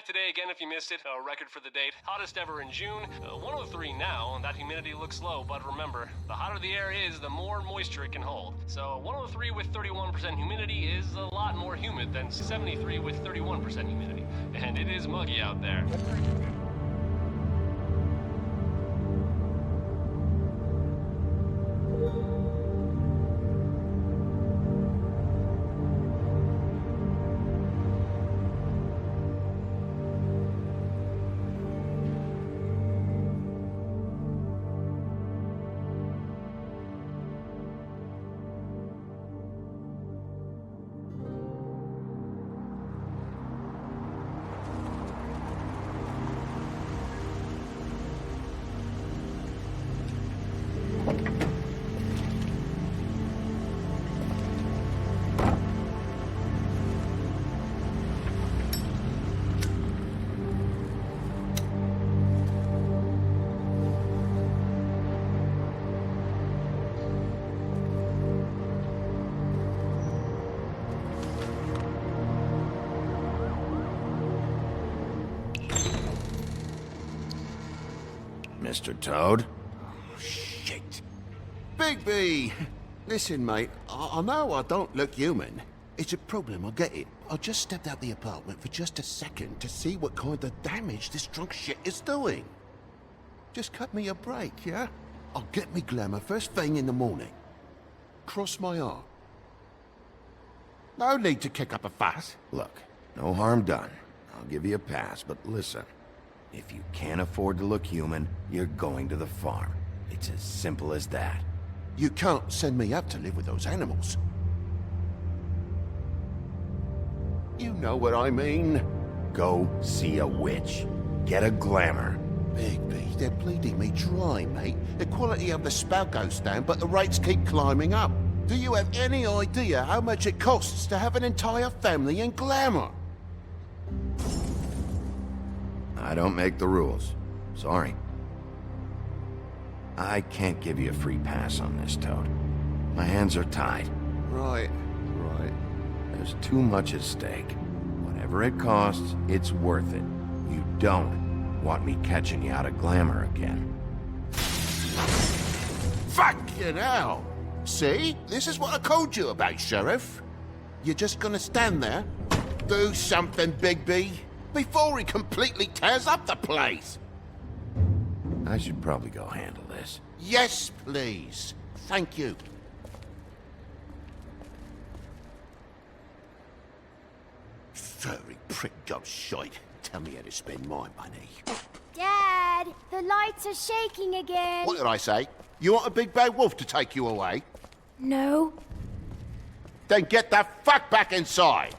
Today again if you missed it, a record for the date, hottest ever in June, 103 now, and that humidity looks low, but remember, the hotter the air is, the more moisture it can hold. So 103 with 31% humidity is a lot more humid than 73 with 31% humidity, and it is muggy out there. Mr. Toad? Oh, shit. Bigby! Listen, mate, I know I don't look human. It's a problem, I get it. I just stepped out the apartment for just a second to see what kind of damage this drunk shit is doing. Just cut me a break, yeah? I'll get me glamour first thing in the morning. Cross my heart. No need to kick up a fuss. Look, no harm done. I'll give you a pass, but listen. If you can't afford to look human, you're going to the farm. It's as simple as that. You can't send me up to live with those animals. You know what I mean. Go see a witch. Get a glamour. Bigby, they're bleeding me dry, mate. The quality of the spout goes down, but the rates keep climbing up. Do you have any idea how much it costs to have an entire family in glamour? I don't make the rules. Sorry. I can't give you a free pass on this, Toad. My hands are tied. Right. There's too much at stake. Whatever it costs, it's worth it. You don't want me catching you out of glamour again. Fucking hell! See? This is what I called you about, Sheriff. You're just gonna stand there? Do something, Bigby, before he completely tears up the place! I should probably go handle this. Yes, please. Thank you. Furry prick job shite. Tell me how to spend my money. Dad, the lights are shaking again. What did I say? You want a big bad wolf to take you away? No. Then get the fuck back inside!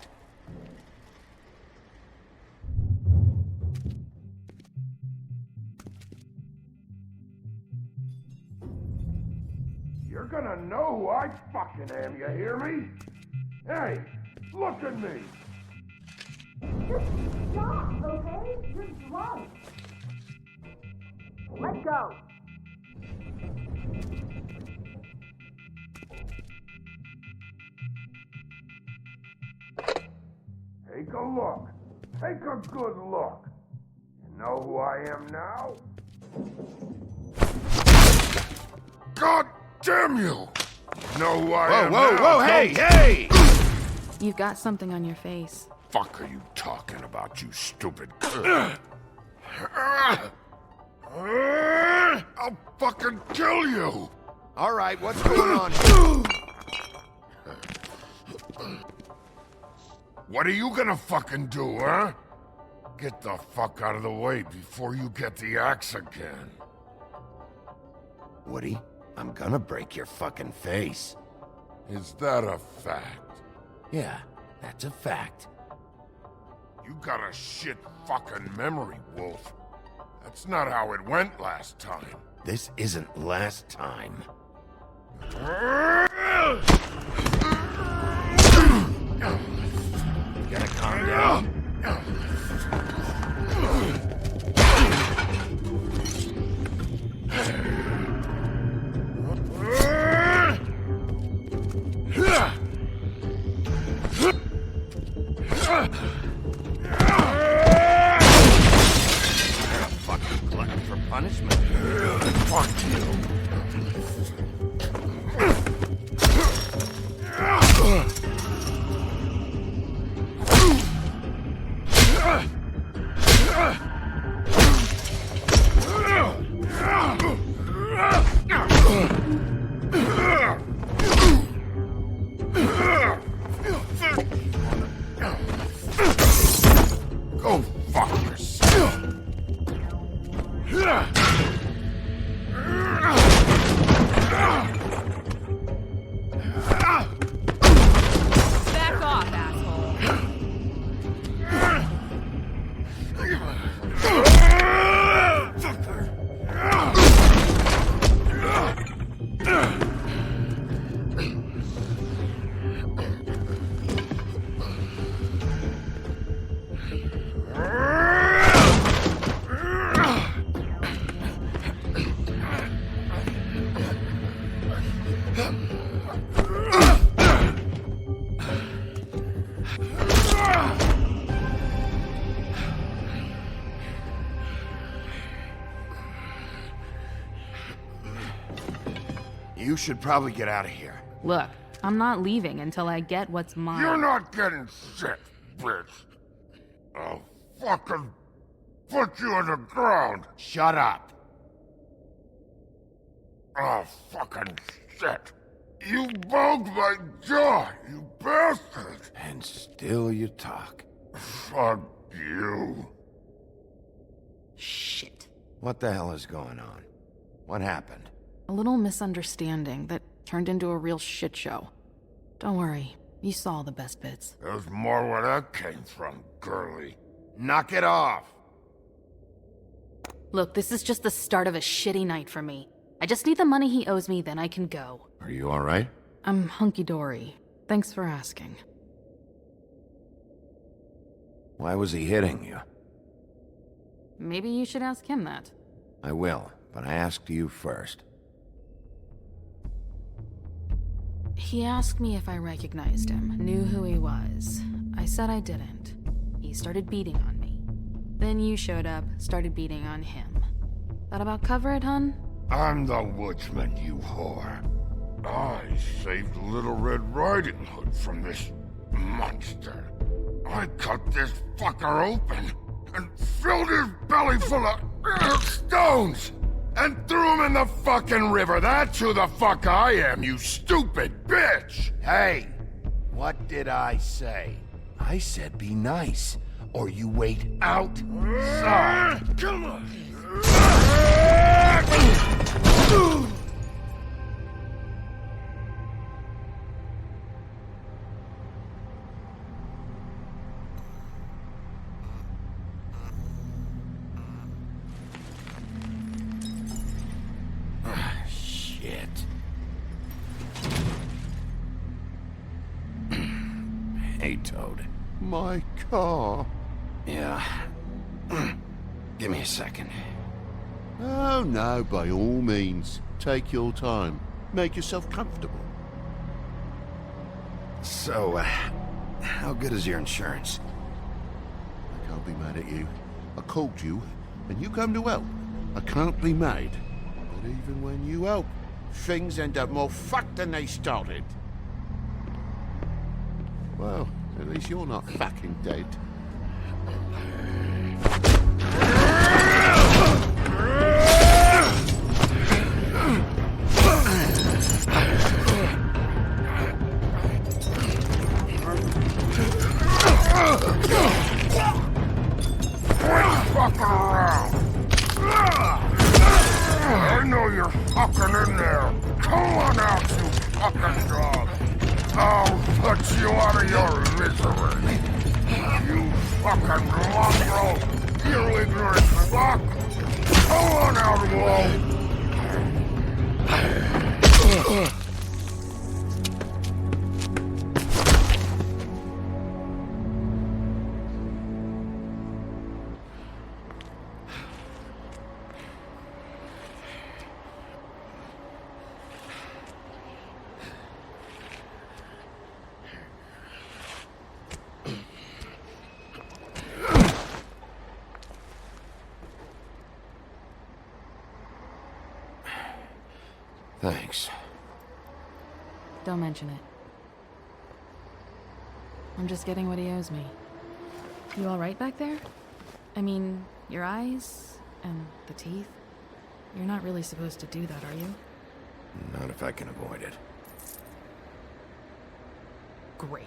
You're gonna know who I fucking am, you hear me? Hey, look at me! Just stop, okay? You're drunk. Let go. Take a look. Take a good look. You know who I am now? God damn you! You know who I am now? Whoa, hey! You've got something on your face. Fuck are you talking about, you stupid... fucking kill you! All right, what's going on here? What are you gonna fucking do, huh? Get the fuck out of the way before you get the axe again. Woody, I'm gonna break your fucking face. Is that a fact? Yeah, that's a fact. You got a shit fucking memory, Wolf. That's not how it went last time. This isn't last time. You gotta calm down. Fucking glutton for punishment. Fuck you. Go fuck yourself. Back off, asshole. You should probably get out of here. Look, I'm not leaving until I get what's mine. You're not getting shit, bitch. I'll fucking put you on the ground. Shut up. Oh, fucking shit. You broke my jaw, you bastard. And still you talk. Fuck you. Shit. What the hell is going on? What happened? A little misunderstanding that turned into a real shit show. Don't worry, you saw the best bits. There's more where that came from, girly. Knock it off! Look, this is just the start of a shitty night for me. I just need the money he owes me, then I can go. Are you alright? I'm hunky-dory. Thanks for asking. Why was he hitting you? Maybe you should ask him that. I will, but I asked you first. He asked me if I recognized him, knew who he was. I said I didn't. He started beating on me. Then you showed up, started beating on him. That about cover it, hun? I'm the woodsman, you whore. I saved Little Red Riding Hood from this monster. I cut this fucker open and filled his belly full of stones and threw him in the fucking river. That's who the fuck I am, you stupid bitch! Hey! What did I say? I said be nice, or you wait outside. Come on! Shit. Hey, Toad. My car. Yeah. Give me a second. Oh, no, by all means. Take your time. Make yourself comfortable. So, how good is your insurance? I can't be mad at you. I called you, and you come to help. I can't be mad. But even when you help, things end up more fucked than they started. Well, at least you're not fucking dead. fucking around. I know you're fucking in there. Come on out, you fucking dog. I'll put you out of your misery. You fucking mongrel. You ignorant fuck. Come on out, Wolf. Thanks. Don't mention it. I'm just getting what he owes me. You alright back there? I mean, your eyes and the teeth? You're not really supposed to do that, are you? Not if I can avoid it. Great.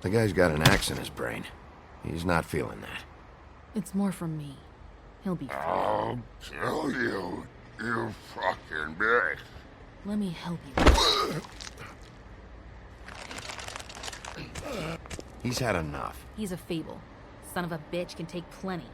The guy's got an axe in his brain. He's not feeling that. It's more from me. He'll be fine. I'll kill you, you fucking bitch. Let me help you. He's had enough. He's a fable. Son of a bitch can take plenty.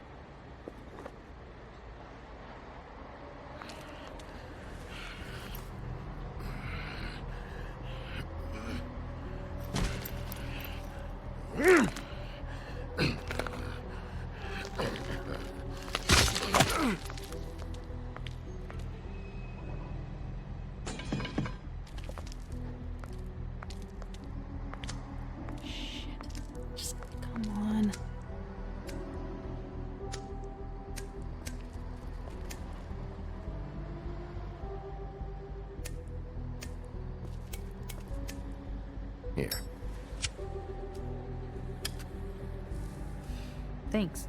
Just come on. Here. Thanks.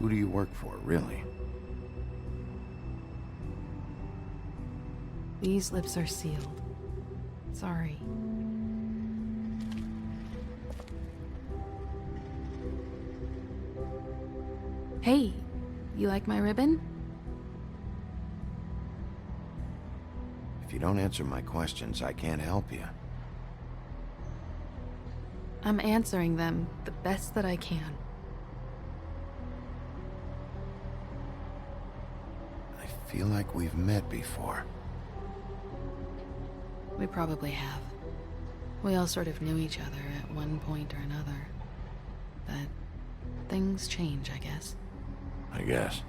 Who do you work for, really? These lips are sealed. Sorry. Hey, you like my ribbon? If you don't answer my questions, I can't help you. I'm answering them the best that I can. I feel like we've met before. We probably have. We all sort of knew each other at one point or another. But things change, I guess. I guess.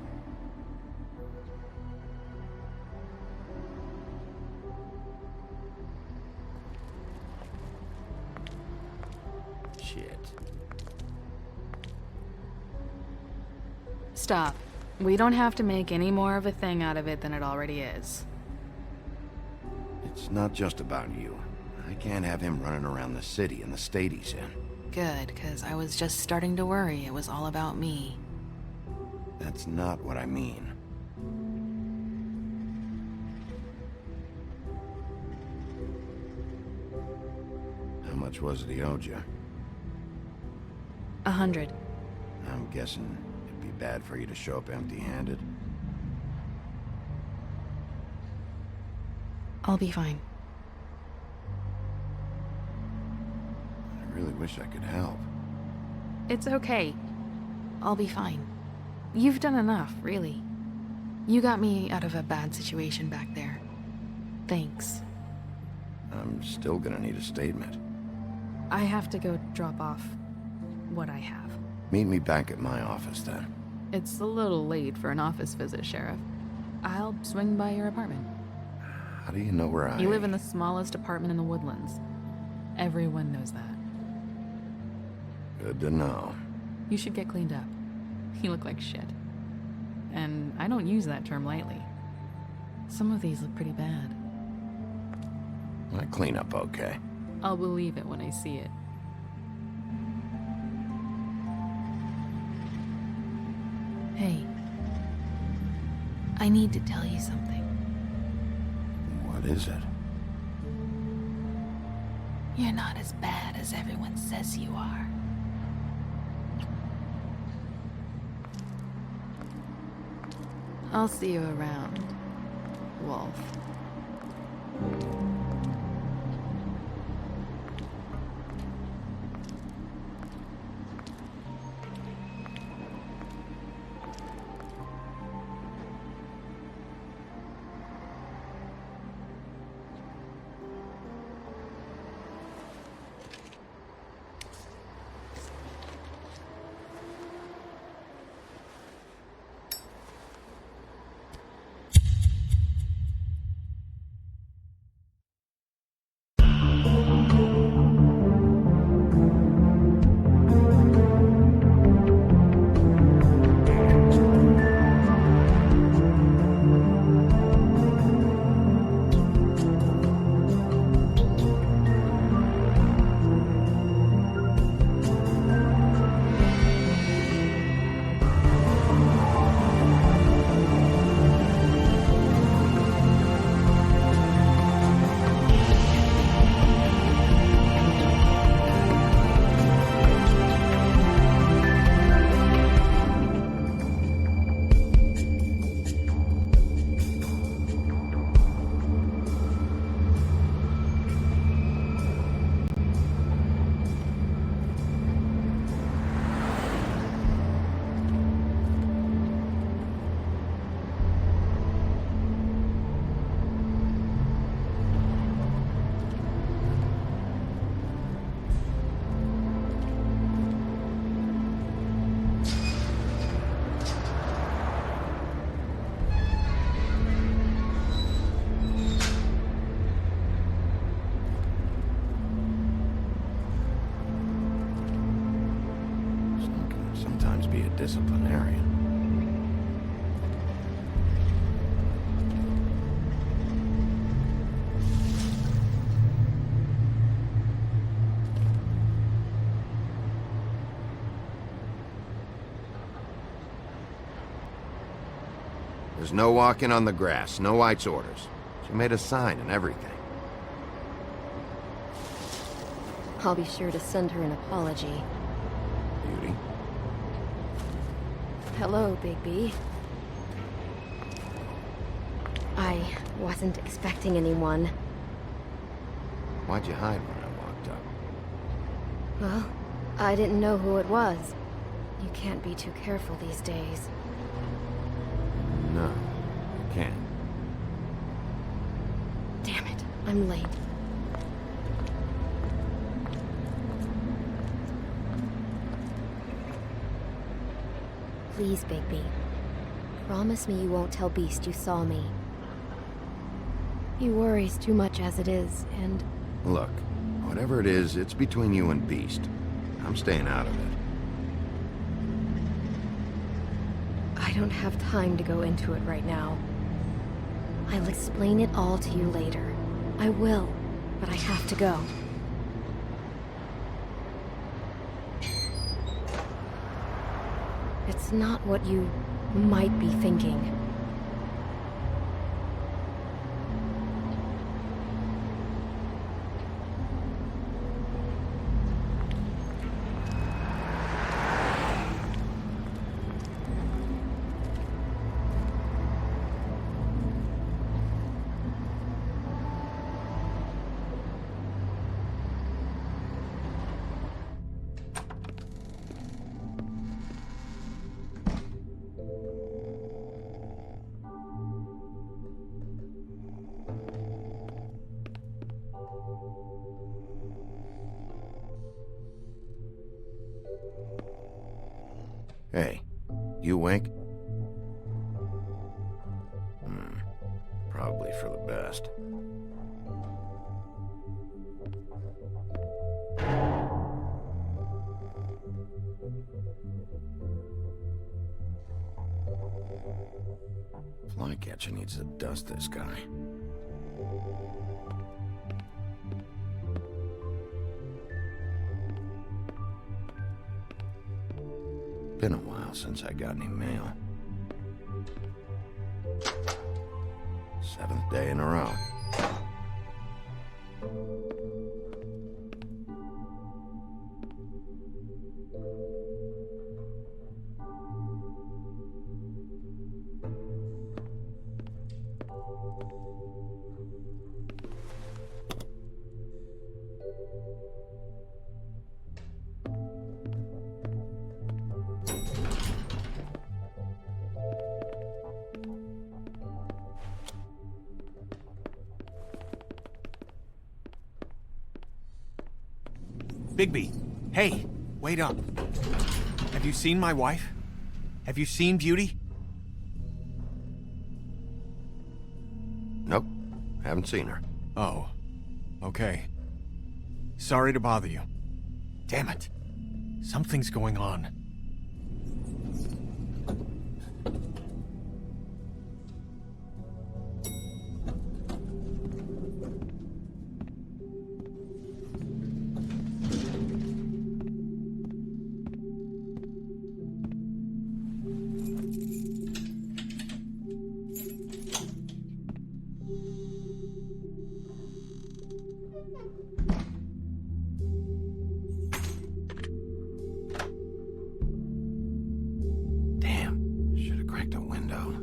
Shit. Stop. We don't have to make any more of a thing out of it than it already is. It's not just about you. I can't have him running around the city in the state he's in. Good, because I was just starting to worry it was all about me. That's not what I mean. How much was it he owed you? 100. I'm guessing it'd be bad for you to show up empty-handed. I'll be fine. I really wish I could help. It's okay. I'll be fine. You've done enough, really. You got me out of a bad situation back there. Thanks. I'm still gonna need a statement. I have to go drop off what I have. Meet me back at my office then. It's a little late for an office visit, Sheriff. I'll swing by your apartment. How do you know where I... You live in the smallest apartment in the Woodlands. Everyone knows that. Good to know. You should get cleaned up. You look like shit. And I don't use that term lightly. Some of these look pretty bad. I clean up okay. I'll believe it when I see it. Hey. I need to tell you something. What is it? You're not as bad as everyone says you are. I'll see you around, Wolf. Sometimes be a disciplinarian. There's no walking on the grass, no White's orders. She made a sign and everything. I'll be sure to send her an apology. Beauty. Hello, Bigby. I wasn't expecting anyone. Why'd you hide when I walked up? Well, I didn't know who it was. You can't be too careful these days. No, I can't. Damn it, I'm late. Please, Bigby. Promise me you won't tell Beast you saw me. He worries too much as it is, and... Look, whatever it is, it's between you and Beast. I'm staying out of it. I don't have time to go into it right now. I'll explain it all to you later. I will, but I have to go. It's not what you might be thinking. Hey, you wink? Probably for the best. Flycatcher needs to dust this guy. Been a while since I got any mail. 7th day in a row. Bigby, hey, wait up. Have you seen my wife? Have you seen Beauty? Nope, haven't seen her. Oh, okay. Sorry to bother you. Damn it. Something's going on. Damn, should have cracked a window.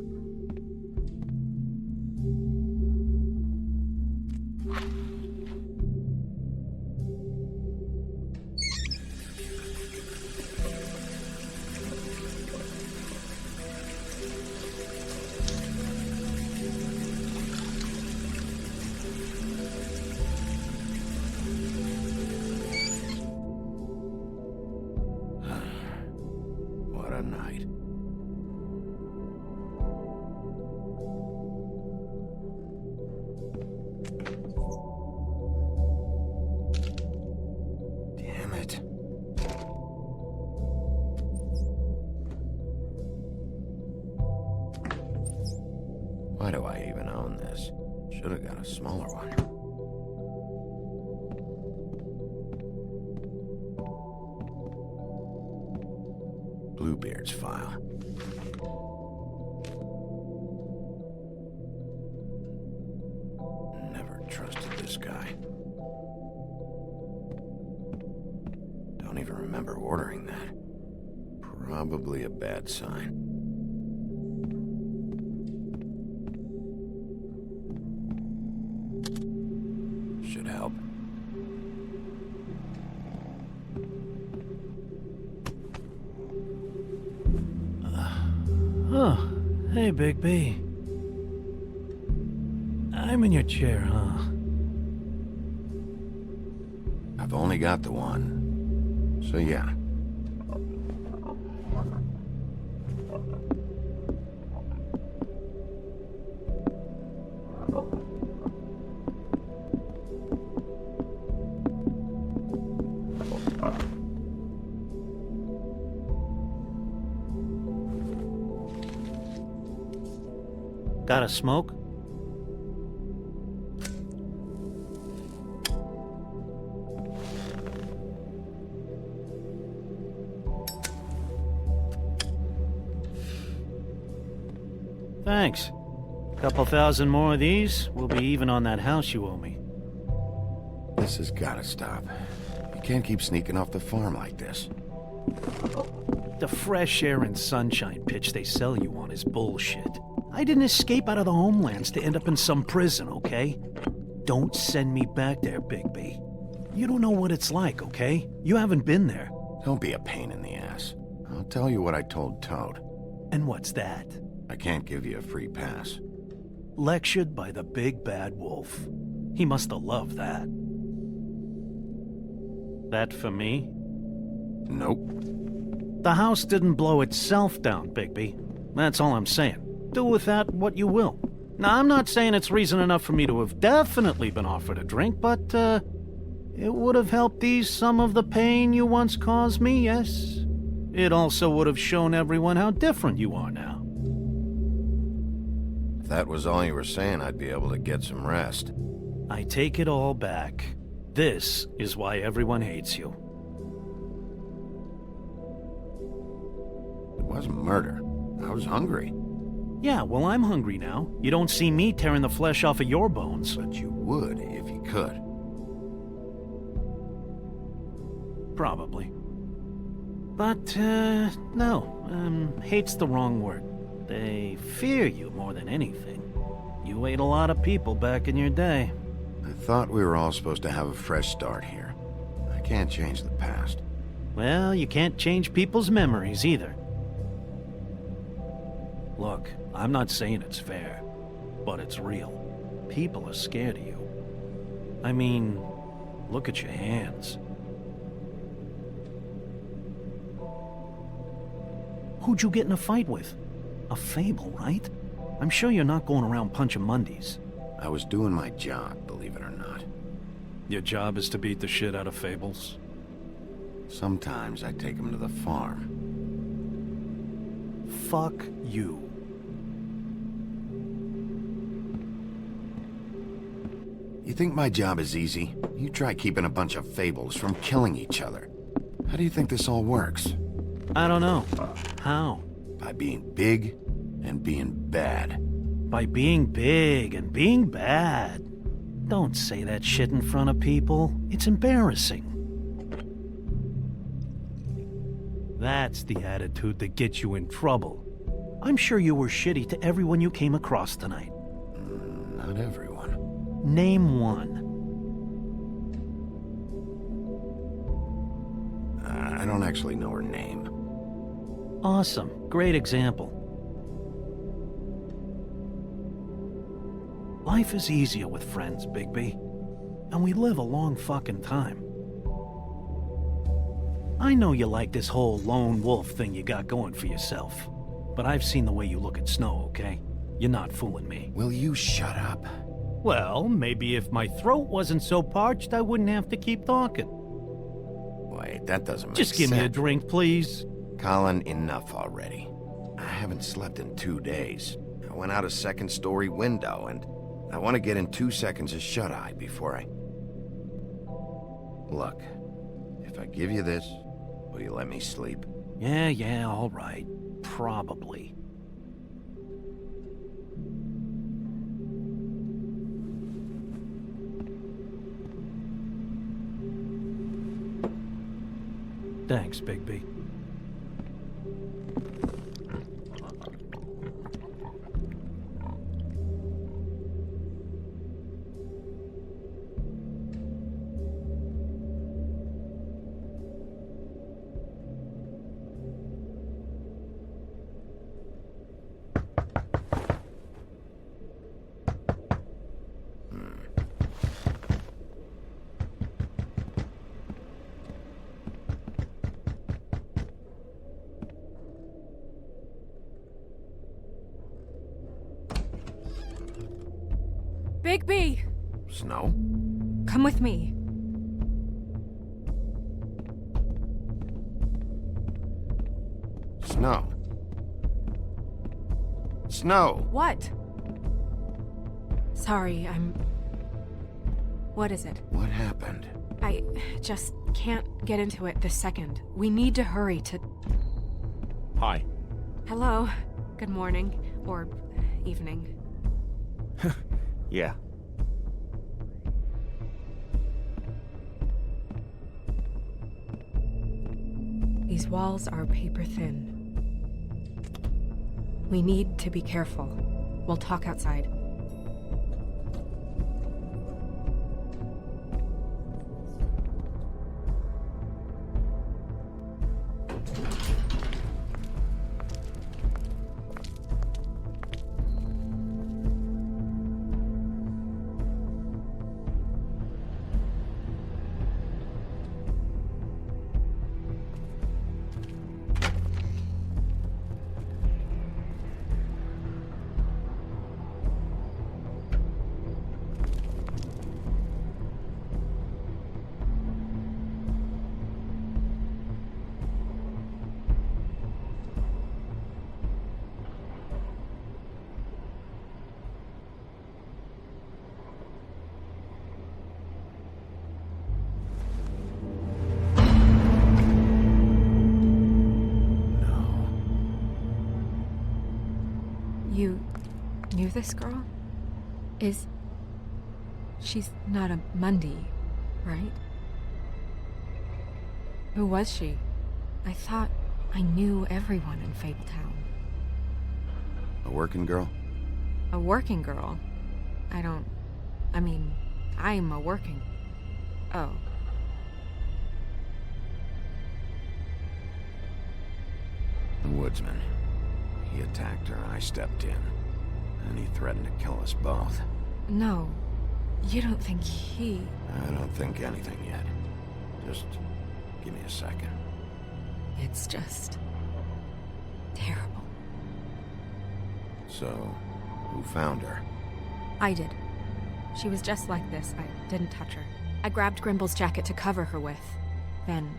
What a night. Damn it. Why do I even own this? Should have got a smaller one. Bluebeard's file. Never trusted this guy. Don't even remember ordering that. Probably a bad sign. Should help. Oh, hey, Big B. I'm in your chair, huh? I've only got the one. So yeah. Got a smoke? Thanks. Couple thousand more of these, we'll be even on that house you owe me. This has gotta stop. You can't keep sneaking off the farm like this. The fresh air and sunshine pitch they sell you on is bullshit. I didn't escape out of the homelands to end up in some prison, okay? Don't send me back there, Bigby. You don't know what it's like, okay? You haven't been there. Don't be a pain in the ass. I'll tell you what I told Toad. And what's that? I can't give you a free pass. Lectured by the big bad wolf. He must have loved that. That for me? Nope. The house didn't blow itself down, Bigby. That's all I'm saying. Do with that what you will. Now, I'm not saying it's reason enough for me to have definitely been offered a drink, but, it would have helped ease some of the pain you once caused me, yes? It also would have shown everyone how different you are now. If that was all you were saying, I'd be able to get some rest. I take it all back. This is why everyone hates you. It wasn't murder. I was hungry. Yeah, well, I'm hungry now. You don't see me tearing the flesh off of your bones. But you would if you could. Probably. But, no. Hate's the wrong word. They fear you more than anything. You ate a lot of people back in your day. I thought we were all supposed to have a fresh start here. I can't change the past. Well, you can't change people's memories either. Look, I'm not saying it's fair, but it's real. People are scared of you. I mean, look at your hands. Who'd you get in a fight with? A fable, right? I'm sure you're not going around punching Mundies. I was doing my job, believe it or not. Your job is to beat the shit out of fables? Sometimes I take them to the farm. Fuck you. You think my job is easy? You try keeping a bunch of fables from killing each other. How do you think this all works? I don't know. How? By being big and being bad. By being big and being bad. Don't say that shit in front of people. It's embarrassing. That's the attitude that gets you in trouble. I'm sure you were shitty to everyone you came across tonight. Not everyone. Name one. I don't actually know her name. Awesome. Great example. Life is easier with friends, Bigby. And we live a long fucking time. I know you like this whole lone wolf thing you got going for yourself. But I've seen the way you look at Snow, okay? You're not fooling me. Will you shut up? Well, maybe if my throat wasn't so parched, I wouldn't have to keep talking. Wait, that doesn't make Just give sense. me a drink, please. Colin, enough already. I haven't slept in 2 days. I went out a second-story window, and I want to get in 2 seconds of shut-eye before I... Look, if I give you this, will you let me sleep? Yeah, all right. Probably. Thanks, Bigby. Bigby! Snow? Come with me. Snow? Snow! What? Sorry, What is it? What happened? I just can't get into it this second. We need to hurry to... Hi. Hello. Good morning. Or evening. Yeah. These walls are paper thin. We need to be careful. We'll talk outside. You knew this girl? She's not a Mundy, right? Who was she? I thought I knew everyone in Fabletown. A working girl? A working girl? I'm a working... Oh. The woodsman. He attacked her, and I stepped in. And he threatened to kill us both. No. You don't think he... I don't think anything yet. Just give me a second. It's just... terrible. So, who found her? I did. She was just like this. I didn't touch her. I grabbed Grimble's jacket to cover her with. Then,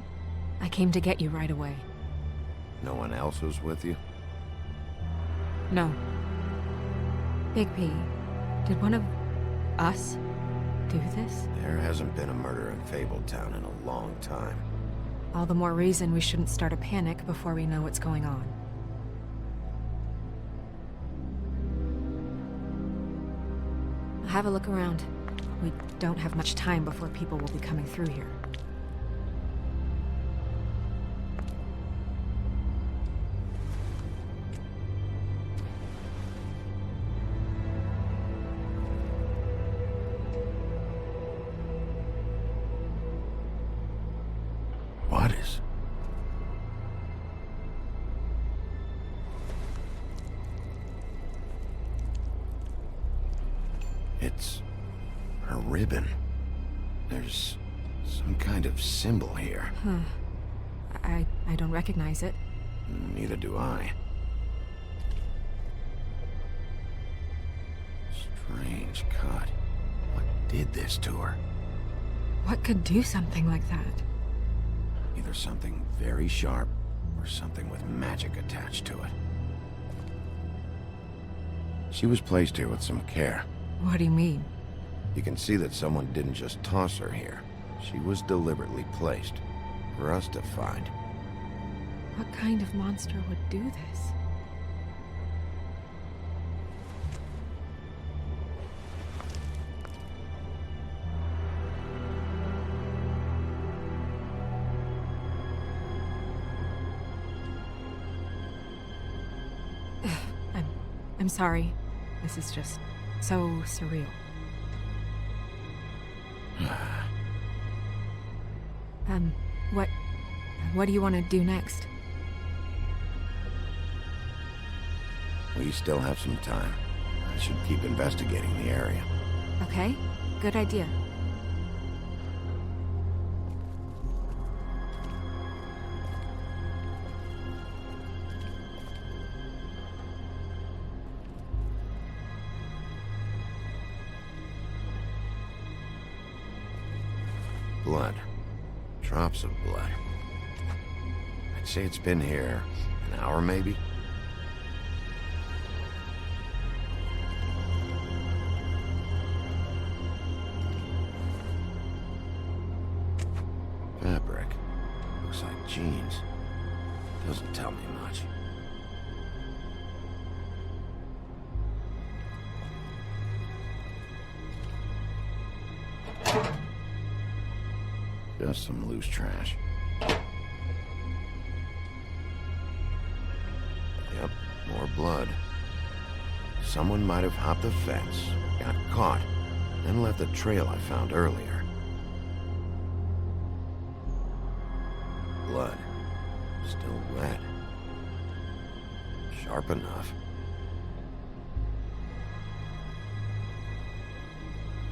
I came to get you right away. No one else was with you? No. Big P, did one of us do this? There hasn't been a murder in Fabletown in a long time. All the more reason we shouldn't start a panic before we know what's going on. Have a look around. We don't have much time before people will be coming through here. What is... It's... a ribbon. There's some kind of symbol here. Huh. I don't recognize it. Neither do I. Strange cut. What did this to her? What could do something like that? Either something very sharp, or something with magic attached to it. She was placed here with some care. What do you mean? You can see that someone didn't just toss her here. She was deliberately placed, for us to find. What kind of monster would do this? I'm sorry. This is just so surreal. What do you want to do next? We still have some time. I should keep investigating the area. Okay, good idea. Blood. Drops of blood. I'd say it's been here an hour, maybe? Fabric. Looks like jeans. Doesn't tell me much. Just some loose trash. Yep, more blood. Someone might have hopped the fence, got caught, and left the trail I found earlier. Blood. Still wet. Sharp enough.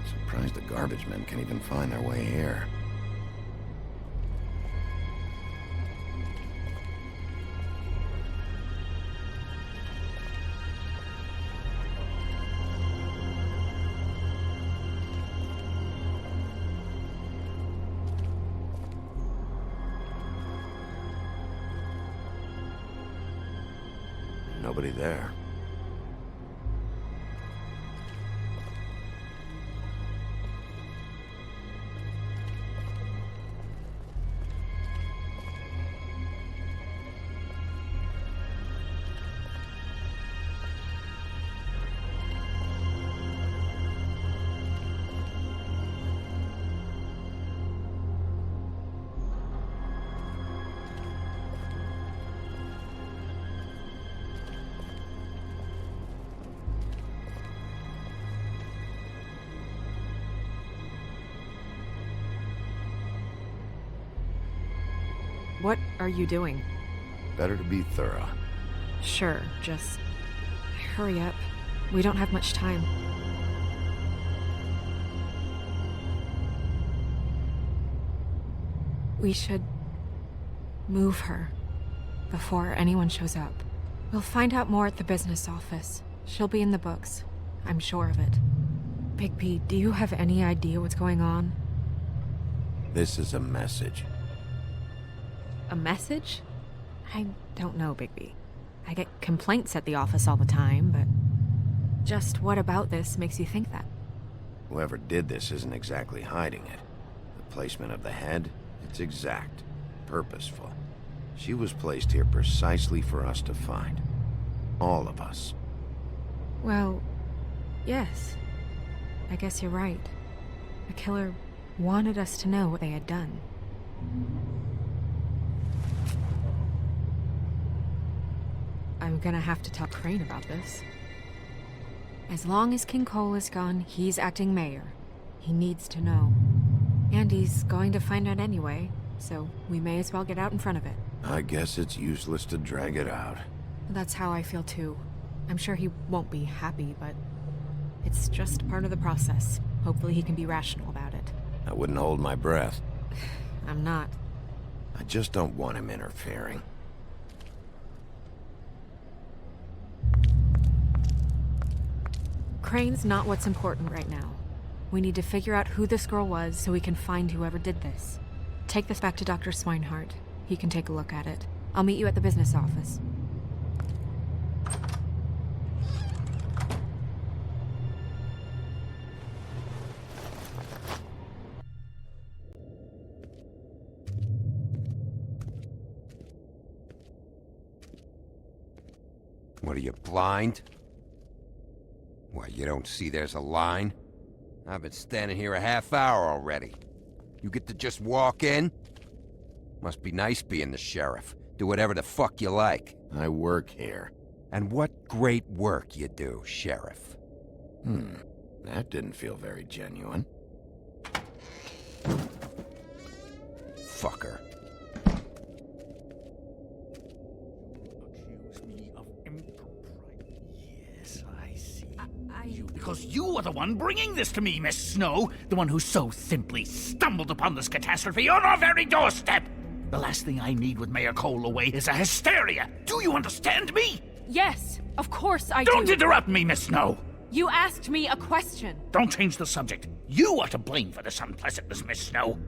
Surprised the garbage men can even find their way here. Nobody there. What are you doing? Better to be thorough. Sure, just hurry up. We don't have much time. We should move her before anyone shows up. We'll find out more at the business office. She'll be in the books. I'm sure of it. Bigby, do you have any idea what's going on? This is a message. A message? I don't know, Bigby. I get complaints at the office all the time, but... Just what about this makes you think that? Whoever did this isn't exactly hiding it. The placement of the head, it's exact. Purposeful. She was placed here precisely for us to find. All of us. Well, yes. I guess you're right. The killer wanted us to know what they had done. I'm gonna have to tell Crane about this. As long as King Cole is gone, he's acting mayor. He needs to know. And he's going to find out anyway, so we may as well get out in front of it. I guess it's useless to drag it out. That's how I feel too. I'm sure he won't be happy, but it's just part of the process. Hopefully he can be rational about it. I wouldn't hold my breath. I'm not. I just don't want him interfering. Crane's not what's important right now. We need to figure out who this girl was so we can find whoever did this. Take this back to Dr. Swinehart. He can take a look at it. I'll meet you at the business office. What are you, blind? What, you don't see there's a line? I've been standing here a half hour already. You get to just walk in? Must be nice being the sheriff. Do whatever the fuck you like. I work here. And what great work you do, Sheriff. That didn't feel very genuine. Fucker. Accuse me of impropriety. Yes, I see. Because you are the one bringing this to me, Miss Snow. The one who so simply stumbled upon this catastrophe on our very doorstep. The last thing I need with Mayor Cole away is a hysteria. Do you understand me? Yes, of course I do. Don't interrupt me, Miss Snow. You asked me a question. Don't change the subject. You are to blame for this unpleasantness, Miss Snow.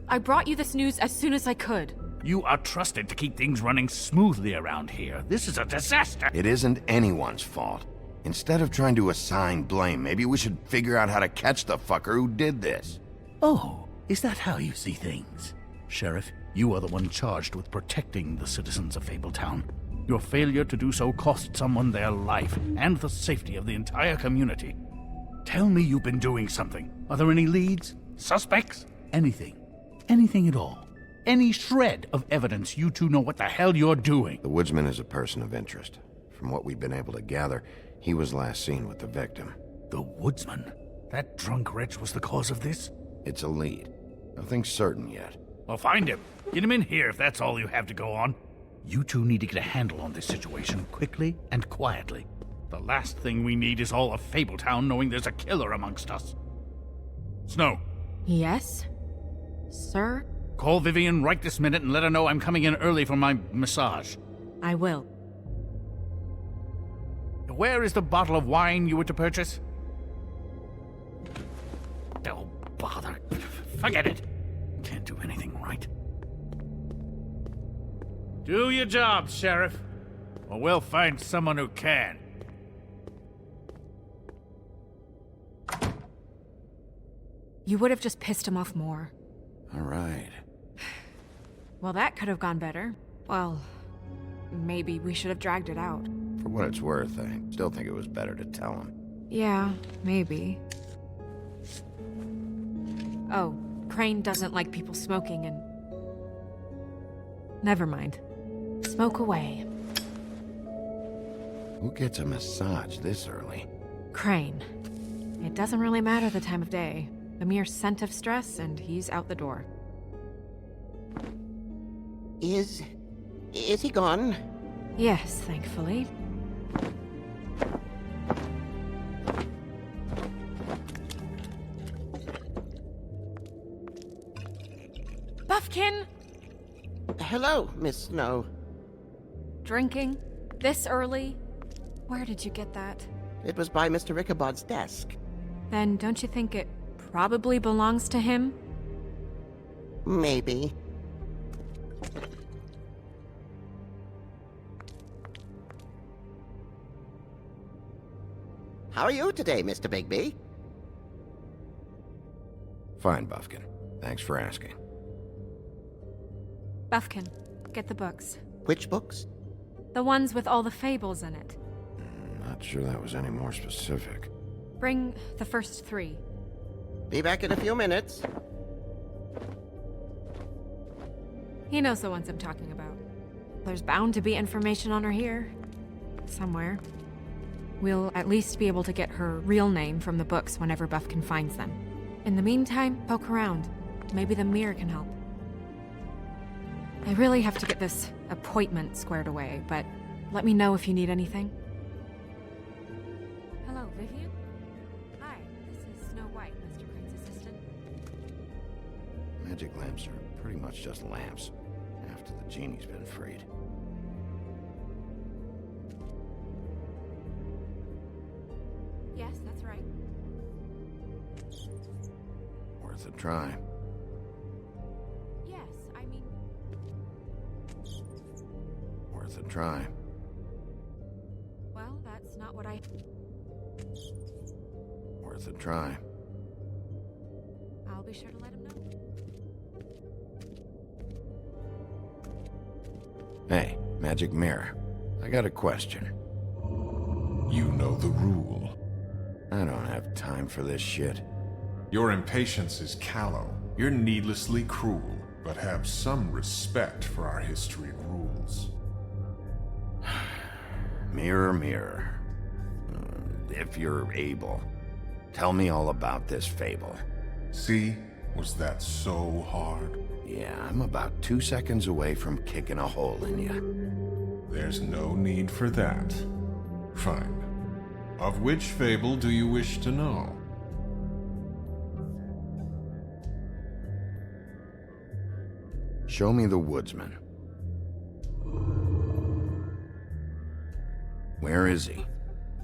I brought you this news as soon as I could. You are trusted to keep things running smoothly around here. This is a disaster. It isn't anyone's fault. Instead of trying to assign blame, maybe we should figure out how to catch the fucker who did this. Oh, is that how you see things? Sheriff, you are the one charged with protecting the citizens of Fabletown. Your failure to do so cost someone their life and the safety of the entire community. Tell me you've been doing something. Are there any leads? Suspects? Anything. Anything at all. Any shred of evidence you two know what the hell you're doing. The woodsman is a person of interest. From what we've been able to gather, he was last seen with the victim. The woodsman? That drunk wretch was the cause of this? It's a lead. Nothing's certain yet. Well, find him. Get him in here if that's all you have to go on. You two need to get a handle on this situation quickly and quietly. The last thing we need is all of Fabletown knowing there's a killer amongst us. Snow. Yes? Sir? Call Vivian right this minute and let her know I'm coming in early for my massage. I will. Where is the bottle of wine you were to purchase? Oh, bother. Forget it. Can't do anything right. Do your job, Sheriff, or we'll find someone who can. You would have just pissed him off more. All right. Well, that could have gone better. Well, maybe we should have dragged it out. For what it's worth, I still think it was better to tell him. Yeah, maybe. Oh, Crane doesn't like people smoking and... Never mind. Smoke away. Who gets a massage this early? Crane. It doesn't really matter the time of day. The mere scent of stress, and he's out the door. Is he gone? Yes, thankfully. Buffkin! Hello, Miss Snow. Drinking? This early? Where did you get that? It was by Mr. Ichabod's desk. Then don't you think it probably belongs to him? Maybe. How are you today, Mr. Bigby? Fine, Buffkin. Thanks for asking. Buffkin, get the books. Which books? The ones with all the fables in it. Not sure that was any more specific. Bring the first 3. Be back in a few minutes. He knows the ones I'm talking about. There's bound to be information on her here. Somewhere. We'll at least be able to get her real name from the books whenever Buffkin finds them. In the meantime, poke around. Maybe the mirror can help. I really have to get this appointment squared away, but let me know if you need anything. Hello, Vivian? Hi, this is Snow White, Mr. Crane's assistant. Magic lamps are pretty much just lamps, after the genie's been freed. Yes, that's right. Worth a try. Yes, I mean... Worth a try. Well, that's not what I... Worth a try. I'll be sure to let him know. Hey, Magic Mirror. I got a question. You know the rule. I don't have time for this shit. Your impatience is callow. You're needlessly cruel, but have some respect for our history and rules. Mirror, mirror. If you're able, tell me all about this fable. See? Was that so hard? Yeah, I'm about 2 seconds away from kicking a hole in you. There's no need for that. Fine. Of which fable do you wish to know? Show me the woodsman. Where is he?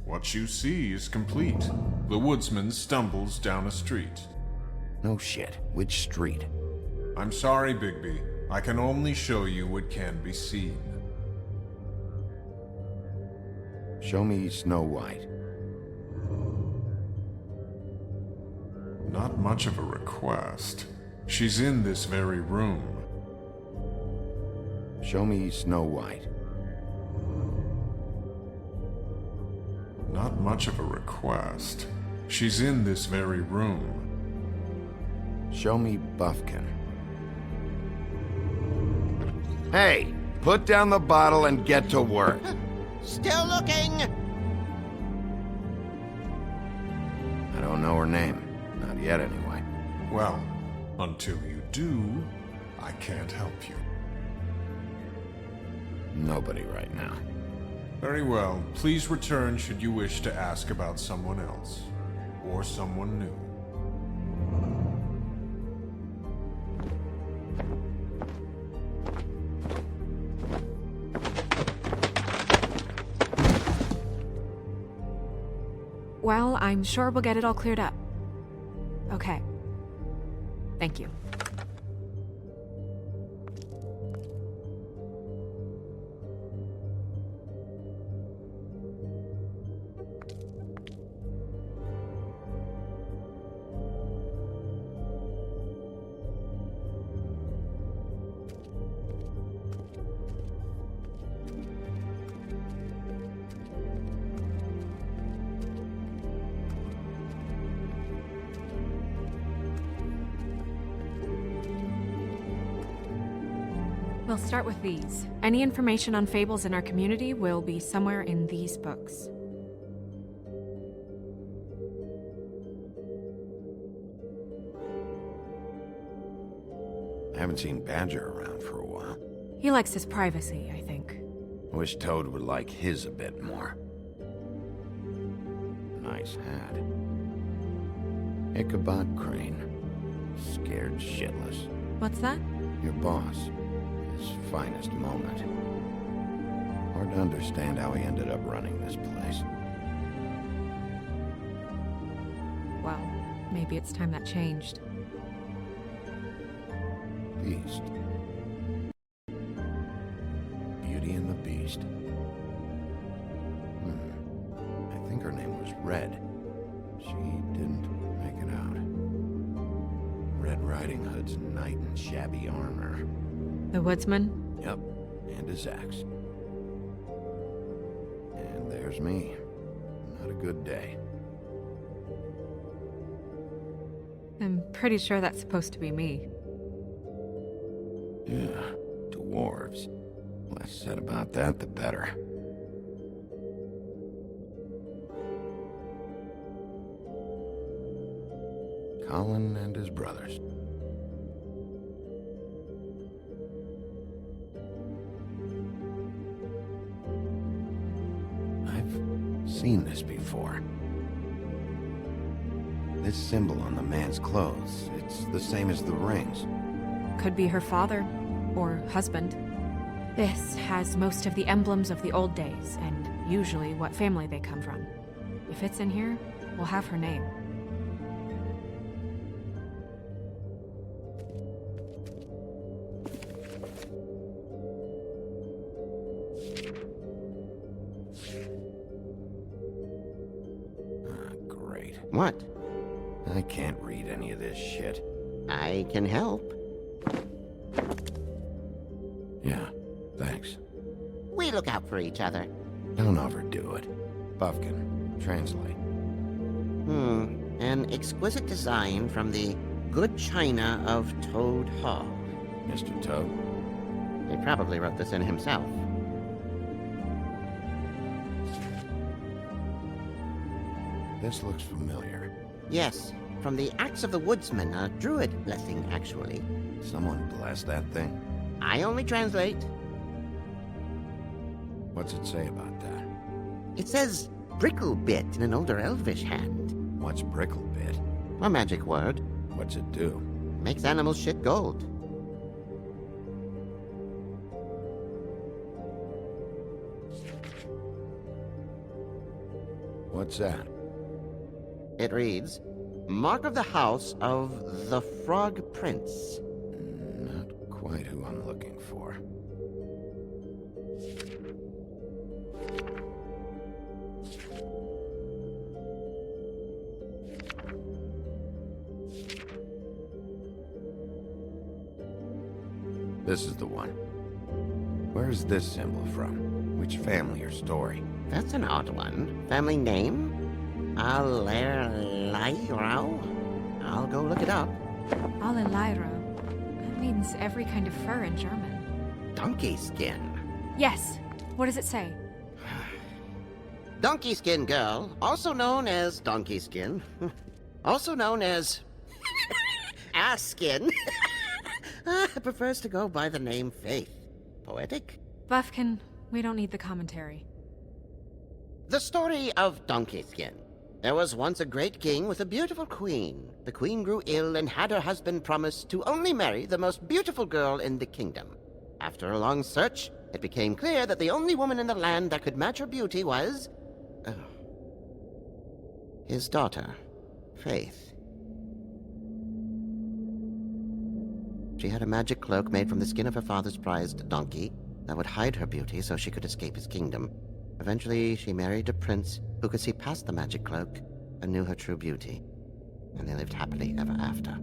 What you see is complete. The woodsman stumbles down a street. No shit. Which street? I'm sorry, Bigby. I can only show you what can be seen. Show me Snow White. Not much of a request. She's in this very room. Show me Snow White. Not much of a request. She's in this very room. Show me Buffkin. Hey, put down the bottle and get to work. Still looking! I don't know her name. Not yet, anyway. Well, until you do, I can't help you. Nobody right now. Very well. Please return should you wish to ask about someone else. Or someone new. Well, I'm sure we'll get it all cleared up. Okay. Thank you. We'll start with these. Any information on fables in our community will be somewhere in these books. I haven't seen Badger around for a while. He likes his privacy, I think. I wish Toad would like his a bit more. Nice hat. Ichabod Crane. Scared shitless. What's that? Your boss. His finest moment. Hard to understand how he ended up running this place. Well, maybe it's time that changed. Beast. Beauty and the Beast. I think her name was Red. She didn't make it out. Red Riding Hood's knight in shabby armor. The woodsman? Yep, and his axe. And there's me. Not a good day. I'm pretty sure that's supposed to be me. Yeah, dwarves. Less said about that, the better. Colin and his brothers. I've seen this before. This symbol on the man's clothes, it's the same as the rings. Could be her father, or husband. This has most of the emblems of the old days, and usually what family they come from. If it's in here, we'll have her name. Great. What? I can't read any of this shit. I can help. Yeah, thanks. We look out for each other. Don't overdo it. Buffkin, translate. An exquisite design from the good china of Toad Hall. Mr. Toad? He probably wrote this in himself. This looks familiar. Yes, from the Axe of the Woodsman, a druid blessing, actually. Someone blessed that thing? I only translate. What's it say about that? It says Bricklebit in an older elvish hand. What's Bricklebit? A magic word. What's it do? Makes animals shit gold. What's that? It reads, Mark of the House of the Frog Prince. Not quite who I'm looking for. This is the one. Where's this symbol from? Which family or story? That's an odd one. Family name? Allerleirauh? I'll go look it up. Allerleirauh. That means every kind of fur in German. Donkey skin. Yes. What does it say? Donkey skin girl, also known as donkey skin, also known as ass skin, prefers to go by the name Faith. Poetic? Buffkin, we don't need the commentary. The story of Donkey Skin. There was once a great king with a beautiful queen. The queen grew ill and had her husband promise to only marry the most beautiful girl in the kingdom. After a long search, it became clear that the only woman in the land that could match her beauty was... his daughter, Faith. She had a magic cloak made from the skin of her father's prized donkey that would hide her beauty so she could escape his kingdom. Eventually, she married a prince who could see past the magic cloak and knew her true beauty. And they lived happily ever after.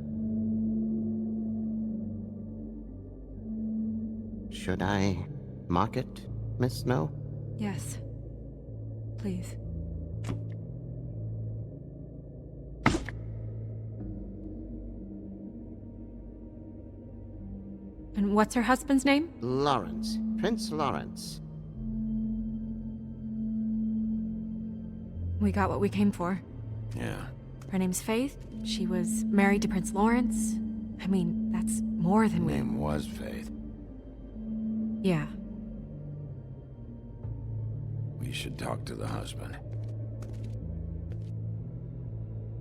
Should I mark it, Miss Snow? Yes. Please. And what's her husband's name? Lawrence. Prince Lawrence. We got what we came for. Yeah. Her name's Faith. She was married to Prince Lawrence. I mean, that's more than we... Her name was Faith. Yeah. We should talk to the husband.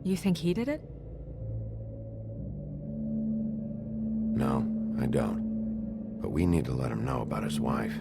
You think he did it? No, I don't. But we need to let him know about his wife.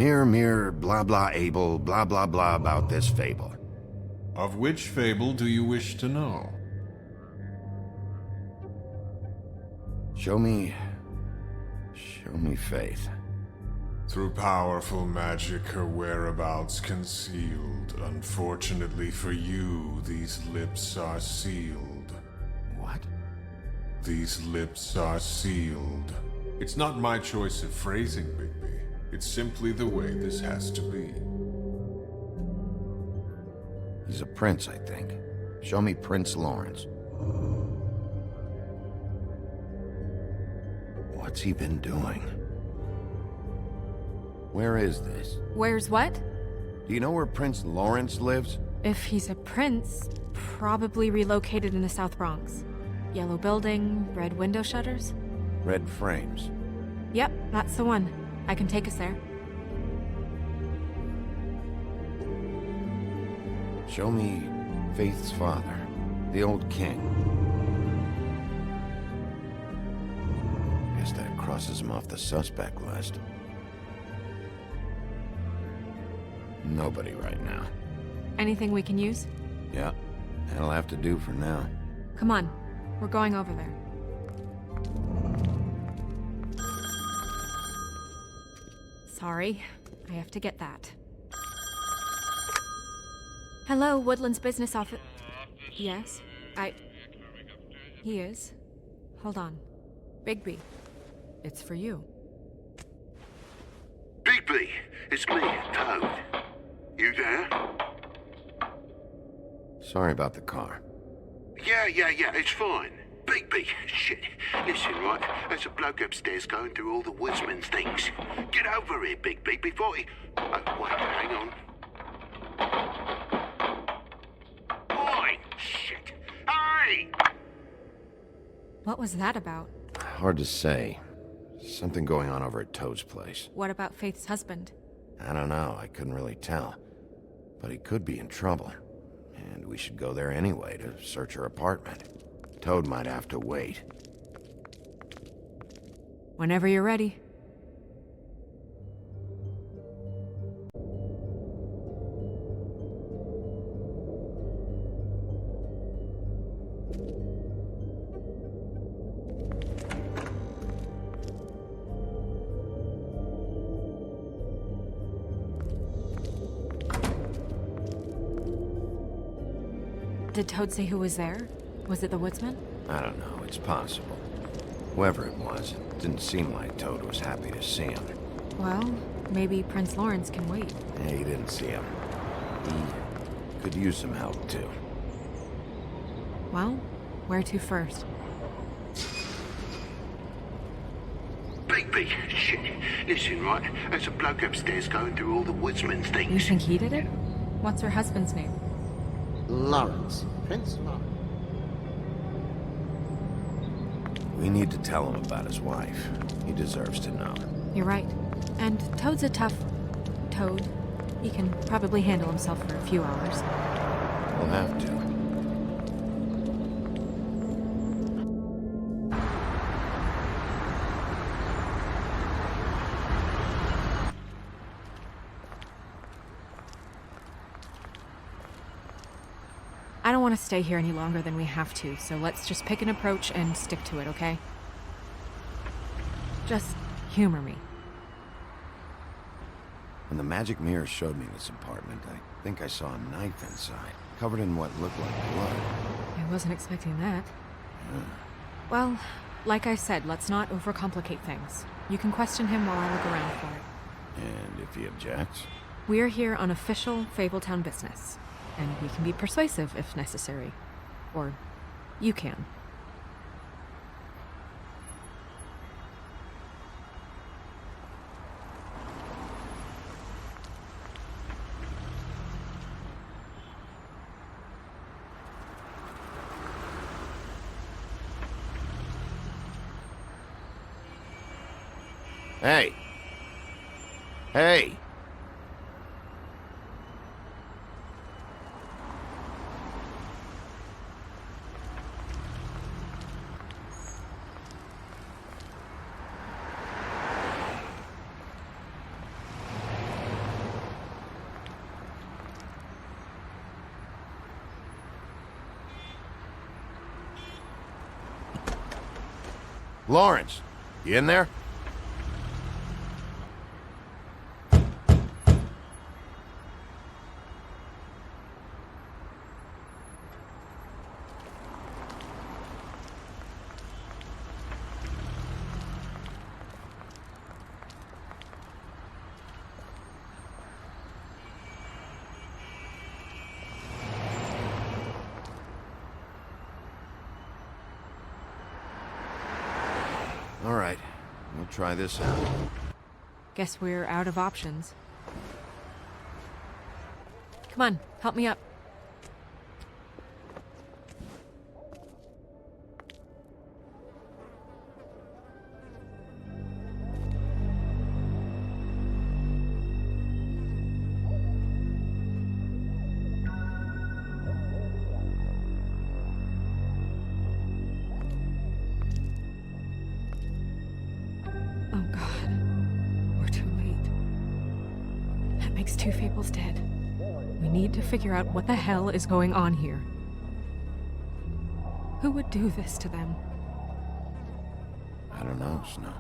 Mirror, mirror, blah blah able, blah blah blah about this fable. Of which fable do you wish to know? Show me Faith. Through powerful magic, her whereabouts concealed. Unfortunately for you, these lips are sealed. What? These lips are sealed. It's not my choice of phrasing, Bigby. It's simply the way this has to be. He's a prince, I think. Show me Prince Lawrence. What's he been doing? Where is this? Where's what? Do you know where Prince Lawrence lives? If he's a prince, probably relocated in the South Bronx. Yellow building, red window shutters? Red frames. Yep, that's the one. I can take us there. Show me Faith's father, the old king. Guess that crosses him off the suspect list. Nobody right now. Anything we can use? Yeah, that'll have to do for now. Come on, we're going over there. Sorry, I have to get that. Hello, Woodland's business office. Yes, He is. Hold on. Bigby, it's for you. Bigby, it's me, Toad. You there? Sorry about the car. Yeah, it's fine. Bigby, shit. Listen, right, there's a bloke upstairs going through all the woodsman's things. Get over here, Bigby, before he... Oh, wait, hang on. Oi, shit. Hey! What was that about? Hard to say. Something going on over at Toad's place. What about Faith's husband? I don't know, I couldn't really tell. But he could be in trouble. And we should go there anyway to search her apartment. Toad might have to wait. Whenever you're ready. Did Toad say who was there? Was it the woodsman? I don't know, it's possible. Whoever it was, it didn't seem like Toad was happy to see him. Well, maybe Prince Lawrence can wait. Yeah, he didn't see him. He could use some help, too. Well, where to first? Bigby, shit. Listen, right, there's a bloke upstairs going through all the woodsman's things. You think he did it? What's her husband's name? Lawrence. Prince Lawrence. We need to tell him about his wife. He deserves to know. You're right. And Toad's a tough... Toad. He can probably handle himself for a few hours. We'll have to. I don't want to stay here any longer than we have to, so let's just pick an approach and stick to it, okay? Just humor me. When the magic mirror showed me this apartment, I think I saw a knife inside, covered in what looked like blood. I wasn't expecting that. Well, like I said, let's not overcomplicate things. You can question him while I look around for it. And if he objects? We're here on official Fabletown business. And we can be persuasive if necessary. Or you can. Hey! Hey! Lawrence, you in there? All right, we'll try this out. Guess we're out of options. Come on, help me up. Oh God, we're too late. That makes two Fables dead. We need to figure out what the hell is going on here. Who would do this to them? I don't know, Snow.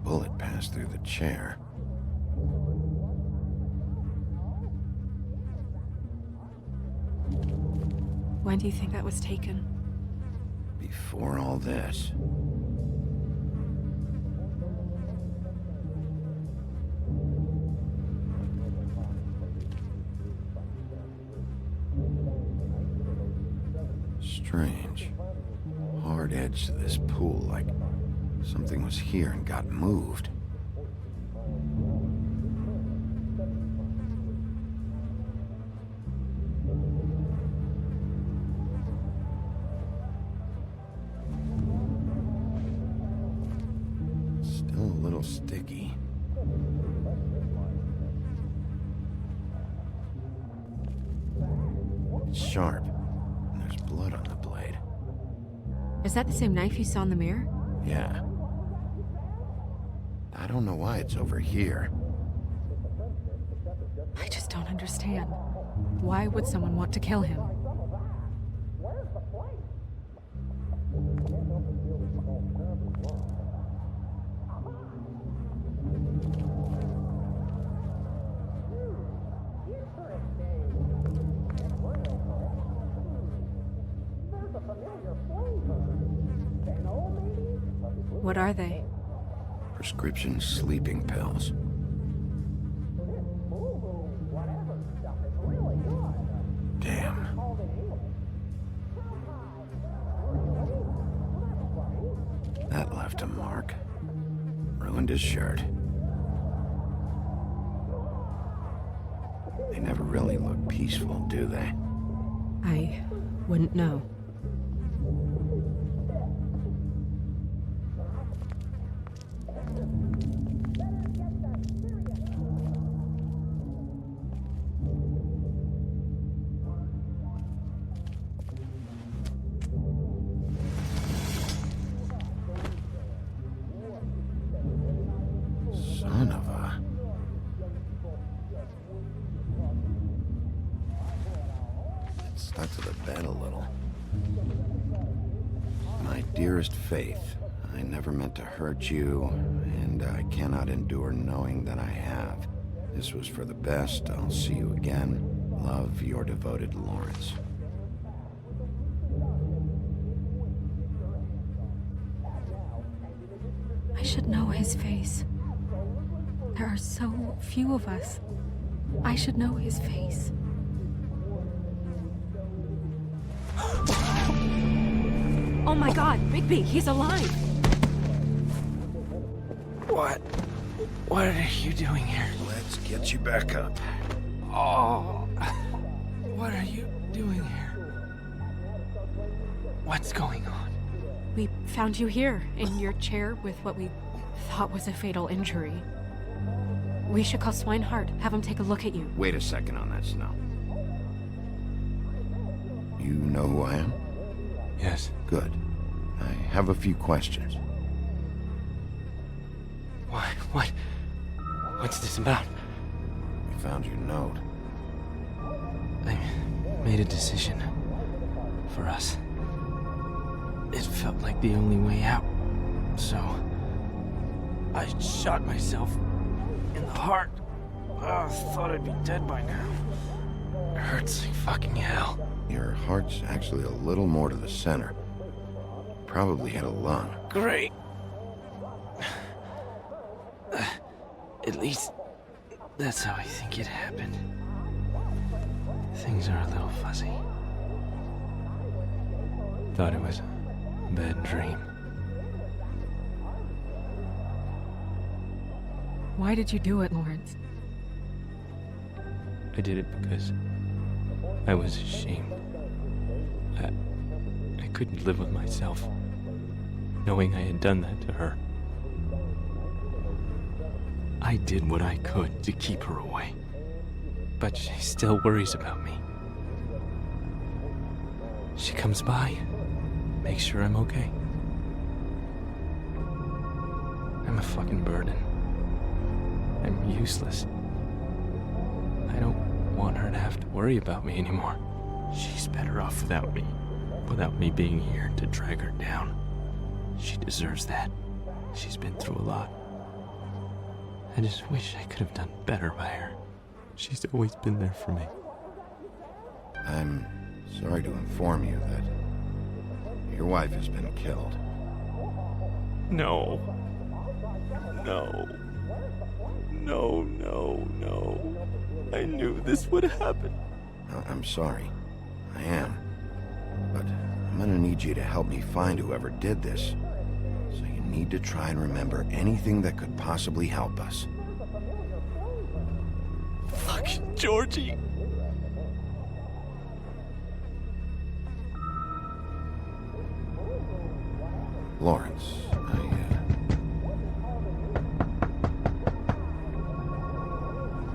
Bullet passed through the chair. When do you think that was taken? Before all this. Strange. Hard edge to this pool, like something was here and got moved. Still a little sticky. It's sharp, and there's blood on the blade. Is that the same knife you saw in the mirror? Yeah. I don't know why it's over here. I just don't understand. Why would someone want to kill him? What are they? Prescription sleeping pills. Damn. That left a mark. Ruined his shirt. They never really look peaceful, do they? I wouldn't know. Son of a... It stuck to the bed a little. My dearest Faith, I never meant to hurt you, and I cannot endure knowing that I have. This was for the best. I'll see you again. Love, your devoted Lawrence. I should know his face. There are so few of us. I should know his face. Oh my God, Bigby, he's alive! What are you doing here? Let's get you back up. Oh, what are you doing here? What's going on? We found you here, in your chair with what we thought was a fatal injury. We should call Swinehart, have him take a look at you. Wait a second on that, Snow. You know who I am? Yes. Good. I have a few questions. Why? What? What's this about? I found your note. I made a decision. For us. It felt like the only way out. So... I shot myself in the heart. Thought I'd be dead by now. It hurts like fucking hell. Your heart's actually a little more to the center. Probably hit a lung. Great. At least, that's how I think it happened. Things are a little fuzzy. Thought it was a bad dream. Why did you do it, Lawrence? I did it because I was ashamed. I couldn't live with myself, knowing I had done that to her. I did what I could to keep her away, but she still worries about me. She comes by, makes sure I'm okay. I'm a fucking burden. I'm useless. I don't want her to have to worry about me anymore. She's better off without me being here to drag her down. She deserves that. She's been through a lot. I just wish I could have done better by her. She's always been there for me. I'm sorry to inform you that your wife has been killed. No. No. I knew this would happen. I'm sorry. I am. But I'm gonna need you to help me find whoever did this. So you need to try and remember anything that could possibly help us. Fucking Georgie. Lawrence,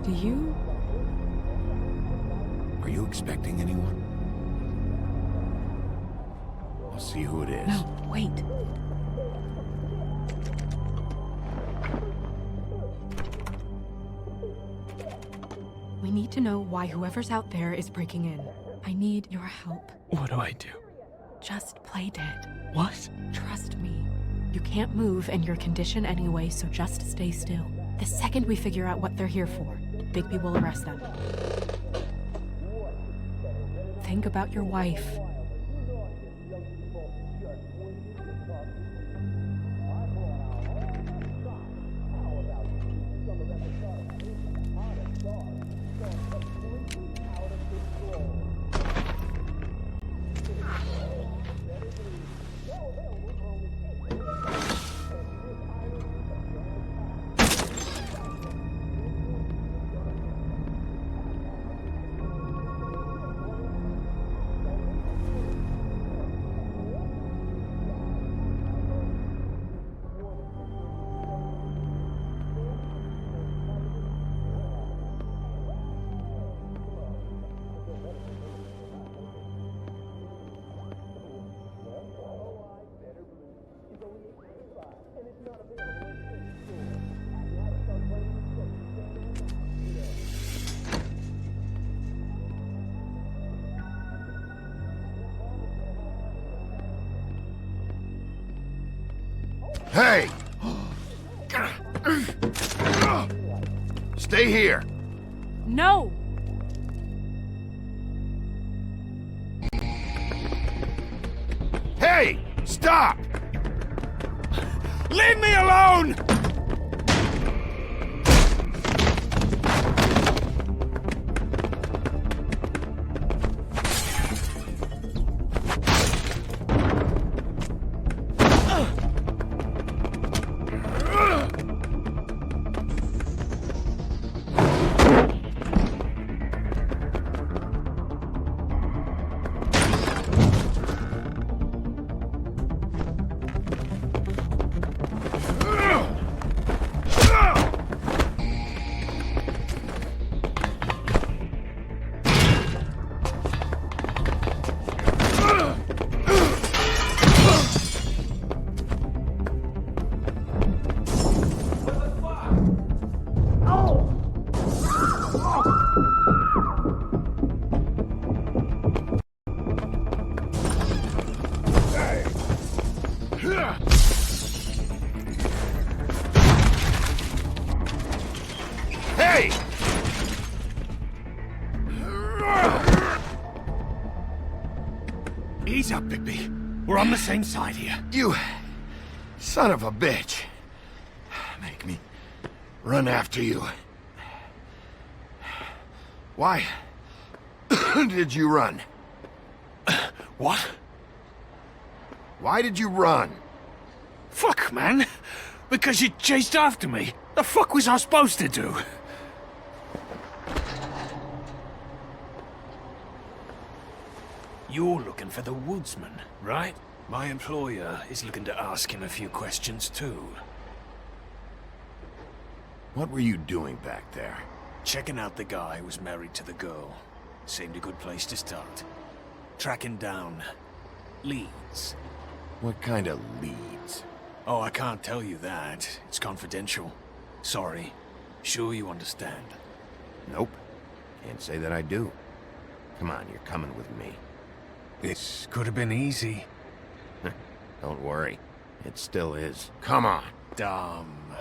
Do you? Are you expecting anyone? I'll see who it is. No, wait. We need to know why whoever's out there is breaking in. I need your help. What do I do? Just play dead. What? Trust me. You can't move in your condition anyway, so just stay still. The second we figure out what they're here for, Bigby will arrest them. Think about your wife. Hey! Stay here! No! Hey! Stop! Leave me alone! Hey! Ease up, Bigby. We're on the same side here. You son of a bitch. Make me run after you. Why did you run? What? Why did you run? Fuck, man. Because you chased after me. The fuck was I supposed to do? You're looking for the woodsman, right? My employer is looking to ask him a few questions, too. What were you doing back there? Checking out the guy who was married to the girl. Seemed a good place to start. Tracking down leads. What kind of leads? Oh, I can't tell you that. It's confidential. Sorry. Sure you understand. Nope. Can't say that I do. Come on, you're coming with me. This could have been easy. Don't worry. It still is. Come on. Dumb.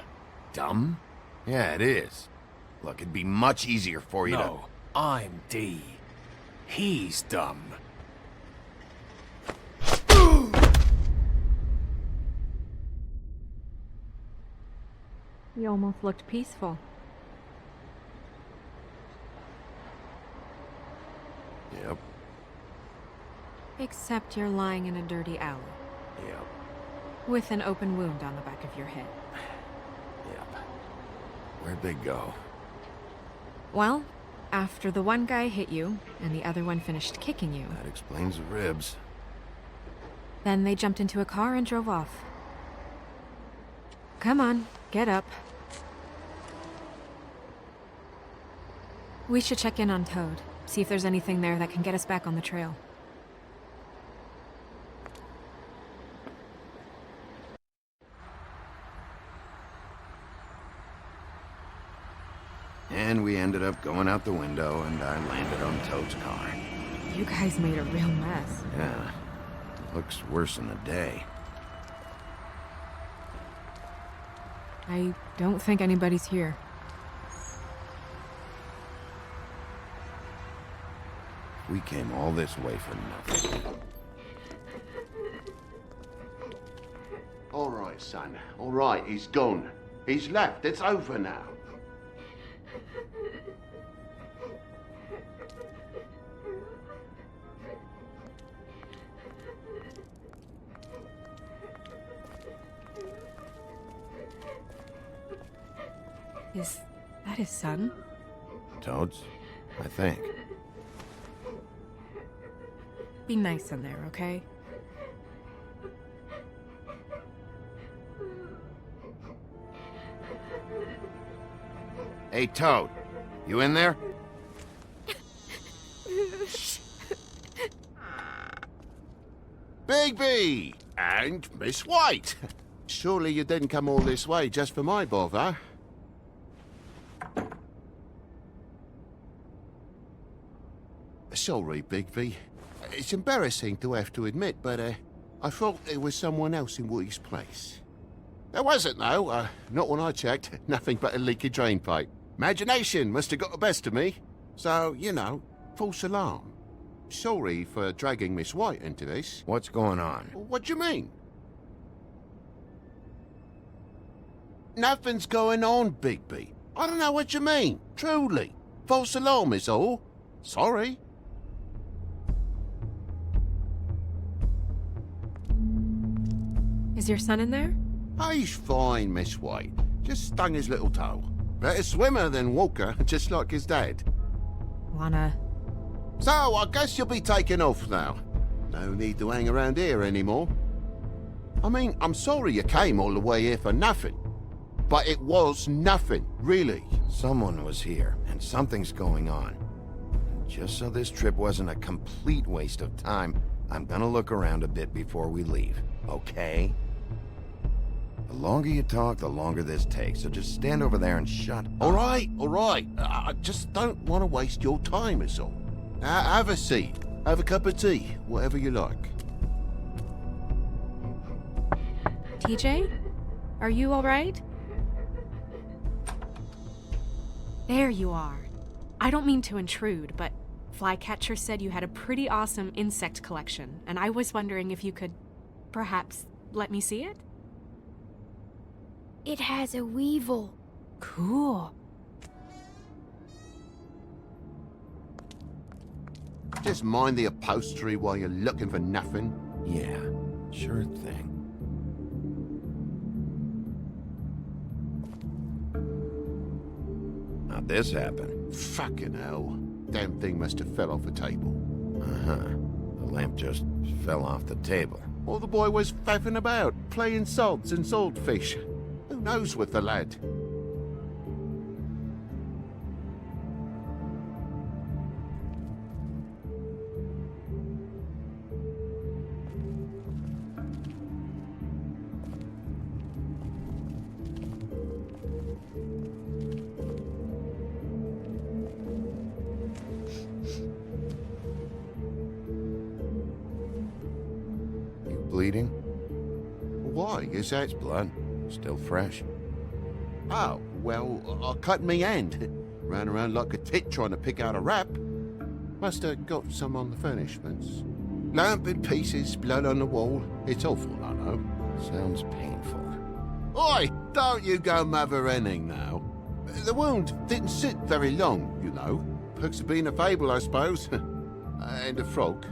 Dumb? Yeah, it is. Look, it'd be much easier for you No, I'm D. He's dumb. You almost looked peaceful. Yep. Except you're lying in a dirty alley. Yep. With an open wound on the back of your head. Yep. Where'd they go? Well, after the one guy hit you, and the other one finished kicking you, That explains the ribs. then they jumped into a car and drove off. Come on, get up. We should check in on Toad, see if there's anything there that can get us back on the trail. And we ended up going out the window, and I landed on Toad's car. You guys made a real mess. Yeah. Looks worse in the day. I don't think anybody's here. We came all this way for nothing. All right, son. All right, he's gone. He's left. It's over now. Is that his son? Toad's? I think. Be nice in there, okay? Hey, Toad. You in there? Bigby! And Miss White! Surely you didn't come all this way just for my bother? Sorry, Bigby. It's embarrassing to have to admit, but I thought there was someone else in Woody's place. There wasn't, though. Not when I checked. Nothing but a leaky drain pipe. Imagination must have got the best of me. So, you know, false alarm. Sorry for dragging Miss White into this. What's going on? What do you mean? Nothing's going on, Bigby. I don't know what you mean. Truly. False alarm is all. Sorry. Is your son in there? He's fine, Miss White. Just stung his little toe. Better swimmer than Walker, just like his dad. Wanna... So, I guess you'll be taking off now. No need to hang around here anymore. I mean, I'm sorry you came all the way here for nothing. But it was nothing, really. Someone was here, and something's going on. Just so this trip wasn't a complete waste of time, I'm gonna look around a bit before we leave, okay? The longer you talk, the longer this takes, so just stand over there and shut up. All right. I just don't want to waste your time, is all. Have a seat. Have a cup of tea. Whatever you like. TJ? Are you alright? There you are. I don't mean to intrude, but Flycatcher said you had a pretty awesome insect collection, and I was wondering if you could, perhaps, let me see it? It has a weevil. Cool. Just mind the upholstery while you're looking for nothing. Yeah, sure thing. How'd this happen? Fucking hell. Damn thing must have fell off a table. Uh-huh. The lamp just fell off the table. Or the boy was faffing about, playing sods and swordfish. Who knows with the lad? Bleeding? Why? Is that... Blood. Still fresh. Oh, well, I cut me hand. Ran around like a tit trying to pick out a wrap. Must have got some on the furnishments. Lamp in pieces, blood on the wall. It's awful, I know. Sounds painful. Oi! Don't you go mother-henning now. The wound didn't sit very long, you know. Perks of being a fable, I suppose. And a frog.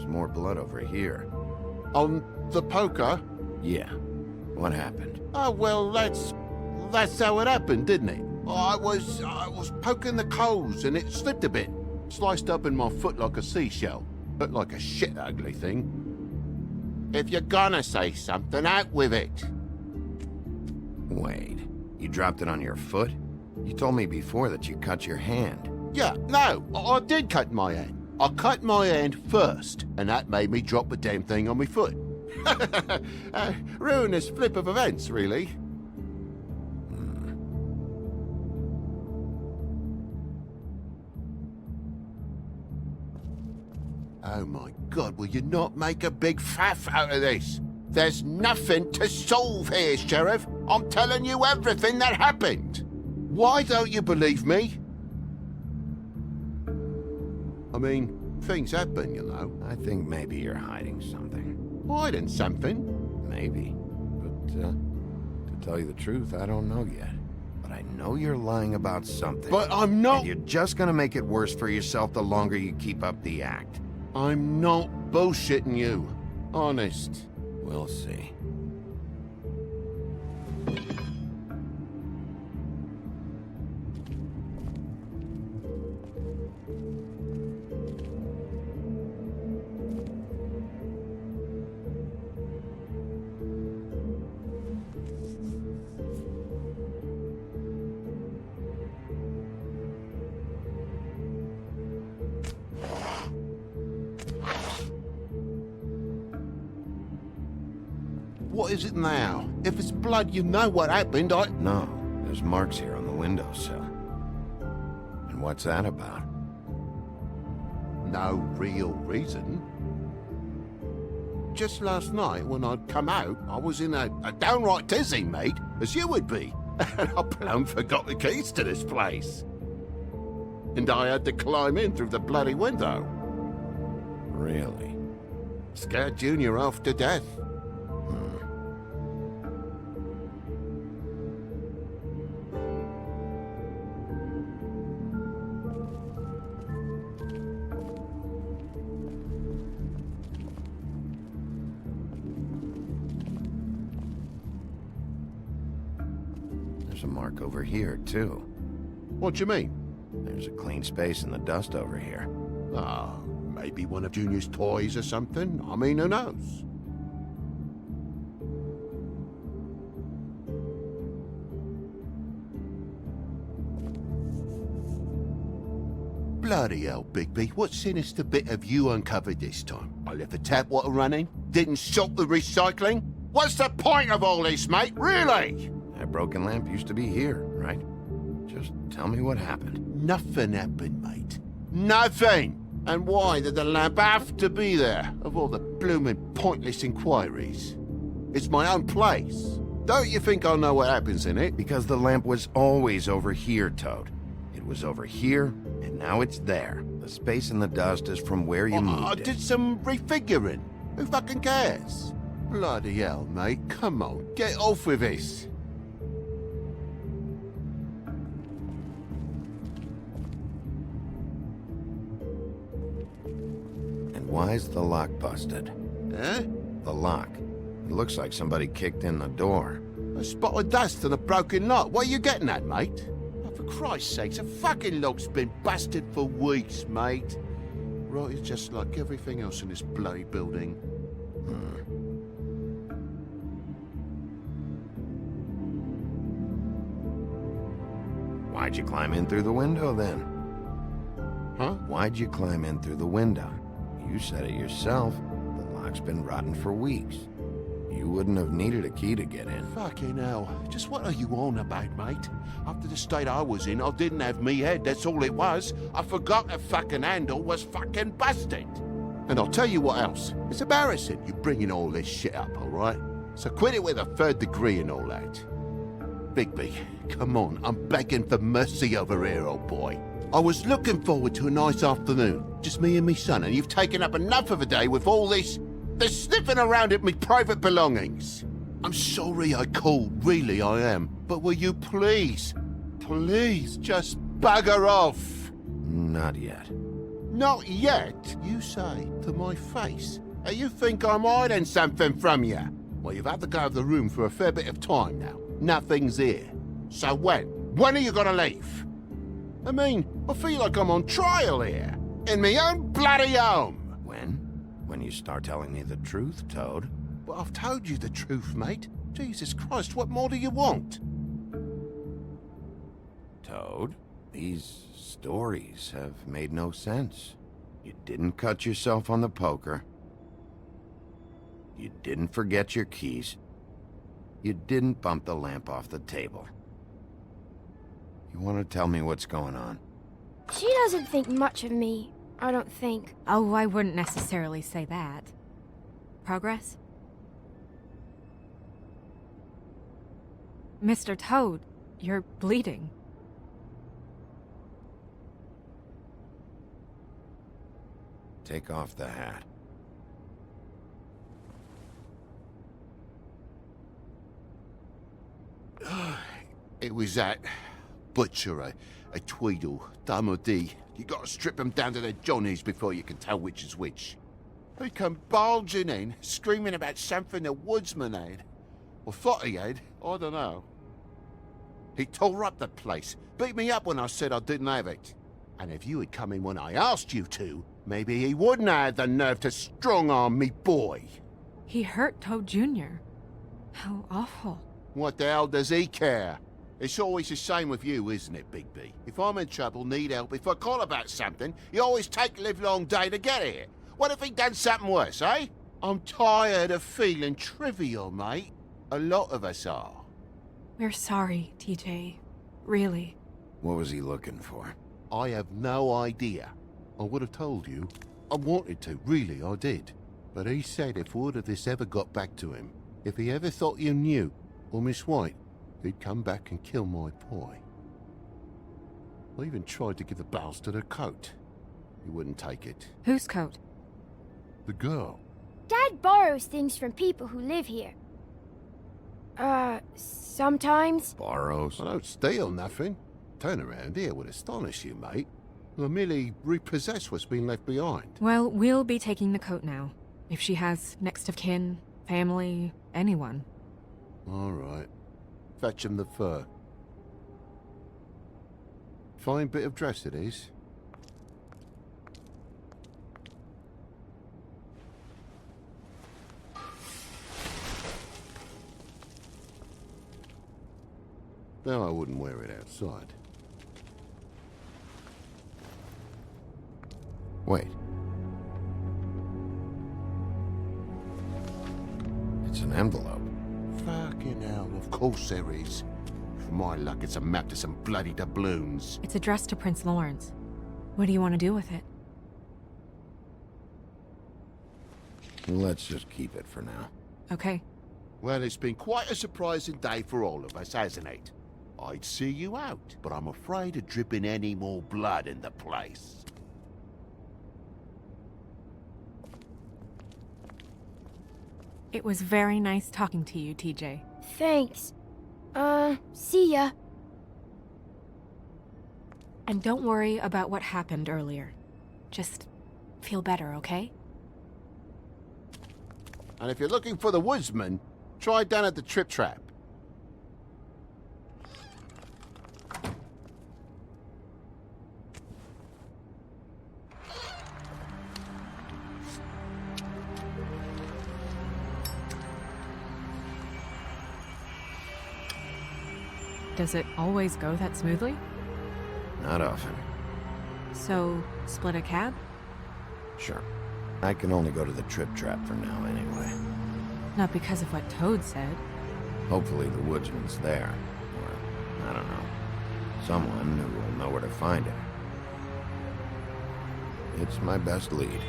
More blood over here. On the poker? Yeah. What happened? Oh, well, that's how it happened, didn't it? I was poking the coals and it slipped a bit. Sliced up in my foot like a seashell. Looked like a shit ugly thing. If you're gonna say something, out with it. Wait. You dropped it on your foot? You told me before that you cut your hand. Yeah, no, I did cut my hand. I cut my hand first, and that made me drop the damn thing on my foot. Ruinous flip of events, really. Oh my God, will you not make a big faff out of this? There's nothing to solve here, Sheriff. I'm telling you everything that happened. Why don't you believe me? I mean, things happen, you know. I think maybe you're hiding something. Hiding something? Maybe. But, to tell you the truth, I don't know yet. But I know you're lying about something. But I'm not... And you're just gonna make it worse for yourself the longer you keep up the act. I'm not bullshitting you. Honest. We'll see. What is it now? If it's blood, you know what happened. No, there's marks here on the windowsill. And what's that about? No real reason. Just last night, when I'd come out, I was in a downright dizzy, mate, as you would be. And I plumb forgot the keys to this place. And I had to climb in through the bloody window. Really? Scared Junior off to death. There's a mark over here, too. What do you mean? There's a clean space in the dust over here. Ah, maybe one of Junior's toys or something. I mean, who knows? Bloody hell, Bigby. What sinister bit have you uncovered this time? I left the tap water running? Didn't stop the recycling? What's the point of all this, mate? Really? That broken lamp used to be here, right? Just tell me what happened. Nothing happened, mate. Nothing! And why did the lamp have to be there, of all the blooming pointless inquiries? It's my own place. Don't you think I know what happens in it? Because the lamp was always over here, Toad. It was over here, and now it's there. The space in the dust is from where you moved I it. did some refiguring. Who fucking cares? Bloody hell, mate. Come on, get off with this. And why's the lock busted? Eh? The lock. It looks like somebody kicked in the door. A spot of dust and a broken lock. What are you getting at, mate? Oh, for Christ's sakes, the fucking lock's been busted for weeks, mate. Right, it's just like everything else in this bloody building. Why'd you climb in through the window, then? Huh? Why'd you climb in through the window? You said it yourself. The lock's been rotten for weeks. You wouldn't have needed a key to get in. Fucking hell. Just what are you on about, mate? After the state I was in, I didn't have me head, that's all it was. I forgot the fucking handle was fucking busted. And I'll tell you what else. It's embarrassing you bringing all this shit up, alright? So quit it with a 3rd degree and all that. Bigby, come on, I'm begging for mercy over here, old boy. I was looking forward to a nice afternoon, just me and me son, and you've taken up enough of a day with all this sniffing around at me private belongings. I'm sorry I called, really I am. But will you please just bugger off? Not yet. Not yet, you say, to my face. You think I'm hiding something from you? Well, you've had to go out of the room for a fair bit of time now. Nothing's here. So when? When are you gonna leave? I mean, I feel like I'm on trial here. In my own bloody home. When? When you start telling me the truth, Toad. But I've told you the truth, mate. Jesus Christ, what more do you want? Toad, these stories have made no sense. You didn't cut yourself on the poker. You didn't forget your keys. You didn't bump the lamp off the table. You want to tell me what's going on? She doesn't think much of me, I don't think. Oh, I wouldn't necessarily say that. Progress? Mr. Toad, you're bleeding. Take off the hat. It was that butcher, a Tweedle, Dum or D. You gotta strip them down to their johnnies before you can tell which is which. He come bulging in, screaming about something the woodsman had. Or thought he had, I don't know. He tore up the place, beat me up when I said I didn't have it. And if you had come in when I asked you to, maybe he wouldn't have had the nerve to strong-arm me boy. He hurt Toad Jr. How awful. What the hell does he care? It's always the same with you, isn't it, Bigby? If I'm in trouble, need help, if I call about something, you always take a livelong day to get here. What if he done something worse, eh? I'm tired of feeling trivial, mate. A lot of us are. We're sorry, TJ. Really. What was he looking for? I have no idea. I would have told you. I wanted to, really, I did. But he said if word of this ever got back to him, if he ever thought you knew, or Miss White, he'd come back and kill my boy. I even tried to give the bastard a coat. He wouldn't take it. Whose coat? The girl. Dad borrows things from people who live here. Sometimes. Borrows? I don't steal nothing. Turn around here would astonish you, mate. I merely repossess what's been left behind. Well, we'll be taking the coat now. If she has next of kin, family, anyone. All right. Fetch him the fur. Fine bit of dress it is. Now I wouldn't wear it outside. Wait. It's an envelope. Fucking hell, of course there is. For my luck, it's a map to some bloody doubloons. It's addressed to Prince Lawrence. What do you want to do with it? Let's just keep it for now. Okay. Well, it's been quite a surprising day for all of us, hasn't it? I'd see you out, but I'm afraid of dripping any more blood in the place. It was very nice talking to you, TJ. Thanks. See ya. And don't worry about what happened earlier. Just feel better, okay? And if you're looking for the woodsman, try down at the Trip Trap. Does it always go that smoothly? Not often. So, split a cab? Sure. I can only go to the Trip Trap for now anyway. Not because of what Toad said. Hopefully the woodsman's there. Or, I don't know. Someone who will know where to find him. It's my best lead.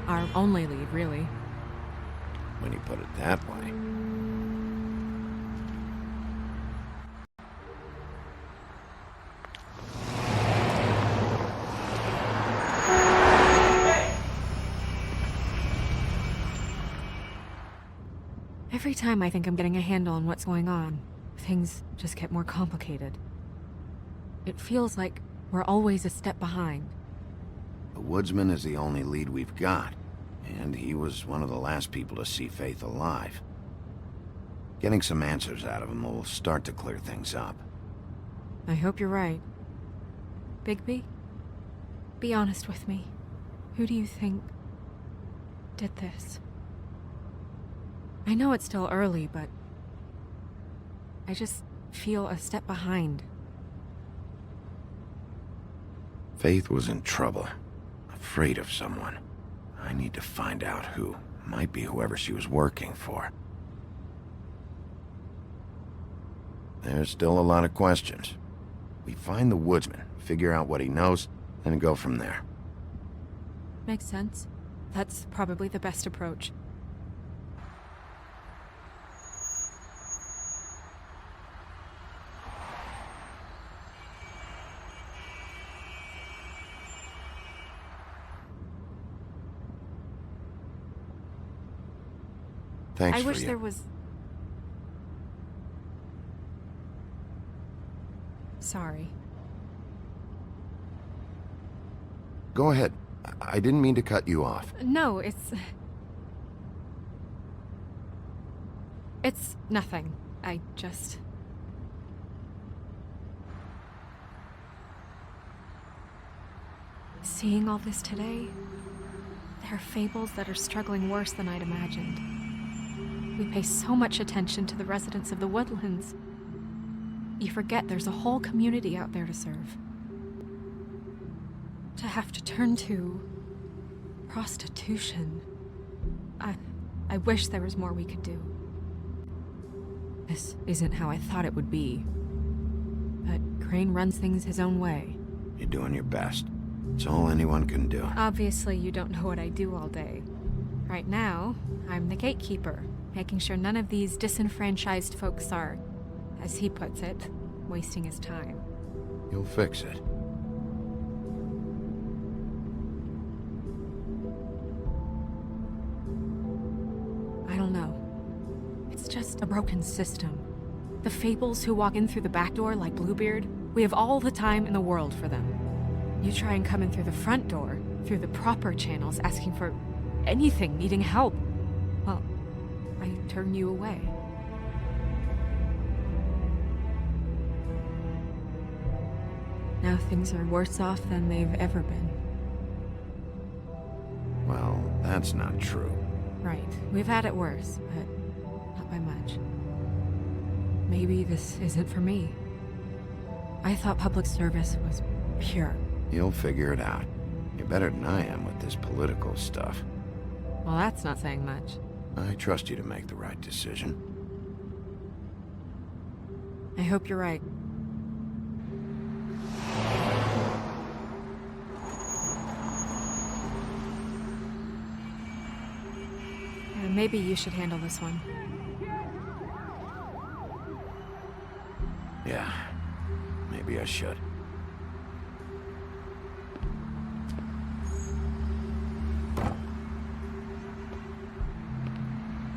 Our only lead, really. When you put it that way. Every time I think I'm getting a handle on what's going on, things just get more complicated. It feels like we're always a step behind. The woodsman is the only lead we've got, and he was one of the last people to see Faith alive. Getting some answers out of him will start to clear things up. I hope you're right. Bigby, be honest with me. Who do you think did this? I know it's still early, but I just feel a step behind. Faith was in trouble, afraid of someone. I need to find out who. Might be whoever she was working for. There's still a lot of questions. We find the woodsman, figure out what he knows, and go from there. Makes sense. That's probably the best approach. Thanks I for wish you. there was... Sorry. Go ahead. I didn't mean to cut you off. No, it's nothing. I just... Seeing all this today, there are fables that are struggling worse than I'd imagined. We pay so much attention to the residents of the woodlands. You forget there's a whole community out there to serve. To have to turn to prostitution. I wish there was more we could do. This isn't how I thought it would be. But Crane runs things his own way. You're doing your best. It's all anyone can do. Obviously, you don't know what I do all day. Right now, I'm the gatekeeper, making sure none of these disenfranchised folks are, as he puts it, wasting his time. You'll fix it. I don't know. It's just a broken system. The fables who walk in through the back door like Bluebeard, we have all the time in the world for them. You try and come in through the front door, through the proper channels, asking for anything, needing help. Well, I turn you away. Now things are worse off than they've ever been. Well, that's not true. Right. We've had it worse, but not by much. Maybe this isn't for me. I thought public service was pure. You'll figure it out. You're better than I am with this political stuff. Well, that's not saying much. I trust you to make the right decision. I hope you're right. Maybe you should handle this one. Yeah, maybe I should.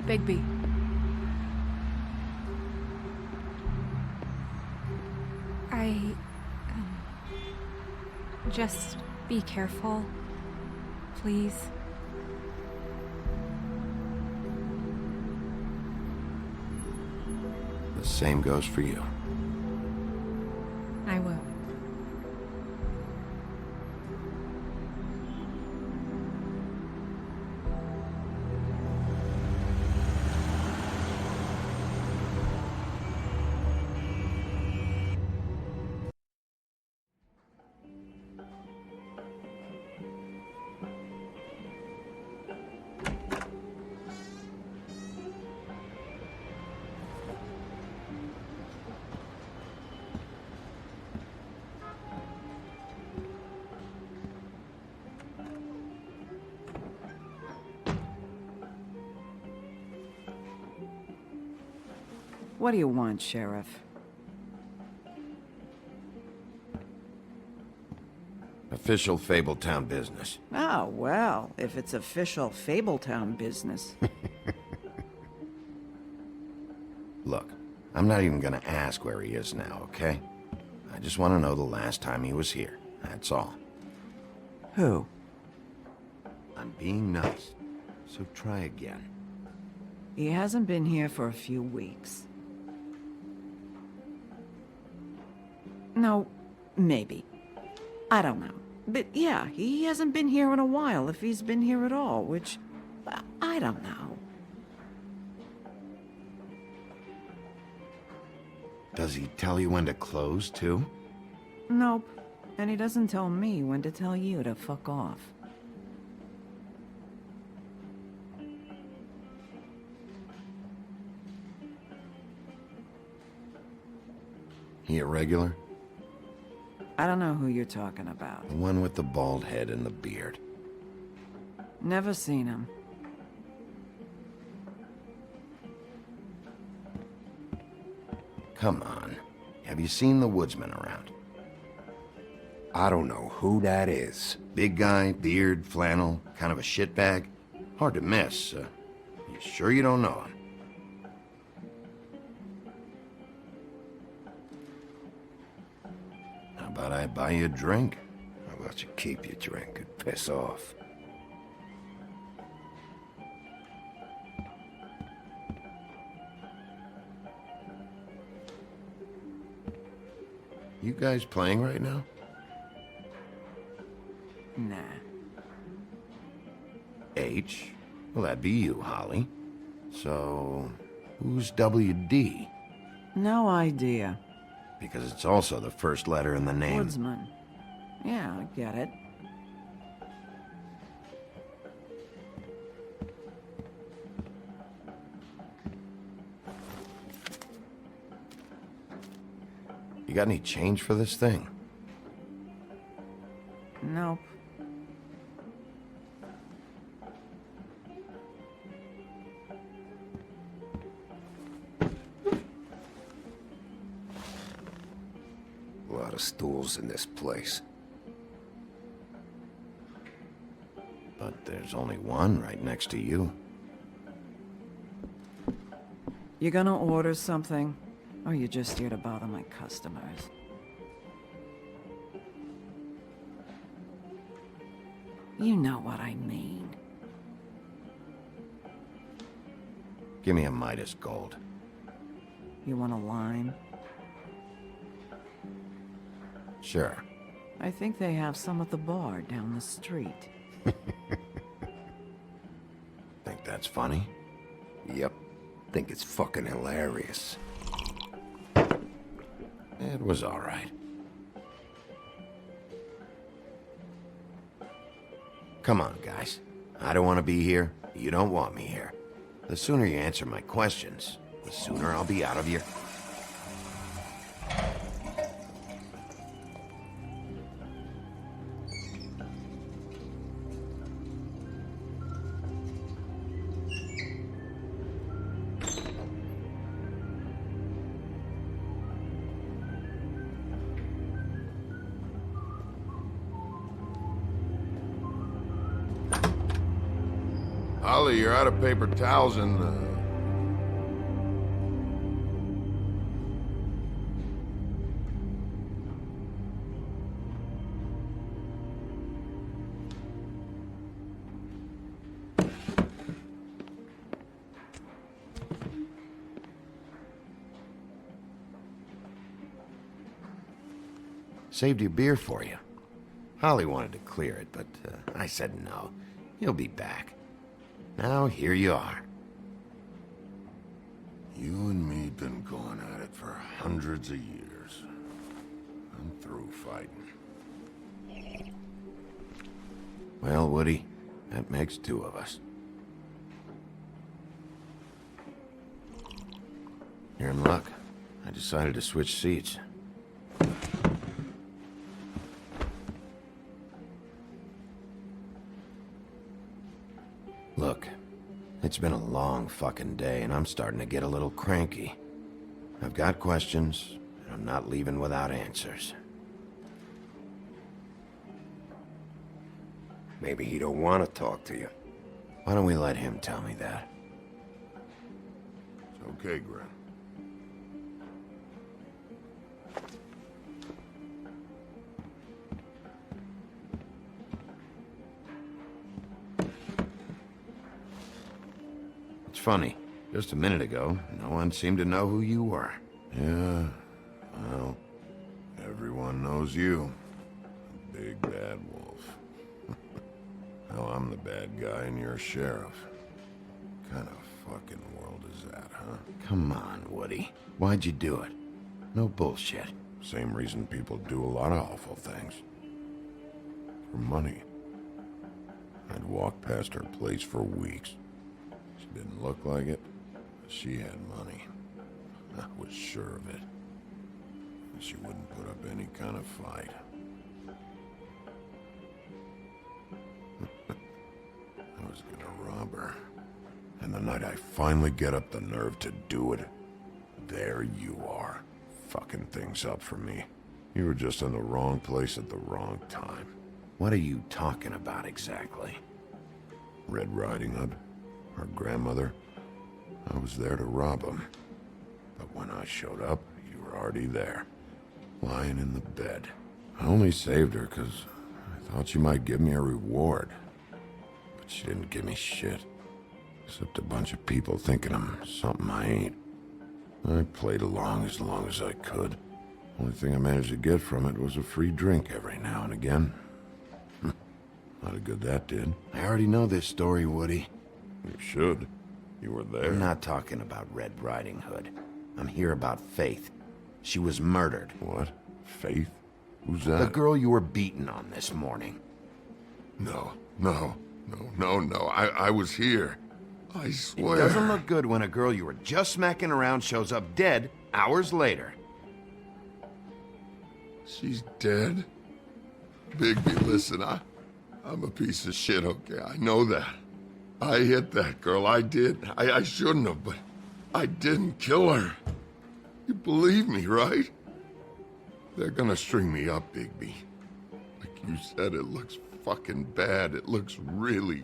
Bigby. Just be careful, please. The same goes for you. I will. What do you want, Sheriff? Official Fabletown business. Oh, well, if it's official Fabletown business. Look, I'm not even gonna ask where he is now, okay? I just want to know the last time he was here. That's all. Who? I'm being nice, so try again. He hasn't been here for a few weeks. No, maybe. I don't know. But yeah, he hasn't been here in a while, if he's been here at all, which... I don't know. Does he tell you when to close, too? Nope. And he doesn't tell me when to tell you to fuck off. He a regular? I don't know who you're talking about. The one with the bald head and the beard. Never seen him. Come on. Have you seen the woodsman around? I don't know who that is. Big guy, beard, flannel, kind of a shitbag. Hard to miss. You sure you don't know him? How about I buy you a drink? How about you keep your drink and piss off? You guys playing right now? Nah. H? Well, that'd be you, Holly. So, who's WD? No idea. Because it's also the first letter in the name. Woodsman. Yeah, I get it. You got any change for this thing? Nope. A lot of stools in this place. But there's only one right next to you. You gonna order something? Or you just here to bother my customers? You know what I mean. Give me a Midas Gold. You want a lime? Sure. I think they have some at the bar down the street. Think that's funny? Yep. Think it's fucking hilarious. It was all right. Come on, guys. I don't want to be here. You don't want me here. The sooner you answer my questions, the sooner I'll be out of here. Holly, you're out of paper towels and, Saved your beer for you. Holly wanted to clear it, but I said no. He'll be back. Now here you are. You and me been going at it for hundreds of years. I'm through fighting. Well, Woody, that makes two of us. You're in luck. I decided to switch seats. Look, it's been a long fucking day, and I'm starting to get a little cranky. I've got questions, and I'm not leaving without answers. Maybe he don't want to talk to you. Why don't we let him tell me that? It's okay, Gren. It's funny. Just a minute ago, no one seemed to know who you were. Yeah, well, everyone knows you. The big bad wolf. Now I'm the bad guy and you're a sheriff. What kind of fucking world is that, huh? Come on, Woody. Why'd you do it? No bullshit. Same reason people do a lot of awful things. For money. I'd walk past her place for weeks. She didn't look like it, but she had money. I was sure of it. And she wouldn't put up any kind of fight. I was gonna rob her. And the night I finally get up the nerve to do it, there you are, fucking things up for me. You were just in the wrong place at the wrong time. What are you talking about exactly? Red Riding Hood, her grandmother. I was there to rob him. But when I showed up, you were already there, lying in the bed. I only saved her because I thought she might give me a reward. But she didn't give me shit. Except a bunch of people thinking I'm something I ain't. I played along as I could. Only thing I managed to get from it was a free drink every now and again. Not a good that did. I already know this story, Woody. You should. You were there. I'm not talking about Red Riding Hood. I'm here about Faith. She was murdered. What? Faith? Who's that? The girl you were beaten on this morning. No. I was here. I swear. It doesn't look good when a girl you were just smacking around shows up dead hours later. She's dead? Bigby, listen, I'm a piece of shit, okay? I know that. I hit that girl, I did. I shouldn't have, but I didn't kill her. You believe me, right? They're gonna string me up, Bigby. Like you said, it looks fucking bad. It looks really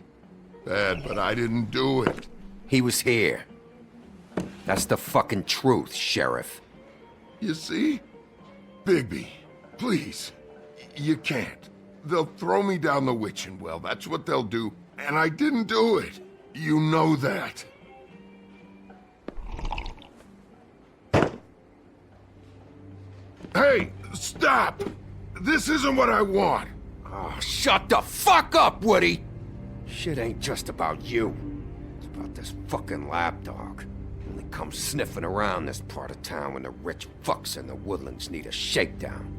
bad, but I didn't do it. He was here. That's the fucking truth, Sheriff. You see? Bigby, please. You can't. They'll throw me down the witching well. That's what they'll do. And I didn't do it. You know that. Hey, stop! This isn't what I want. Oh, shut the fuck up, Woody! Shit ain't just about you. It's about this fucking lapdog. Only comes sniffing around this part of town when the rich fucks in the woodlands need a shakedown.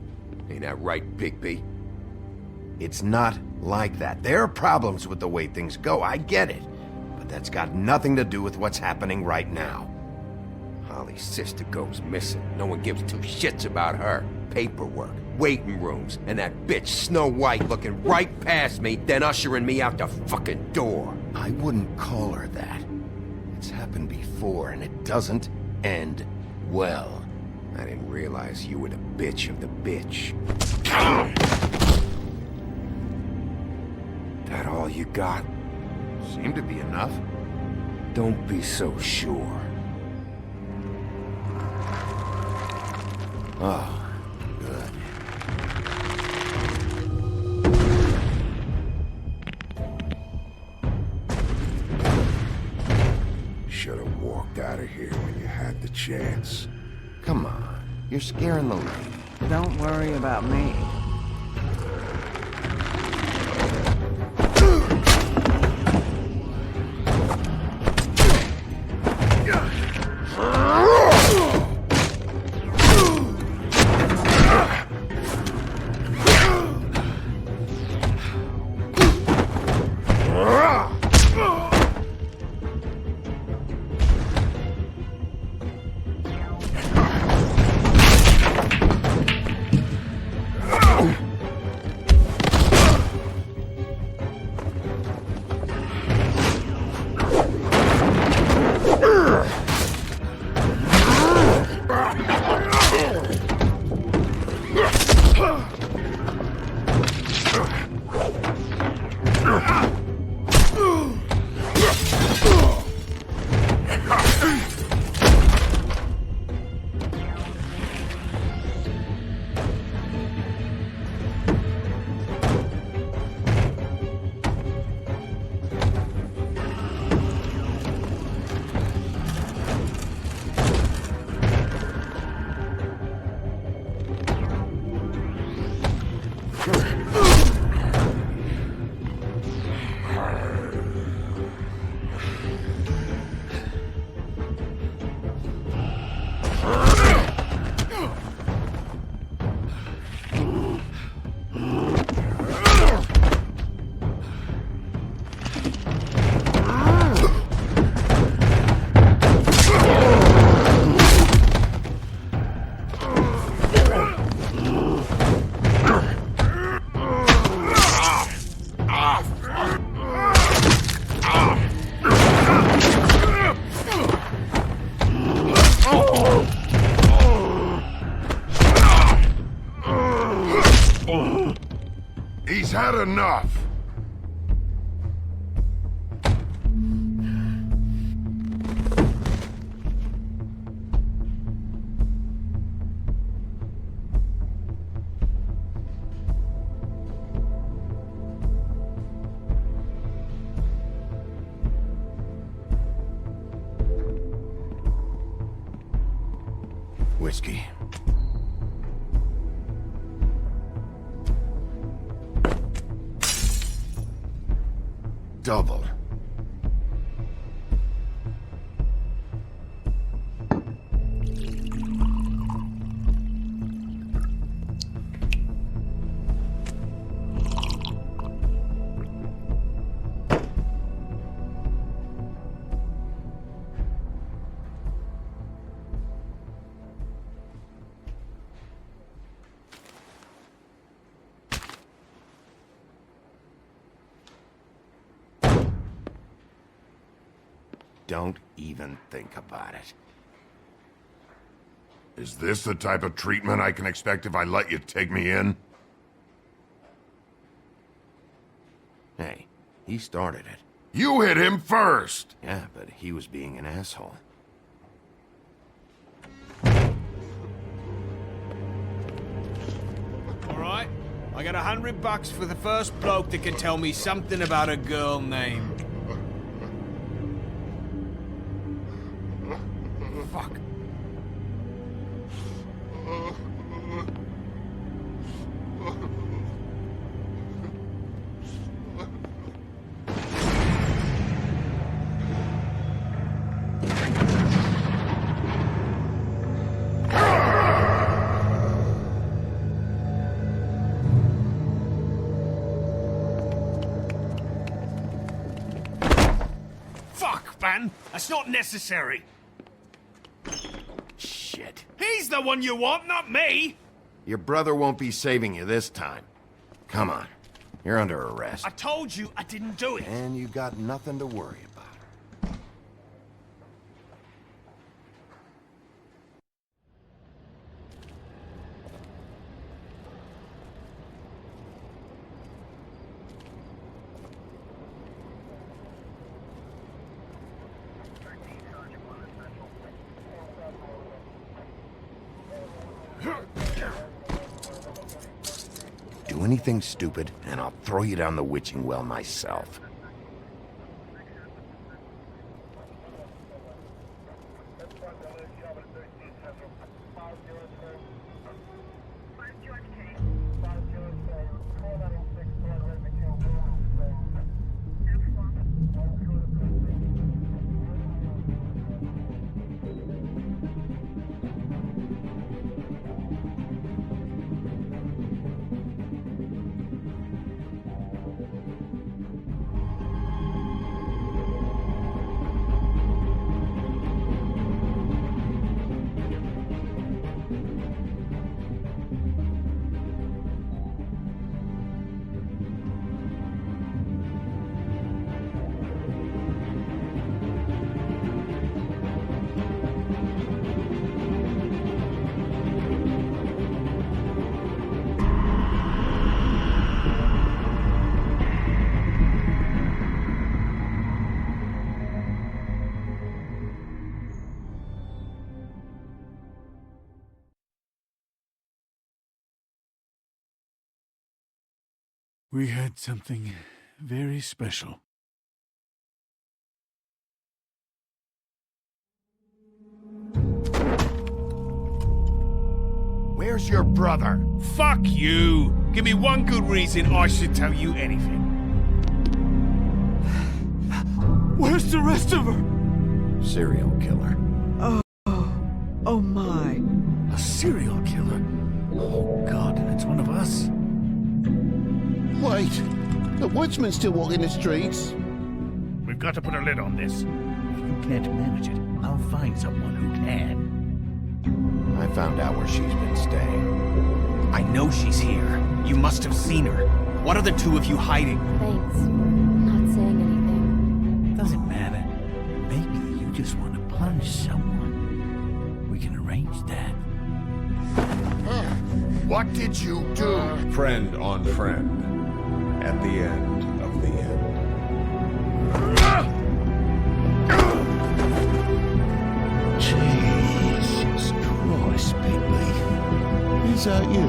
Ain't that right, Bigby? It's not like that. There are problems with the way things go, I get it. But that's got nothing to do with what's happening right now. Holly's sister goes missing. No one gives two shits about her. Paperwork, waiting rooms, and that bitch Snow White looking right past me, then ushering me out the fucking door. I wouldn't call her that. It's happened before, and it doesn't end well. I didn't realize you were the bitch of the bitch. That all you got? Seemed to be enough. Don't be so sure. Oh, good. Should have walked out of here when you had the chance. Come on, you're scaring the lady. Don't worry about me. He's had enough. Whiskey. Double. Don't even think about it. Is this the type of treatment I can expect if I let you take me in? Hey, he started it. You hit him first! Yeah, but he was being an asshole. Alright, I got $100 for the first bloke that can tell me something about a girl named... Fuck. Fuck, man! That's not necessary! Shit. He's the one you want, not me! Your brother won't be saving you this time. Come on. You're under arrest. I told you I didn't do it. And you got nothing to worry about. anything stupid, and I'll throw you down the witching well myself. We had something very special. Where's your brother? Fuck you! Give me one good reason I should tell you anything. Where's the rest of her? Serial killer. Oh my. A serial killer? Oh God, and it's one of us? Wait, the woodsman's still walking the streets. We've got to put a lid on this. If you can't manage it, I'll find someone who can. I found out where she's been staying. I know she's here. You must have seen her. What are the two of you hiding? Thanks for not saying anything. Doesn't matter. Maybe you just want to punish someone. We can arrange that. What did you do? Friend on friend. At the end of the end. Jesus Christ, Bigby. Is that you?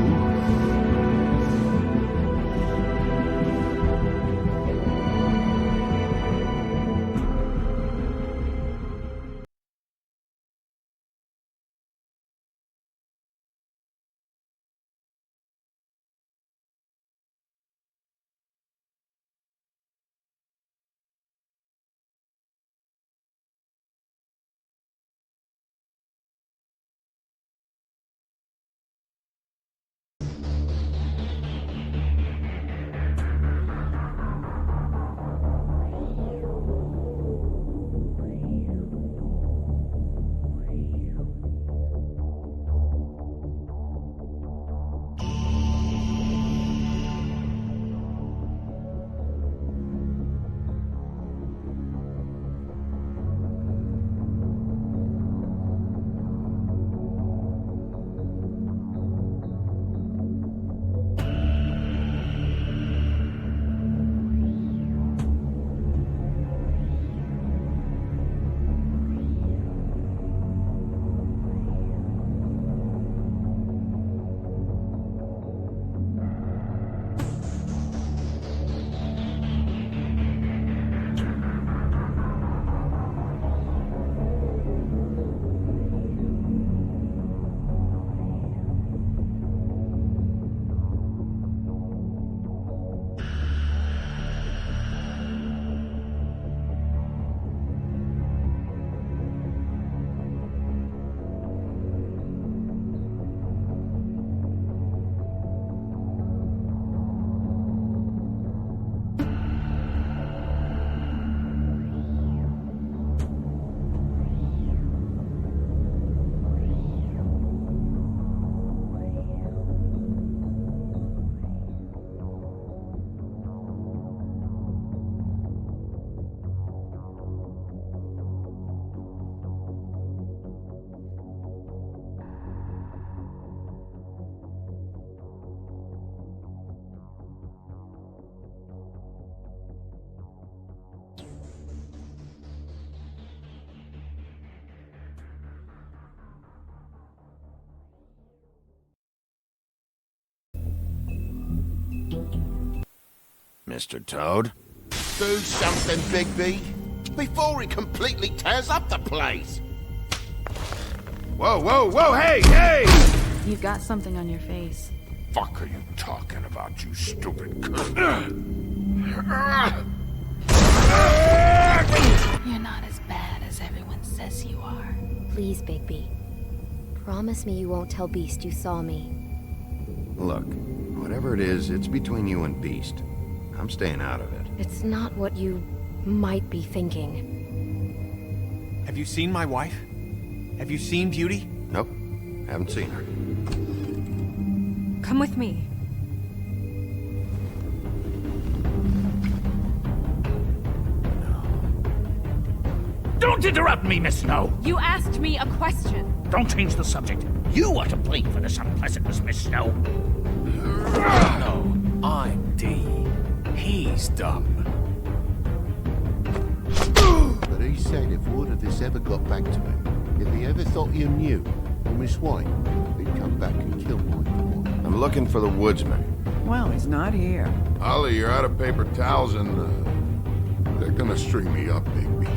Mr. Toad? Do something, Bigby, before he completely tears up the place. Whoa, whoa, whoa, hey, hey! You've got something on your face. Fuck are you talking about, you stupid cunt? You're not as bad as everyone says you are. Please, Bigby. Promise me you won't tell Beast you saw me. Look, whatever it is, it's between you and Beast. I'm staying out of it. It's not what you might be thinking. Have you seen my wife? Have you seen Beauty? Nope, haven't seen her. Come with me. Don't interrupt me, Miss Snow! You asked me a question. Don't change the subject. You are to blame for this unpleasantness, Miss Snow. No, I'm D. He's dumb. But he said if word of this ever got back to him, if he ever thought you knew, or Miss White, he'd come back and kill my boy. I'm looking for the woodsman. Well, he's not here. Ollie, you're out of paper towels and, they're gonna string me up, Bigby.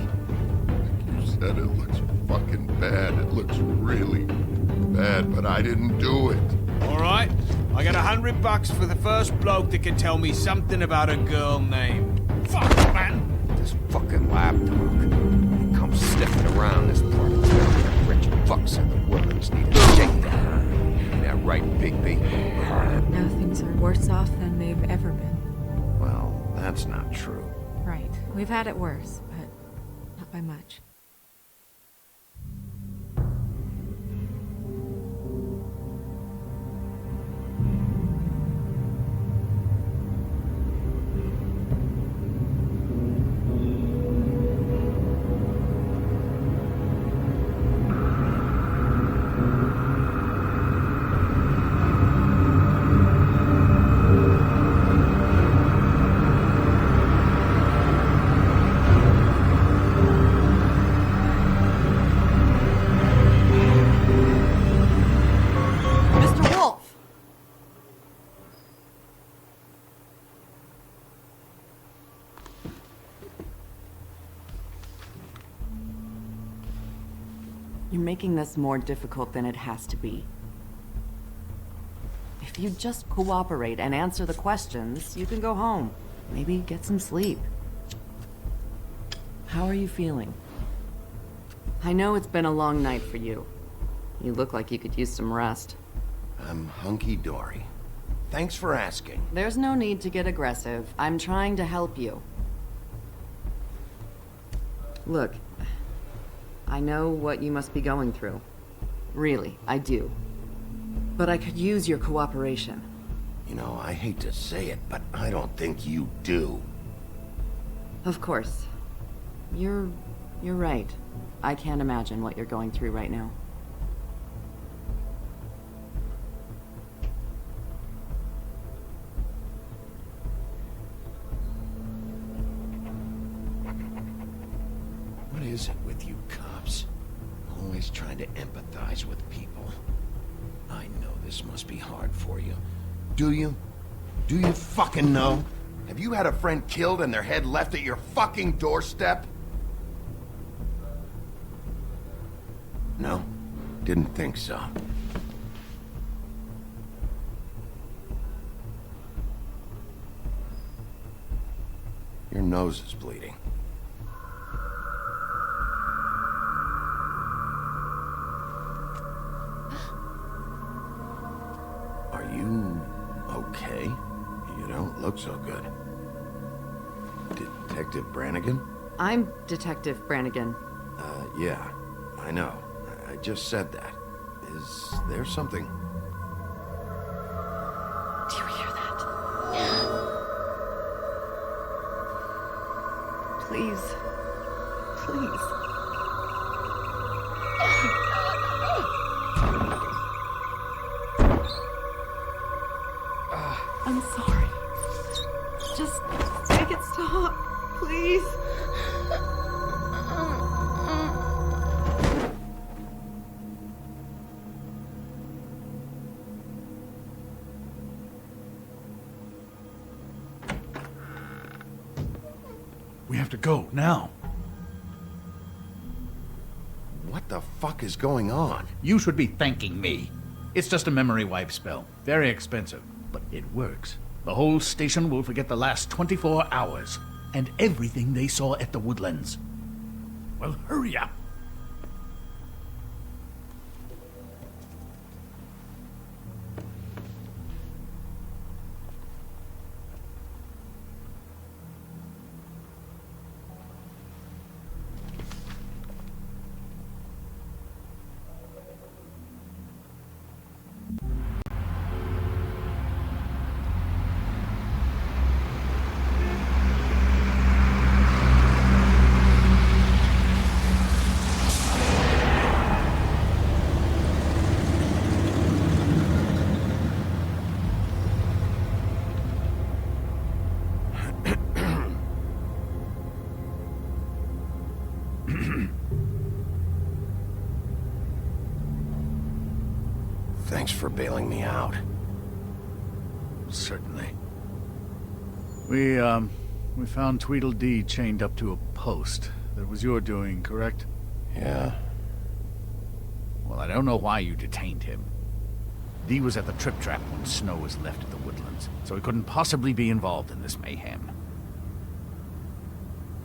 Like you said, it looks fucking bad. It looks really bad, but I didn't do it. All right, I got $100 for the first bloke that can tell me something about a girl named. Fuck, man! This fucking lapdog. He comes sniffing around this part of town. Rich fucks in the woods need a shakedown. Ain't that right, Bigby? Now things are worse off than they've ever been. Well, that's not true. Right. We've had it worse, but not by much. You're making this more difficult than it has to be. If you just cooperate and answer the questions, you can go home. Maybe get some sleep. How are you feeling? I know it's been a long night for you. You look like you could use some rest. I'm hunky-dory. Thanks for asking. There's no need to get aggressive. I'm trying to help you. Look, I know what you must be going through. Really, I do. But I could use your cooperation. You know, I hate to say it, but I don't think you do. Of course. You're right. I can't imagine what you're going through right now. What is it with you cops? Always trying to empathize with people. I know this must be hard for you. Do you? Do you fucking know? Have you had a friend killed and their head left at your fucking doorstep? No? Didn't think so. Your nose is bleeding. Are you okay? You don't look so good. Detective Brannigan? I'm Detective Brannigan. Yeah, I know. I just said that. Is there something? Do you hear that? Please. Please. I'm sorry. Just make it stop, please. We have to go, now. What the fuck is going on? You should be thanking me. It's just a memory wipe spell. Very expensive, but it works. The whole station will forget the last 24 hours, and everything they saw at the Woodlands. Well, hurry up. Thanks for bailing me out. Certainly. We found Tweedledee chained up to a post. That was your doing, correct? Yeah. Well, I don't know why you detained him. Dee was at the Trip Trap when Snow was left at the Woodlands, so he couldn't possibly be involved in this mayhem.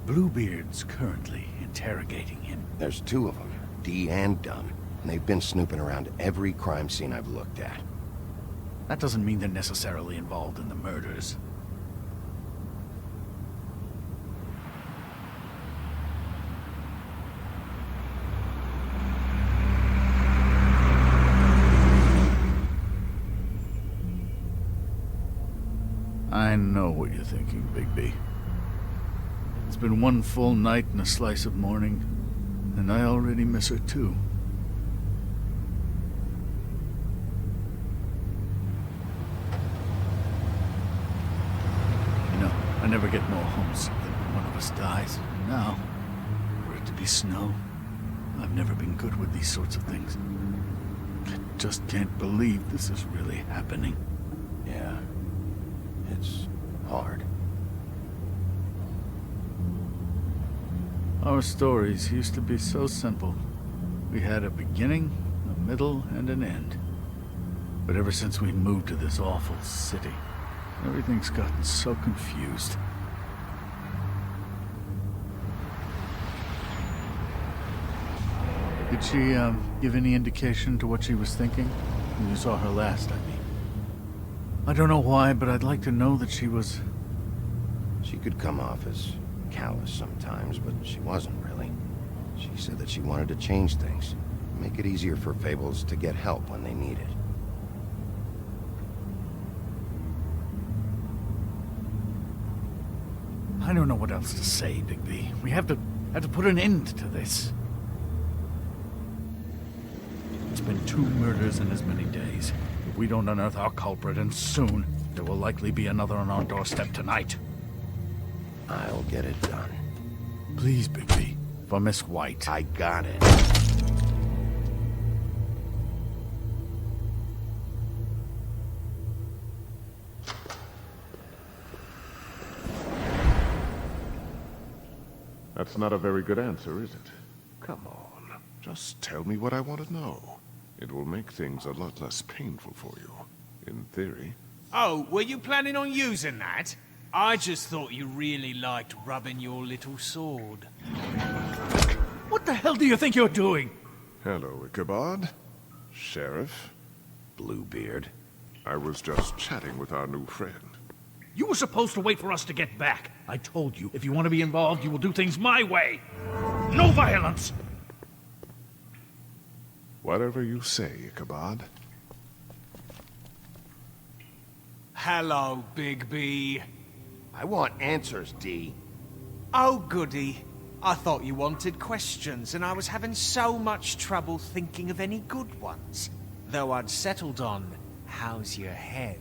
Bluebeard's currently interrogating him. There's two of them, Dee and Dunn. And they've been snooping around every crime scene I've looked at. That doesn't mean they're necessarily involved in the murders. I know what you're thinking, Bigby. It's been one full night and a slice of morning, and I already miss her too. I never get more homesick than when one of us dies. And now, for it to be Snow, I've never been good with these sorts of things. I just can't believe this is really happening. Yeah, it's hard. Our stories used to be so simple. We had a beginning, a middle, and an end. But ever since we moved to this awful city, everything's gotten so confused. Did she, give any indication to what she was thinking? When you saw her last, I mean. I don't know why, but I'd like to know that she was... She could come off as callous sometimes, but she wasn't really. She said that she wanted to change things, make it easier for Fables to get help when they need it. I don't know what else to say, Bigby. We have to put an end to this. It's been 2 murders in as many days. If we don't unearth our culprit, and soon, there will likely be another on our doorstep tonight. I'll get it done. Please, Bigby. For Miss White. I got it. That's not a very good answer, is it? Come on. Just tell me what I want to know. It will make things a lot less painful for you. In theory. Oh, were you planning on using that? I just thought you really liked rubbing your little sword. What the hell do you think you're doing? Hello, Ichabod. Sheriff. Bluebeard. I was just chatting with our new friend. You were supposed to wait for us to get back. I told you, if you want to be involved, you will do things my way. No violence! Whatever you say, Ichabod. Hello, Bigby. I want answers, Dee. Oh, goody. I thought you wanted questions, and I was having so much trouble thinking of any good ones. Though I'd settled on, how's your head?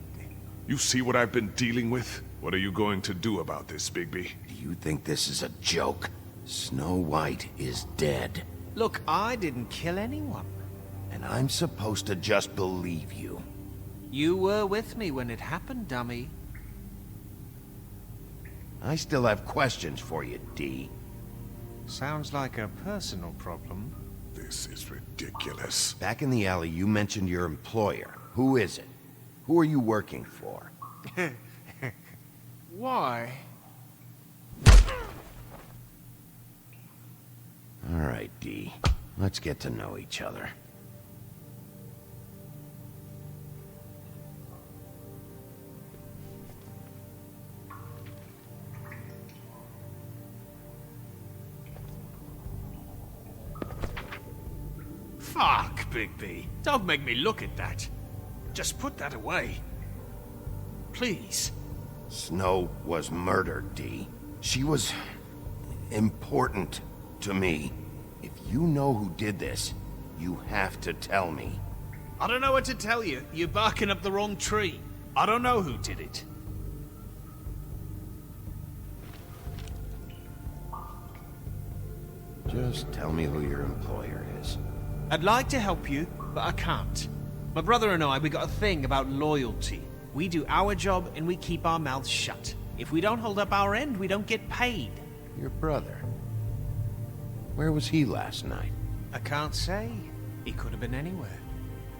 You see what I've been dealing with? What are you going to do about this, Bigby? Do you think this is a joke? Snow White is dead. Look, I didn't kill anyone. And I'm supposed to just believe you. You were with me when it happened, dummy. I still have questions for you, D. Sounds like a personal problem. This is ridiculous. Back in the alley, you mentioned your employer. Who is it? Who are you working for? Why? All right, D. Let's get to know each other. Fuck, Bigby. Don't make me look at that. Just put that away. Please. Snow was murdered, D. She was important to me. If you know who did this, you have to tell me. I don't know what to tell you. You're barking up the wrong tree. I don't know who did it. Just tell me who your employer is. I'd like to help you, but I can't. My brother and I, we got a thing about loyalty. We do our job and we keep our mouths shut. If we don't hold up our end, we don't get paid. Your brother? Where was he last night? I can't say. He could have been anywhere.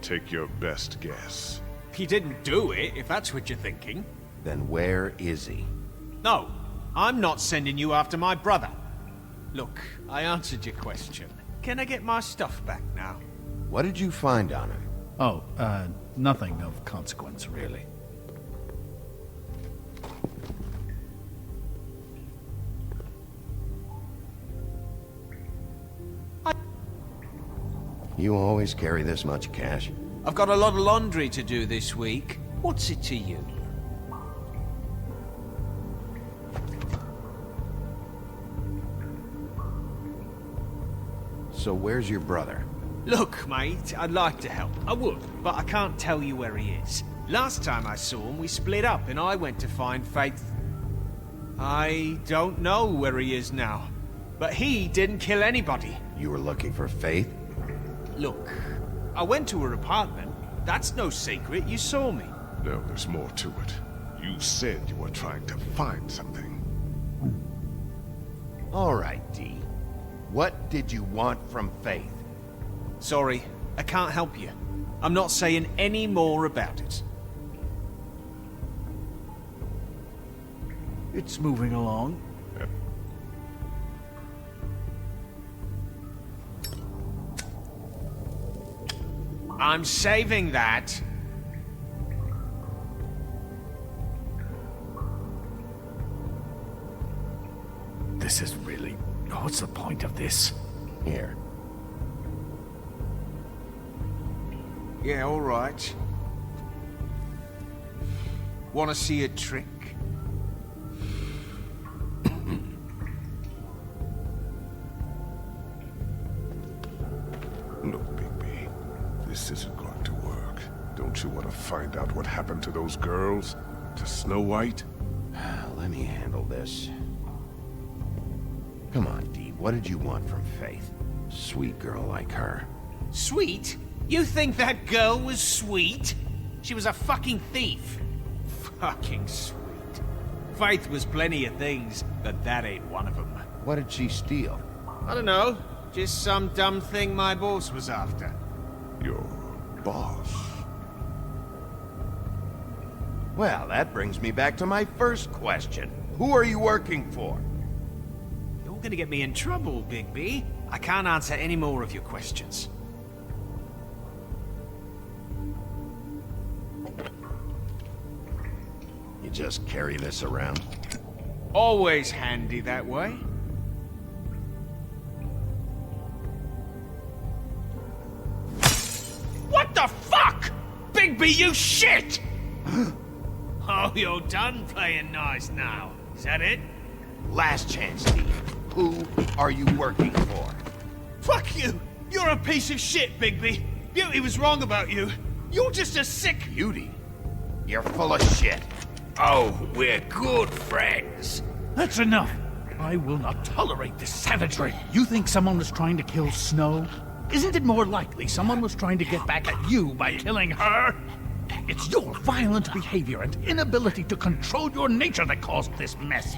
Take your best guess. He didn't do it, if that's what you're thinking. Then where is he? No, I'm not sending you after my brother. Look, I answered your question. Can I get my stuff back now? What did you find on him? Oh, nothing of consequence, really. You always carry this much cash? I've got a lot of laundry to do this week. What's it to you? So where's your brother? Look, mate, I'd like to help. I would, but I can't tell you where he is. Last time I saw him, we split up and I went to find Faith. I don't know where he is now, but he didn't kill anybody. You were looking for Faith? Look, I went to her apartment. That's no secret, you saw me. No, there's more to it. You said you were trying to find something. All right, D. What did you want from Faith? Sorry, I can't help you. I'm not saying any more about it. It's moving along. I'm saving that. This is really... What's the point of this? Here. Yeah, all right. Want to see a trick? Look, Bigby, this isn't going to work. Don't you want to find out what happened to those girls? To Snow White? Let me handle this. Come on, D. What did you want from Faith? Sweet girl like her. Sweet? You think that girl was sweet? She was a fucking thief. Fucking sweet. Faith was plenty of things, but that ain't one of them. What did she steal? I don't know. Just some dumb thing my boss was after. Your boss? Well, that brings me back to my first question. Who are you working for? You're gonna get me in trouble, Bigby. I can't answer any more of your questions. You just carry this around? Always handy that way. What the fuck? Bigby, you shit! Oh, you're done playing nice now. Is that it? Last chance, Steve. Who are you working for? Fuck you! You're a piece of shit, Bigby. Beauty was wrong about you. You're just a sick... Beauty? You're full of shit. Oh, we're good friends. That's enough. I will not tolerate this savagery. You think someone was trying to kill Snow? Isn't it more likely someone was trying to get back at you by killing her? It's your violent behavior and inability to control your nature that caused this mess.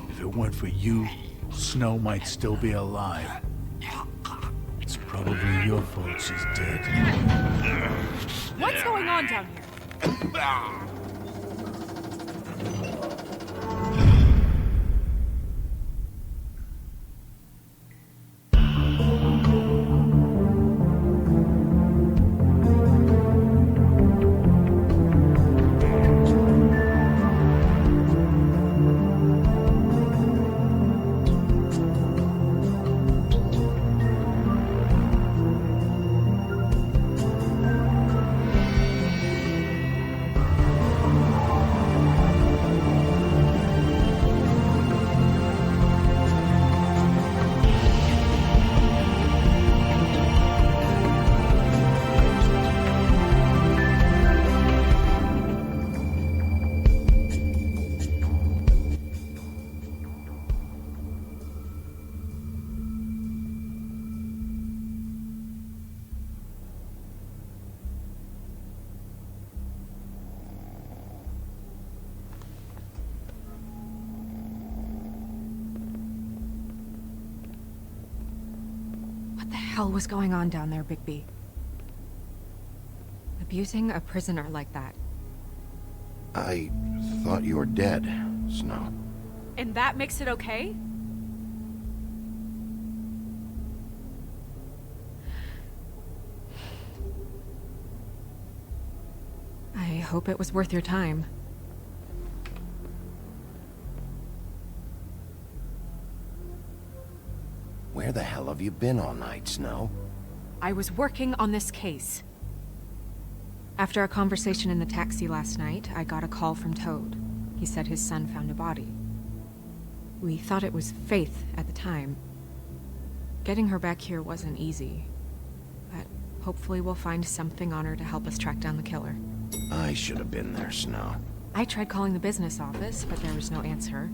If it weren't for you, Snow might still be alive. It's probably your fault she's dead. What's going on down here? What the hell was going on down there, Bigby? Abusing a prisoner like that. I thought you were dead, Snow. And that makes it okay? I hope it was worth your time. Where the hell have you been all night, Snow? I was working on this case. After a conversation in the taxi last night, I got a call from Toad. He said his son found a body. We thought it was Faith at the time. Getting her back here wasn't easy, but hopefully we'll find something on her to help us track down the killer. I should have been there, Snow. I tried calling the business office, but there was no answer.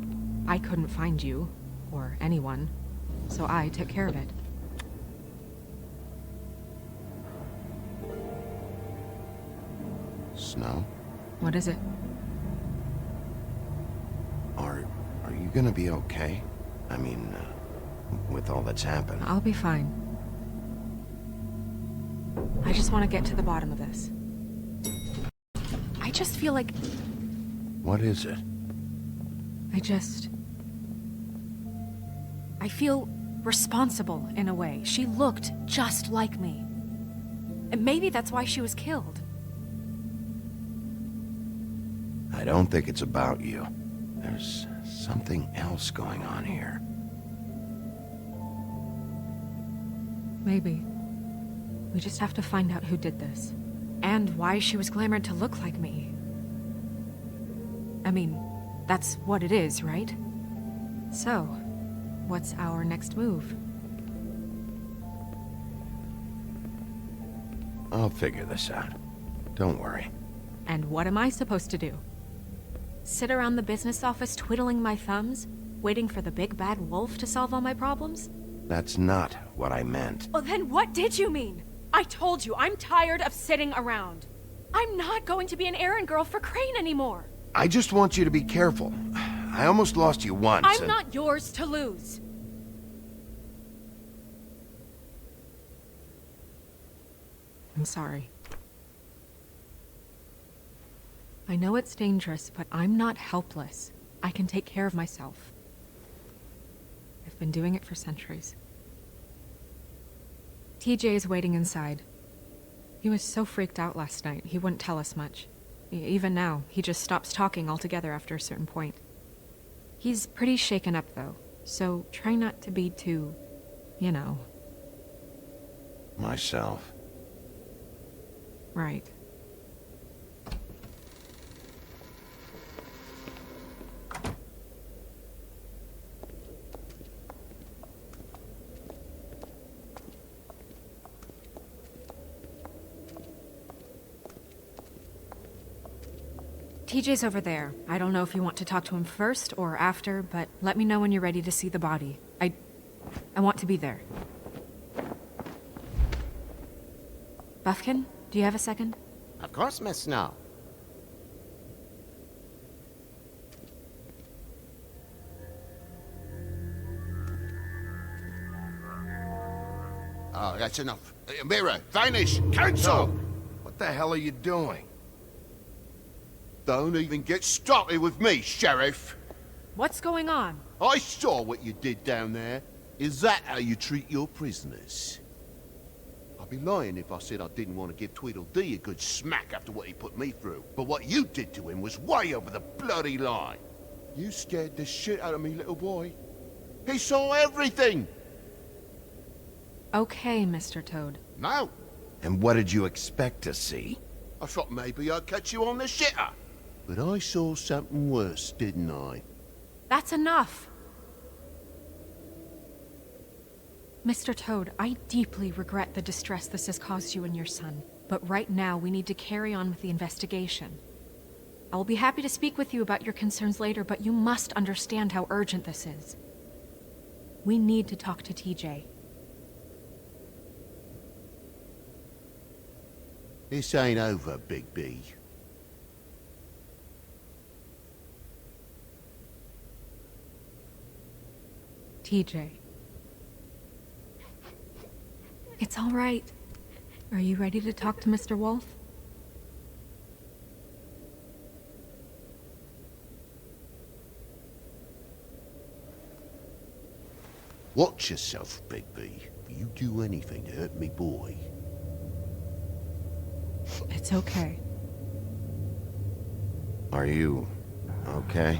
I couldn't find you, or anyone, so I took care of it. Snow? What is it? Are you gonna be okay? I mean, with all that's happened. I'll be fine. I just want to get to the bottom of this. I just feel like... What is it? I feel responsible in a way. She looked just like me. And maybe that's why she was killed. I don't think it's about you. There's something else going on here. Maybe. We just have to find out who did this. And why she was glamored to look like me. I mean, that's what it is, right? So, what's our next move? I'll figure this out. Don't worry. And what am I supposed to do? Sit around the business office twiddling my thumbs, waiting for the big bad wolf to solve all my problems? That's not what I meant. Well, then what did you mean? I told you, I'm tired of sitting around. I'm not going to be an errand girl for Crane anymore. I just want you to be careful. I almost lost you once. I'm not yours to lose. I'm sorry. I know it's dangerous, but I'm not helpless. I can take care of myself. I've been doing it for centuries. TJ is waiting inside. He was so freaked out last night, he wouldn't tell us much. Even now, he just stops talking altogether after a certain point. He's pretty shaken up, though, so try not to be too, you know. Myself. Right. TJ's over there. I don't know if you want to talk to him first or after, but let me know when you're ready to see the body. I want to be there. Buffkin, do you have a second? Of course, Miss Snow. Oh, that's enough. Mirror, vanish, cancel! No. What the hell are you doing? Don't even get started with me, Sheriff. What's going on? I saw what you did down there. Is that how you treat your prisoners? I'd be lying if I said I didn't want to give Tweedledee a good smack after what he put me through. But what you did to him was way over the bloody line. You scared the shit out of me, little boy. He saw everything! Okay, Mr. Toad. No. And what did you expect to see? I thought maybe I'd catch you on the shitter. But I saw something worse, didn't I? That's enough! Mr. Toad, I deeply regret the distress this has caused you and your son. But right now, we need to carry on with the investigation. I will be happy to speak with you about your concerns later, but you must understand how urgent this is. We need to talk to TJ. This ain't over, Bigby. TJ. It's all right. Are you ready to talk to Mr. Wolf? Watch yourself, Bigby. If you do anything to hurt me boy. It's okay. Are you okay?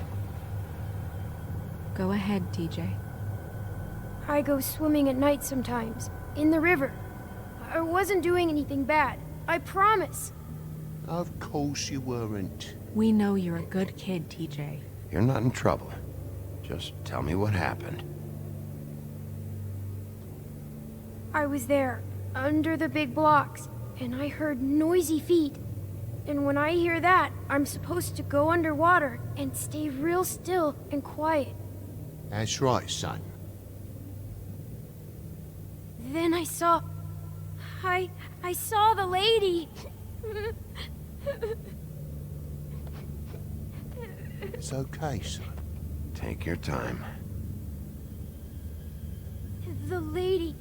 Go ahead, TJ. I go swimming at night sometimes, in the river. I wasn't doing anything bad. I promise. Of course you weren't. We know you're a good kid, TJ. You're not in trouble. Just tell me what happened. I was there, under the big blocks, and I heard noisy feet. And when I hear that, I'm supposed to go underwater and stay real still and quiet. That's right, son. Then I saw... I saw the lady. It's okay, son. Take your time. The lady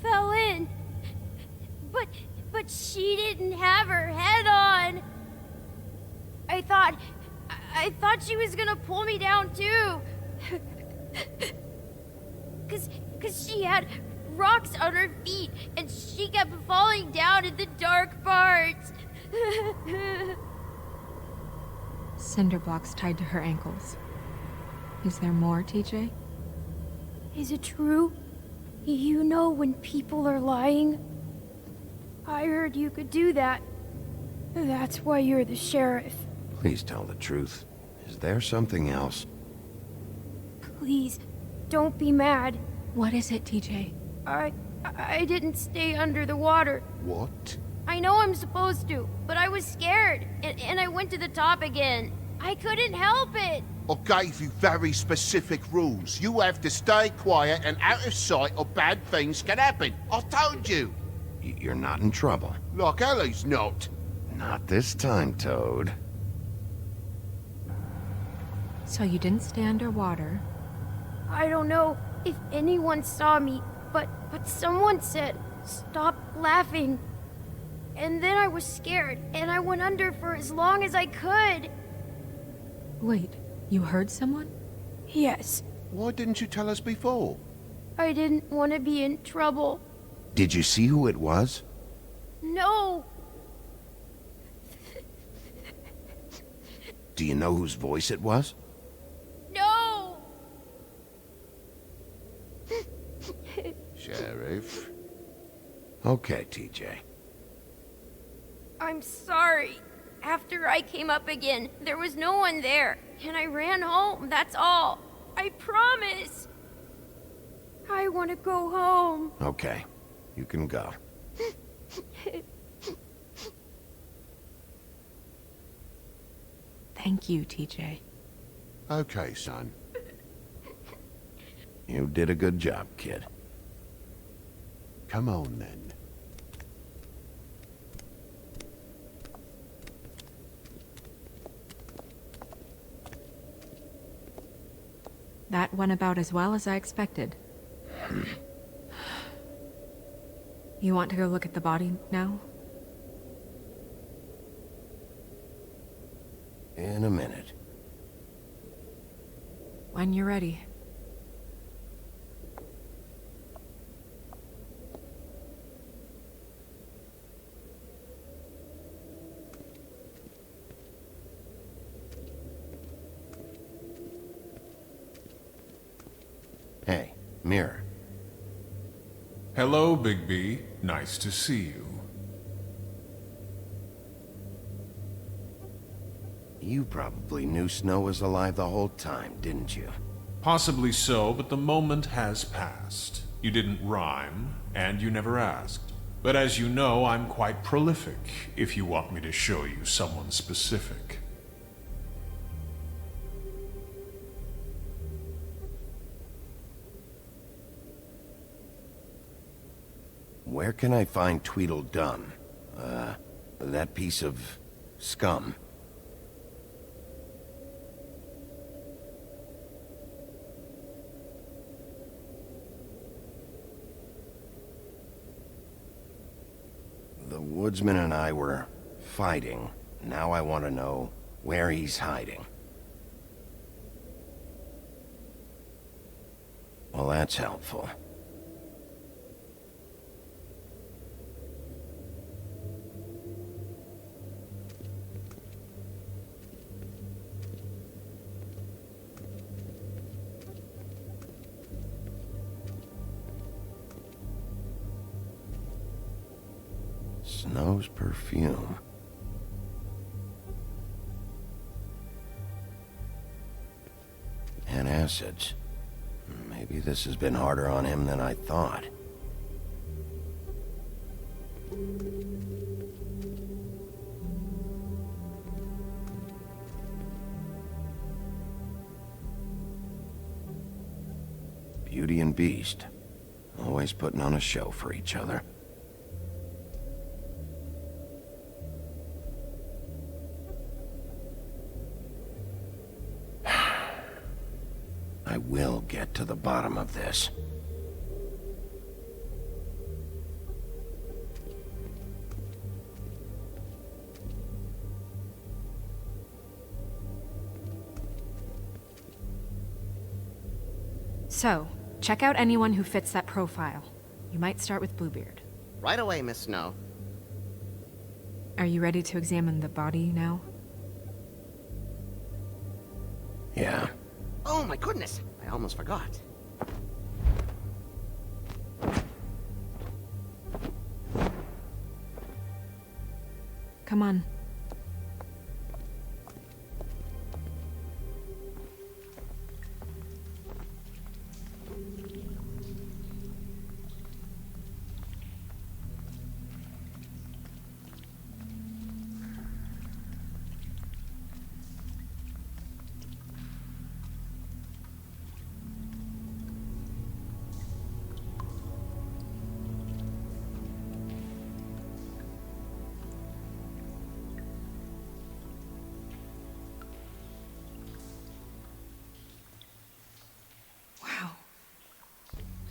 fell in. But she didn't have her head on. I thought she was gonna pull me down too. Cause she had rocks on her feet and she kept falling down in the dark parts. Cinder blocks tied to her ankles. Is there more, TJ? Is it true? You know when people are lying? I heard you could do that. That's why you're the sheriff. Please tell the truth. Is there something else? Please, don't be mad. What is it, TJ? I didn't stay under the water. What? I know I'm supposed to, but I was scared, and I went to the top again. I couldn't help it. I gave you very specific rules. You have to stay quiet and out of sight or bad things can happen. I told you. You're not in trouble. Like Ellie's not. Not this time, Toad. So you didn't stay underwater? I don't know if anyone saw me, but someone said, "Stop laughing." And then I was scared, and I went under for as long as I could. Wait, you heard someone? Yes. Why didn't you tell us before? I didn't want to be in trouble. Did you see who it was? No. Do you know whose voice it was? No. Sheriff. Okay, TJ. I'm sorry. After I came up again, there was no one there, and I ran home, that's all. I promise. I want to go home. Okay, you can go. Thank you, TJ. Okay, son. You did a good job, kid. Come on, then. That went about as well as I expected. You want to go look at the body now? In a minute. When you're ready. Hey, Mirror. Hello, Bigby. Nice to see you. You probably knew Snow was alive the whole time, didn't you? Possibly so, but the moment has passed. You didn't rhyme, and you never asked. But as you know, I'm quite prolific, if you want me to show you someone specific. Where can I find Tweedledum? That piece of scum. The woodsman and I were fighting. Now I want to know where he's hiding. Well, that's helpful. Snow's perfume. And acids. Maybe this has been harder on him than I thought. Beauty and Beast. Always putting on a show for each other. I will get to the bottom of this. So, check out anyone who fits that profile. You might start with Bluebeard. Right away, Miss Snow. Are you ready to examine the body now? Yeah. Oh my goodness, I almost forgot. Come on.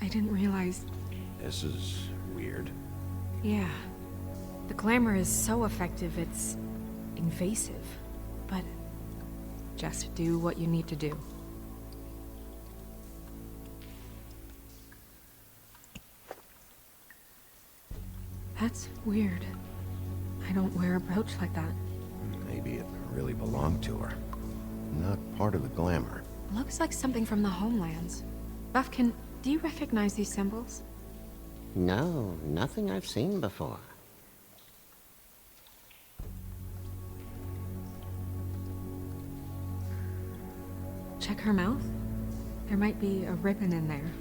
I didn't realize... This is weird. Yeah. The glamour is so effective, it's invasive. But just do what you need to do. That's weird. I don't wear a brooch like that. Maybe it really belonged to her. Not part of the glamour. Looks like something from the homelands. Buffkin, do you recognize these symbols? No, nothing I've seen before. Check her mouth. There might be a ribbon in there,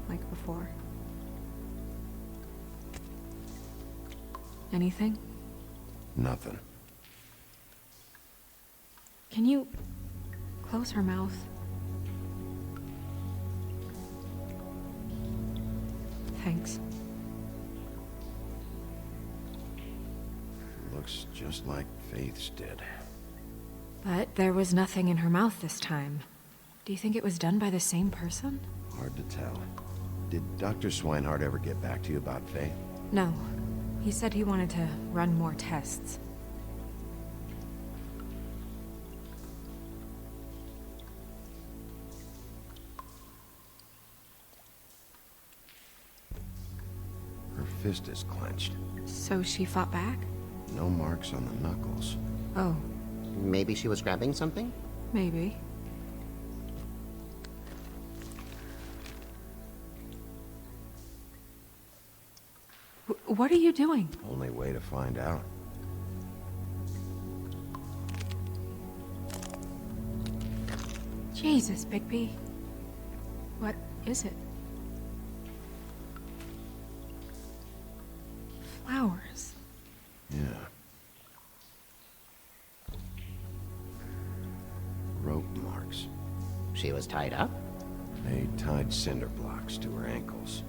like before. Anything? Nothing. Can you close her mouth? Thanks. Looks just like Faith's did. But there was nothing in her mouth this time. Do you think it was done by the same person? Hard to tell. Did Dr. Swinehart ever get back to you about Faith? No. He said he wanted to run more tests. Her fist is clenched. So she fought back? No marks on the knuckles. Oh. Maybe she was grabbing something? Maybe. What are you doing? Only way to find out. Jesus, Bigby. What is it? Flowers. Yeah. Rope marks. She was tied up? They tied cinder blocks to her ankles,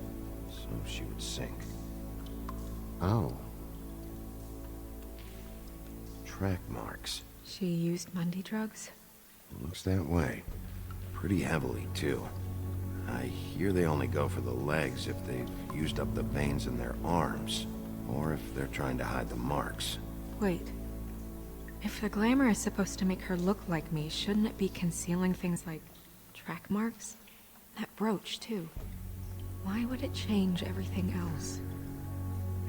so she would sink. Oh. Track marks. She used Mundy drugs? Looks that way. Pretty heavily, too. I hear they only go for the legs if they've used up the veins in their arms, or if they're trying to hide the marks. Wait. If the glamour is supposed to make her look like me, shouldn't it be concealing things like track marks? That brooch, too. Why would it change everything else?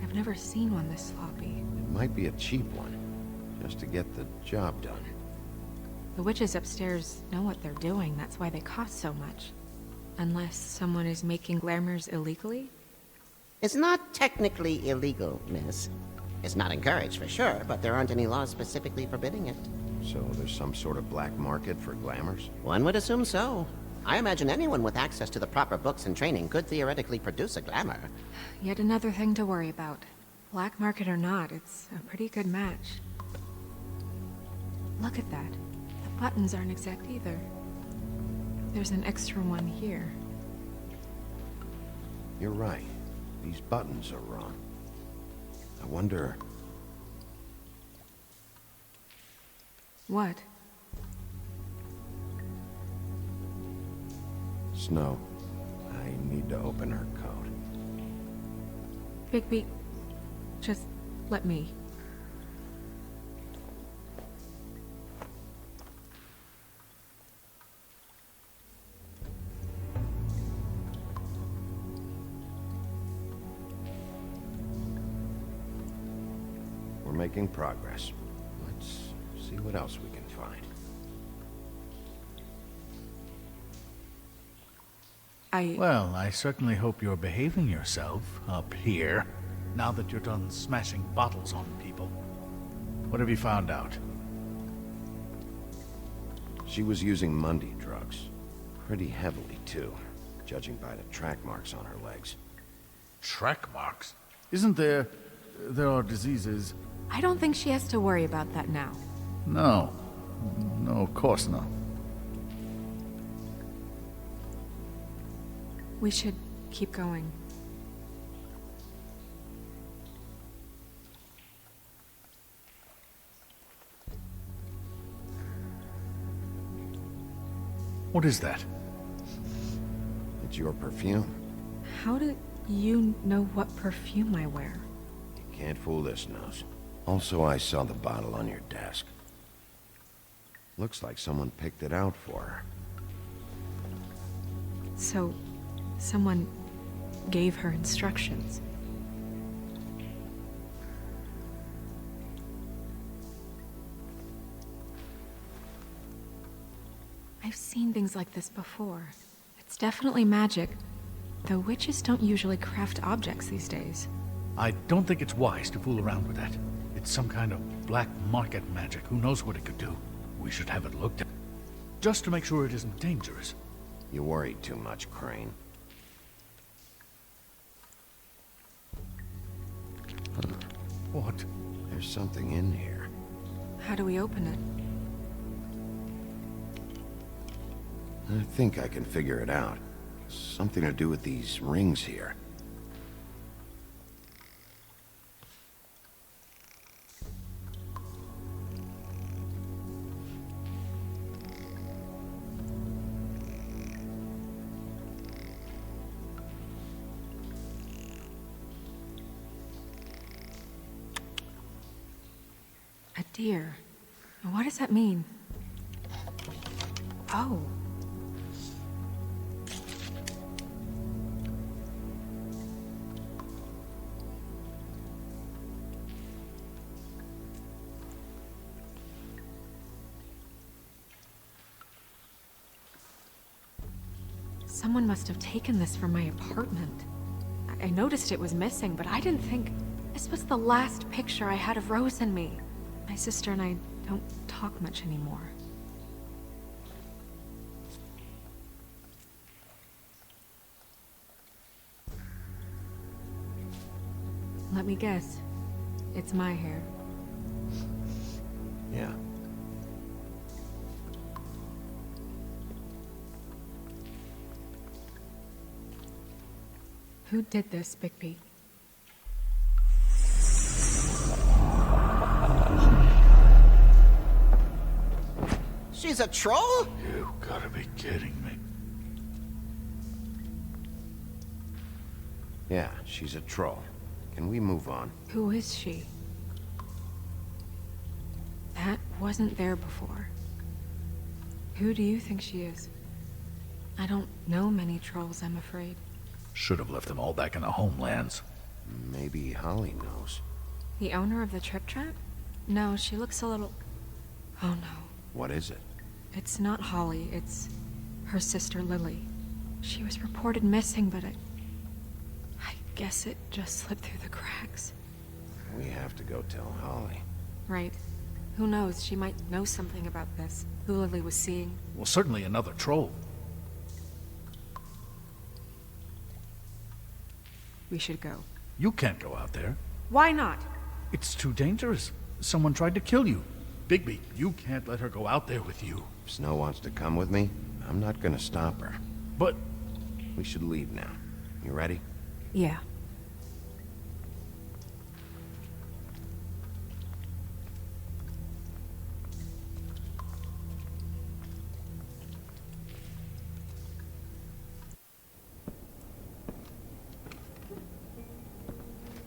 I've never seen one this sloppy. It might be a cheap one, just to get the job done. The witches upstairs know what they're doing, that's why they cost so much. Unless someone is making glamours illegally? It's not technically illegal, miss. It's not encouraged for sure, but there aren't any laws specifically forbidding it. So there's some sort of black market for glamours? One would assume so. I imagine anyone with access to the proper books and training could theoretically produce a glamour. Yet another thing to worry about. Black market or not, it's a pretty good match. Look at that. The buttons aren't exact either. There's an extra one here. You're right. These buttons are wrong. I wonder... What? Snow, I need to open her coat. Bigby, just let me. We're making progress. Let's see what else we can find. Well, I certainly hope you're behaving yourself up here, now that you're done smashing bottles on people. What have you found out? She was using Mundy drugs. Pretty heavily, too, judging by the track marks on her legs. Track marks? Isn't there... there are diseases... I don't think she has to worry about that now. No. No, of course not. We should keep going. What is that? It's your perfume. How do you know what perfume I wear? You can't fool this nose. Also, I saw the bottle on your desk. Looks like someone picked it out for her. So, someone gave her instructions. I've seen things like this before. It's definitely magic, though witches don't usually craft objects these days. I don't think it's wise to fool around with that. It's some kind of black market magic. Who knows what it could do? We should have it looked at. Just to make sure it isn't dangerous. You worry too much, Crane. What? There's something in here. How do we open it? I think I can figure it out. Something to do with these rings here. deer. What does that mean? Oh. Someone must have taken this from my apartment. I noticed it was missing, but I didn't think this was the last picture I had of Rose and me. My sister and I don't talk much anymore. Let me guess. It's my hair. Yeah. Who did this, Bigby? She's a troll? You gotta be kidding me. Yeah, she's a troll. Can we move on? Who is she? That wasn't there before. Who do you think she is? I don't know many trolls, I'm afraid. Should have left them all back in the homelands. Maybe Holly knows. The owner of the Trip Trap? No, she looks a little... Oh no. What is it? It's not Holly, it's her sister Lily. She was reported missing, but I guess it just slipped through the cracks. We have to go tell Holly. Right. Who knows, she might know something about this. Who Lily was seeing. Well, certainly another troll. We should go. You can't go out there. Why not? It's too dangerous. Someone tried to kill you. Bigby, you can't let her go out there with you. If Snow wants to come with me, I'm not gonna stop her. But... We should leave now. You ready? Yeah.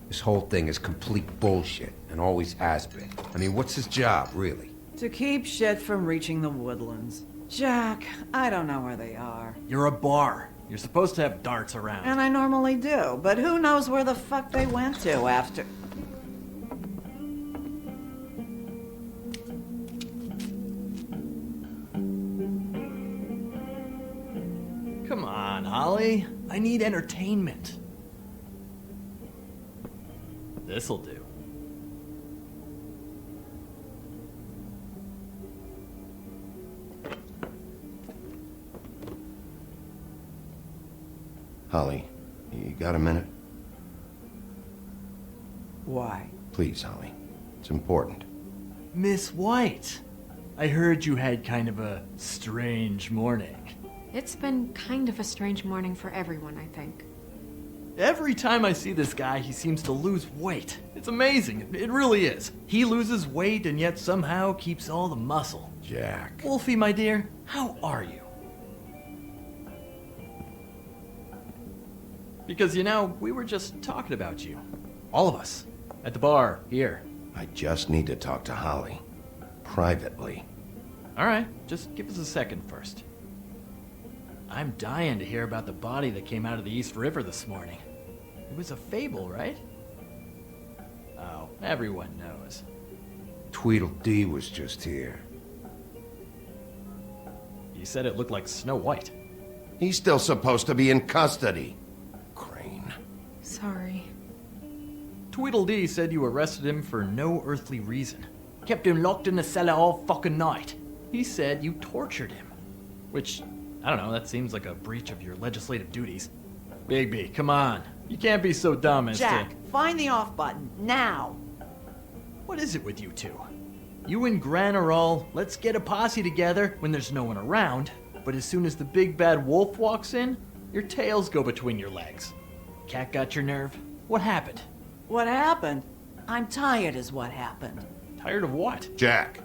This whole thing is complete bullshit, and always has been. I mean, what's his job, really? To keep shit from reaching the woodlands. Jack, I don't know where they are. You're a bar. You're supposed to have darts around. And I normally do, but who knows where the fuck they went to after... Come on, Holly. I need entertainment. This'll do. Holly, you got a minute? Why? Please, Holly. It's important. Miss White, I heard you had kind of a strange morning. It's been kind of a strange morning for everyone, I think. Every time I see this guy, he seems to lose weight. It's amazing. It really is. He loses weight and yet somehow keeps all the muscle. Jack. Wolfie, my dear, how are you? Because, you know, we were just talking about you. All of us. At the bar, here. I just need to talk to Holly. Privately. Alright, just give us a second first. I'm dying to hear about the body that came out of the East River this morning. It was a fable, right? Oh, everyone knows. Tweedledee was just here. He said it looked like Snow White. He's still supposed to be in custody. Crane. Sorry. Tweedledee said you arrested him for no earthly reason. Kept him locked in the cellar all fucking night. He said you tortured him. Which, I don't know, that seems like a breach of your legislative duties. Bigby, come on. You can't be so dumb as Jack, to... find the off button, now! What is it with you two? You and Gran are all, let's get a posse together when there's no one around, but as soon as the big bad wolf walks in, your tails go between your legs. Cat got your nerve? What happened? What happened? I'm tired is what happened. Tired of what? Jack.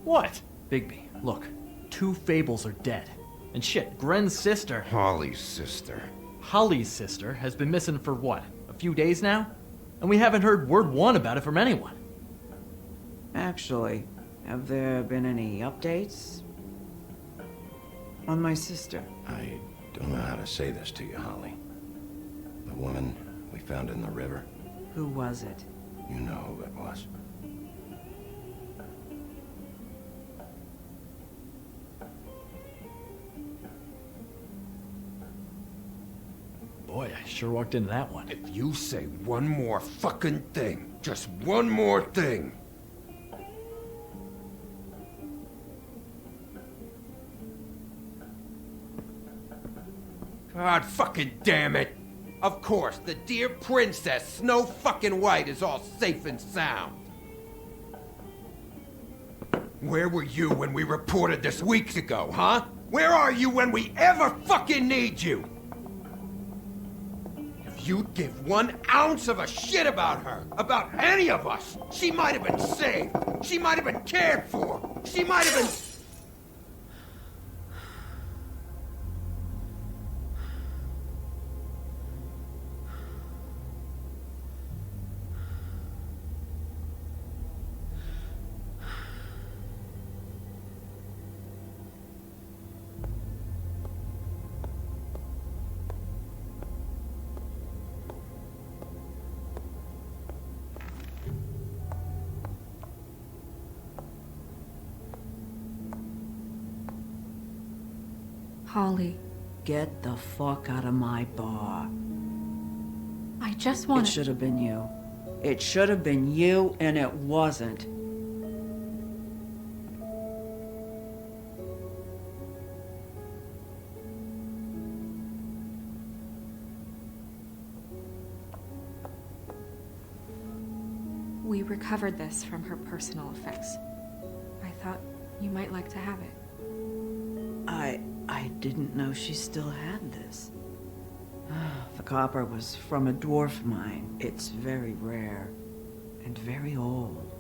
What? Bigby, look. 2 fables are dead. And shit, Gren's sister... Holly's sister. Holly's sister has been missing for what? A few days now? And we haven't heard word one about it from anyone. Actually, Have there been any updates? On my sister? I don't know how to say this to you, Holly. The woman we found in the river. Who was it? You know who it was. Boy, I sure walked into that one. If you say one more fucking thing, just one more thing. God fucking damn it! Of course, the dear princess, Snow fucking White, is all safe and sound. Where were you when we reported this weeks ago, huh? Where are you when we ever fucking need you? If you'd give 1 ounce of a shit about her, about any of us, she might have been saved. She might have been cared for. She might have been... Holly, Get the fuck out of my bar. I just want It should have been you. It should have been you, and it wasn't. We recovered this from her personal effects. I thought you might like to have it. I didn't know she still had this. The copper was from a dwarf mine. It's very rare and very old.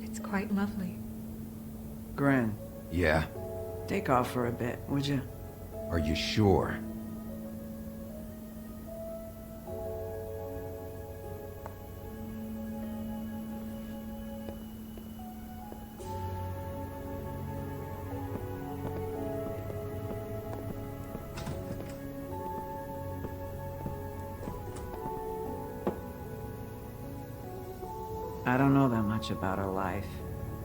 It's quite lovely. Gren, Yeah? take off for a bit, would you? Are you sure? I don't know that much about her life.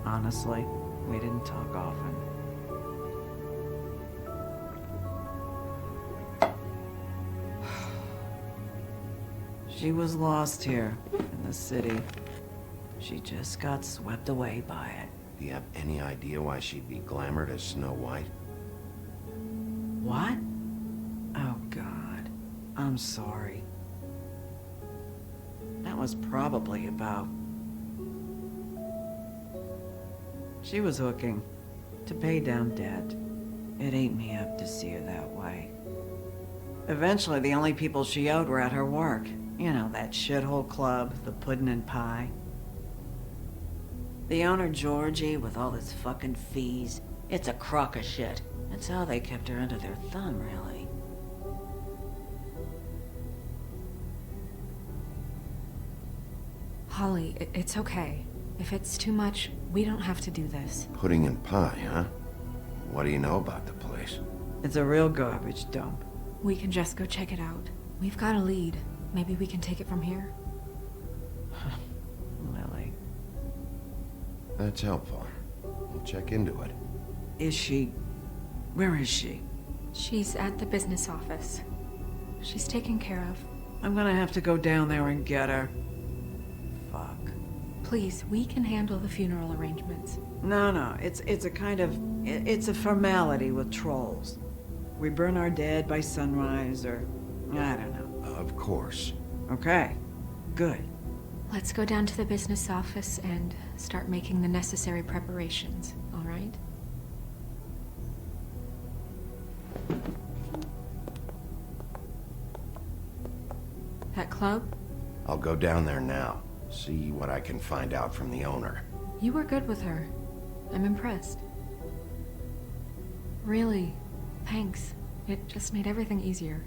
Honestly, we didn't talk often. She was lost here in the city. She just got swept away by it. Do you have any idea why she'd be glamored as Snow White? What? Oh, God. I'm sorry. That was probably about... She was hooking to pay down debt. It ate me up to see her that way. Eventually, the only people she owed were at her work. You know, that shithole club, the Puddin' and Pie. The owner, Georgie, with all his fucking fees, it's a crock of shit. That's how they kept her under their thumb, really. Holly, it's okay. If it's too much, we don't have to do this. Pudding and pie, huh? What do you know about the place? It's a real garbage dump. We can just go check it out. We've got a lead. Maybe we can take it from here. Lily. That's helpful. We'll check into it. Is she... Where is she? She's at the business office. She's taken care of. I'm gonna have to go down there and get her. Fuck. Please, we can handle the funeral arrangements. No, it's a kind of... It's a formality with trolls. We burn our dead by sunrise, or... I don't know. Of course. Okay. Good. Let's go down to the business office and start making the necessary preparations, all right? That club? I'll go down there now. See what I can find out from the owner. You were good with her. I'm impressed. Really, thanks. It just made everything easier.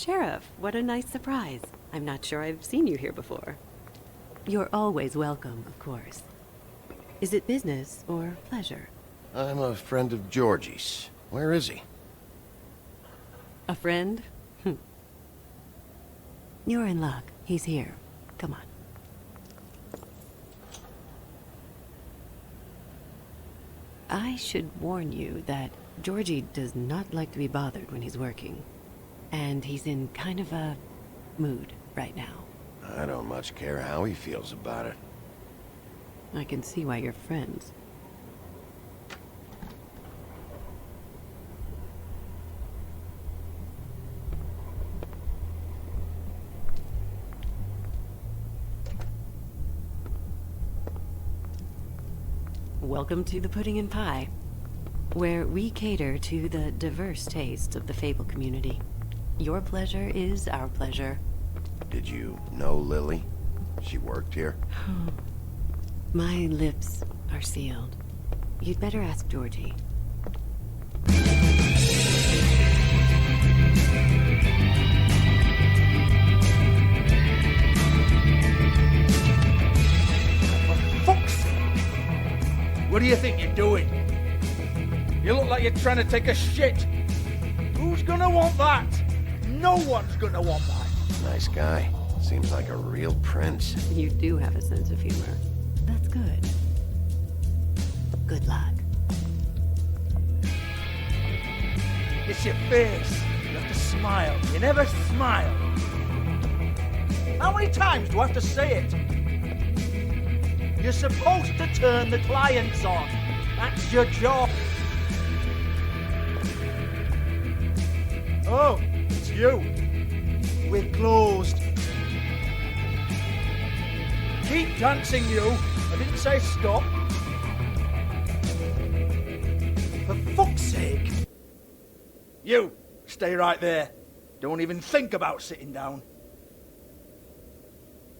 Sheriff, what a nice surprise. I'm not sure I've seen you here before. You're always welcome, of course. Is it business or pleasure? I'm a friend of Georgie's. Where is he? A friend? You're in luck. He's here. Come on. I should warn you that Georgie does not like to be bothered when he's working. And he's in kind of a mood right now. I don't much care how he feels about it. I can see why you're friends. Welcome to the Pudding and Pie, where we cater to the diverse tastes of the Fable community. Your pleasure is our pleasure. Did you know Lily? She worked here? My lips are sealed. You'd better ask Georgie. What do you think you're doing? You look like you're trying to take a shit. Who's gonna want that? No one's gonna want that. Nice guy. Seems like a real prince. You do have a sense of humor. That's good. Good luck. It's your face. You have to smile. You never smile. How many times do I have to say it? You're supposed to turn the clients on. That's your job. Oh, it's you. We're closed. Keep dancing, you. I didn't say stop. For fuck's sake. You, stay right there. Don't even think about sitting down.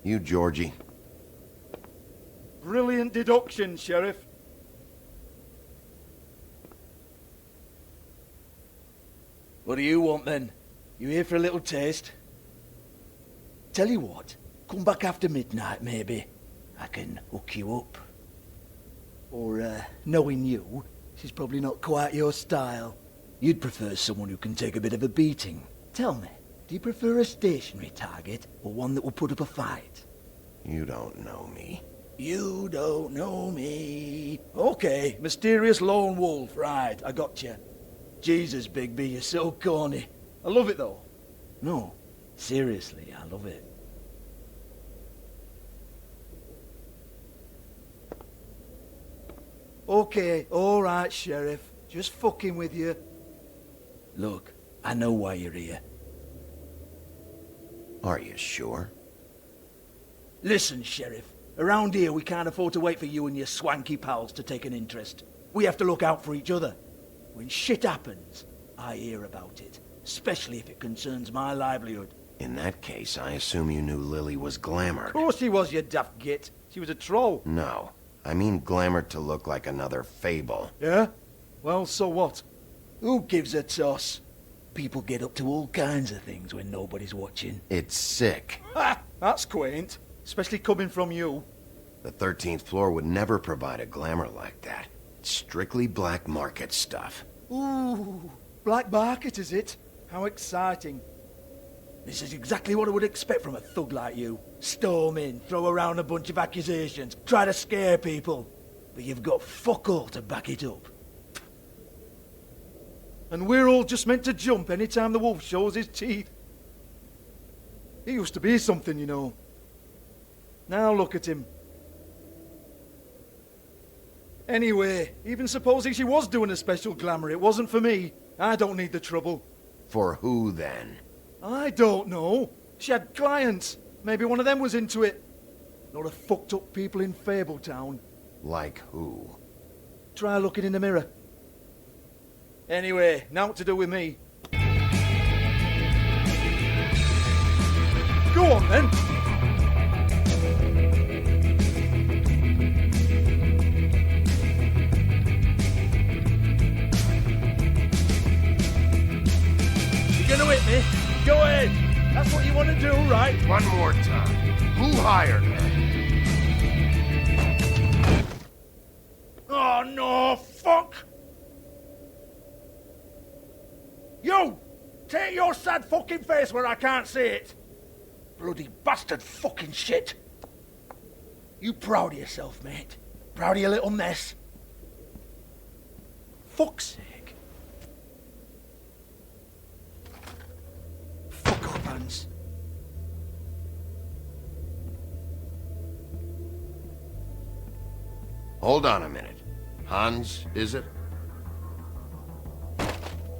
You, Georgie. Brilliant deduction, Sheriff. What do you want, then? You here for a little taste? Tell you what, come back after midnight, maybe. I can hook you up. Or, knowing you, she's probably not quite your style. You'd prefer someone who can take a bit of a beating. Tell me, do you prefer a stationary target, or one that will put up a fight? You don't know me. You don't know me. Okay, mysterious lone wolf, right, I got you. Jesus, Bigby, you're so corny. I love it, though. No, seriously, I love it. Okay, alright, Sheriff. Just fucking with you. Look, I know why you're here. Are you sure? Listen, Sheriff. Around here, we can't afford to wait for you and your swanky pals to take an interest. We have to look out for each other. When shit happens, I hear about it. Especially if it concerns my livelihood. In that case, I assume you knew Lily was glamored. Of course she was, you daft git. She was a troll. No. I mean glamored to look like another Fable. Yeah? Well, so what? Who gives a toss? People get up to all kinds of things when nobody's watching. It's sick. Ha! That's quaint. Especially coming from you. The 13th floor would never provide a glamour like that. It's strictly black market stuff. Ooh, black market is it? How exciting. This is exactly what I would expect from a thug like you. Storm in, throw around a bunch of accusations, try to scare people. But you've got fuck all to back it up. And we're all just meant to jump any time the wolf shows his teeth. He used to be something, you know. Now look at him. Anyway, even supposing she was doing a special glamour, it wasn't for me. I don't need the trouble. For who, then? I don't know. She had clients. Maybe one of them was into it. Not a fucked up people in Fabletown. Like who? Try looking in the mirror. Anyway, now what to do with me. Go on, then. You gonna hit me? Go ahead. That's what you want to do, right? One more time. Who hired her? Oh, no, fuck! You! Take your sad fucking face where I can't see it! Bloody bastard fucking shit! You proud of yourself, mate? Proud of your little mess? Fuck's sake. Fuck off, Hans. Hold on a minute. Hans, is it?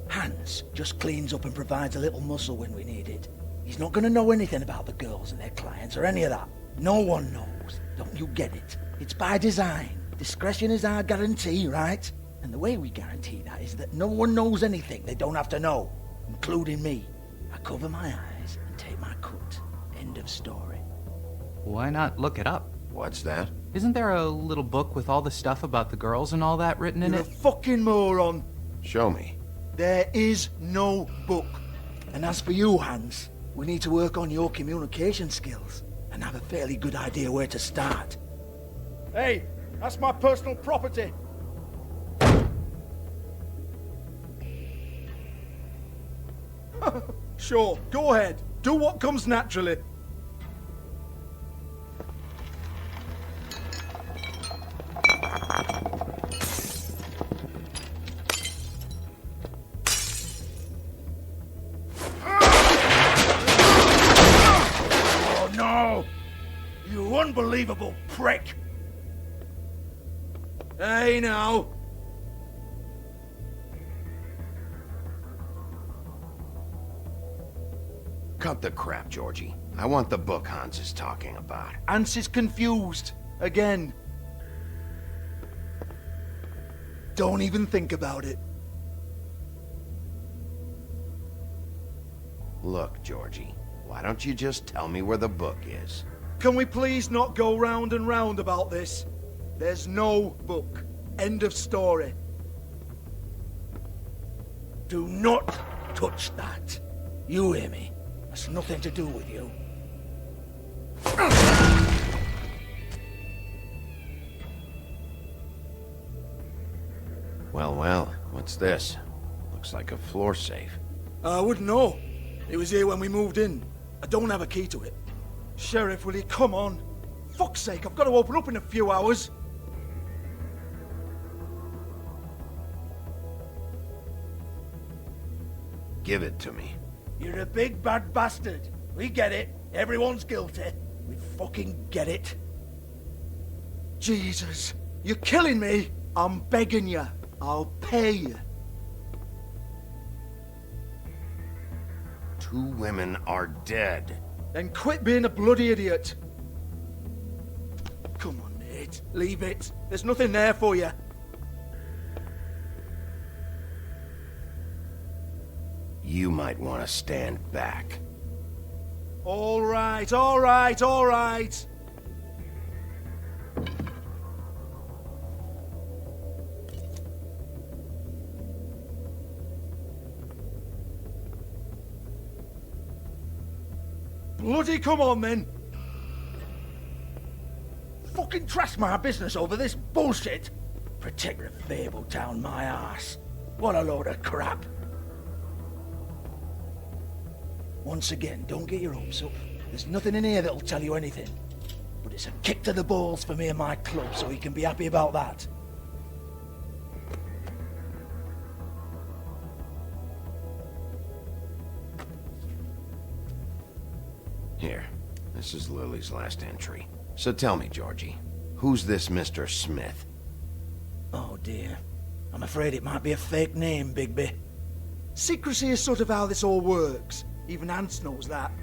Hans just cleans up and provides a little muscle when we need it. He's not gonna know anything about the girls and their clients or any of that. No one knows. Don't you get it? It's by design. Discretion is our guarantee, right? And the way we guarantee that is that no one knows anything they don't have to know, including me. I cover my eyes and take my cut. End of story. Why not look it up? What's that? Isn't there a little book with all the stuff about the girls and all that written in You're it? a fucking moron. Show me. There is no book. And as for you, Hans, we need to work on your communication skills and have a fairly good idea where to start. Hey, that's my personal property. Sure, go ahead. Do what comes naturally. Oh no! You unbelievable prick! Hey now! Cut the crap, Georgie. I want the book Hans is talking about. Hans is confused. Again. Don't even think about it. Look, Georgie, why don't you just tell me where the book is? Can we please not go round and round about this? There's no book. End of story. Do not touch that. You hear me? That's nothing to do with you. Well, well, what's this? Looks like a floor safe. I wouldn't know. It was here when we moved in. I don't have a key to it. Sheriff, will you come on? Fuck's sake, I've got to open up in a few hours. Give it to me. You're a big bad bastard. We get it. Everyone's guilty. We fucking get it. Jesus, you're killing me. I'm begging you. I'll pay you. 2 women are dead. Then quit being a bloody idiot. Come on, Nate. Leave it. There's nothing there for you. You might want to stand back. All right, all right, all right. Bloody come on, then. Fucking trash my business over this bullshit. Protector of Fabletown, my ass. What a load of crap. Once again, don't get your hopes up. There's nothing in here that'll tell you anything. But it's a kick to the balls for me and my club, so he can be happy about that. Here, this is Lily's last entry. So tell me, Georgie, who's this Mr. Smith? Oh dear. I'm afraid it might be a fake name, Bigby. Secrecy is sort of how this all works. Even Hans knows that.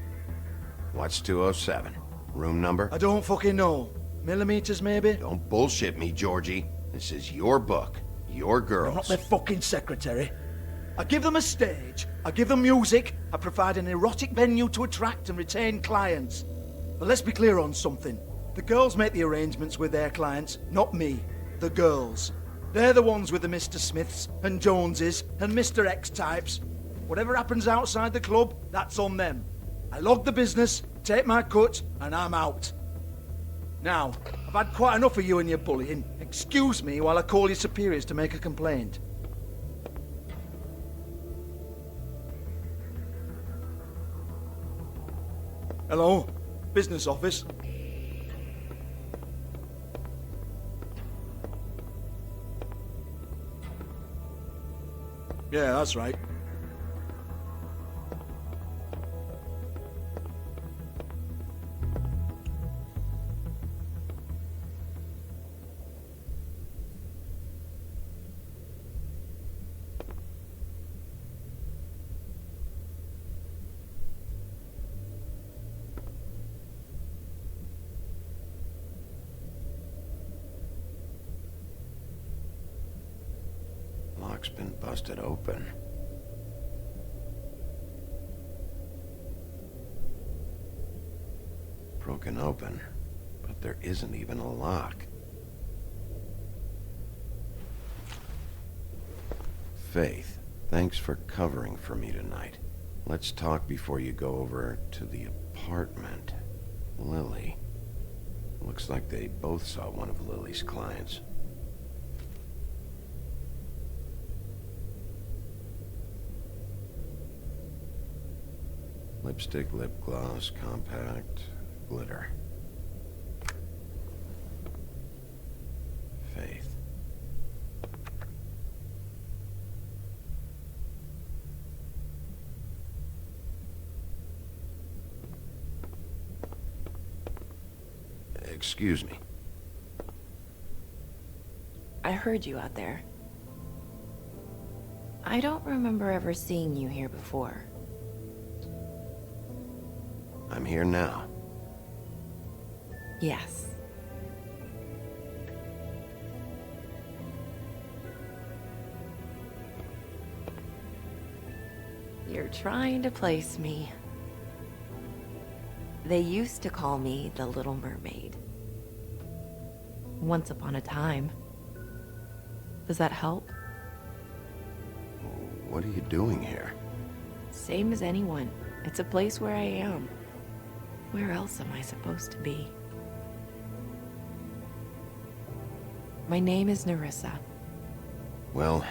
What's 207? Room number? I don't fucking know. Millimeters, maybe? Don't bullshit me, Georgie. This is your book. Your girls. I'm not their fucking secretary. I give them a stage. I give them music. I provide an erotic venue to attract and retain clients. But let's be clear on something. The girls make the arrangements with their clients, not me. The girls. They're the ones with the Mr. Smiths and Joneses and Mr. X types. Whatever happens outside the club, that's on them. I log the business, take my cut, and I'm out. Now, I've had quite enough of you and your bullying. Excuse me while I call your superiors to make a complaint. Hello? Business office? Yeah, that's right. Lock's been busted open. Broken open, but there isn't even a lock. Faith, thanks for covering for me tonight. Let's talk before you go over to the apartment. Lily. Looks like they both saw one of Lily's clients. Lipstick, lip gloss, compact, glitter. Faith. Excuse me. I heard you out there. I don't remember ever seeing you here before. I'm here now. Yes. You're trying to place me. They used to call me the Little Mermaid. Once upon a time. Does that help? What are you doing here? Same as anyone. It's a place where I am. Where else am I supposed to be? My name is Nerissa. Well,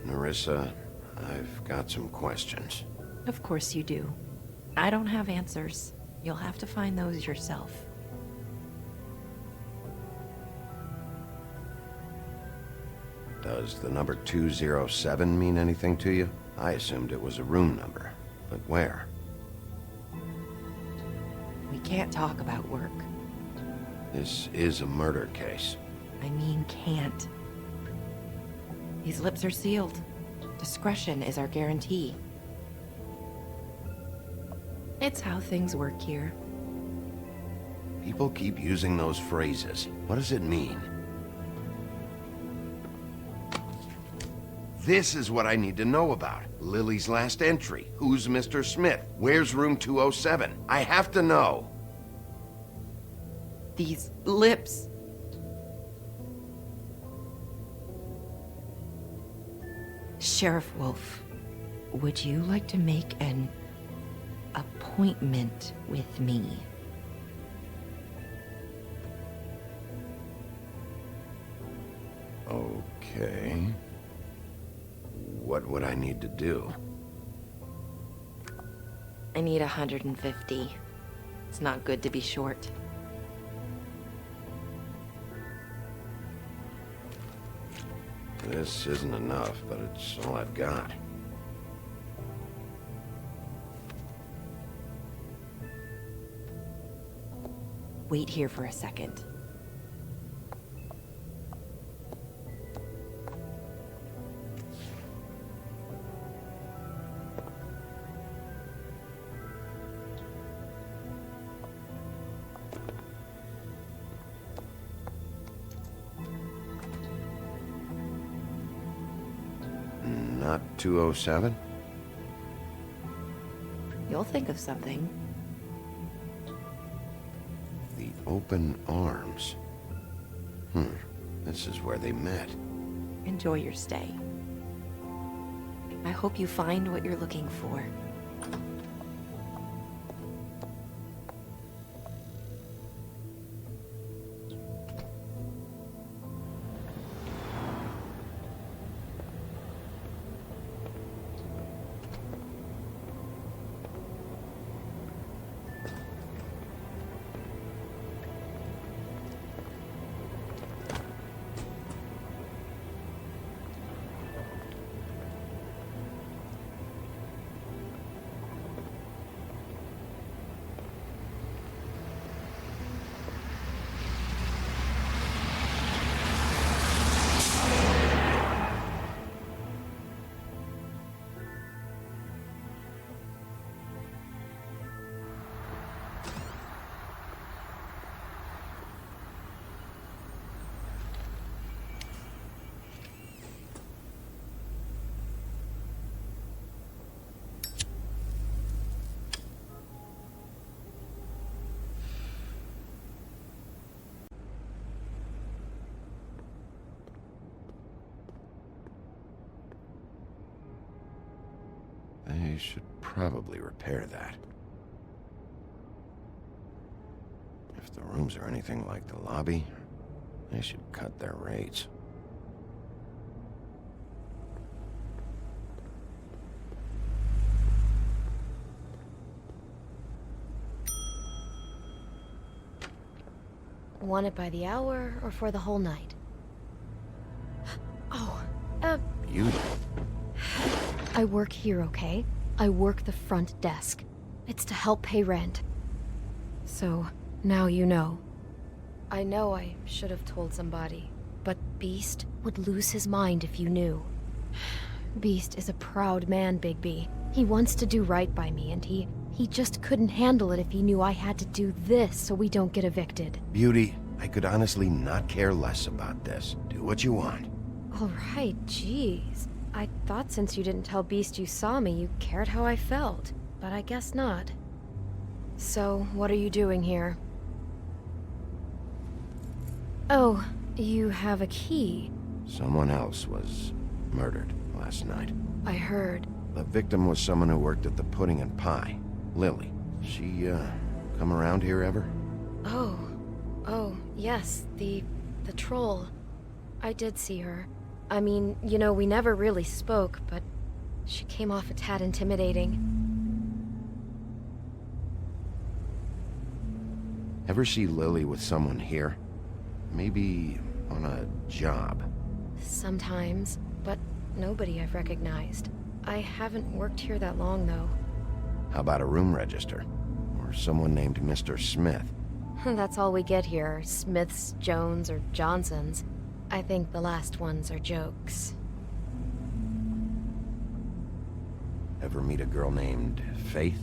Nerissa, I've got some questions. Of course you do. I don't have answers. You'll have to find those yourself. Does the number 207 mean anything to you? I assumed it was a room number, but where? We can't talk about work. This is a murder case. I mean can't. These lips are sealed. Discretion is our guarantee. It's how things work here. People keep using those phrases. What does it mean? This is what I need to know about. Lily's last entry. Who's Mr. Smith? Where's room 207? I have to know. These lips. Sheriff Wolf, would you like to make an appointment with me? Okay. What would I need to do? I need 150. It's not good to be short. This isn't enough, but it's all I've got. Wait here for a second. Not 207? You'll think of something. The open arms. This is where they met. Enjoy your stay. I hope you find what you're looking for. They should probably repair that. If the rooms are anything like the lobby, they should cut their rates. Want it by the hour or for the whole night? Oh, Beauty. I work here, okay? I work the front desk. It's to help pay rent. So, now you know. I know I should have told somebody, but Beast would lose his mind if you knew. Beast is a proud man, Bigby. He wants to do right by me, and he just couldn't handle it if he knew I had to do this so we don't get evicted. Beauty, I could honestly not care less about this. Do what you want. All right, jeez. I thought since you didn't tell Beast you saw me, you cared how I felt. But I guess not. So, what are you doing here? Oh, you have a key. Someone else was murdered last night. I heard. The victim was someone who worked at the Pudding and Pie. Lily. She, come around here ever? Oh, yes, the troll. I did see her. I mean, you know, we never really spoke, but she came off a tad intimidating. Ever see Lily with someone here? Maybe on a job? Sometimes, but nobody I've recognized. I haven't worked here that long, though. How about a room register? Or someone named Mr. Smith? That's all we get here, Smiths, Jones, or Johnsons. I think the last ones are jokes. Ever meet a girl named Faith?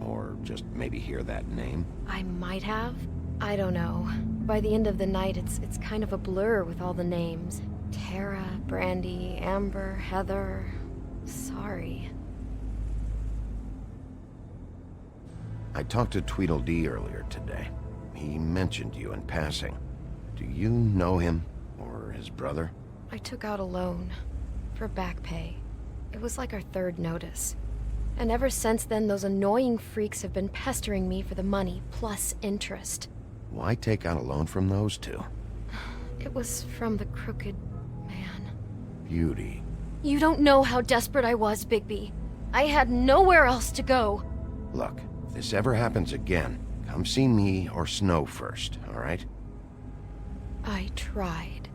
Or just maybe hear that name? I might have. I don't know. By the end of the night, it's kind of a blur with all the names. Tara, Brandy, Amber, Heather... Sorry. I talked to Tweedledee earlier today. He mentioned you in passing. Do you know him? Or his brother? I took out a loan. For back pay. It was like our third notice. And ever since then, those annoying freaks have been pestering me for the money, plus interest. Why take out a loan from those two? It was from the crooked man. Beauty. You don't know how desperate I was, Bigby. I had nowhere else to go. Look, if this ever happens again, come see me or Snow first, all right? I tried.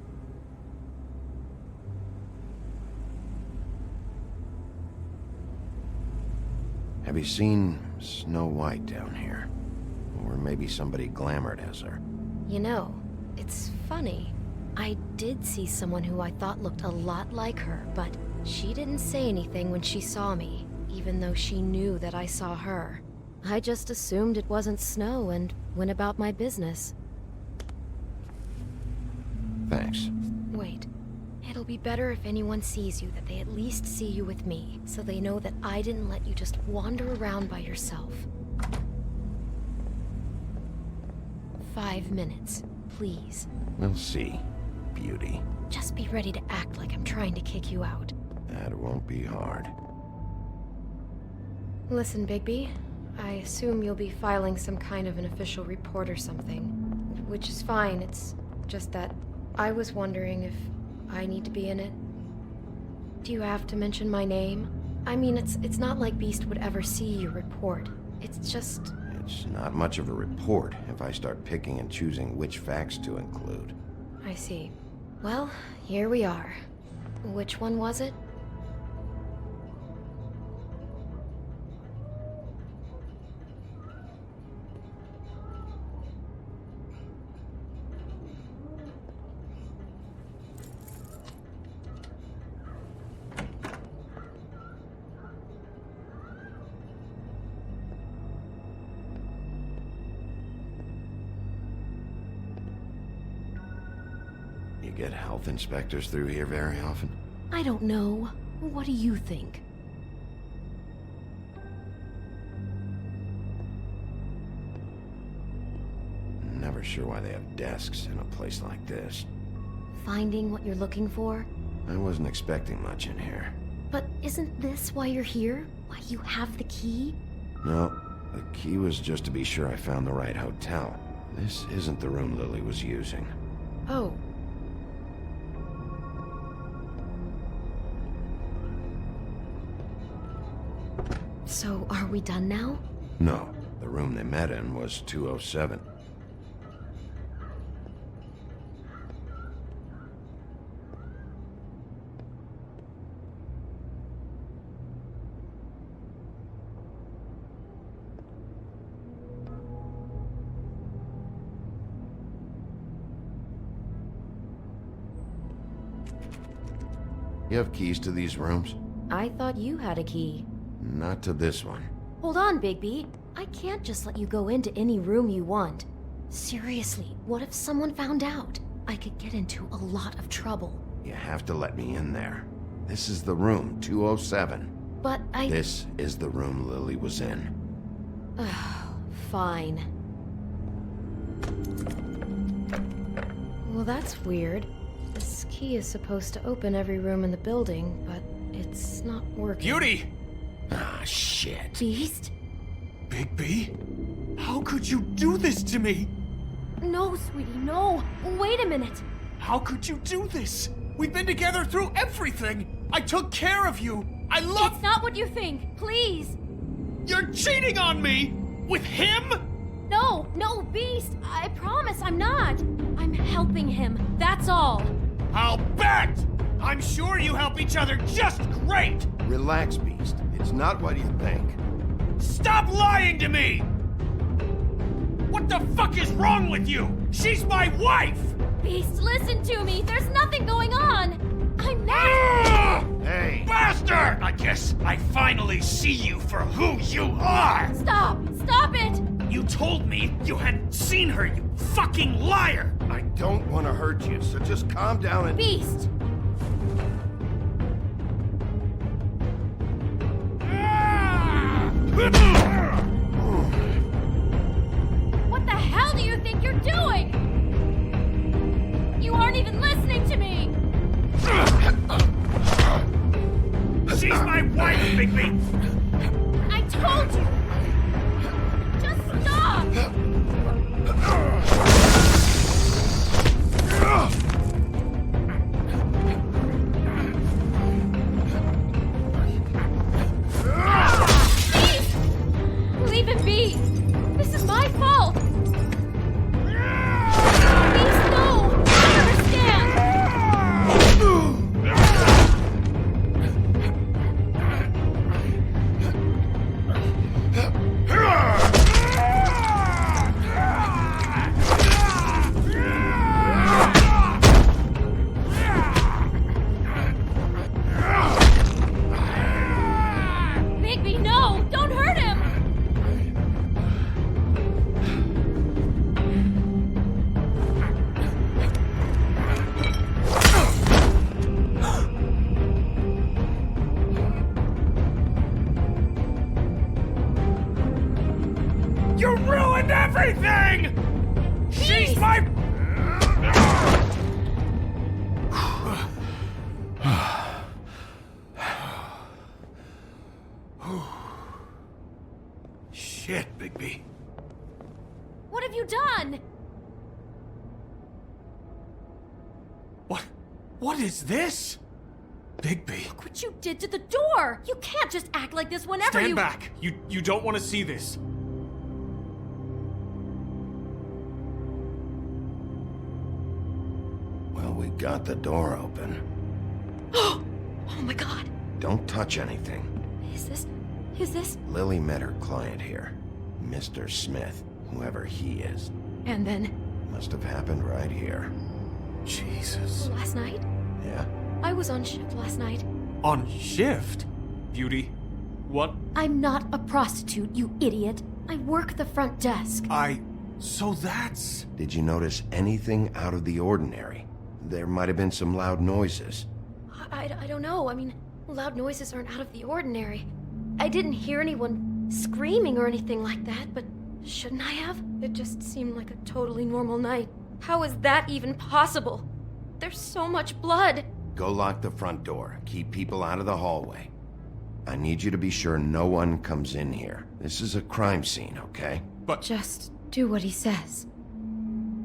Have you seen Snow White down here? Or maybe somebody glamored as her? You know, it's funny. I did see someone who I thought looked a lot like her, but she didn't say anything when she saw me, even though she knew that I saw her. I just assumed it wasn't Snow and went about my business. Thanks. Wait. It'll be better if anyone sees you that they at least see you with me, so they know that I didn't let you just wander around by yourself. 5 minutes, please. We'll see, Beauty. Just be ready to act like I'm trying to kick you out. That won't be hard. Listen, Bigby. I assume you'll be filing some kind of an official report or something. Which is fine, it's just that I was wondering if I need to be in it. Do you have to mention my name? I mean, it's not like Beast would ever see your report. It's just... It's not much of a report if I start picking and choosing which facts to include. I see. Well, here we are. Which one was it? You get health inspectors through here very often? I don't know. What do you think? Never sure why they have desks in a place like this. Finding what you're looking for? I wasn't expecting much in here. But isn't this why you're here? Why you have the key? No, the key was just to be sure I found the right hotel. This isn't the room Lily was using. Oh. So, are we done now? No, the room they met in was 207. You have keys to these rooms? I thought you had a key. Not to this one. Hold on, Bigby. I can't just let you go into any room you want. Seriously, what if someone found out? I could get into a lot of trouble. You have to let me in there. This is the room, 207. But I... This is the room Lily was in. Fine. Well, that's weird. This key is supposed to open every room in the building, but it's not working. Beauty! Ah, shit. Beast? Bigby? How could you do this to me? No, sweetie, no. Wait a minute. How could you do this? We've been together through everything. I took care of you. I love... It's not what you think. Please. You're cheating on me! With him? No, Beast. I promise I'm not. I'm helping him. That's all. I'll bet! I'm sure you help each other just great! Relax, Beast. It's not what you think. Stop lying to me! What the fuck is wrong with you? She's my wife! Beast, listen to me. There's nothing going on. I'm not... Hey! Bastard! I guess I finally see you for who you are! Stop! Stop it! You told me you hadn't seen her, you fucking liar! I don't want to hurt you, so just calm down and... Beast! What the hell do you think you're doing? You aren't even listening to me! She's my wife, Bigby! I told you! Just stop! Please! Leave it be! This is my fault! Please, no! I understand! Bigby, no! Don't hurt him! You ruined everything! She's my... Shit, Bigby. What have you done? What is this? Bigby. Look what you did to the door! You can't just act like this whenever Stand you- back! You don't want to see this. Well, we got the door open. Oh my god. Don't touch anything. Is this... Lily met her client here. Mr. Smith, whoever he is. And then... Must have happened right here. Jesus. Last night? Yeah? I was on shift last night. On shift? Beauty, what? I'm not a prostitute, you idiot. I work the front desk. So that's... Did you notice anything out of the ordinary? There might have been some loud noises. I don't know. I mean, loud noises aren't out of the ordinary. I didn't hear anyone screaming or anything like that, but shouldn't I have? It just seemed like a totally normal night. How is that even possible? There's so much blood. Go lock the front door. Keep people out of the hallway. I need you to be sure no one comes in here. This is a crime scene, okay? But... Just do what he says.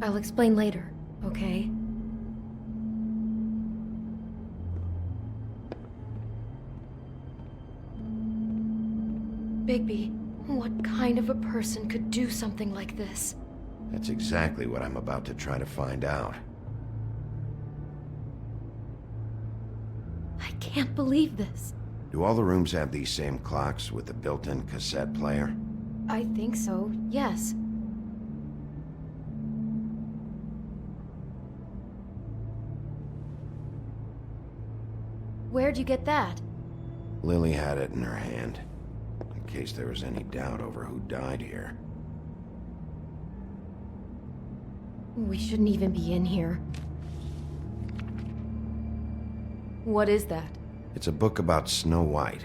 I'll explain later, okay? Bigby, what kind of a person could do something like this? That's exactly what I'm about to try to find out. I can't believe this. Do all the rooms have these same clocks with the built-in cassette player? I think so, yes. Where'd you get that? Lily had it in her hand, in case there was any doubt over who died here. We shouldn't even be in here. What is that? It's a book about Snow White.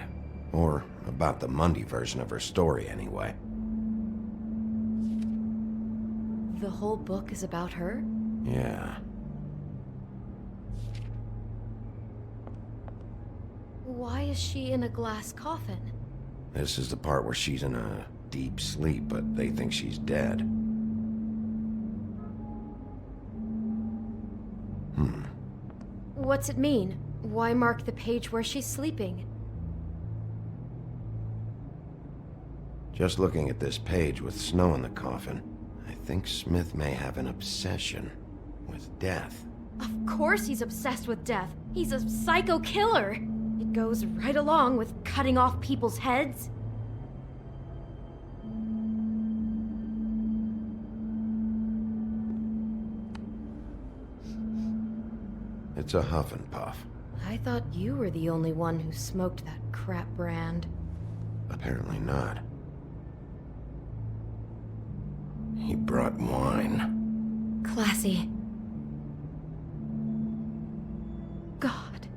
Or about the Mundy version of her story, anyway. The whole book is about her? Yeah. Why is she in a glass coffin? This is the part where she's in a deep sleep, but they think she's dead. What's it mean? Why mark the page where she's sleeping? Just looking at this page with snow in the coffin, I think Smith may have an obsession with death. Of course he's obsessed with death. He's a psycho killer. It goes right along with cutting off people's heads. It's a huff and puff. I thought you were the only one who smoked that crap brand. Apparently not. He brought wine. Classy. God.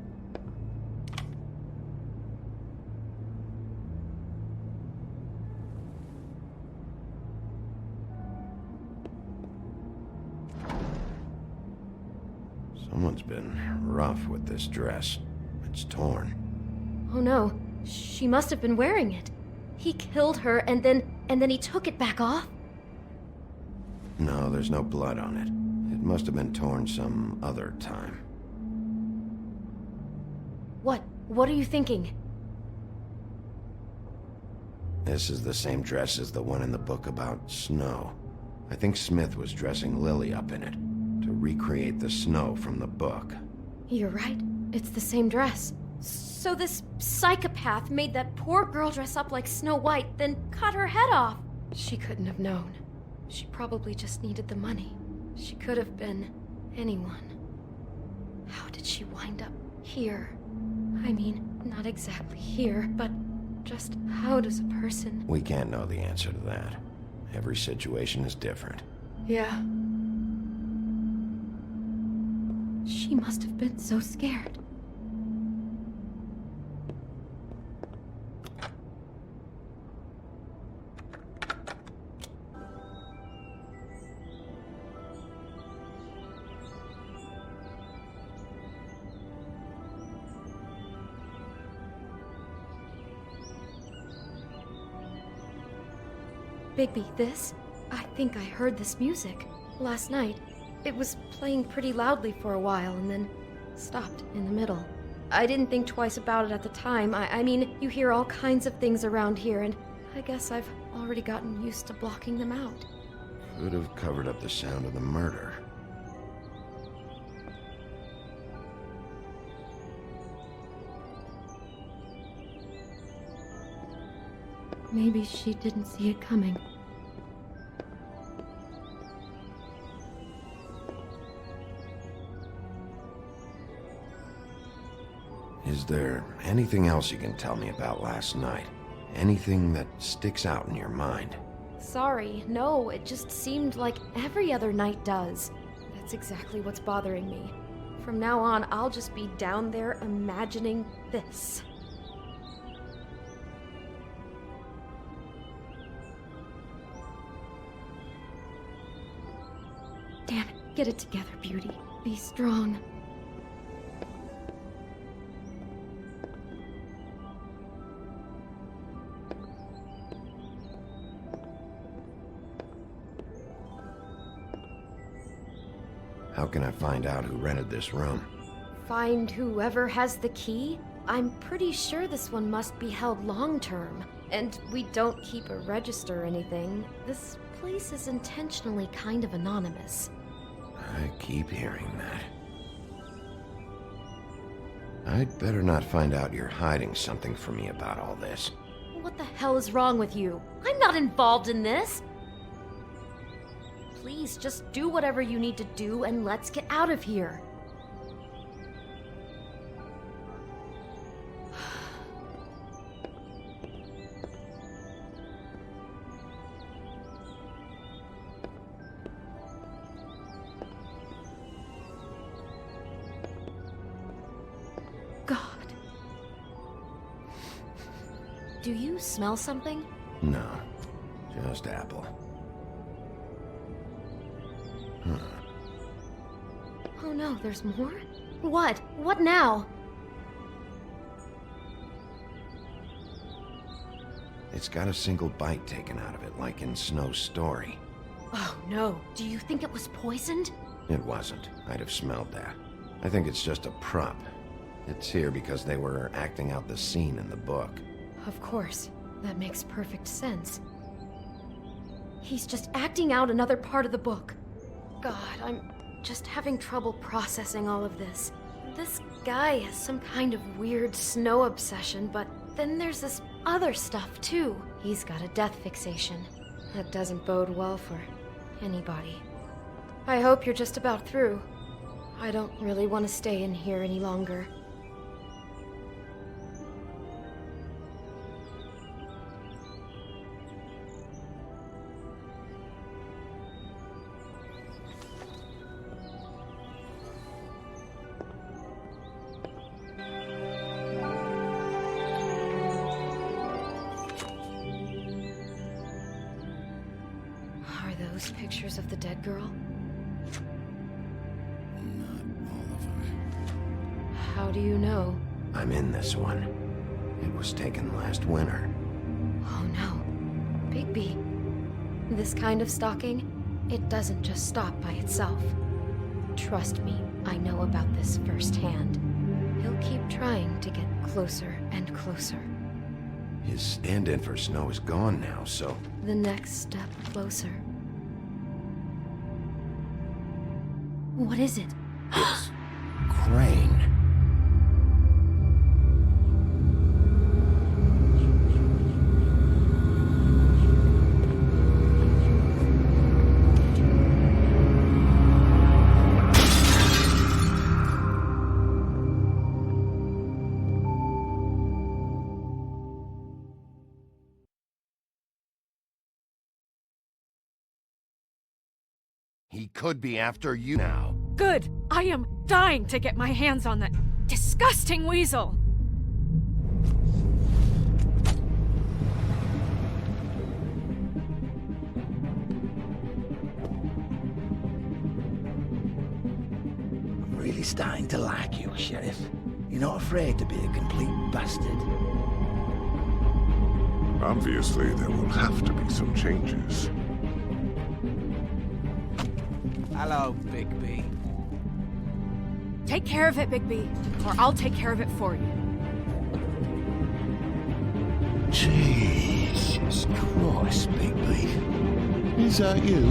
Someone's been rough with this dress. It's torn. Oh no, she must have been wearing it. He killed her and then he took it back off? No, there's no blood on it. It must have been torn some other time. What are you thinking? This is the same dress as the one in the book about snow. I think Smith was dressing Lily up in it, to recreate the snow from the book. You're right. It's the same dress. So this psychopath made that poor girl dress up like Snow White, then cut her head off. She couldn't have known. She probably just needed the money. She could have been anyone. How did she wind up here? I mean, not exactly here, but just how does a person... We can't know the answer to that. Every situation is different. Yeah. She must have been so scared. Bigby, this? I think I heard this music. Last night. It was playing pretty loudly for a while and then stopped in the middle. I didn't think twice about it at the time. I mean, you hear all kinds of things around here, and I guess I've already gotten used to blocking them out. Could have covered up the sound of the murder. Maybe she didn't see it coming. Is there anything else you can tell me about last night? Anything that sticks out in your mind? Sorry, no, it just seemed like every other night does. That's exactly what's bothering me. From now on, I'll just be down there imagining this. Damn it, get it together, Beauty. Be strong. How can I find out who rented this room? Find whoever has the key? I'm pretty sure this one must be held long-term. And we don't keep a register or anything. This place is intentionally kind of anonymous. I keep hearing that. I'd better not find out you're hiding something from me about all this. What the hell is wrong with you? I'm not involved in this! Please, just do whatever you need to do and let's get out of here. God. Do you smell something? No, just apple. Oh no, there's more? What? What now? It's got a single bite taken out of it, like in Snow's story. Oh no, do you think it was poisoned? It wasn't. I'd have smelled that. I think it's just a prop. It's here because they were acting out the scene in the book. Of course. That makes perfect sense. He's just acting out another part of the book. God, I'm just having trouble processing all of this. This guy has some kind of weird snow obsession, but then there's this other stuff too. He's got a death fixation. That doesn't bode well for anybody. I hope you're just about through. I don't really want to stay in here any longer. Those pictures of the dead girl? Not all of them. How do you know? I'm in this one. It was taken last winter. Oh no. Bigby. This kind of stalking, it doesn't just stop by itself. Trust me, I know about this firsthand. He'll keep trying to get closer and closer. His stand-in for Snow is gone now, so... The next step closer. What is it? It's Crane. He could be after you now. Good! I am dying to get my hands on that disgusting weasel! I'm really starting to like you, Sheriff. You're not afraid to be a complete bastard. Obviously, there will have to be some changes. Hello, Bigby. Take care of it, Bigby, or I'll take care of it for you. Jesus Christ, Bigby. Is that you?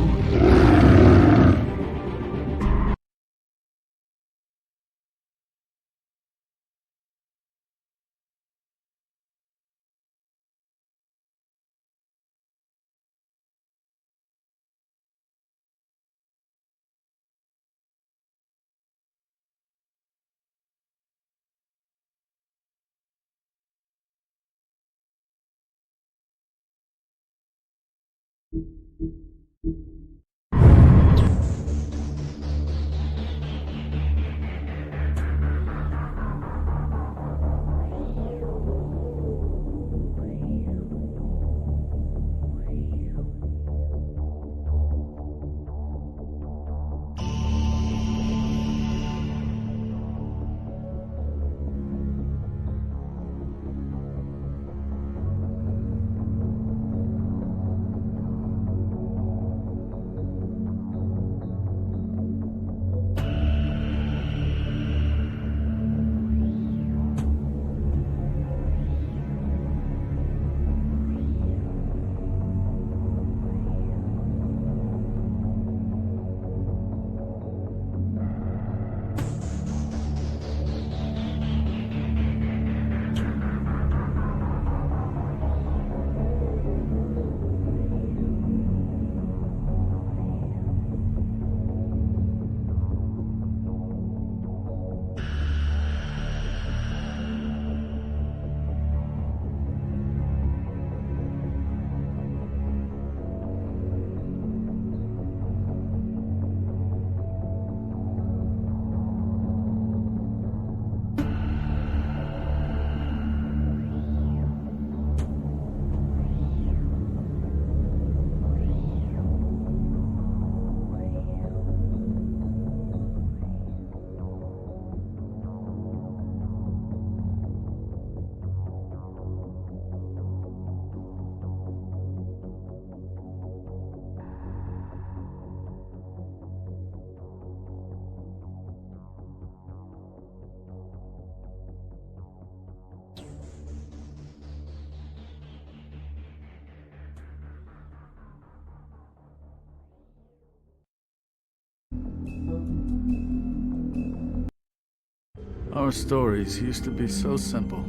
Our stories used to be so simple.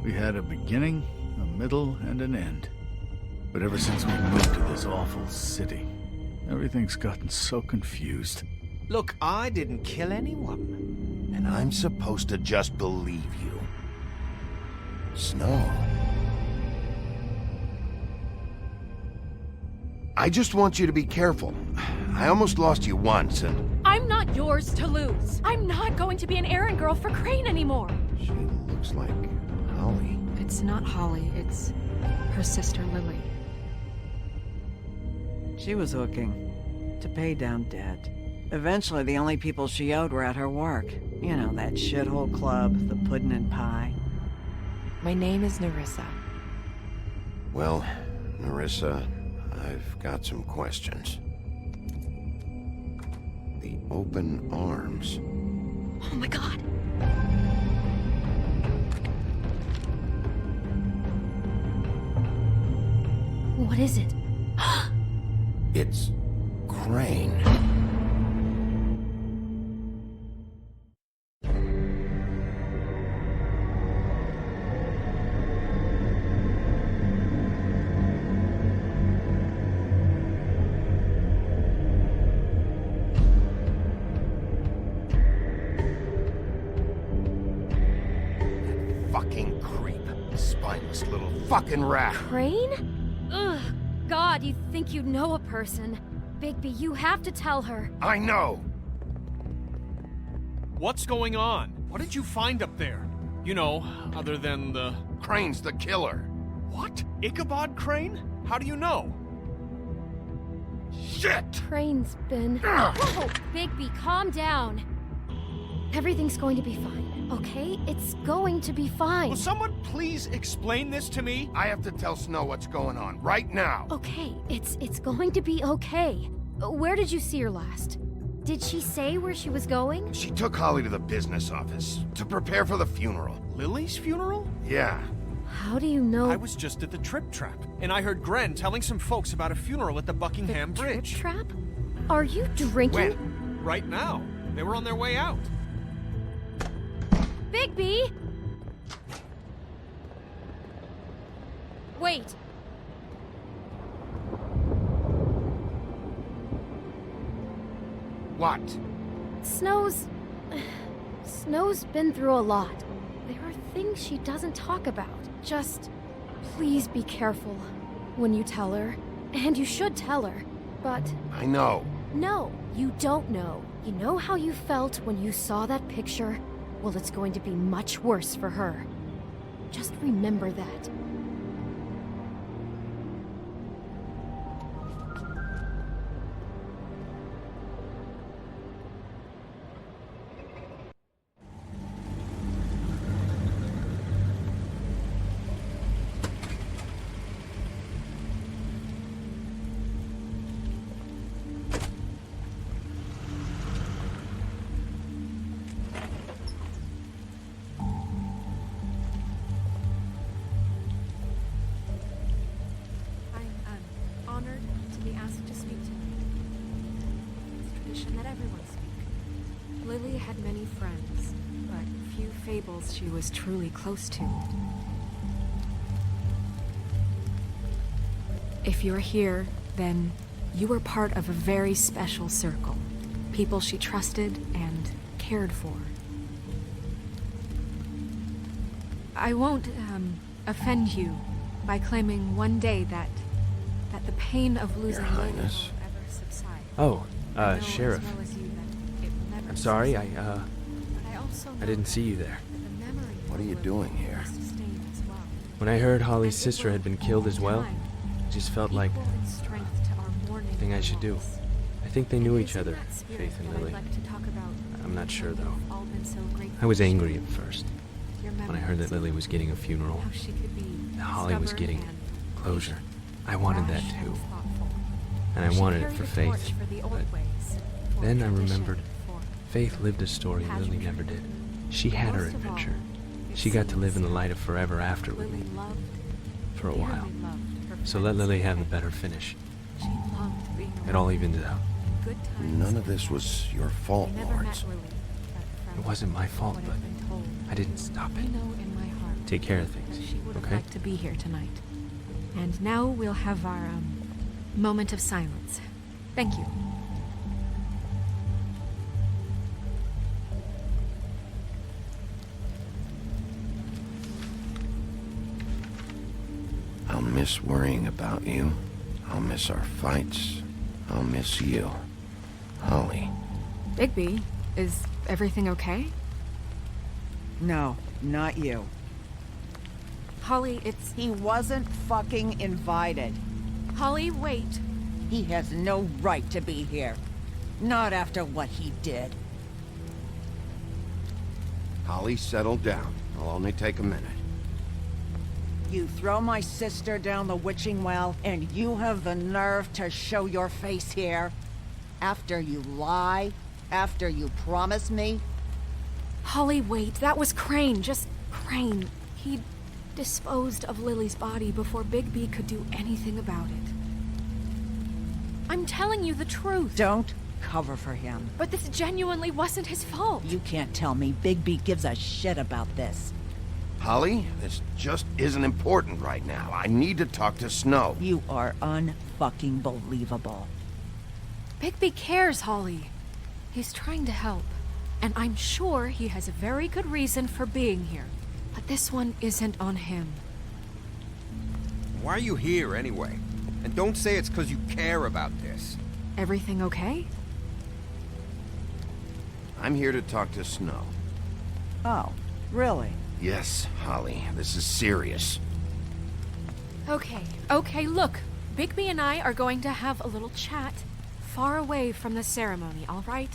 We had a beginning, a middle, and an end. But ever since we moved to this awful city, everything's gotten so confused. Look, I didn't kill anyone. And I'm supposed to just believe you. Snow. I just want you to be careful. I almost lost you once, and... I'm not yours to lose. I'm not going to be an errand girl for Crane anymore. She looks like Holly. It's not Holly, it's her sister Lily. She was hooking to pay down debt. Eventually, the only people she owed were at her work. You know, that shithole club, the Puddin' and Pie. My name is Nerissa. Well, Nerissa, I've got some questions. The open arms. Oh my god. What is it? It's Crane. Fucking creep. Spineless little fucking rat. Crane? Ugh. God, you'd think you'd know a person. Bigby, you have to tell her. I know! What's going on? What did you find up there? You know, other than the... Crane's the killer. What? Ichabod Crane? How do you know? Shit! Crane's been... Whoa! Bigby, calm down. Everything's going to be fine, okay? It's going to be fine. Will someone please explain this to me? I have to tell Snow what's going on, right now. Okay, it's going to be okay. Where did you see her last? Did she say where she was going? She took Holly to the business office to prepare for the funeral. Lily's funeral? Yeah. How do you know? I was just at the Trip Trap, and I heard Gren telling some folks about a funeral at the Buckingham Bridge. Trip Trap? Are you drinking? When? Right now. They were on their way out. Bigby! Wait. What? Snow's been through a lot. There are things she doesn't talk about. Just please be careful when you tell her. And you should tell her. But I know. no, you don't know. You know how you felt when you saw that picture? Well, it's going to be much worse for her. Just remember that. Honored to be asked to speak tonight. It's tradition that everyone speak. Lily had many friends, but few fables she was truly close to. If you're here, then you were part of a very special circle. People she trusted and cared for. I won't, offend you by claiming one day that the pain of losing Your Lily Highness. will ever subside. Oh, I know Sheriff. as well as you that it will never I'm sorry, subside. But I also I didn't see you there. that the memory What are you doing here? must sustain as well. When I heard Holly's sister had been killed as well, it just felt like Equal in strength to our mourning the thing I should do. loss. I think they knew And each it is in other, that spirit Faith and that I'd Lily. like to talk about I'm not sure, how though. we've all been so grateful I was to angry share at first. your When I heard that memories, Lily was getting a funeral, how she could be that Holly was stubborn getting and closure. I wanted that rash and too. thoughtful. And I She wanted it carried for a Faith. torch for the old But ways, for then I tradition, remembered for Faith lived a story Lily never did. She had her Most of all, adventure. it She got to live in the seems light of forever after with Lily me loved, for a dearly while. loved her So let friends Lily have a and better finish. She loved being It all evened out. good times. None of this was your fault, I never Lawrence. met Lily, but It wasn't my fault, what but I've been told, I didn't stop I it. know in my heart Take care of that things, she would have okay? liked to be here tonight. And now we'll have our moment of silence. Thank you. I'll miss worrying about you. I'll miss our fights. I'll miss you. Holly. Bigby, is everything okay? No, not you. Holly, it's... He wasn't fucking invited. Holly, wait. He has no right to be here. Not after what he did. Holly, settle down. I'll only take a minute. You throw my sister down the witching well, and you have the nerve to show your face here? After you lie? After you promise me? Holly, wait. That was Crane. Just Crane. He disposed of Lily's body before Bigby could do anything about it. I'm telling you the truth. Don't cover for him. But this genuinely wasn't his fault. You can't tell me Bigby gives a shit about this. Holly, this just isn't important right now. I need to talk to Snow. You are unfucking believable. Bigby cares, Holly. He's trying to help. And I'm sure he has a very good reason for being here. But this one isn't on him. Why are you here anyway? And don't say it's because you care about this. Everything okay? I'm here to talk to Snow. Oh, really? Yes, Holly, this is serious. Okay, look. Bigby and I are going to have a little chat far away from the ceremony, all right?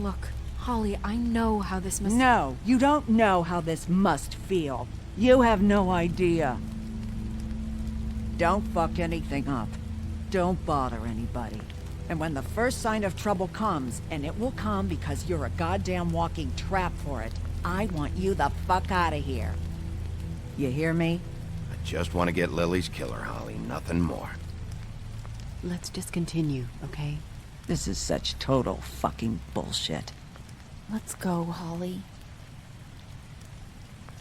Look, Holly, I know how this must... No, you don't know how this must feel. You have no idea. Don't fuck anything up. Don't bother anybody. And when the first sign of trouble comes, and it will come because you're a goddamn walking trap for it, I want you the fuck out of here. You hear me? I just want to get Lily's killer, Holly. Nothing more. Let's just continue, okay? This is such total fucking bullshit. Let's go, Holly.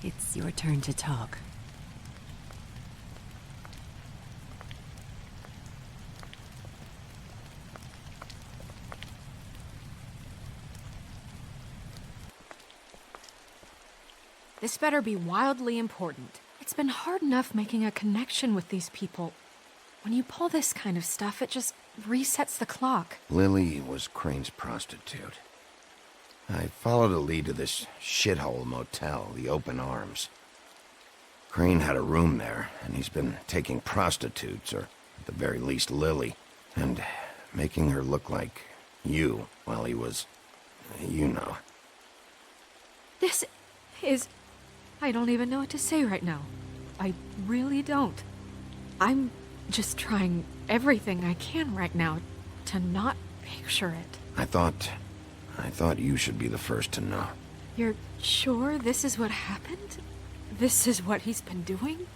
It's your turn to talk. This better be wildly important. It's been hard enough making a connection with these people. When you pull this kind of stuff, it just resets the clock. Lily was Crane's prostitute. I followed a lead to this shithole motel, the Open Arms. Crane had a room there, and he's been taking prostitutes, or at the very least Lily, and making her look like you while he was, you know. This is... I don't even know what to say right now. I really don't. I'm just trying everything I can right now to not picture it. I thought you should be the first to know. You're sure this is what happened? This is what he's been doing?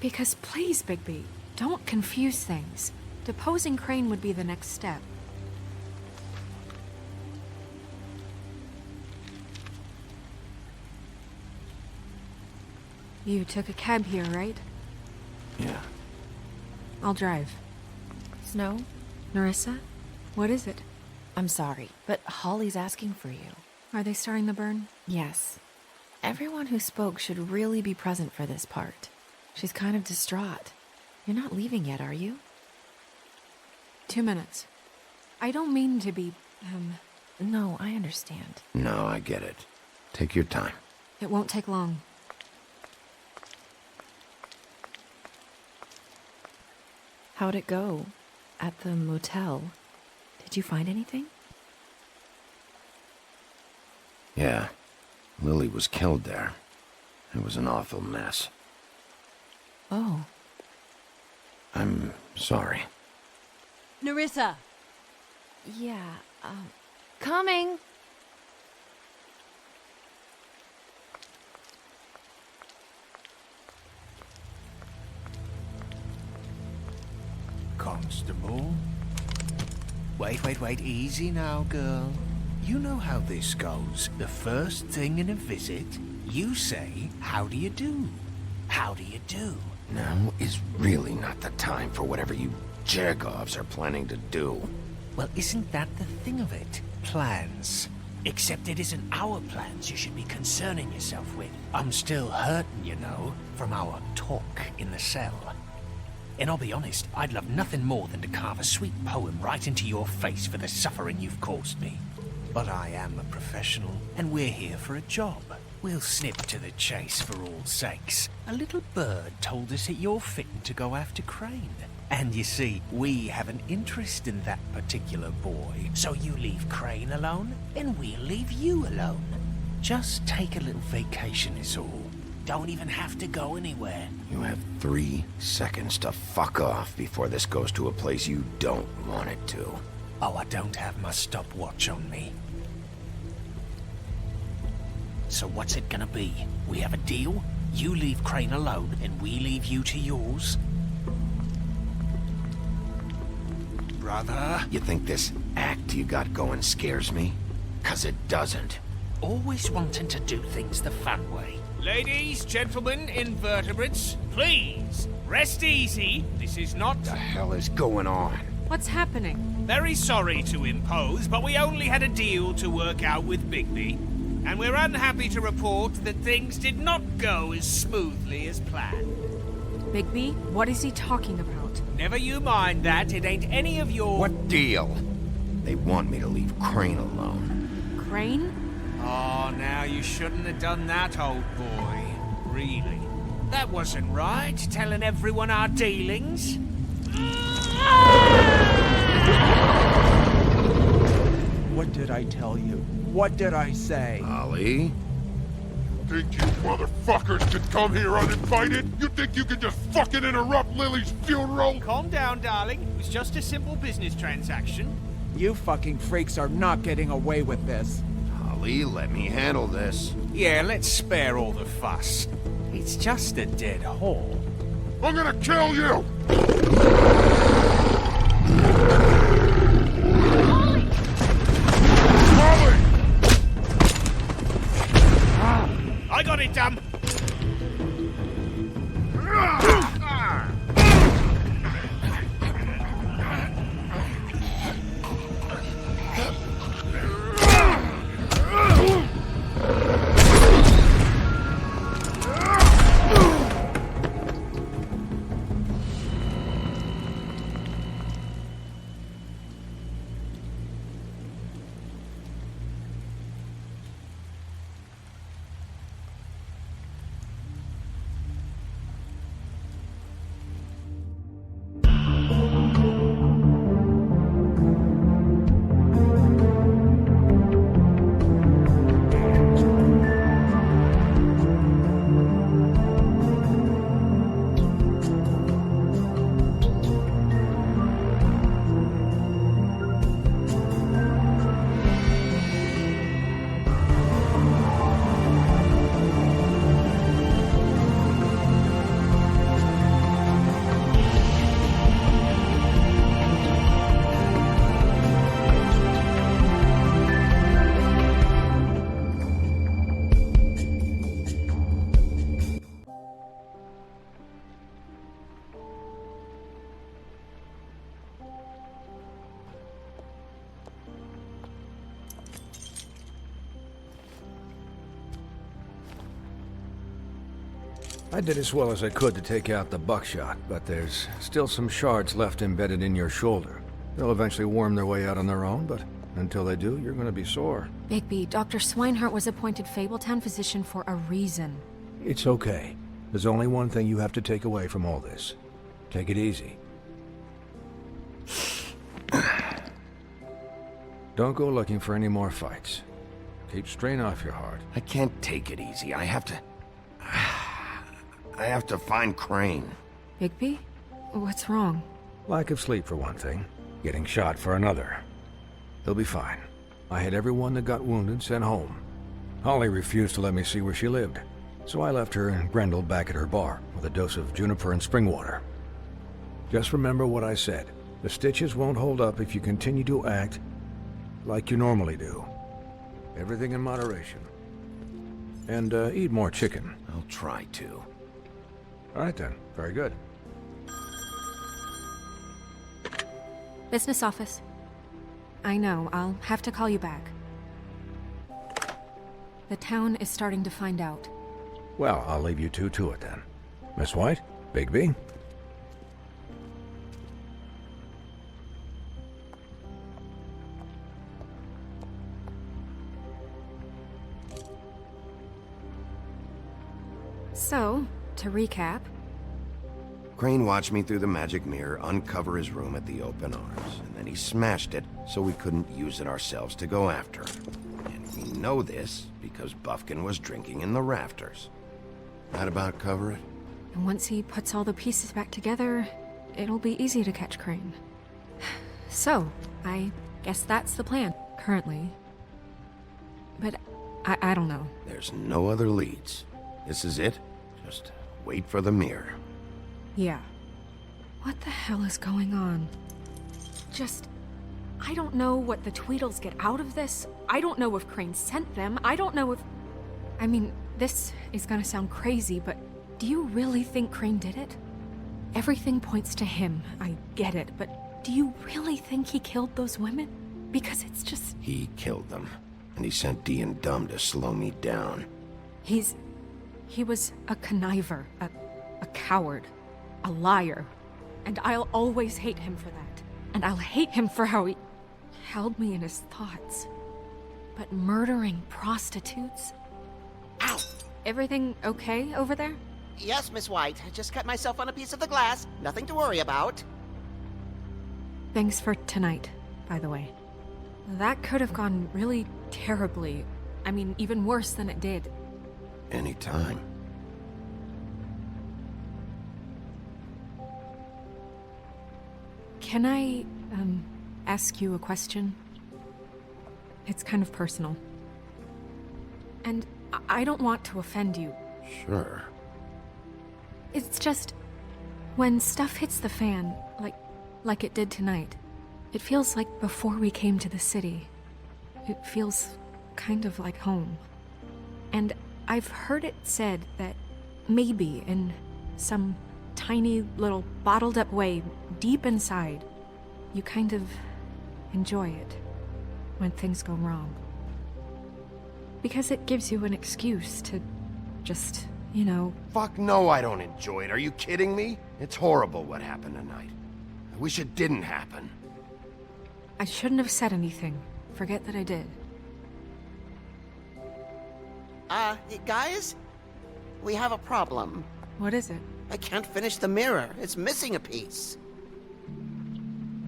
Because please, Bigby, don't confuse things. Deposing Crane would be the next step. You took a cab here, right? Yeah. I'll drive. Snow? Nerissa? What is it? I'm sorry, but Holly's asking for you. Are they starting the burn? Yes. Everyone who spoke should really be present for this part. She's kind of distraught. You're not leaving yet, are you? 2 minutes. I don't mean to be, No, I understand. No, I get it. Take your time. It won't take long. How'd it go? At the motel? Did you find anything? Yeah. Lily was killed there. It was an awful mess. Oh. I'm sorry. Nerissa! Yeah, coming! Constable? Wait, easy now, girl. You know how this goes. The first thing in a visit, you say, how do you do? How do you do? Now is really not the time for whatever you Jergovs are planning to do. Well, isn't that the thing of it? Plans. Except it isn't our plans you should be concerning yourself with. I'm still hurting, you know, from our talk in the cell. And I'll be honest, I'd love nothing more than to carve a sweet poem right into your face for the suffering you've caused me. But I am a professional, and we're here for a job. We'll snip to the chase for all sakes. A little bird told us that you're fitting to go after Crane. And you see, we have an interest in that particular boy. So you leave Crane alone, and we'll leave you alone. Just take a little vacation is all. Don't even have to go anywhere. You have 3 seconds to fuck off before this goes to a place you don't want it to. Oh, I don't have my stopwatch on me. So what's it gonna be? We have a deal? You leave Crane alone, and we leave you to yours? Brother? You think this act you got going scares me? 'Cause it doesn't. Always wanting to do things the fun way. Ladies, gentlemen, invertebrates, please, rest easy. This is not... What the hell is going on? What's happening? Very sorry to impose, but we only had a deal to work out with Bigby. And we're unhappy to report that things did not go as smoothly as planned. Bigby, what is he talking about? Never you mind that, it ain't any of your... What deal? They want me to leave Crane alone. Crane? Oh, now you shouldn't have done that, old boy. Really. That wasn't right, telling everyone our dealings. What did I tell you? What did I say? Ollie? Think you motherfuckers could come here uninvited? You think you can just fucking interrupt Lily's funeral? Calm down, darling. It was just a simple business transaction. You fucking freaks are not getting away with this. Ollie, let me handle this. Yeah, let's spare all the fuss. It's just a dead whore. I'm gonna kill you! I got it, damn! I did as well as I could to take out the buckshot, but there's still some shards left embedded in your shoulder. They'll eventually worm their way out on their own, but until they do, you're gonna be sore. Bigby, Dr. Swinehart was appointed Fabletown physician for a reason. It's okay. There's only one thing you have to take away from all this. Take it easy. Don't go looking for any more fights. Keep strain off your heart. I can't take it easy. I have to find Crane. Bigby? What's wrong? Lack of sleep for one thing. Getting shot for another. He'll be fine. I had everyone that got wounded sent home. Holly refused to let me see where she lived, so I left her and Grendel back at her bar with a dose of juniper and spring water. Just remember what I said. The stitches won't hold up if you continue to act like you normally do. Everything in moderation. And eat more chicken. I'll try to. All right then. Very good. Business office. I know, I'll have to call you back. The town is starting to find out. Well, I'll leave you two to it then. Miss White? Bigby? So, to recap... Crane watched me through the magic mirror uncover his room at the Open Arms, and then he smashed it so we couldn't use it ourselves to go after him. And we know this because Bufkin was drinking in the rafters. That about cover it? And once he puts all the pieces back together, it'll be easy to catch Crane. So, I guess that's the plan, currently. But I don't know. There's no other leads. This is it. Just wait for the mirror. Yeah. What the hell is going on? I don't know what the Tweedles get out of this. I don't know if Crane sent them. I don't know if... I mean, this is gonna sound crazy, but do you really think Crane did it? Everything points to him. I get it, but do you really think he killed those women? Because it's just... He killed them, and he sent Dee and Dumb to slow me down. He was a conniver, a coward, a liar, and I'll always hate him for that. And I'll hate him for how he held me in his thoughts. But murdering prostitutes? Ow! Everything okay over there? Yes, Miss White. I just cut myself on a piece of the glass. Nothing to worry about. Thanks for tonight, by the way. That could have gone really terribly. I mean, even worse than it did. Anytime. Can I, ask you a question? It's kind of personal. And I don't want to offend you. Sure. It's just, when stuff hits the fan, like it did tonight, it feels like before we came to the city. It feels kind of like home. And I've heard it said that maybe in some tiny little bottled up way deep inside, you kind of enjoy it when things go wrong. Because it gives you an excuse to just, you know... Fuck no, I don't enjoy it. Are you kidding me? It's horrible what happened tonight. I wish it didn't happen. I shouldn't have said anything. Forget that I did. Guys? We have a problem. What is it? I can't finish the mirror. It's missing a piece.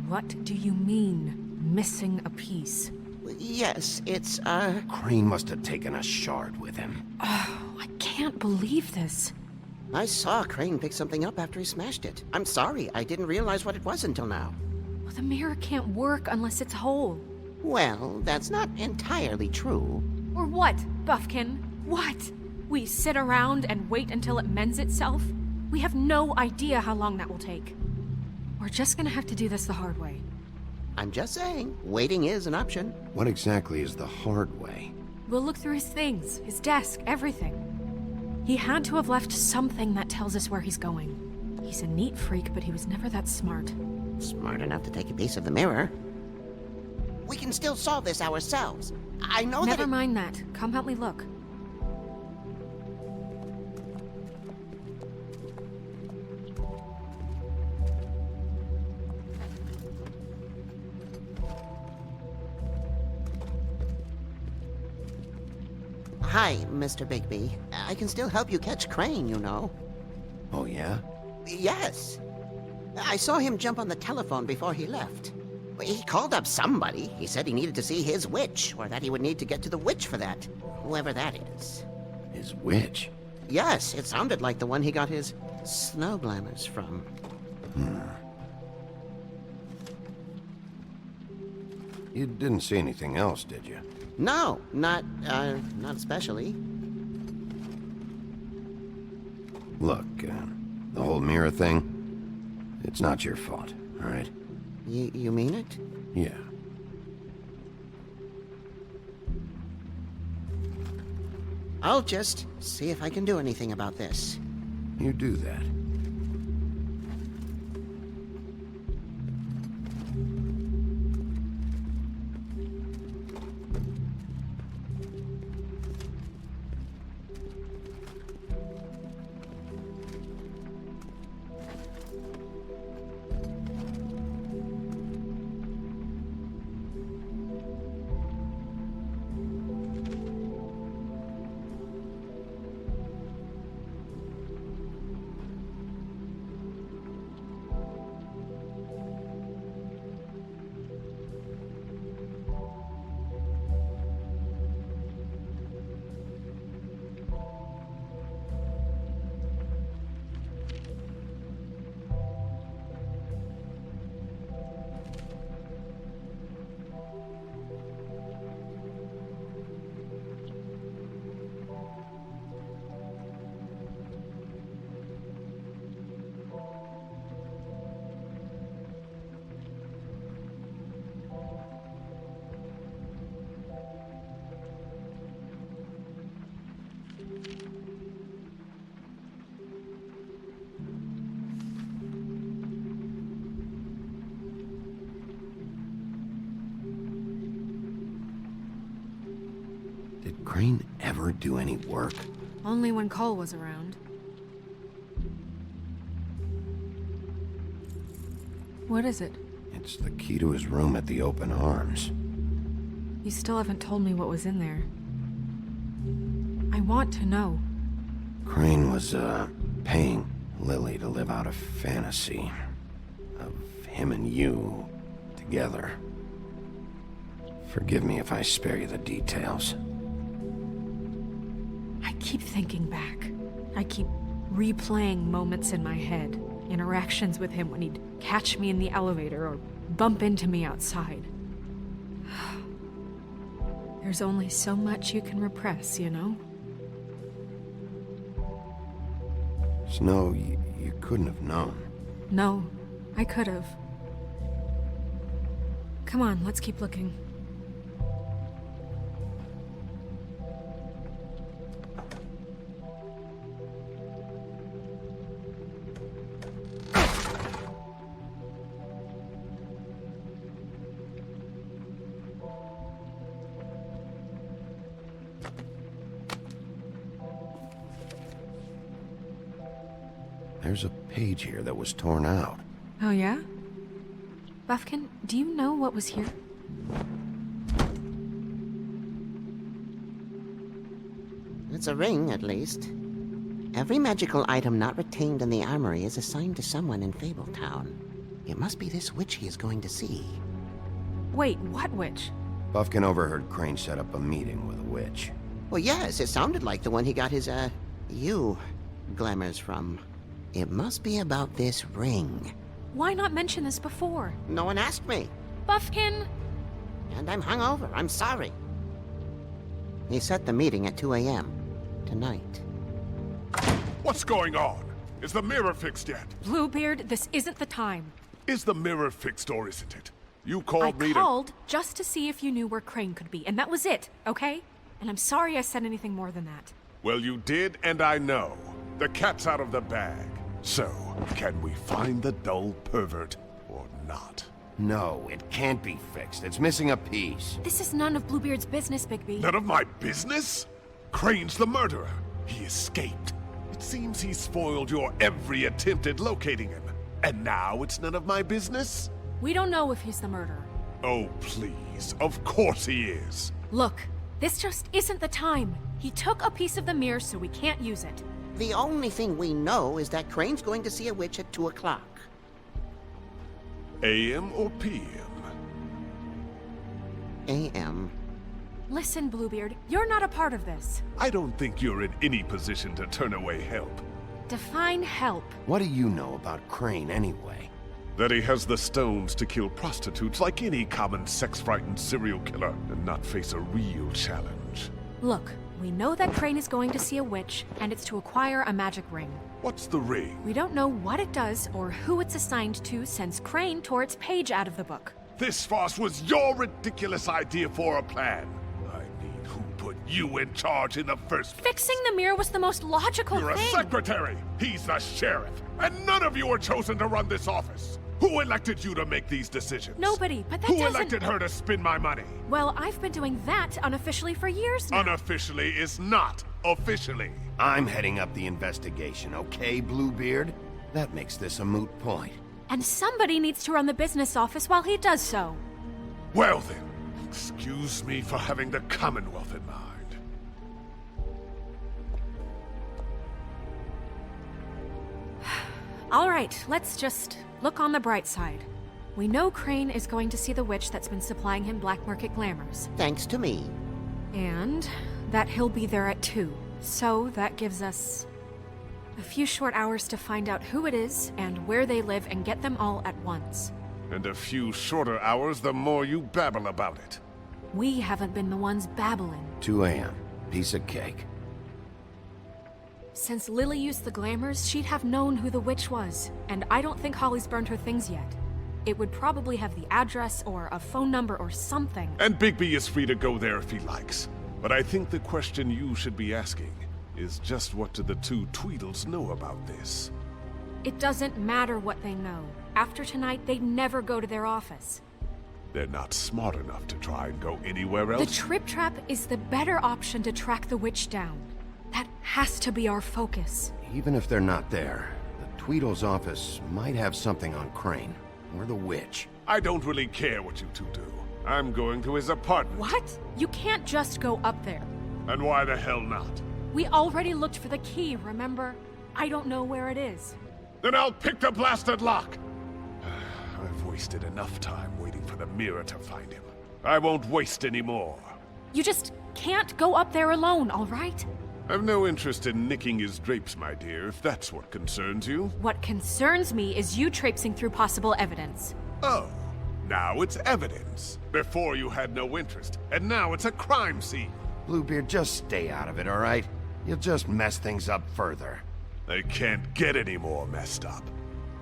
What do you mean, missing a piece? Yes, it's, Crane must have taken a shard with him. Oh, I can't believe this. I saw Crane pick something up after he smashed it. I'm sorry, I didn't realize what it was until now. Well, the mirror can't work unless it's whole. Well, that's not entirely true. Or what, Buffkin? What? We sit around and wait until it mends itself? We have no idea how long that will take. We're just gonna have to do this the hard way. I'm just saying, waiting is an option. What exactly is the hard way? We'll look through his things, his desk, everything. He had to have left something that tells us where he's going. He's a neat freak, but he was never that smart. Smart enough to take a piece of the mirror. We can still solve this ourselves. I know Never mind that. Come help me look. Hi, Mr. Bigby. I can still help you catch Crane, you know. Oh, yeah? Yes. I saw him jump on the telephone before he left. He called up somebody. He said he needed to see his witch, or that he would need to get to the witch for that. Whoever that is. His witch? Yes, it sounded like the one he got his snow glamours from. You didn't see anything else, did you? No, not especially. Look, the whole mirror thing, it's not your fault, all right? You mean it? Yeah. I'll just see if I can do anything about this. You do that. Did Crane ever do any work? Only when Cole was around. What is it? It's the key to his room at the Open Arms. You still haven't told me what was in there. I want to know. Crane was, paying Lily to live out a fantasy of him and you together. Forgive me if I spare you the details. I keep thinking back. I keep replaying moments in my head. Interactions with him when he'd catch me in the elevator or bump into me outside. There's only so much you can repress, you know? Snow, you couldn't have known. No, I could have. Come on, let's keep looking. There's a page here that was torn out. Oh yeah? Buffkin, do you know what was here? It's a ring, at least. Every magical item not retained in the armory is assigned to someone in Fabletown. It must be this witch he is going to see. Wait, what witch? Buffkin overheard Crane set up a meeting with a witch. Well, yes, it sounded like the one he got his, glamours from. It must be about this ring. Why not mention this before? No one asked me. Buffkin! And I'm hungover. I'm sorry. He set the meeting at 2 a.m. tonight. What's going on? Is the mirror fixed yet? Bluebeard, this isn't the time. Is the mirror fixed or isn't it? You I called me called just to see if you knew where Crane could be, and that was it, okay? And I'm sorry I said anything more than that. Well, you did, and I know. The cat's out of the bag. So, can we find the dull pervert or not? No, it can't be fixed. It's missing a piece. This is none of Bluebeard's business, Bigby. None of my business? Crane's the murderer. He escaped. It seems he spoiled your every attempt at locating him. And now it's none of my business? We don't know if he's the murderer. Oh, please. Of course he is. Look, this just isn't the time. He took a piece of the mirror, so we can't use it. The only thing we know is that Crane's going to see a witch at 2 o'clock. AM or PM? AM. Listen, Bluebeard, you're not a part of this. I don't think you're in any position to turn away help. Define help. What do you know about Crane, anyway? That he has the stones to kill prostitutes like any common sex-frightened serial killer and not face a real challenge. Look, we know that Crane is going to see a witch, and it's to acquire a magic ring. What's the ring? We don't know what it does or who it's assigned to since Crane tore its page out of the book. This farce was your ridiculous idea for a plan. I mean, who put you in charge in the first place? Fixing the mirror was the most logical You're thing. a secretary! He's the sheriff! And none of you were chosen to run this office! Who elected you to make these decisions? Nobody, but that Who doesn't... elected her to spend my money? Well, I've been doing that unofficially for years now. Unofficially is not officially. I'm heading up the investigation, okay, Bluebeard? That makes this a moot point. And somebody needs to run the business office while he does so. Well then, excuse me for having the Commonwealth in mind. All right, let's just look on the bright side. We know Crane is going to see the witch that's been supplying him black market glamours. Thanks to me. And that he'll be there at 2. So that gives us a few short hours to find out who it is and where they live and get them all at once. And a few shorter hours the more you babble about it. We haven't been the ones babbling. 2 a.m. Piece of cake. Since Lily used the glamours, she'd have known who the witch was, and I don't think Holly's burned her things yet. It would probably have the address or a phone number or something. And Bigby is free to go there if he likes. But I think the question you should be asking is just what do the two Tweedles know about this? It doesn't matter what they know. After tonight, they'd never go to their office. They're not smart enough to try and go anywhere else. The Trip Trap is the better option to track the witch down. That has to be our focus. Even if they're not there, the Tweedle's office might have something on Crane, or the witch. I don't really care what you two do. I'm going to his apartment. What? You can't just go up there. And why the hell not? We already looked for the key, remember? I don't know where it is. Then I'll pick the blasted lock! I've wasted enough time waiting for the mirror to find him. I won't waste any more. You just can't go up there alone, all right? I've no interest in nicking his drapes, my dear, if that's what concerns you. What concerns me is you traipsing through possible evidence. Oh, now it's evidence. Before you had no interest, and now it's a crime scene. Bluebeard, just stay out of it, all right? You'll just mess things up further. They can't get any more messed up.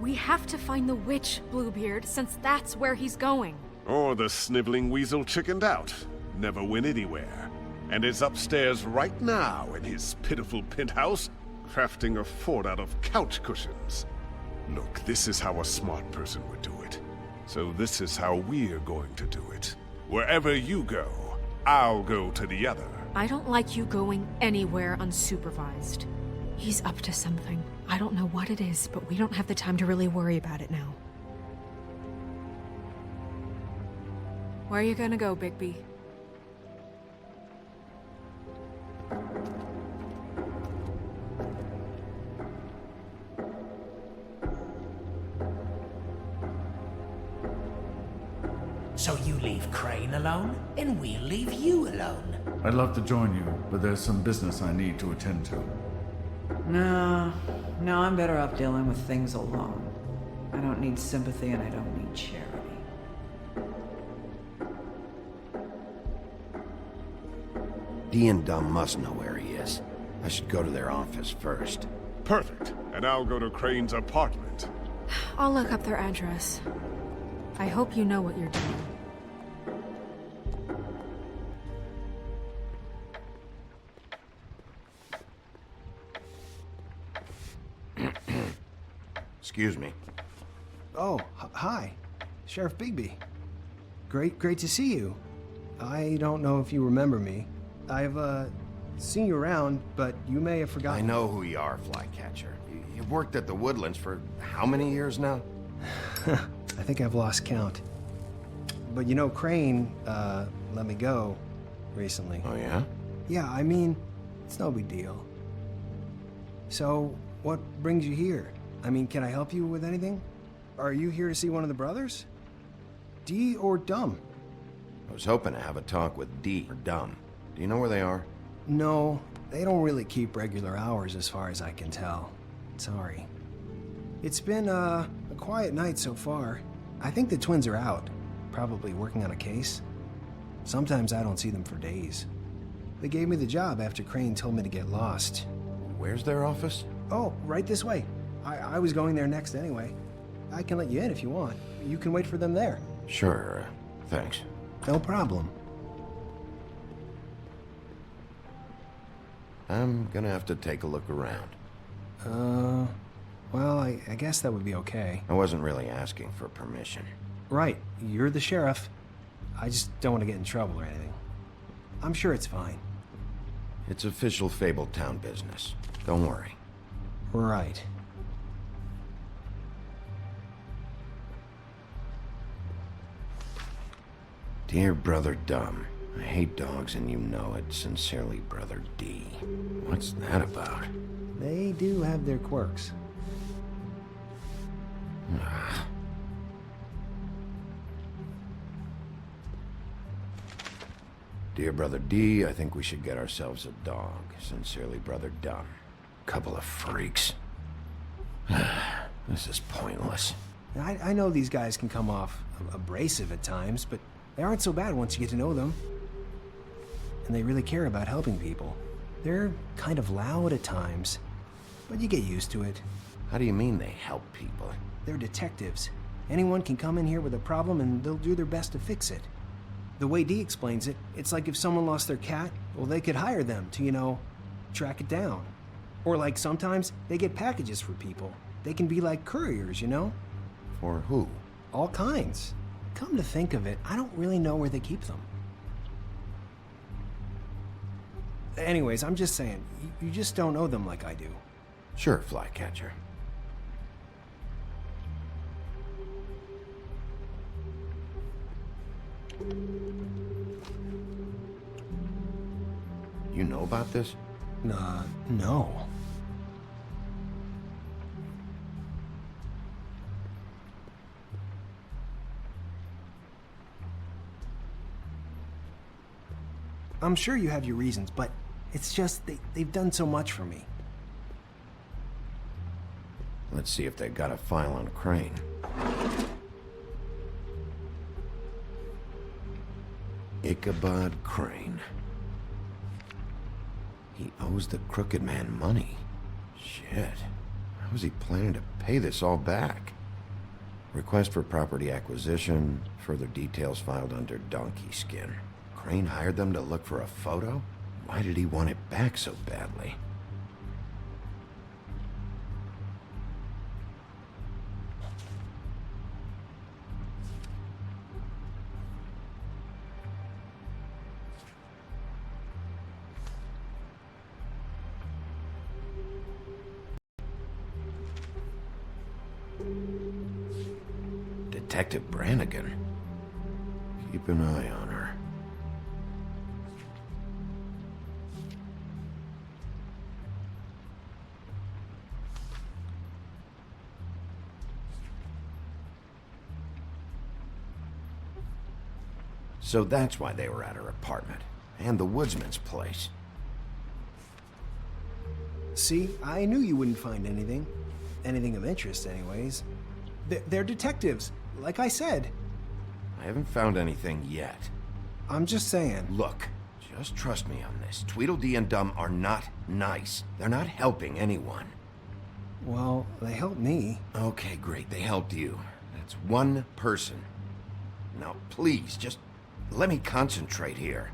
We have to find the witch, Bluebeard, since that's where he's going. Or the sniveling weasel chickened out. Never went anywhere. And is upstairs right now in his pitiful penthouse, crafting a fort out of couch cushions. Look, this is how a smart person would do it. So this is how we're going to do it. Wherever you go, I'll go to the other. I don't like you going anywhere unsupervised. He's up to something. I don't know what it is, but we don't have the time to really worry about it now. Where are you gonna go, Bigby? So you leave Crane alone, and we'll leave you alone. I'd love to join you, but there's some business I need to attend to. No, I'm better off dealing with things alone. I don't need sympathy and I don't need charity. Dee and Dumb must know where he is. I should go to their office first. Perfect. And I'll go to Crane's apartment. I'll look up their address. I hope you know what you're doing. Excuse me. Oh, hi. Sheriff Bigby. Great to see you. I don't know if you remember me. I've, seen you around, but you may have forgotten. I know who you are, Flycatcher. You've worked at the Woodlands for how many years now? I think I've lost count. But you know, Crane, let me go recently. Oh, yeah? Yeah, I mean, it's no big deal. So, what brings you here? I mean, can I help you with anything? Are you here to see one of the brothers? Dee or Dumb? I was hoping to have a talk with Dee or Dumb. Do you know where they are? No, they don't really keep regular hours as far as I can tell. Sorry. It's been, a quiet night so far. I think the twins are out, probably working on a case. Sometimes I don't see them for days. They gave me the job after Crane told me to get lost. Where's their office? Oh, right this way. I was going there next anyway. I can let you in if you want. You can wait for them there. Sure, thanks. No problem. I'm gonna have to take a look around. Well, I guess that would be okay. I wasn't really asking for permission. Right, you're the sheriff. I just don't want to get in trouble or anything. I'm sure it's fine. It's official Fabletown business. Don't worry. Right. Dear Brother Dumb, I hate dogs and you know it. Sincerely, Brother D. What's that about? They do have their quirks. Dear Brother D, I think we should get ourselves a dog. Sincerely, Brother Dumb. Couple of freaks. This is pointless. I know these guys can come off abrasive at times, but they aren't so bad once you get to know them. And they really care about helping people. They're kind of loud at times, but you get used to it. How do you mean they help people? They're detectives. Anyone can come in here with a problem and they'll do their best to fix it. The way Dee explains it, it's like if someone lost their cat, well, they could hire them to, you know, track it down. Or like sometimes they get packages for people. They can be like couriers, you know? For who? All kinds. Come to think of it, I don't really know where they keep them. Anyways, I'm just saying, you just don't know them like I do. Sure, Flycatcher. You know about this? No. I'm sure you have your reasons, but it's just they've done so much for me. Let's see if they've got a file on Crane. Ichabod Crane. He owes the Crooked Man money. Shit. How is he planning to pay this all back? Request for property acquisition. Further details filed under Donkey Skin. Crane hired them to look for a photo? Why did he want it back so badly? Detective Brannigan. Keep an eye on her. So that's why they were at her apartment. And the woodsman's place. See, I knew you wouldn't find anything. Anything of interest, anyways. They're detectives, like I said. I haven't found anything yet. I'm just saying. Look, just trust me on this. Tweedledee and Dum are not nice. They're not helping anyone. Well, they helped me. Okay, great. They helped you. That's one person. Now, please, just let me concentrate here.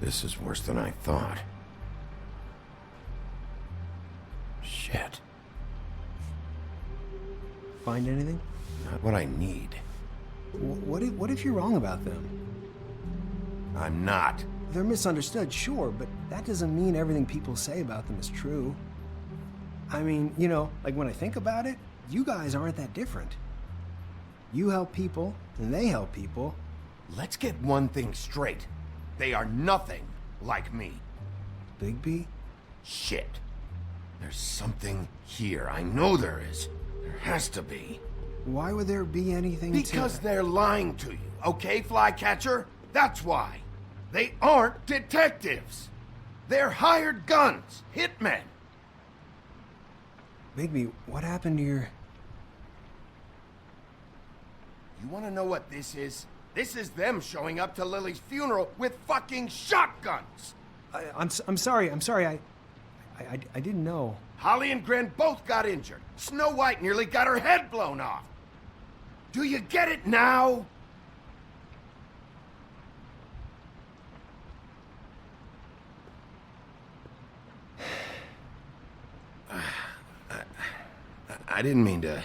This is worse than I thought. Shit. Find anything? Not what I need. What if you're wrong about them? I'm not. They're misunderstood, sure, but that doesn't mean everything people say about them is true. I mean, you know, like when I think about it, you guys aren't that different. You help people, and they help people. Let's get one thing straight. They are nothing like me. Bigby? Shit. There's something here. I know there is. There has to be. Why would there be anything Because they're lying to you, okay, Flycatcher? That's why. They aren't detectives. They're hired guns, hitmen. Bigby, what happened to your... You want to know what this is? This is them showing up to Lily's funeral with fucking shotguns! I'm sorry, I didn't know. Holly and Gren both got injured. Snow White nearly got her head blown off. Do you get it now? I didn't mean to...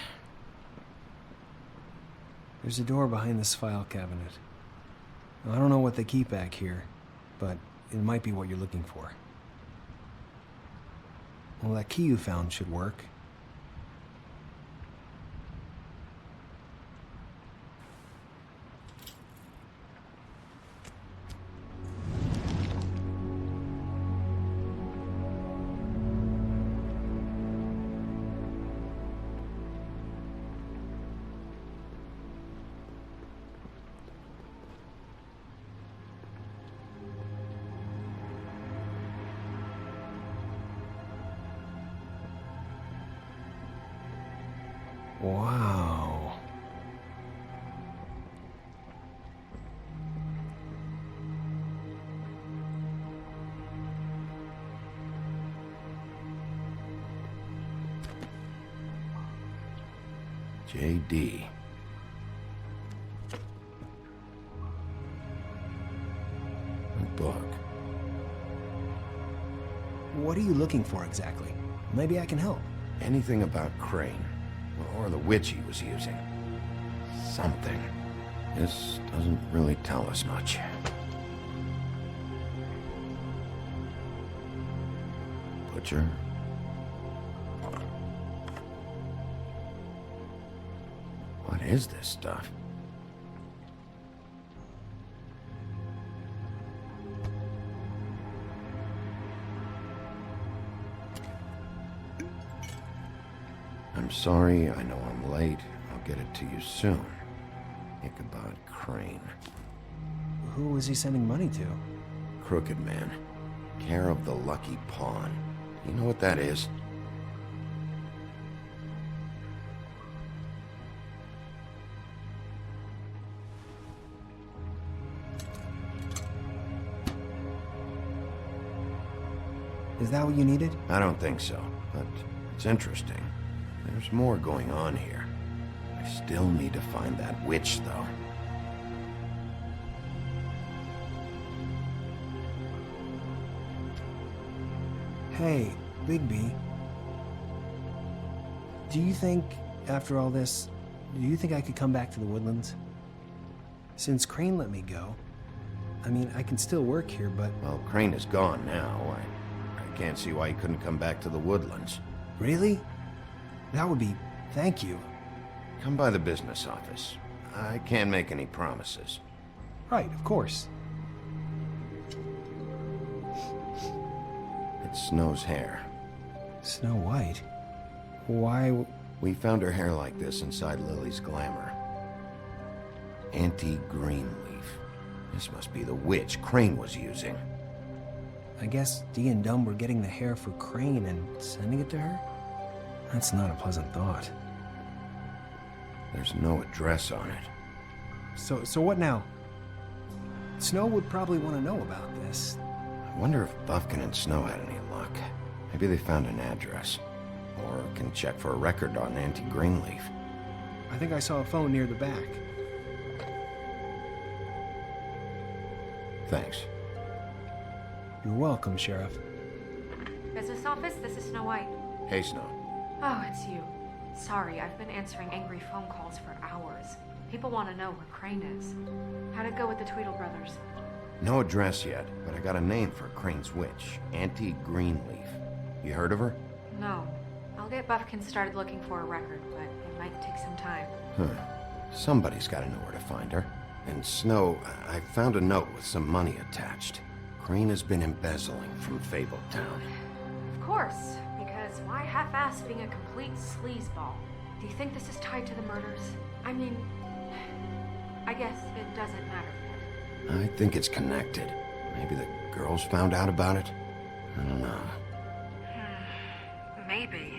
There's a door behind this file cabinet. I don't know what they keep back here, but it might be what you're looking for. Well, that key you found should work. Wow. JD. A book. What are you looking for exactly? Maybe I can help. Anything about Crane. Or the witch he was using. Something. This doesn't really tell us much. Butcher? What is this stuff? I'm sorry, I know I'm late, I'll get it to you soon. Ichabod Crane. Who was he sending money to? Crooked Man. Care of the Lucky Pawn. You know what that is? Is that what you needed? I don't think so, but it's interesting. There's more going on here. I still need to find that witch, though. Hey, Bigby. Do you think, after all this, do you think I could come back to the Woodlands? Since Crane let me go, I mean, I can still work here, but... Well, Crane is gone now. I can't see why he couldn't come back to the Woodlands. Really? That would be... thank you. Come by the business office. I can't make any promises. Right, of course. It's Snow's hair. Snow White? Why... We found her hair like this inside Lily's glamour. Auntie Greenleaf. This must be the witch Crane was using. I guess Dee and Dumb were getting the hair for Crane and sending it to her? That's not a pleasant thought. There's no address on it. So what now? Snow would probably want to know about this. I wonder if Buffkin and Snow had any luck. Maybe they found an address. Or can check for a record on Auntie Greenleaf. I think I saw a phone near the back. Thanks. You're welcome, Sheriff. Business office, this is Snow White. Hey, Snow. Oh, it's you. Sorry, I've been answering angry phone calls for hours. People want to know where Crane is. How'd it go with the Tweedle brothers? No address yet, but I got a name for Crane's witch. Auntie Greenleaf. You heard of her? No. I'll get Buffkin started looking for a record, but it might take some time. Somebody's got to know where to find her. And Snow, I found a note with some money attached. Crane has been embezzling from Fabletown. Of course, because why half-ass being a complete sleazeball? Do you think this is tied to the murders? I mean, I guess it doesn't matter yet. I think it's connected. Maybe the girls found out about it? I don't know. Maybe.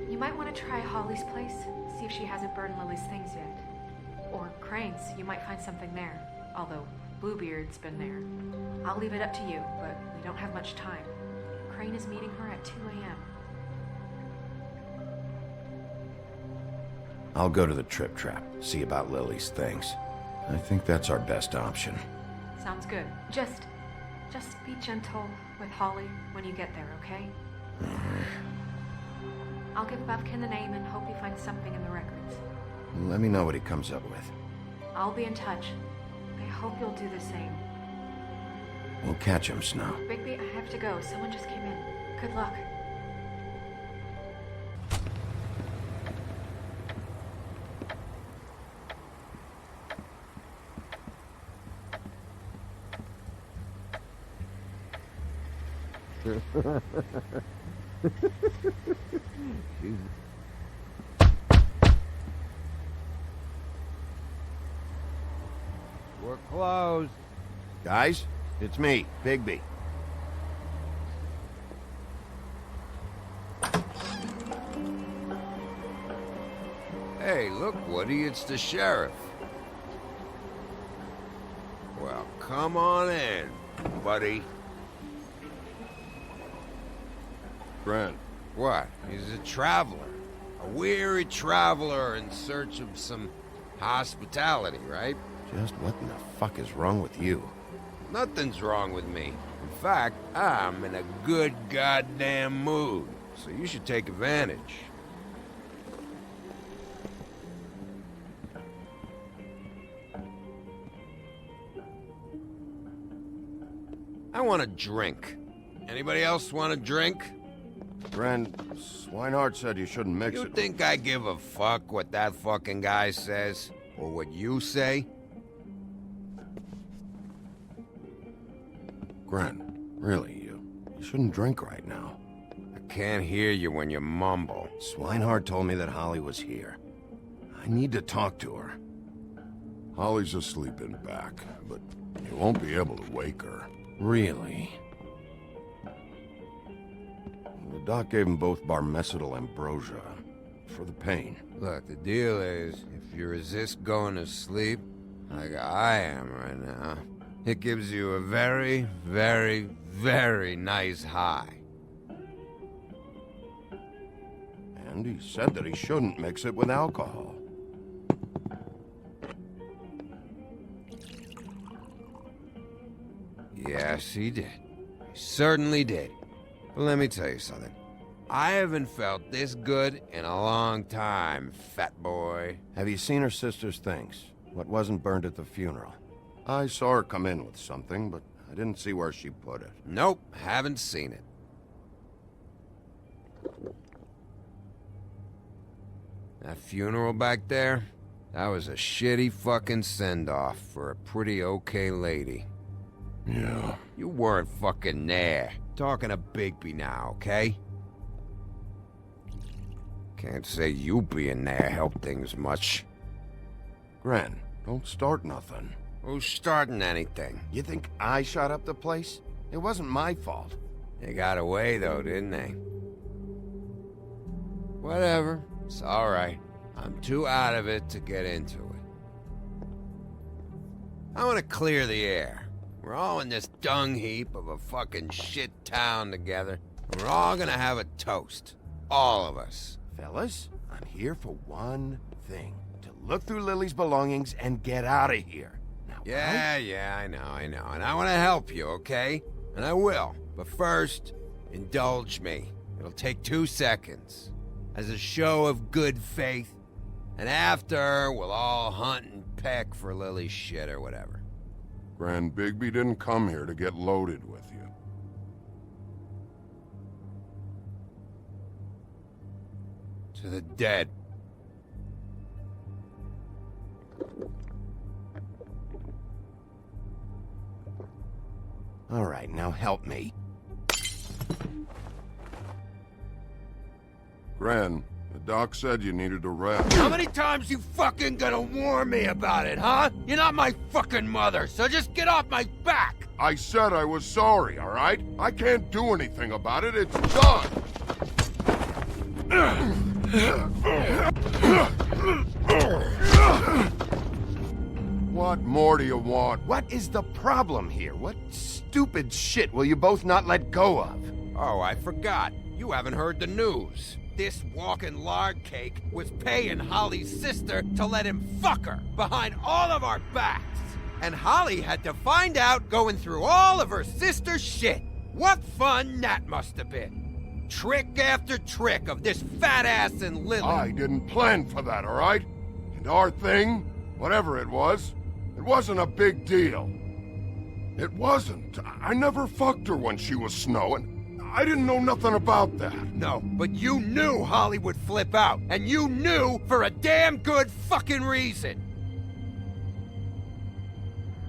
You might want to try Holly's place, see if she hasn't burned Lily's things yet. Or Crane's, you might find something there. Although, Bluebeard's been there. I'll leave it up to you, but we don't have much time. Crane is meeting her at 2 a.m. I'll go to the Trip Trap, see about Lily's things. I think that's our best option. Sounds good. Just be gentle with Holly when you get there, okay? I'll give Buffkin the name and hope he finds something in the records. Let me know what he comes up with. I'll be in touch. I hope you'll do the same. We'll catch him, Snow. Bigby, I have to go. Someone just came in. Good luck. We're closed. Guys, it's me, Bigby. Hey, look, Woody, it's the sheriff. Well, come on in, buddy. Grant. What? He's a traveler. A weary traveler in search of some hospitality, right? Just what in the fuck is wrong with you? Nothing's wrong with me. In fact, I'm in a good goddamn mood, so you should take advantage. I want a drink. Anybody else want a drink? Ren, Swinehart said you shouldn't mix You it. think I give a fuck what that fucking guy says? Or what you say? Gren, really, you shouldn't drink right now. can't hear you when you mumble. Swinehart told me that Holly was here. I need to talk to her. Holly's asleep in back, but you won't be able to wake her. Really? The doc gave them both Barmecidal ambrosia for the pain. Look, the deal is, if you resist going to sleep, like I am right now, it gives you a very, very, very nice high. And he said that he shouldn't mix it with alcohol. Yes, he did. He certainly did. But let me tell you something. I haven't felt this good in a long time, fat boy. Have you seen her sister's things? What wasn't burned at the funeral? I saw her come in with something, but I didn't see where she put it. Nope, haven't seen it. That funeral back there, that was a shitty fucking send-off for a pretty okay lady. Yeah. You weren't fucking there. Talking to Bigby now, okay? Can't say you being there helped things much. Gren, don't start nothing. Who's starting anything? You think I shot up the place? It wasn't my fault. They got away though, didn't they? Whatever. It's alright. I'm too out of it to get into it. I want to clear the air. We're all in this dung heap of a fucking shit town together. We're all gonna have a toast. All of us. Fellas, I'm here for one thing. To look through Lily's belongings and get out of here. Now, Yeah, I know. And I want to help you, okay? And I will. But first, indulge me. It'll take 2 seconds. As a show of good faith. And after, we'll all hunt and peck for Lily's shit or whatever. Grand Bigby didn't come here to get loaded with you. To the dead. All right, now help me. Gran, the doc said you needed a rest. How many times you fucking gonna warn me about it, huh? You're not my fucking mother, so just get off my back! I said I was sorry, all right? I can't do anything about it. It's done! What more do you want? What is the problem here? What stupid shit will you both not let go of? Oh, I forgot. You haven't heard the news. This walking lard cake was paying Holly's sister to let him fuck her behind all of our backs. And Holly had to find out going through all of her sister's shit. What fun that must have been. Trick after trick of this fat ass and Lily. I didn't plan for that, all right? And our thing, whatever it wasn't a big deal. It wasn't. I never fucked her when she was snowing. I didn't know nothing about that. No, but you knew Holly would flip out, and you knew for a damn good fucking reason.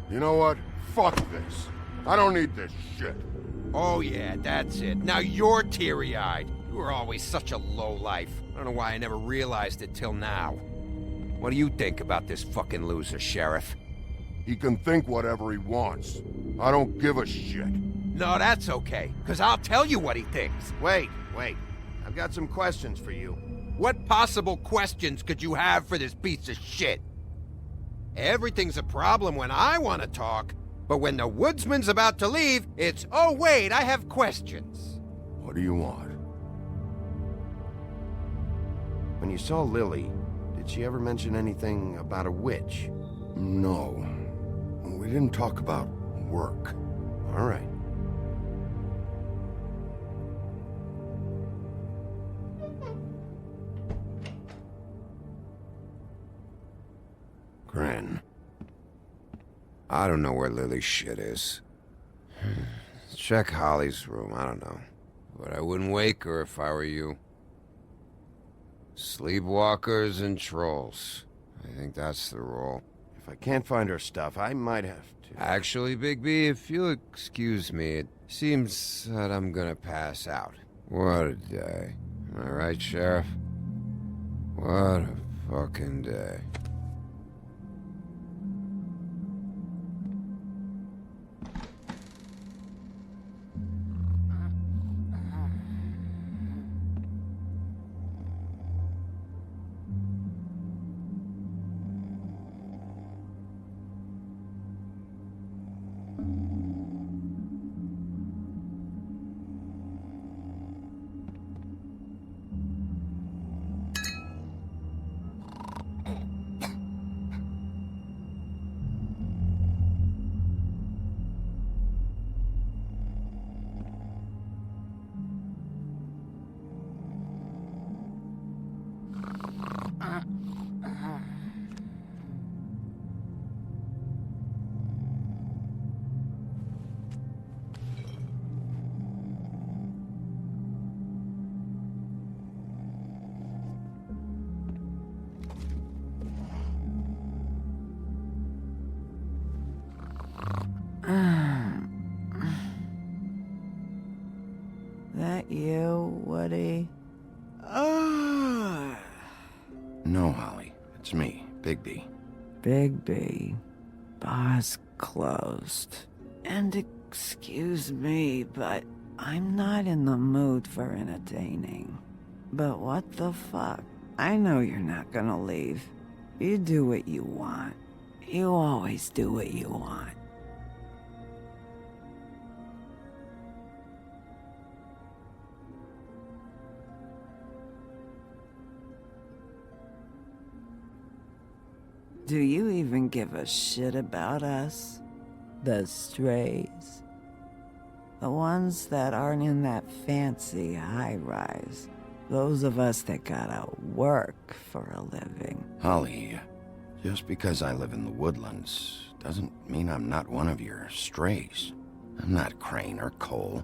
You know what? Fuck this. I don't need this shit. Oh yeah, that's it. Now you're teary-eyed. You were always such a lowlife. I don't know why I never realized it till now. What do you think about this fucking loser, Sheriff? He can think whatever he wants. I don't give a shit. No, that's okay, because I'll tell you what he thinks. Wait. I've got some questions for you. What possible questions could you have for this piece of shit? Everything's a problem when I want to talk, but when the woodsman's about to leave, it's, oh wait, I have questions. What do you want? When you saw Lily, did she ever mention anything about a witch? No. We didn't talk about work. All right. Gran. I don't know where Lily's shit is. Check Holly's room, I don't know. But I wouldn't wake her if I were you. Sleepwalkers and trolls. I think that's the rule. If I can't find her stuff, I might have to... Actually, Bigby, if you'll excuse me, it seems that I'm gonna pass out. What a day. Am I right, Sheriff? What a fucking day. That you, Woody? No, Holly. It's me, Bigby. Bigby. Bar's closed. And excuse me, but I'm not in the mood for entertaining. But what the fuck? I know you're not gonna leave. You do what you want. You always do what you want. Do you even give a shit about us? The strays? The ones that aren't in that fancy high-rise. Those of us that gotta work for a living. Holly, just because I live in the woodlands doesn't mean I'm not one of your strays. I'm not Crane or Cole.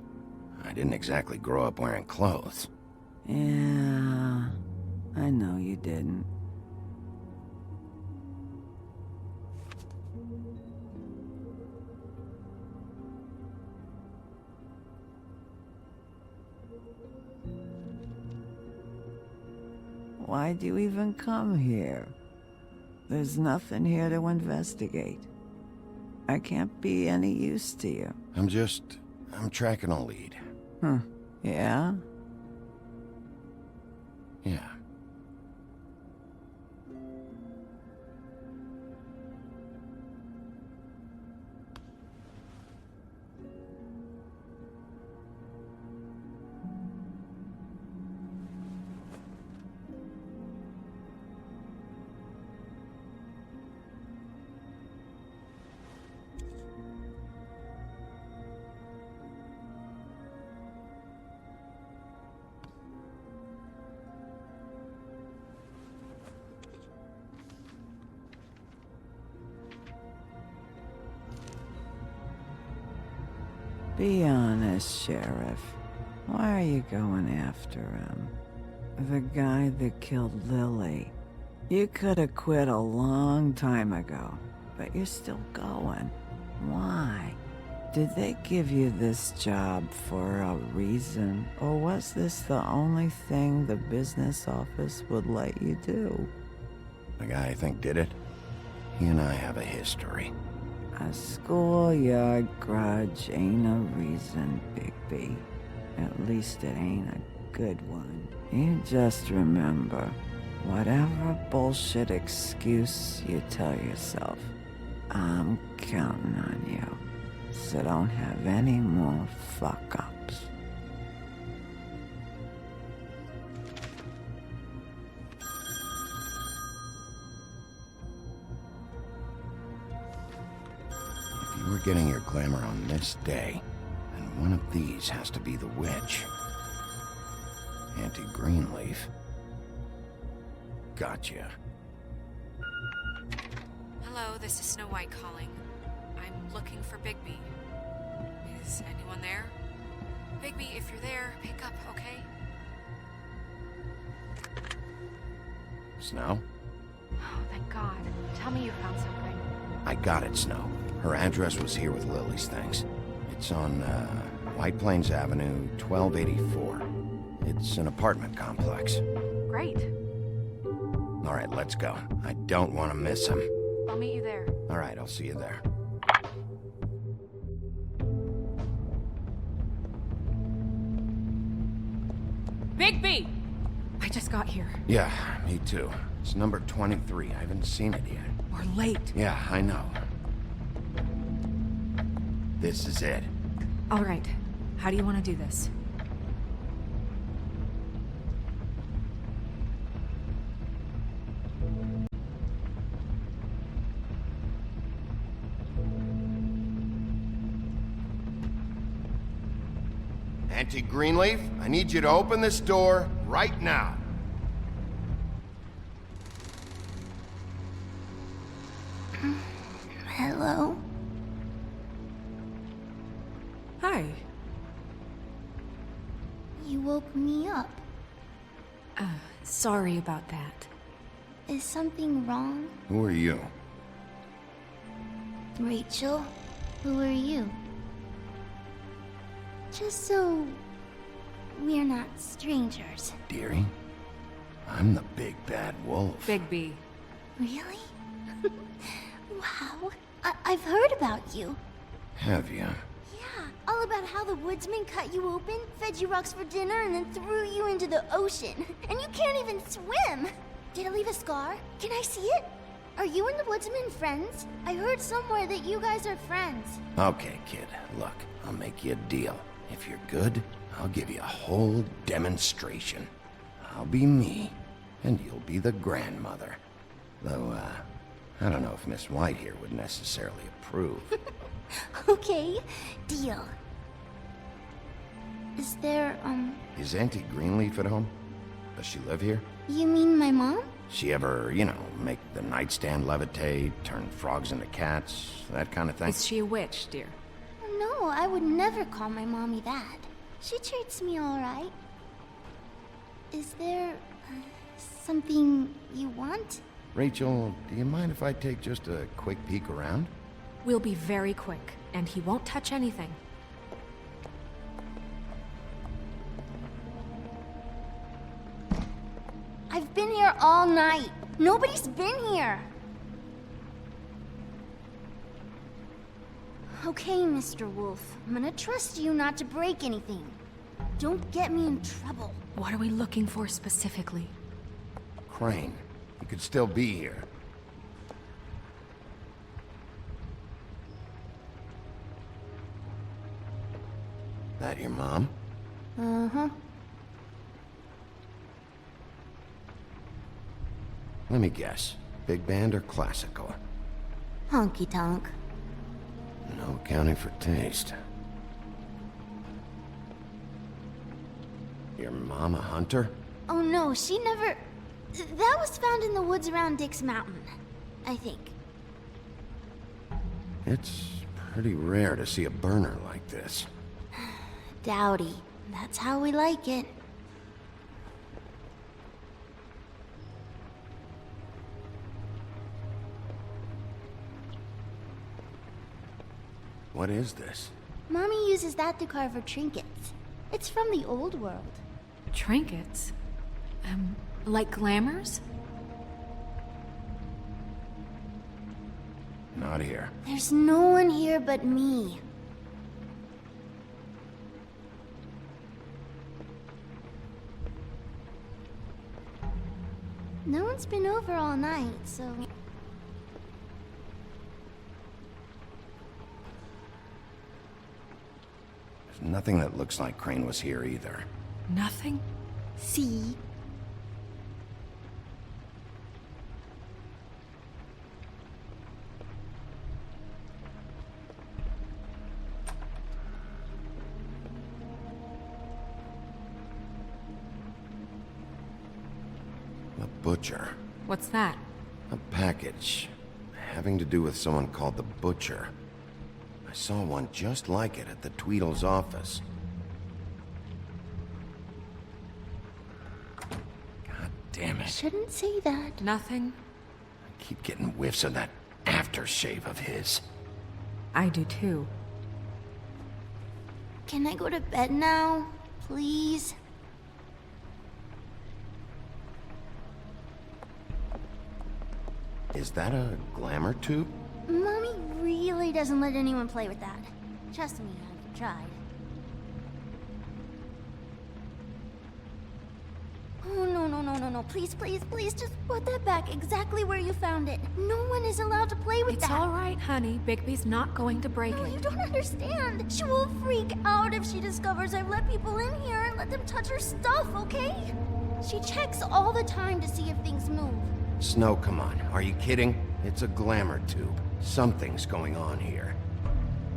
I didn't exactly grow up wearing clothes. Yeah, I know you didn't. Why'd you even come here? There's nothing here to investigate. I can't be any use to you. I'm tracking a lead. Yeah? Yeah. Be honest, Sheriff. Why are you going after him? The guy that killed Lily. You could have quit a long time ago, but you're still going. Why? Did they give you this job for a reason, or was this the only thing the business office would let you do? The guy I think did it, he and I have a history. A schoolyard grudge ain't a reason, Bigby. At least it ain't a good one. You just remember, whatever bullshit excuse you tell yourself, I'm counting on you. So don't have any more fuck-ups. If you were getting your glamour on this day, then one of these has to be the witch. Auntie Greenleaf. Gotcha. Hello, this is Snow White calling. I'm looking for Bigby. Is anyone there? Bigby, if you're there, pick up, okay? Snow? Oh, thank God. Tell me you found something. I got it, Snow. Her address was here with Lily's things. It's on, White Plains Avenue, 1284. It's an apartment complex. Great. All right, let's go. I don't want to miss him. I'll meet you there. All right, I'll see you there. Bigby! I just got here. Yeah, me too. It's number 23. I haven't seen it yet. We're late. Yeah, I know. This is it. All right. How do you want to do this? Auntie Greenleaf, I need you to open this door right now. Hello? Hi. You woke me up. Sorry about that. Is something wrong? Who are you? Rachel? Who are you? Just so we're not strangers. Dearie? I'm the big bad wolf. Bigby. Really? Wow. I've heard about you. Have you? Yeah, all about how the woodsman cut you open, fed you rocks for dinner, and then threw you into the ocean. And you can't even swim! Did it leave a scar? Can I see it? Are you and the woodsman friends? I heard somewhere that you guys are friends. Okay, kid. Look, I'll make you a deal. If you're good, I'll give you a whole demonstration. I'll be me, and you'll be the grandmother. Though, I don't know if Miss White here would necessarily approve. Okay, deal. Is there, Is Auntie Greenleaf at home? Does she live here? You mean my mom? She ever, you know, make the nightstand levitate, turn frogs into cats, that kind of thing? Is she a witch, dear? No, I would never call my mommy that. She treats me all right. Is there something you want? Rachel, do you mind if I take just a quick peek around? We'll be very quick, and he won't touch anything. I've been here all night. Nobody's been here. Okay, Mr. Wolf. I'm gonna trust you not to break anything. Don't get me in trouble. What are we looking for specifically? Crane. He could still be here. That your mom? Uh-huh. Let me guess. Big band or classical? Honky tonk. No accounting for taste. Your mom a hunter? Oh no, she never... That was found in the woods around Dick's Mountain, I think. It's pretty rare to see a burner like this. Dowdy. That's how we like it. What is this? Mommy uses that to carve her trinkets. It's from the old world. Trinkets? Like glamours? Not here. There's no one here but me. No one's been over all night, so... There's nothing that looks like Crane was here either. Nothing? See? The Butcher. What's that? A package. Having to do with someone called the Butcher. I saw one just like it at the Tweedle's office. God damn it. Shouldn't say that. Nothing? I keep getting whiffs of that aftershave of his. I do too. Can I go to bed now? Please? Is that a glamour tube? Mommy really doesn't let anyone play with that. Trust me, I've tried. Oh, no. Please, just put that back exactly where you found it. No one is allowed to play with that. It's all right, honey. Bigby's not going to break No, it. you don't understand. She will freak out if she discovers I've let people in here and let them touch her stuff, okay? She checks all the time to see if things move. Snow, come on. Are you kidding? It's a glamour tube. Something's going on here.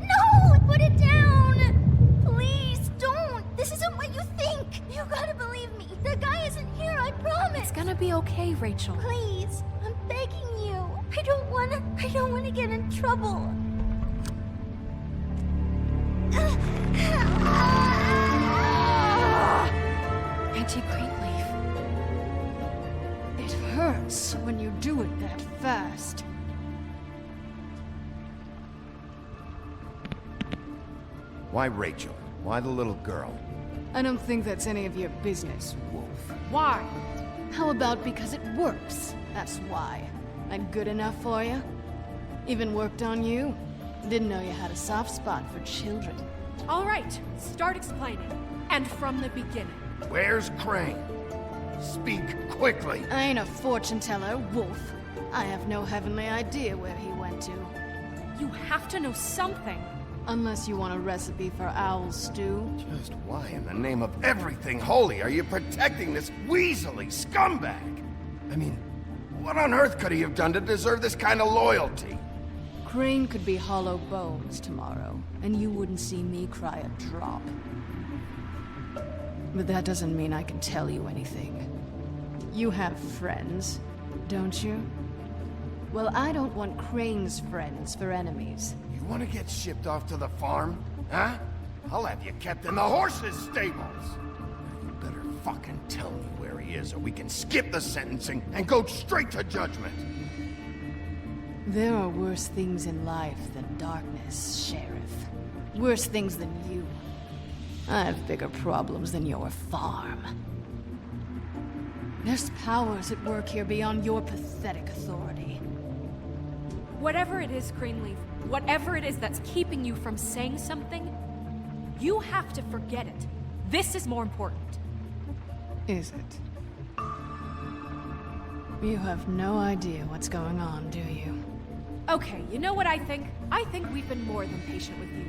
No! Put it down! Please, don't! This isn't what you think! You gotta believe me. The guy isn't here, I promise! It's gonna be okay, Rachel. Please, I'm begging you. I don't wanna get in trouble. Auntie Greenleaf. It hurts when you do it that fast. Why Rachel? Why the little girl? I don't think that's any of your business, Wolf. Why? How about because it works? That's why. I'm good enough for you? Even worked on you? Didn't know you had a soft spot for children. All right, start explaining. And from the beginning. Where's Crane? Speak quickly. I ain't a fortune teller, Wolf. I have no heavenly idea where he went to. You have to know something. Unless you want a recipe for owl stew. Just why in the name of everything holy are you protecting this weaselly scumbag? I mean, what on earth could he have done to deserve this kind of loyalty? Crane could be hollow bones tomorrow, and you wouldn't see me cry a drop. But that doesn't mean I can tell you anything. You have friends, don't you? Well, I don't want Crane's friends for enemies. You want to get shipped off to the farm? Huh? I'll have you kept in the horses' stables. You better fucking tell me where he is, or we can skip the sentencing and go straight to judgment. There are worse things in life than darkness, Sheriff. Worse things than you. I have bigger problems than your farm. There's powers at work here beyond your pathetic authority. Whatever it is, Greenleaf, whatever it is that's keeping you from saying something, you have to forget it. This is more important. Is it? You have no idea what's going on, do you? Okay, you know what I think? I think we've been more than patient with you.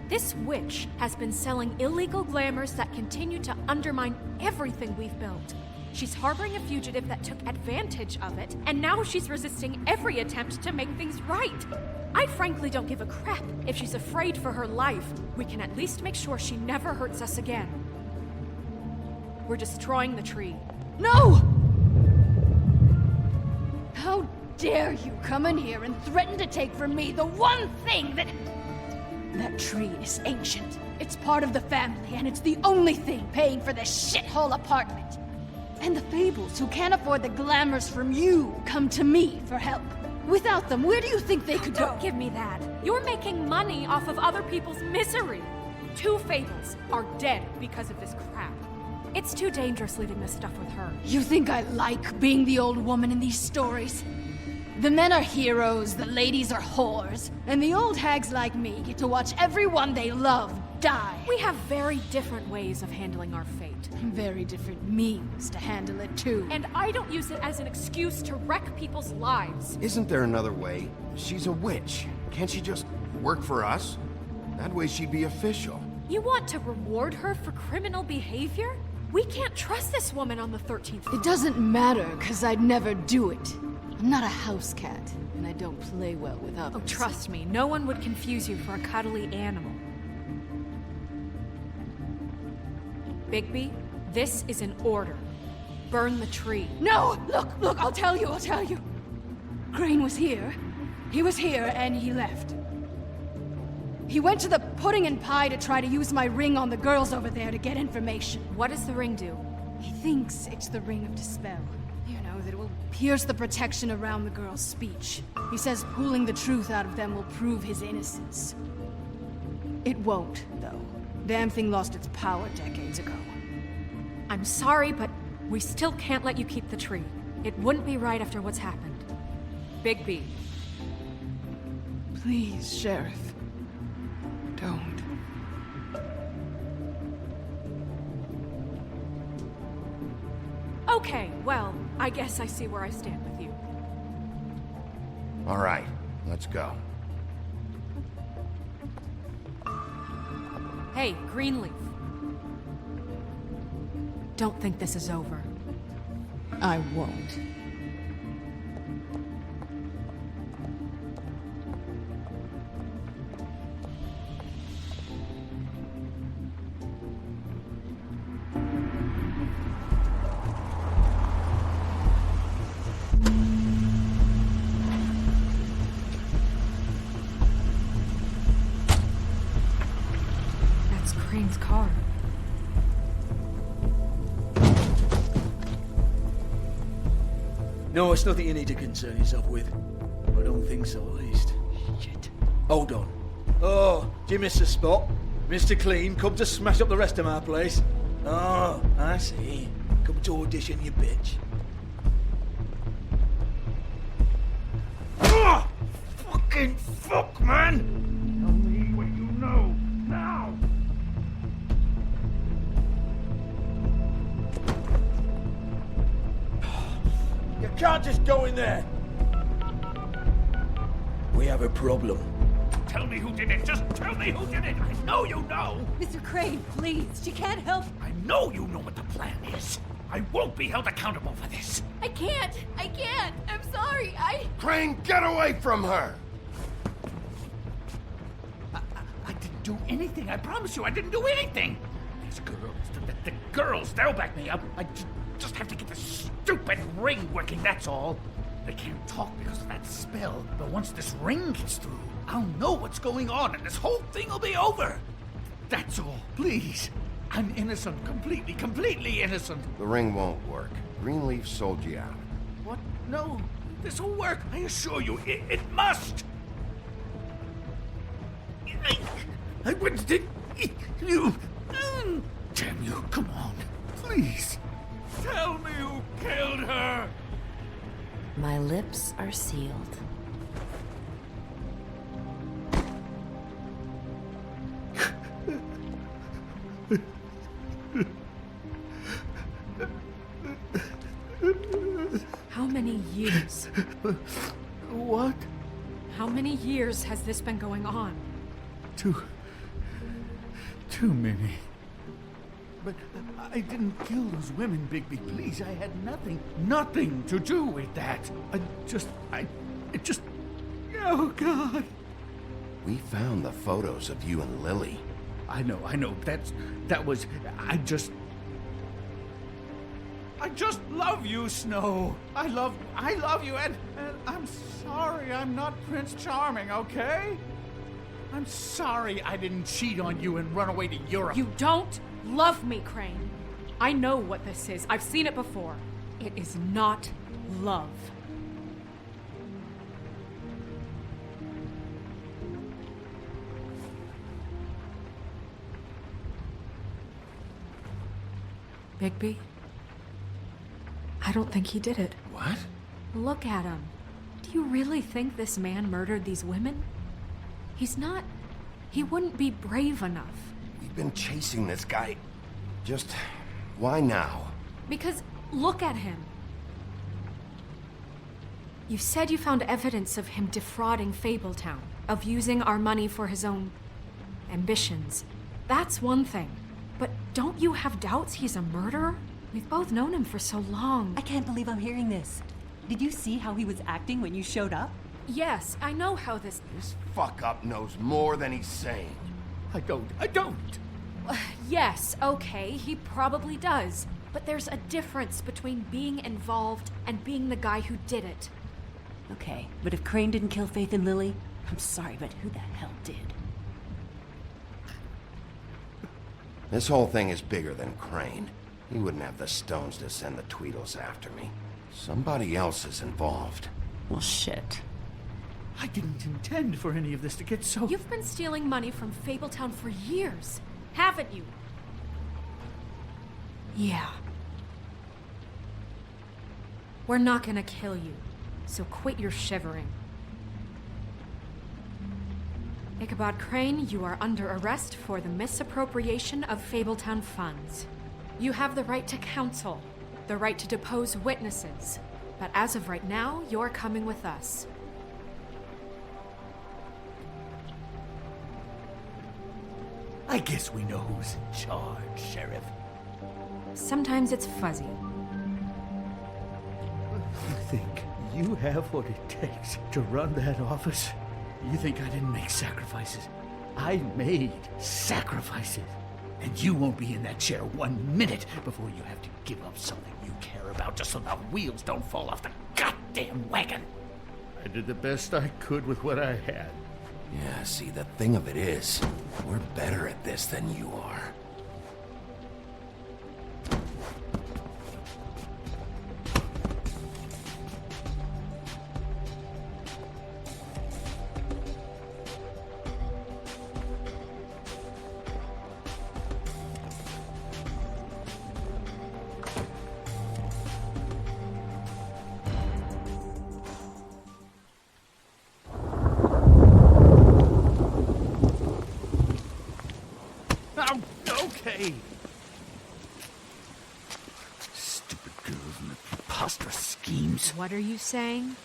This witch has been selling illegal glamours that continue to undermine everything we've built. She's harboring a fugitive that took advantage of it, and now she's resisting every attempt to make things right. I frankly don't give a crap if she's afraid for her life. We can at least make sure she never hurts us again. We're destroying the tree. No! How dare you come in here and threaten to take from me the one thing that... That tree is ancient. It's part of the family, and it's the only thing paying for this shithole apartment. And the Fables, who can't afford the glamours from you, come to me for help. Without them, where do you think they could go? Don't give me that. You're making money off of other people's misery. 2 Fables are dead because of this crap. It's too dangerous leaving this stuff with her. You think I like being the old woman in these stories? The men are heroes, the ladies are whores, and the old hags like me get to watch everyone they love die. We have very different ways of handling our fate. Very different means to handle it, too. And I don't use it as an excuse to wreck people's lives. Isn't there another way? She's a witch. Can't she just work for us? That way she'd be official. You want to reward her for criminal behavior? We can't trust this woman on the 13th floor. It doesn't matter, because I'd never do it. I'm not a house cat, and I don't play well with others. Oh, trust me, no one would confuse you for a cuddly animal. Bigby, this is an order. Burn the tree. No! Look, I'll tell you. Crane was here. He was here, and he left. He went to the pudding and pie to try to use my ring on the girls over there to get information. What does the ring do? He thinks it's the Ring of Dispel. You know, that it will pierce the protection around the girls' speech. He says pulling the truth out of them will prove his innocence. It won't, though. Damn thing lost its power decades ago. I'm sorry, but we still can't let you keep the tree. It wouldn't be right after what's happened. Bigby. Please, Sheriff. Don't. Okay, well, I guess I see where I stand with you. All right, let's go. Hey, Greenleaf. Don't think this is over. I won't. That's Crane's car. No, it's nothing you need to concern yourself with. I don't think so, at least. Shit. Hold on. Oh, do you miss the spot? Mr. Clean, come to smash up the rest of my place. Oh, I see. Come to audition, you bitch. Oh, fucking fuck, man! Tell me what you know, now! You can't just go in there! We have a problem. Tell me who did it. Just tell me who did it. I know you know. Mr. Crane, please. She can't help. I know you know what the plan is. I won't be held accountable for this. I can't. I can't. I'm sorry. Crane, get away from her! I didn't do anything. I promise you, I didn't do anything. These girls, the girls, they'll back me up. I just have to get this stupid ring working, that's all. They can't talk because of that spell, but once this ring gets through, I'll know what's going on and this whole thing will be over. That's all, please. I'm innocent, completely innocent. The ring won't work. Greenleaf sold you out. What? No, this'll work. I assure you, it must. I wouldn't think you. Damn you! Come on, please. Tell me who killed her. My lips are sealed. How many years? What? How many years has this been going on? Too many. But I didn't kill those women, Bigby. Please, I had nothing to do with that. It just... Oh, God. We found the photos of you and Lily. I know. That was... I just love you, Snow. I love you, and I'm sorry I'm not Prince Charming, okay? I'm sorry I didn't cheat on you and run away to Europe. You don't love me, Crane. I know what this is. I've seen it before. It is not love. Bigby? I don't think he did it. What? Look at him. Do you really think this man murdered these women? He's not... He wouldn't be brave enough. We've been chasing this guy. Just... why now? Because look at him. You said you found evidence of him defrauding Fabletown, of using our money for his own ambitions. That's one thing. But don't you have doubts he's a murderer? We've both known him for so long. I can't believe I'm hearing this. Did you see how he was acting when you showed up? Yes, I know how this... This fuck-up knows more than he's saying. I don't. Yes, okay, he probably does. But there's a difference between being involved and being the guy who did it. Okay, but if Crane didn't kill Faith and Lily, I'm sorry, but who the hell did? This whole thing is bigger than Crane. He wouldn't have the stones to send the Tweedles after me. Somebody else is involved. Well, shit. I didn't intend for any of this to get so... You've been stealing money from Fabletown for years, haven't you? Yeah. We're not gonna kill you. so quit your shivering. Ichabod Crane, you are under arrest for the misappropriation of Fabletown funds. You have the right to counsel, the right to depose witnesses, but as of right now, you're coming with us. I guess we know who's in charge, Sheriff. Sometimes it's fuzzy. You think you have what it takes to run that office? You think I didn't make sacrifices? I made sacrifices. And you won't be in that chair 1 minute before you have to give up something you care about just so the wheels don't fall off the goddamn wagon. I did the best I could with what I had. Yeah, see, the thing of it is, we're better at this than you are. Okay. Stupid girls and their preposterous schemes. What are you saying?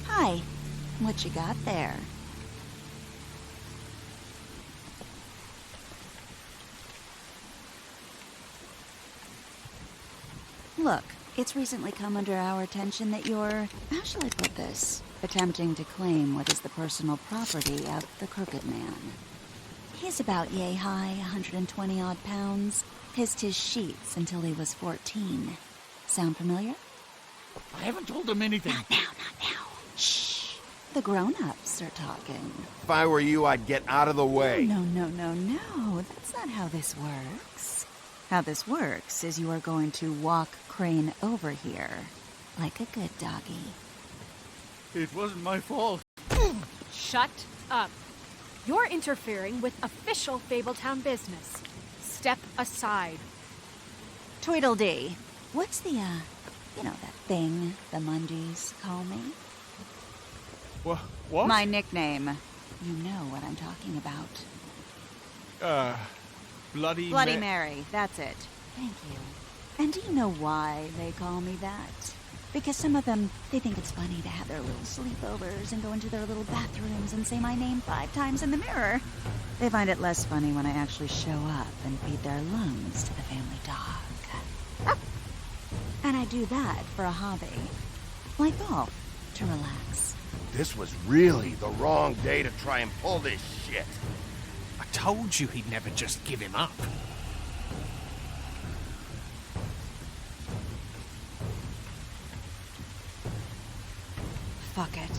Hi. What you got there? Look, it's recently come under our attention that you're, how shall I put this, attempting to claim what is the personal property of the Crooked Man. He's about yay high, 120 odd pounds, pissed his sheets until he was 14. Sound familiar? I haven't told him anything. Not now. Shh. The grown-ups are talking. If I were you, I'd get out of the way. No. That's not how this works. How this works is you are going to walk Crane over here, like a good doggy. It wasn't my fault. Shut up. You're interfering with official Fabletown business. Step aside. Tweedledee. What's the, that thing the Mundies call me? What? My nickname. You know what I'm talking about. Bloody Mary, that's it. Thank you. And do you know why they call me that? Because some of them, they think it's funny to have their little sleepovers and go into their little bathrooms and say my name 5 times in the mirror. They find it less funny when I actually show up and feed their lungs to the family dog. And I do that for a hobby. Like golf, to relax. This was really the wrong day to try and pull this shit. I told you he'd never just give him up. Fuck it.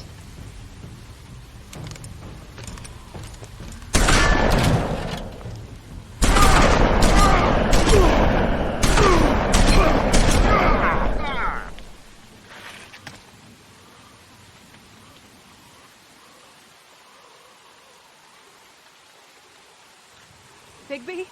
Bigby?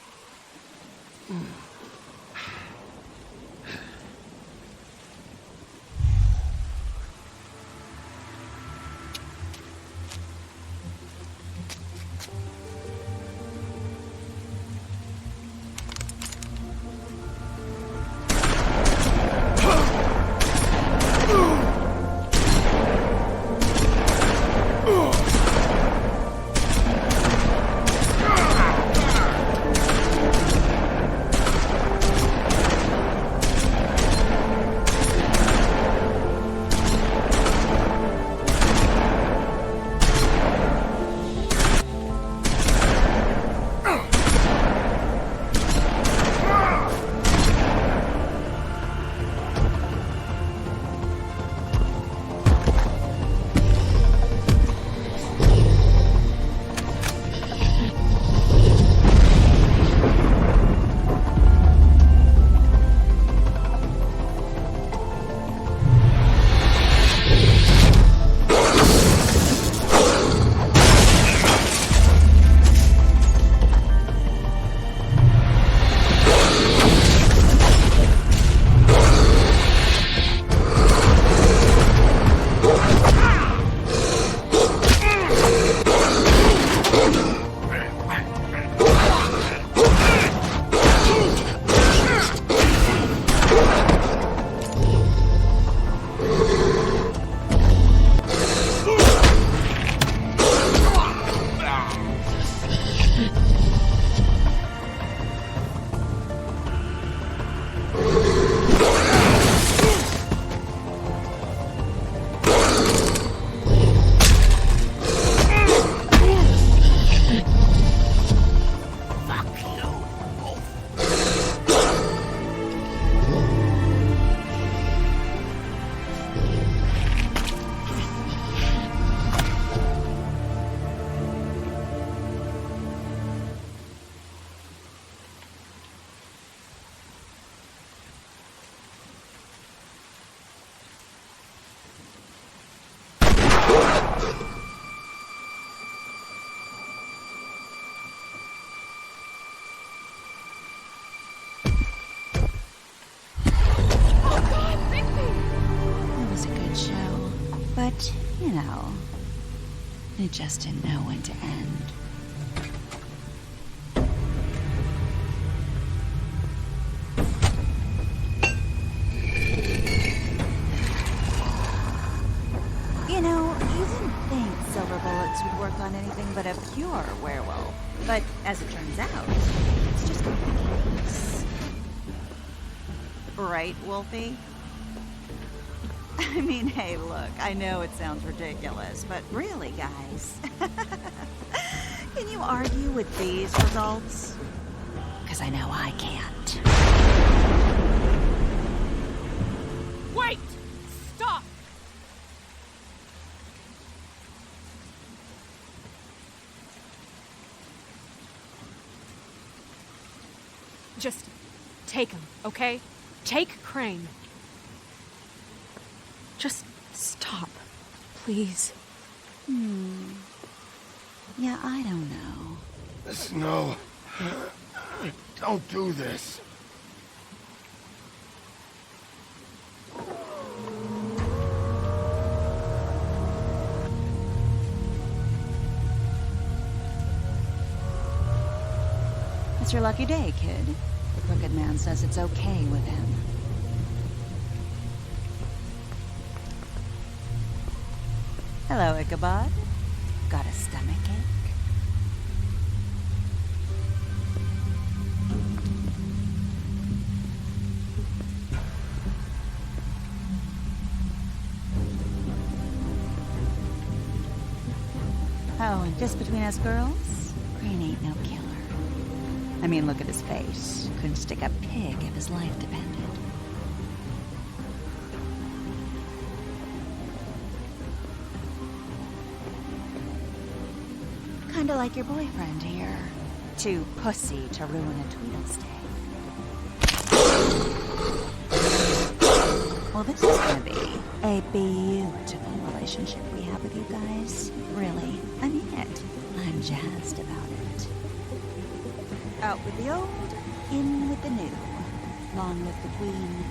You know, it just didn't know when to end. You know, you didn't think silver bullets would work on anything but a pure werewolf. But as it turns out, it's just not the case. Right, Wolfie? I mean, hey, look, I know it sounds ridiculous, but really, guys, can you argue with these results? Because I know I can't. Wait! Stop! Just take him, okay? Take Crane. Just stop, please. Yeah, I don't know. Snow, don't do this. It's your lucky day, kid. The Crooked Man says it's okay with him. Hello, Ichabod. Got a stomachache? Oh, and just between us girls, Crane ain't no killer. I mean, look at his face. Couldn't stick a pig if his life depended. Kinda like your boyfriend here. Too pussy to ruin a Tweedle's day. Well, this is gonna be a beautiful relationship we have with you guys. Really, I mean it. I'm jazzed about it. Out with the old, in with the new. Long live the Queen.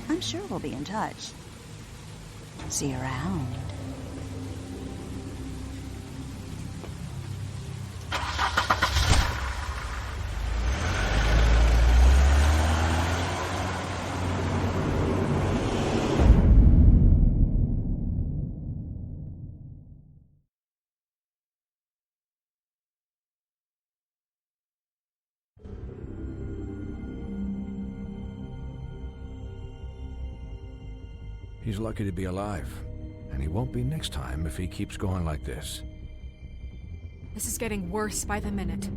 I'm sure we'll be in touch. See you around. He's lucky to be alive, and he won't be next time if he keeps going like this. This is getting worse by the minute.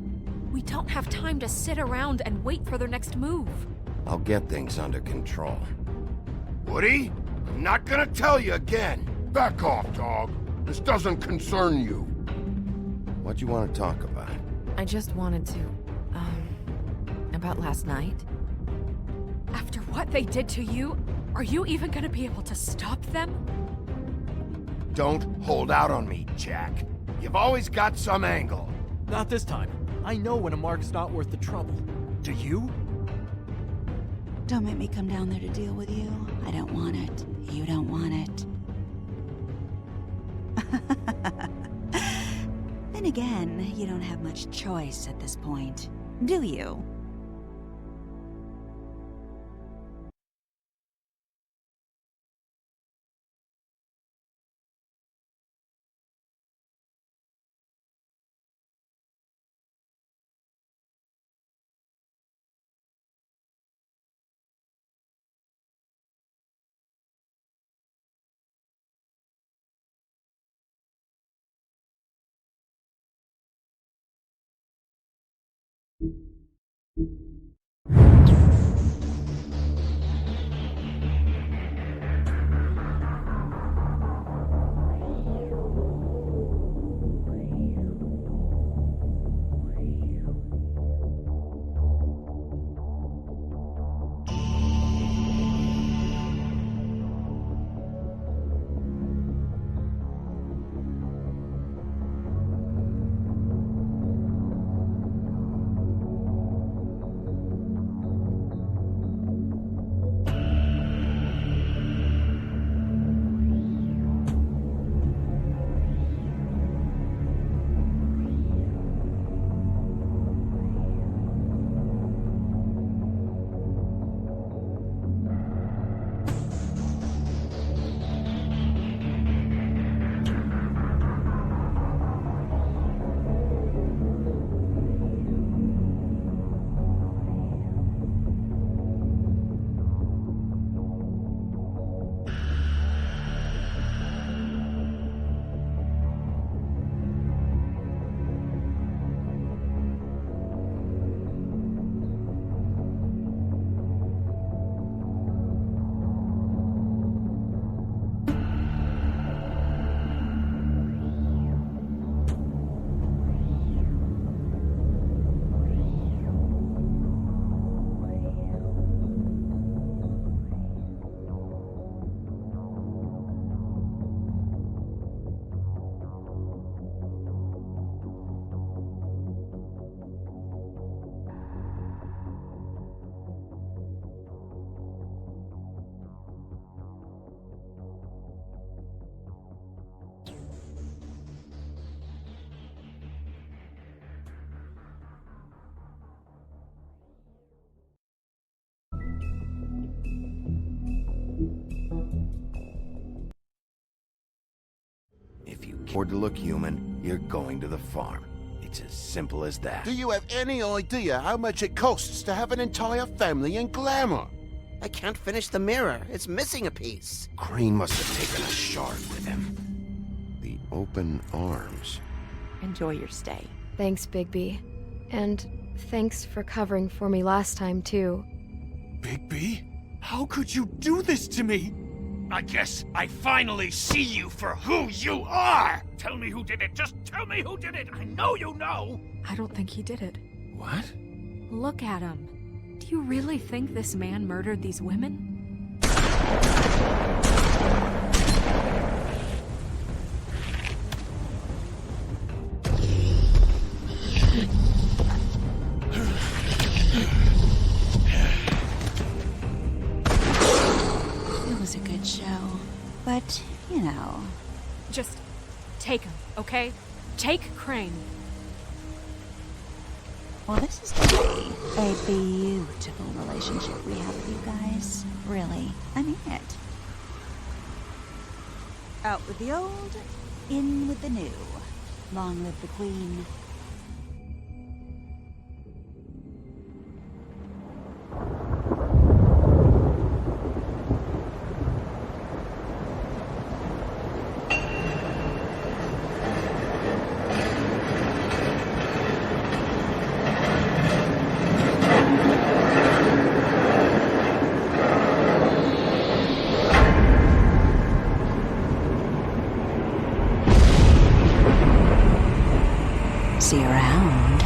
We don't have time to sit around and wait for their next move. I'll get things under control. Woody, I'm not gonna tell you again. Back off, dog. This doesn't concern you. What you want to talk about? I just wanted to, about last night. After what they did to you, are you even gonna be able to stop them? Don't hold out on me, Jack. You've always got some angle. Not this time. I know when a mark's not worth the trouble. Do you? Don't make me come down there to deal with you. I don't want it. You don't want it. Then again, you don't have much choice at this point, do you? afford to look human, you're going to the farm. It's as simple as that. Do you have any idea how much it costs to have an entire family in Glamour? I can't finish the mirror. It's missing a piece. Crane must have taken a shard with him. The open arms. Enjoy your stay. Thanks, Bigby. And thanks for covering for me last time, too. Bigby? How could you do this to me? I guess I finally see you for who you are! Tell me who did it! Just tell me who did it! I know you know! I don't think he did it. What? Look at him. Do you really think this man murdered these women? It was a good show. But, you know... Just take him, okay? Take Crane. Well, this is gonna be a beautiful relationship we have with you guys. Really. I mean it. Out with the old, in with the new. Long live the Queen. See you around.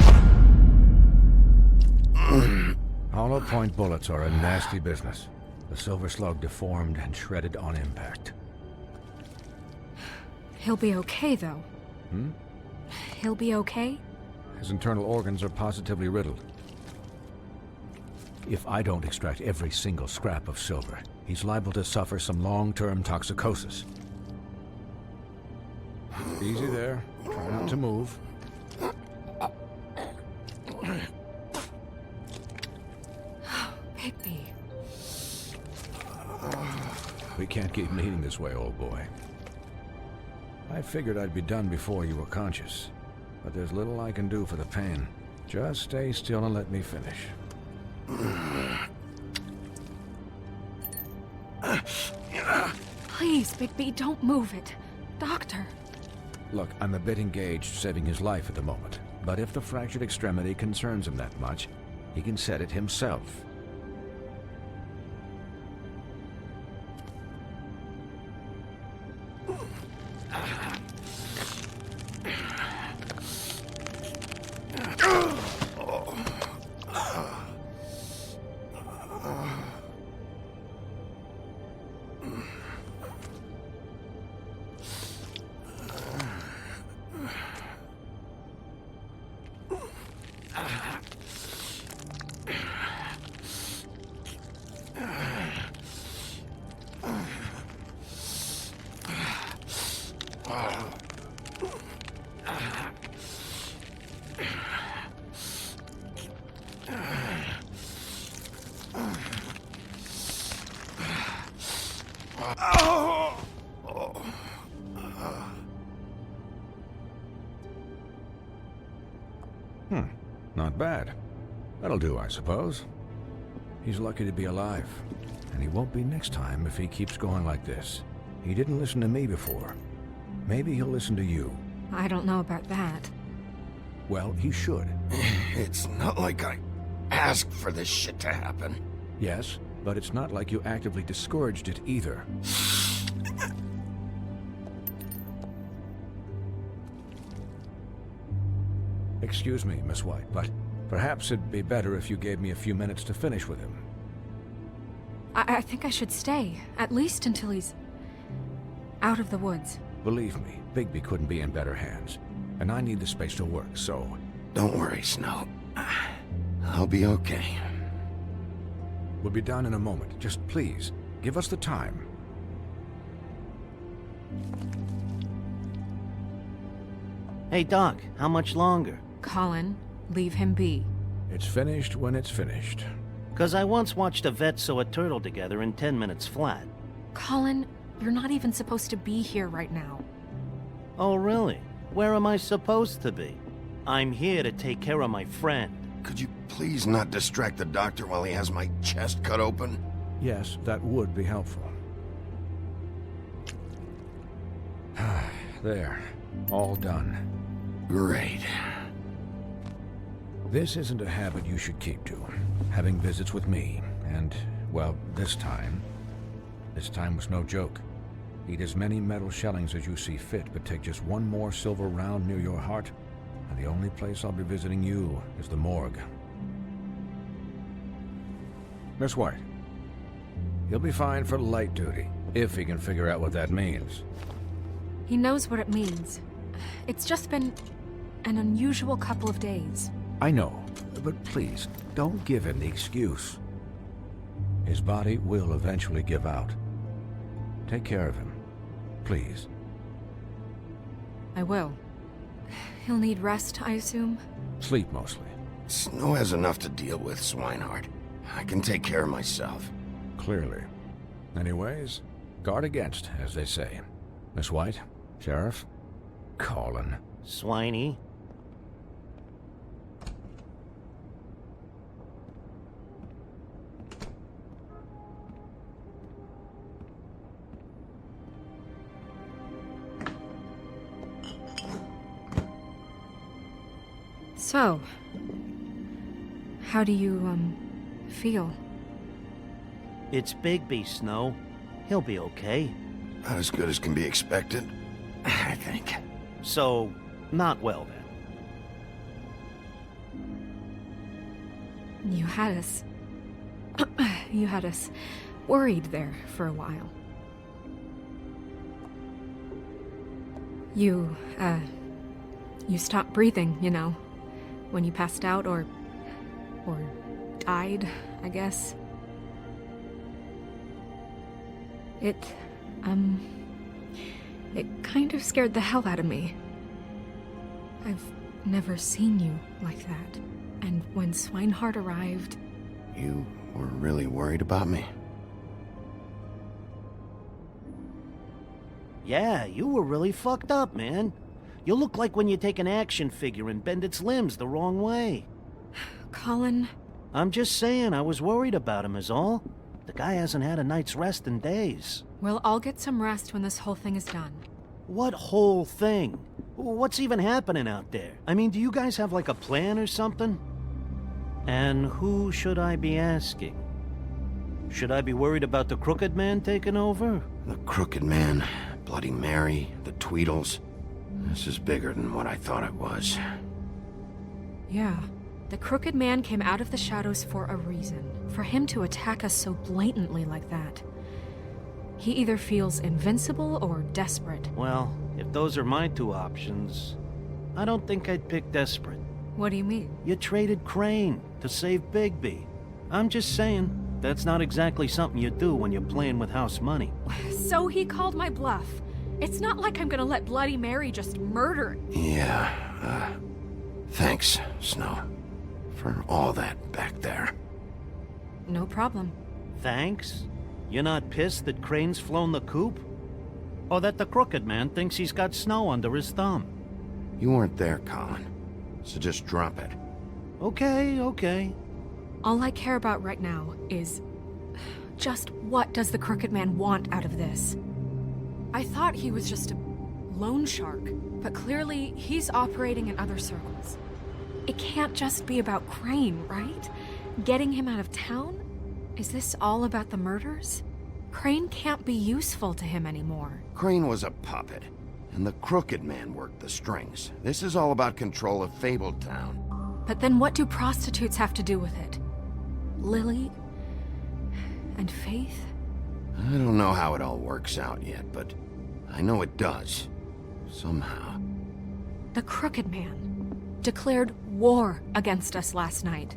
Hollow point bullets are a nasty business. The Silver Slug deformed and shredded on impact. He'll be okay, though. He'll be okay? His internal organs are positively riddled. If I don't extract every single scrap of silver, he's liable to suffer some long-term toxicosis. Easy there. Try not to move. Bigby. We can't keep meeting this way, old boy. I figured I'd be done before you were conscious, but there's little I can do for the pain. Just stay still and let me finish. Please, Bigby, don't move it. Doctor. Look, I'm a bit engaged saving his life at the moment, but if the fractured extremity concerns him that much, he can set it himself. Not bad. That'll do, I suppose. He's lucky to be alive. And he won't be next time if he keeps going like this. He didn't listen to me before. Maybe he'll listen to you. I don't know about that. Well, he should. It's not like I asked for this shit to happen. Yes, but it's not like you actively discouraged it either. Excuse me, Miss White, but perhaps it'd be better if you gave me a few minutes to finish with him. I think I should stay, at least until he's out of the woods. Believe me, Bigby couldn't be in better hands, and I need the space to work, so... Don't worry, Snow. I'll be okay. We'll be done in a moment. Just please, give us the time. Hey, Doc, how much longer? Colin, leave him be. It's finished when it's finished. 'Cause I once watched a vet sew a turtle together in 10 minutes flat. Colin, you're not even supposed to be here right now. Oh, really? Where am I supposed to be? I'm here to take care of my friend. Could you please not distract the doctor while he has my chest cut open? Yes, that would be helpful. There. All done. Great. This isn't a habit you should keep to. Having visits with me, and, well, this time was no joke. Eat as many metal shellings as you see fit, but take just one more silver round near your heart, and the only place I'll be visiting you is the morgue. Miss White, he'll be fine for light duty, if he can figure out what that means. He knows what it means. It's just been an unusual couple of days. I know, but please, don't give him the excuse. His body will eventually give out. Take care of him, please. I will. He'll need rest, I assume? Sleep, mostly. Snow has enough to deal with, Swinehart. I can take care of myself. Clearly. Anyways, guard against, as they say. Miss White, Sheriff, Colin. Swiney. So, how do you, feel? It's Bigby, Snow. He'll be okay. Not as good as can be expected, I think. So, not well then. You had us... you had us worried there for a while. You stopped breathing, you know, when you passed out or died, I guess. It kind of scared the hell out of me. I've never seen you like that. And when Swinehart arrived... You were really worried about me? Yeah, you were really fucked up, man. You look like when you take an action figure and bend its limbs the wrong way. Colin... I'm just saying, I was worried about him is all. The guy hasn't had a night's rest in days. Well, I'll get some rest when this whole thing is done. What whole thing? What's even happening out there? I mean, do you guys have like a plan or something? And who should I be asking? Should I be worried about the Crooked Man taking over? The Crooked Man, Bloody Mary, the Tweedles. This is bigger than what I thought it was. Yeah. The Crooked Man came out of the shadows for a reason. For him to attack us so blatantly like that. He either feels invincible or desperate. Well, if those are my two options, I don't think I'd pick desperate. What do you mean? You traded Crane to save Bigby. I'm just saying, that's not exactly something you do when you're playing with house money. So he called my bluff. It's not like I'm gonna let Bloody Mary just murder... Yeah, thanks, Snow. For all that back there. No problem. Thanks? You're not pissed that Crane's flown the coop? Or that the Crooked Man thinks he's got Snow under his thumb? You weren't there, Colin. So just drop it. Okay. All I care about right now is... just what does the Crooked Man want out of this? I thought he was just a loan shark, but clearly he's operating in other circles. It can't just be about Crane, right? Getting him out of town? Is this all about the murders? Crane can't be useful to him anymore. Crane was a puppet, and the Crooked Man worked the strings. This is all about control of Fabletown. But then what do prostitutes have to do with it? Lily? And Faith? I don't know how it all works out yet, but I know it does. Somehow. The Crooked Man declared war against us last night.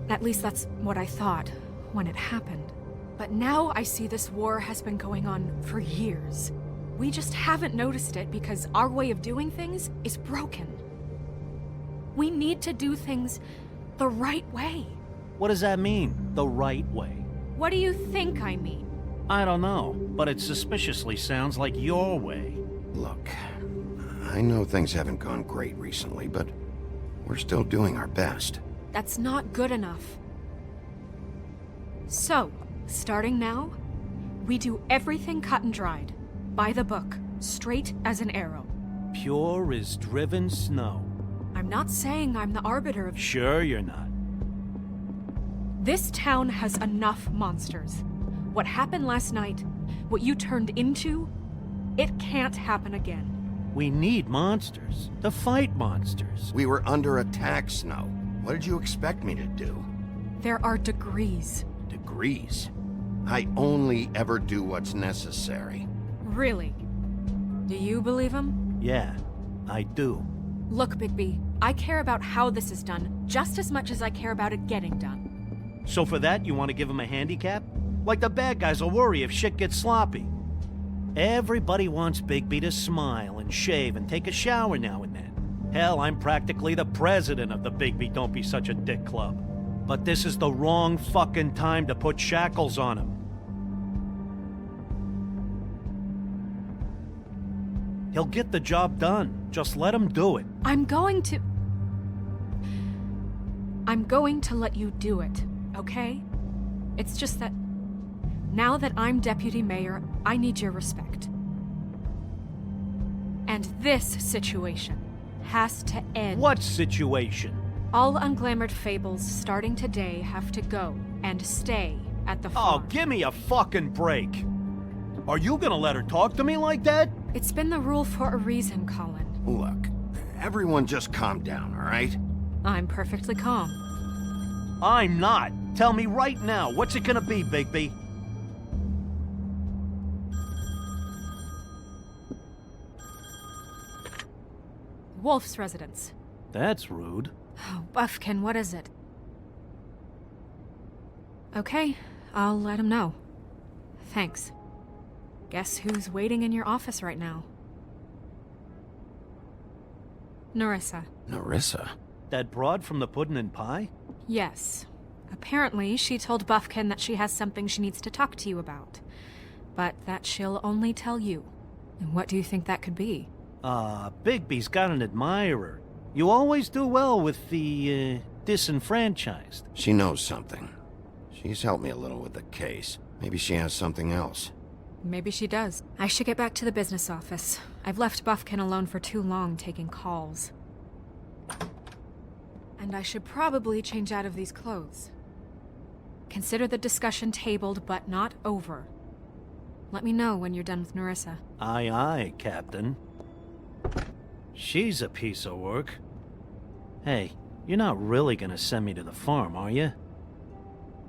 At least that's what I thought when it happened. But now I see this war has been going on for years. We just haven't noticed it because our way of doing things is broken. We need to do things the right way. What does that mean, the right way? What do you think I mean? I don't know, but it suspiciously sounds like your way. Look, I know things haven't gone great recently, but we're still doing our best. That's not good enough. So, starting now, we do everything cut and dried. By the book, straight as an arrow. Pure as driven snow. I'm not saying I'm the arbiter of... Sure you're not. This town has enough monsters. What happened last night, what you turned into, it can't happen again. We need monsters. To fight monsters. We were under attack, Snow. What did you expect me to do? There are degrees. Degrees? I only ever do what's necessary. Really? Do you believe him? Yeah, I do. Look, Bigby, I care about how this is done just as much as I care about it getting done. So for that, you want to give him a handicap? Like the bad guys will worry if shit gets sloppy. Everybody wants Bigby to smile and shave and take a shower now and then. Hell, I'm practically the president of the Bigby Don't Be Such a Dick Club. But this is the wrong fucking time to put shackles on him. He'll get the job done. Just let him do it. I'm going to let you do it, okay? It's just that now that I'm deputy mayor, I need your respect. And this situation has to end. What situation? All unglamored fables starting today have to go and stay at the farm. Oh, give me a fucking break. Are you gonna let her talk to me like that? It's been the rule for a reason, Colin. Look, everyone just calm down, all right? I'm perfectly calm. I'm not. Tell me right now, what's it gonna be, Bigby? Wolf's residence. That's rude. Oh, Buffkin, what is it? Okay, I'll let him know. Thanks. Guess who's waiting in your office right now? Nerissa. Nerissa? That broad from the Puddin' and Pie? Yes. Apparently, she told Buffkin that she has something she needs to talk to you about. But that she'll only tell you. And what do you think that could be? Bigby's got an admirer. You always do well with the, disenfranchised. She knows something. She's helped me a little with the case. Maybe she has something else. Maybe she does. I should get back to the business office. I've left Buffkin alone for too long taking calls. And I should probably change out of these clothes. Consider the discussion tabled, but not over. Let me know when you're done with Nerissa. Aye, aye, Captain. She's a piece of work. Hey, you're not really gonna send me to the farm, are you?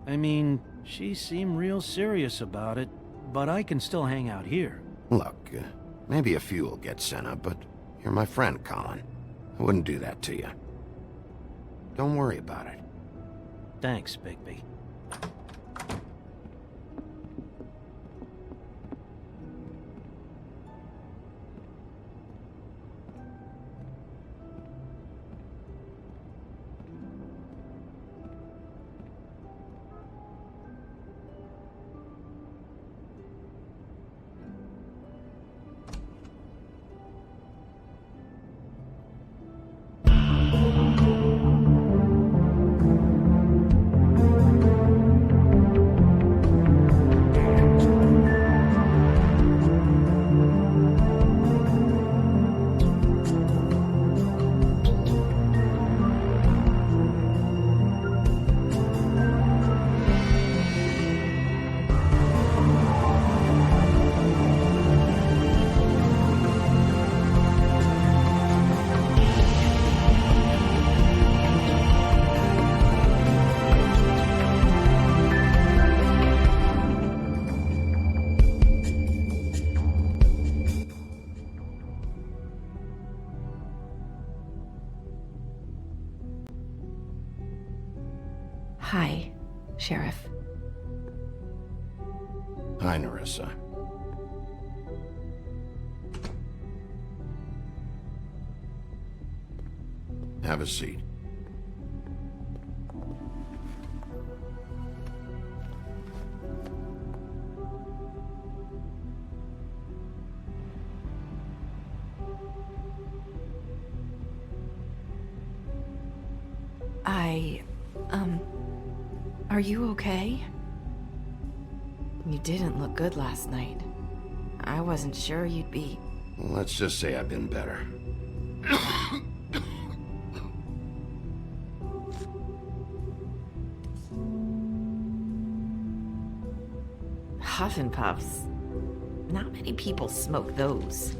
I mean, she seemed real serious about it, but I can still hang out here. Look, maybe a few will get sent up, but you're my friend, Colin. I wouldn't do that to you. Don't worry about it. Thanks, Bigby. Hi, Sheriff. Hi, Nerissa. Have a seat. Are you okay? You didn't look good last night. I wasn't sure you'd be... Well, let's just say I've been better. Huff and Puffs. Not many people smoke those.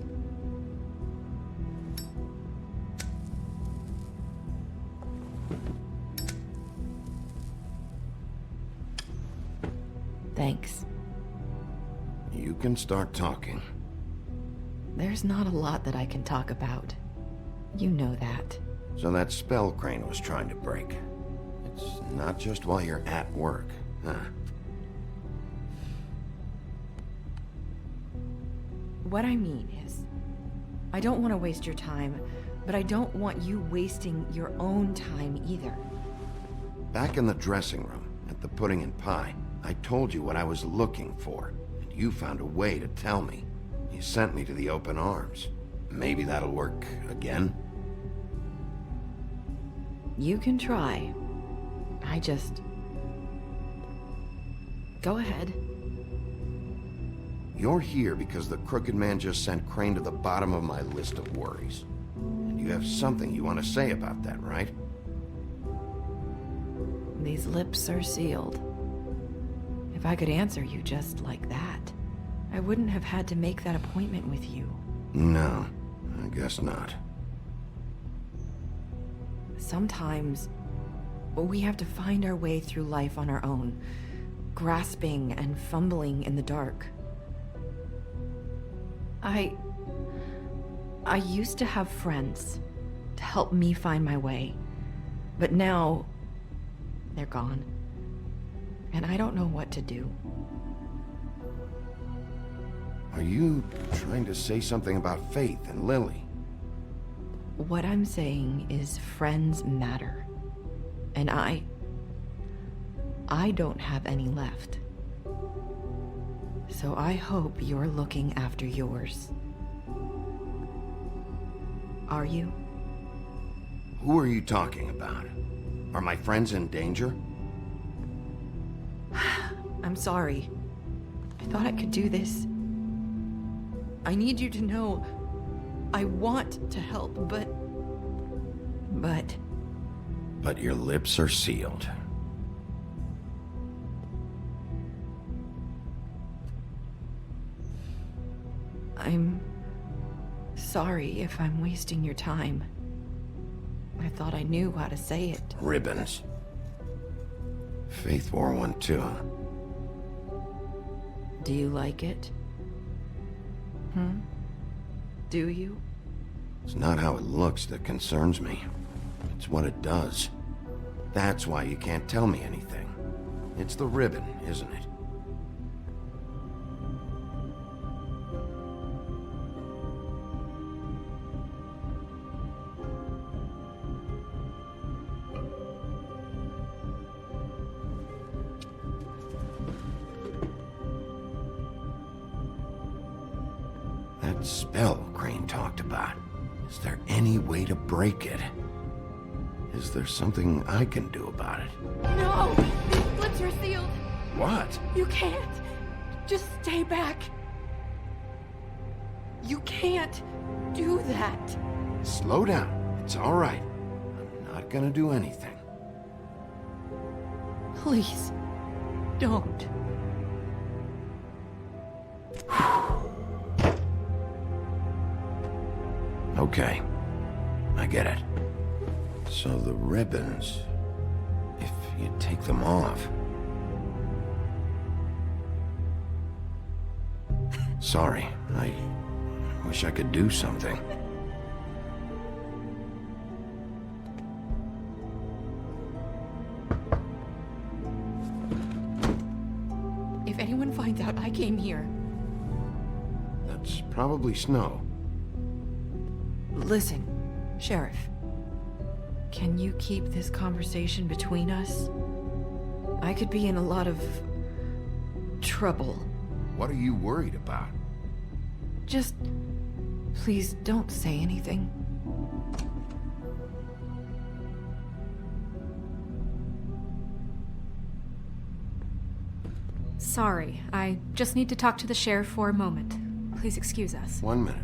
Thanks. You can start talking. There's not a lot that I can talk about. You know that. So that spell Crane was trying to break. It's not just while you're at work, huh? What I mean is, I don't want to waste your time, but I don't want you wasting your own time either. Back in the dressing room, at the Pudding and Pie, I told you what I was looking for, and you found a way to tell me. You sent me to the open arms. Maybe that'll work again? You can try. I just... Go ahead. You're here because the Crooked Man just sent Crane to the bottom of my list of worries. And you have something you want to say about that, right? These lips are sealed. If I could answer you just like that, I wouldn't have had to make that appointment with you. No, I guess not. Sometimes, we have to find our way through life on our own, grasping and fumbling in the dark. I used to have friends to help me find my way, but now they're gone, and I don't know what to do. Are you trying to say something about Faith and Lily? What I'm saying is friends matter, and I don't have any left. So I hope you're looking after yours. Are you? Who are you talking about? Are my friends in danger? I'm sorry. I thought I could do this. I need you to know I want to help, but... But your lips are sealed. I'm sorry if I'm wasting your time. I thought I knew how to say it. Ribbons. Faith wore one too. Do you like it? Do you? It's not how it looks that concerns me. It's what it does. That's why you can't tell me anything. It's the ribbon, isn't it? That spell Crane talked about. Is there any way to break it? Is there something I can do about it? No! These lips are sealed! What? You can't! Just stay back! You can't do that! Slow down. It's all right. I'm not gonna do anything. Please, don't. Okay. I get it. So the ribbons... if you take them off... Sorry, I wish I could do something. If anyone finds out I came here... That's probably Snow. Listen, Sheriff. Can you keep this conversation between us? I could be in a lot of... trouble. What are you worried about? Just... please don't say anything. sorry. I just need to talk to the sheriff for a moment. Please excuse us. 1 minute.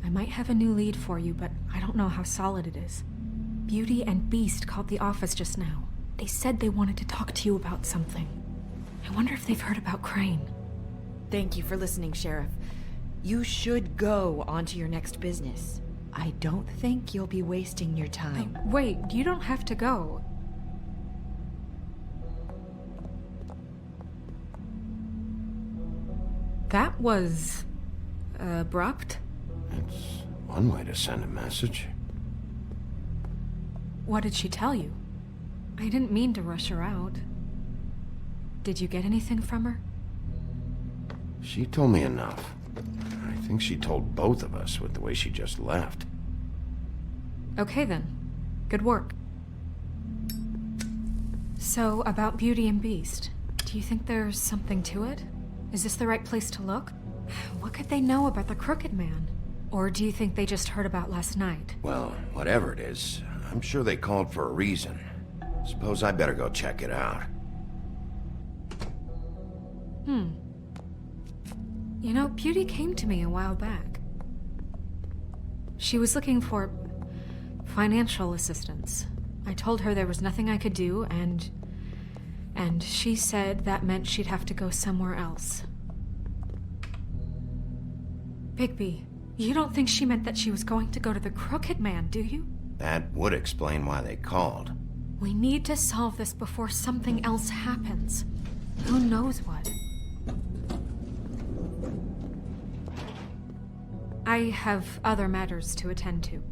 I might have a new lead for you, but I don't know how solid it is. Beauty and Beast called the office just now. They said they wanted to talk to you about something. I wonder if they've heard about Crane. Thank you for listening, Sheriff. You should go on to your next business. I don't think you'll be wasting your time. Wait, you don't have to go. That was... abrupt? It's one way to send a message. What did she tell you? I didn't mean to rush her out. Did you get anything from her? She told me enough. I think she told both of us with the way she just left. Okay then. Good work. So, about Beauty and Beast, do you think there's something to it? Is this the right place to look? What could they know about the Crooked Man? Or do you think they just heard about last night? Well, whatever it is, I'm sure they called for a reason. Suppose I better go check it out. You know, Beauty came to me a while back. She was looking for financial assistance. I told her there was nothing I could do, and she said that meant she'd have to go somewhere else. Bigby, you don't think she meant that she was going to go to the Crooked Man, do you? That would explain why they called. We need to solve this before something else happens. Who knows what? I have other matters to attend to.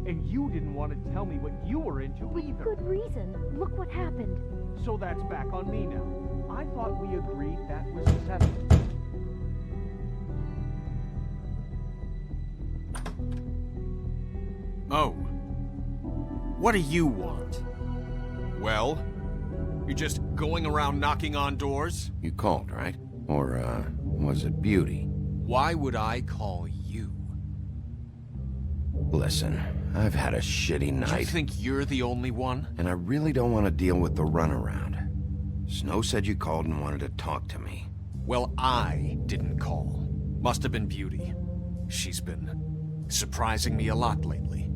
And you didn't want to tell me what you were into either. Good reason. Look what happened. So that's back on me now. I thought we agreed that was settled. Oh. What do you want? Well? You're just going around knocking on doors? You called, right? Or, was it Beauty? Why would I call you? Listen, I've had a shitty night. You think you're the only one? And I really don't want to deal with the runaround. Snow said you called and wanted to talk to me. Well, I didn't call. Must have been Beauty. She's been surprising me a lot lately.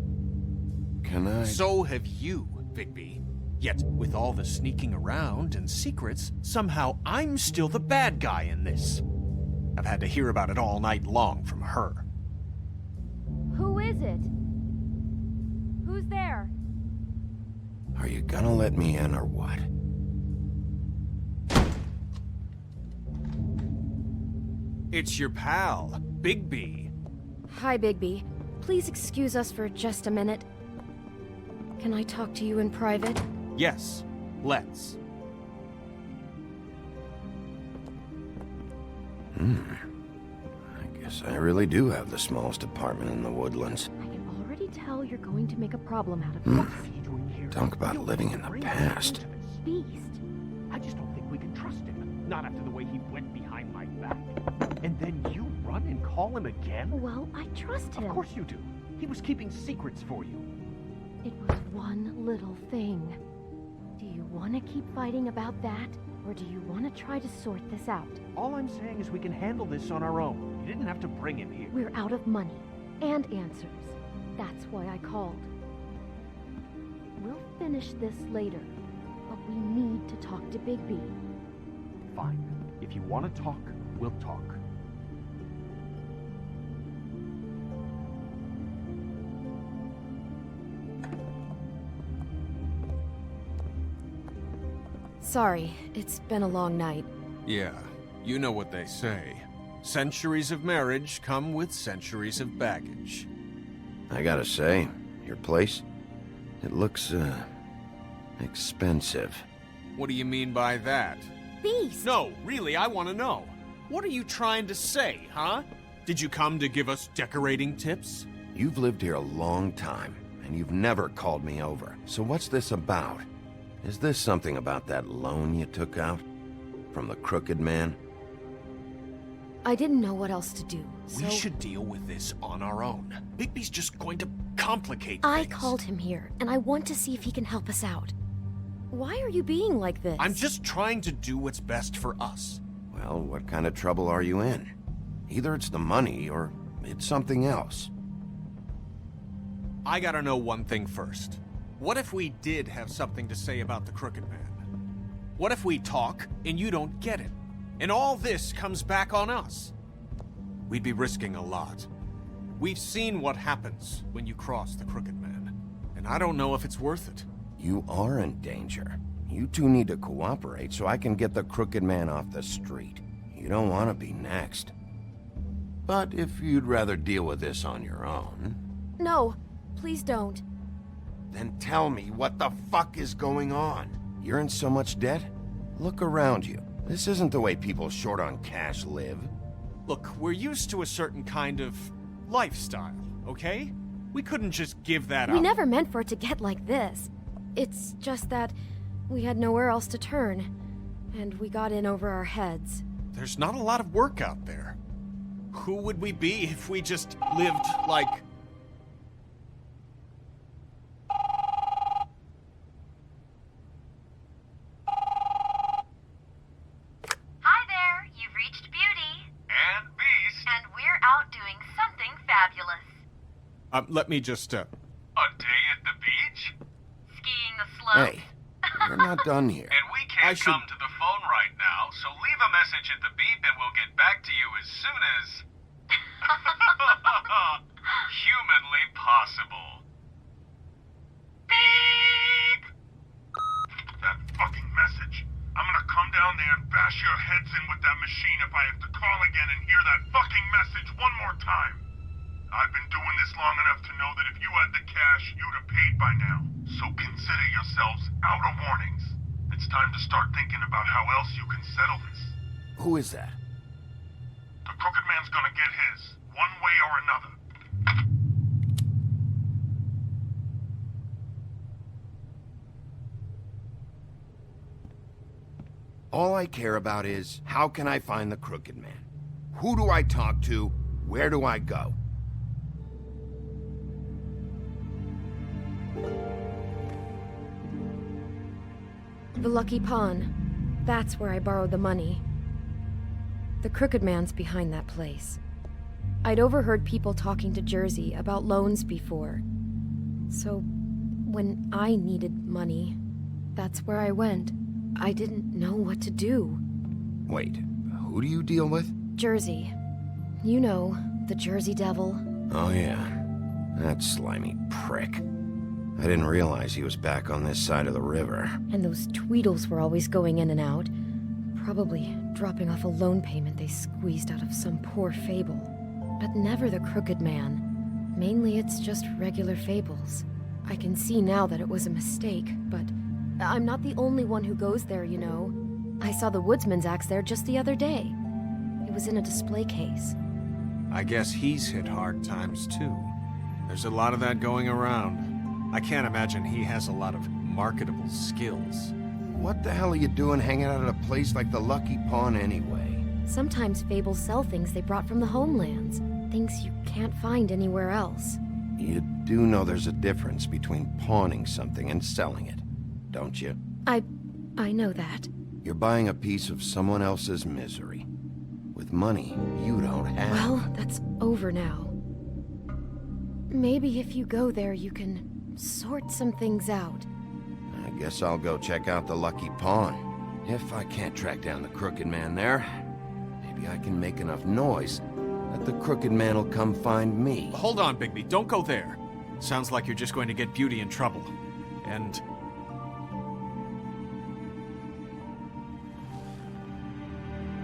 Can I? So have you, Bigby. Yet, with all the sneaking around and secrets, somehow I'm still the bad guy in this. I've had to hear about it all night long from her. Who is it? Who's there? Are you gonna let me in or what? It's your pal, Bigby. Hi, Bigby. Please excuse us for just a minute. Can I talk to you in private? Yes, let's. I guess I really do have the smallest apartment in the Woodlands. I can already tell you're going to make a problem out of it. Talk about living in the past. Beast. I just don't think we can trust him. Not after the way he went behind my back. And then you run and call him again? Well, I trust him. Of course you do. He was keeping secrets for you. It was one little thing. Do you want to keep fighting about that? Or do you want to try to sort this out? All I'm saying is we can handle this on our own. You didn't have to bring him here. We're out of money and answers. That's why I called. We'll finish this later, but we need to talk to Bigby. Fine. If you want to talk, we'll talk. Sorry, it's been a long night. Yeah, you know what they say. Centuries of marriage come with centuries of baggage. I gotta say, your place, it looks, expensive. What do you mean by that? Beast! No, really, I want to know. What are you trying to say, huh? Did you come to give us decorating tips? You've lived here a long time, and you've never called me over. So what's this about? Is this something about that loan you took out? From the Crooked Man? I didn't know what else to do, so... We should deal with this on our own. Bigby's just going to complicate I things. called him here, and I want to see if he can help us out. Why are you being like this? I'm just trying to do what's best for us. Well, what kind of trouble are you in? Either it's the money, or it's something else. I gotta know one thing first. What if we did have something to say about the Crooked Man? What if we talk, and you don't get it? And all this comes back on us? We'd be risking a lot. We've seen what happens when you cross the Crooked Man, and I don't know if it's worth it. You are in danger. You two need to cooperate so I can get the Crooked Man off the street. You don't want to be next. But if you'd rather deal with this on your own... No, please don't. Then tell me what the fuck is going on. You're in so much debt? Look around you. This isn't the way people short on cash live. Look, we're used to a certain kind of lifestyle, okay? We couldn't just give that up. We never meant for it to get like this. It's just that we had nowhere else to turn, and we got in over our heads. There's not a lot of work out there. Who would we be if we just lived like... Hi there, you've reached Beauty. And Beast. And we're out doing something fabulous. Let me just, A day at the beach? Skiing the slopes? Hey, we're not done here. And we can't come to the phone right now, so leave a message at the beep and we'll get back to you as soon as... humanly possible. Beep! That fucking message. I'm gonna come down there and bash your heads in with that machine if I have to call again and hear that fucking message one more time. I've been doing this long enough to know that if you had the cash, you'd have paid by now. So consider yourselves out of warnings. It's time to start thinking about how else you can settle this. Who is that? The Crooked Man's gonna get his, one way or another. All I care about is, how can I find the Crooked Man? Who do I talk to? Where do I go? The Lucky Pawn. That's where I borrowed the money. The Crooked Man's behind that place. I'd overheard people talking to Jersey about loans before. So, when I needed money, that's where I went. I didn't know what to do. Wait, who do you deal with? Jersey. You know, the Jersey Devil. Oh yeah, that slimy prick. I didn't realize he was back on this side of the river. And those Tweedles were always going in and out. Probably dropping off a loan payment they squeezed out of some poor fable. But never the Crooked Man. Mainly it's just regular fables. I can see now that it was a mistake, but I'm not the only one who goes there, you know. I saw the Woodsman's axe there just the other day. It was in a display case. I guess he's hit hard times too. There's a lot of that going around. I can't imagine he has a lot of marketable skills. What the hell are you doing hanging out at a place like the Lucky Pawn anyway? Sometimes fables sell things they brought from the homelands. Things you can't find anywhere else. You do know there's a difference between pawning something and selling it, don't you? I know that. You're buying a piece of someone else's misery. With money you don't have. Well, that's over now. Maybe if you go there, you can sort some things out. I guess I'll go check out the Lucky Pawn. If I can't track down the Crooked Man there, maybe I can make enough noise that the Crooked Man will come find me. Hold on, Bigby. Don't go there. Sounds like you're just going to get Beauty in trouble. And...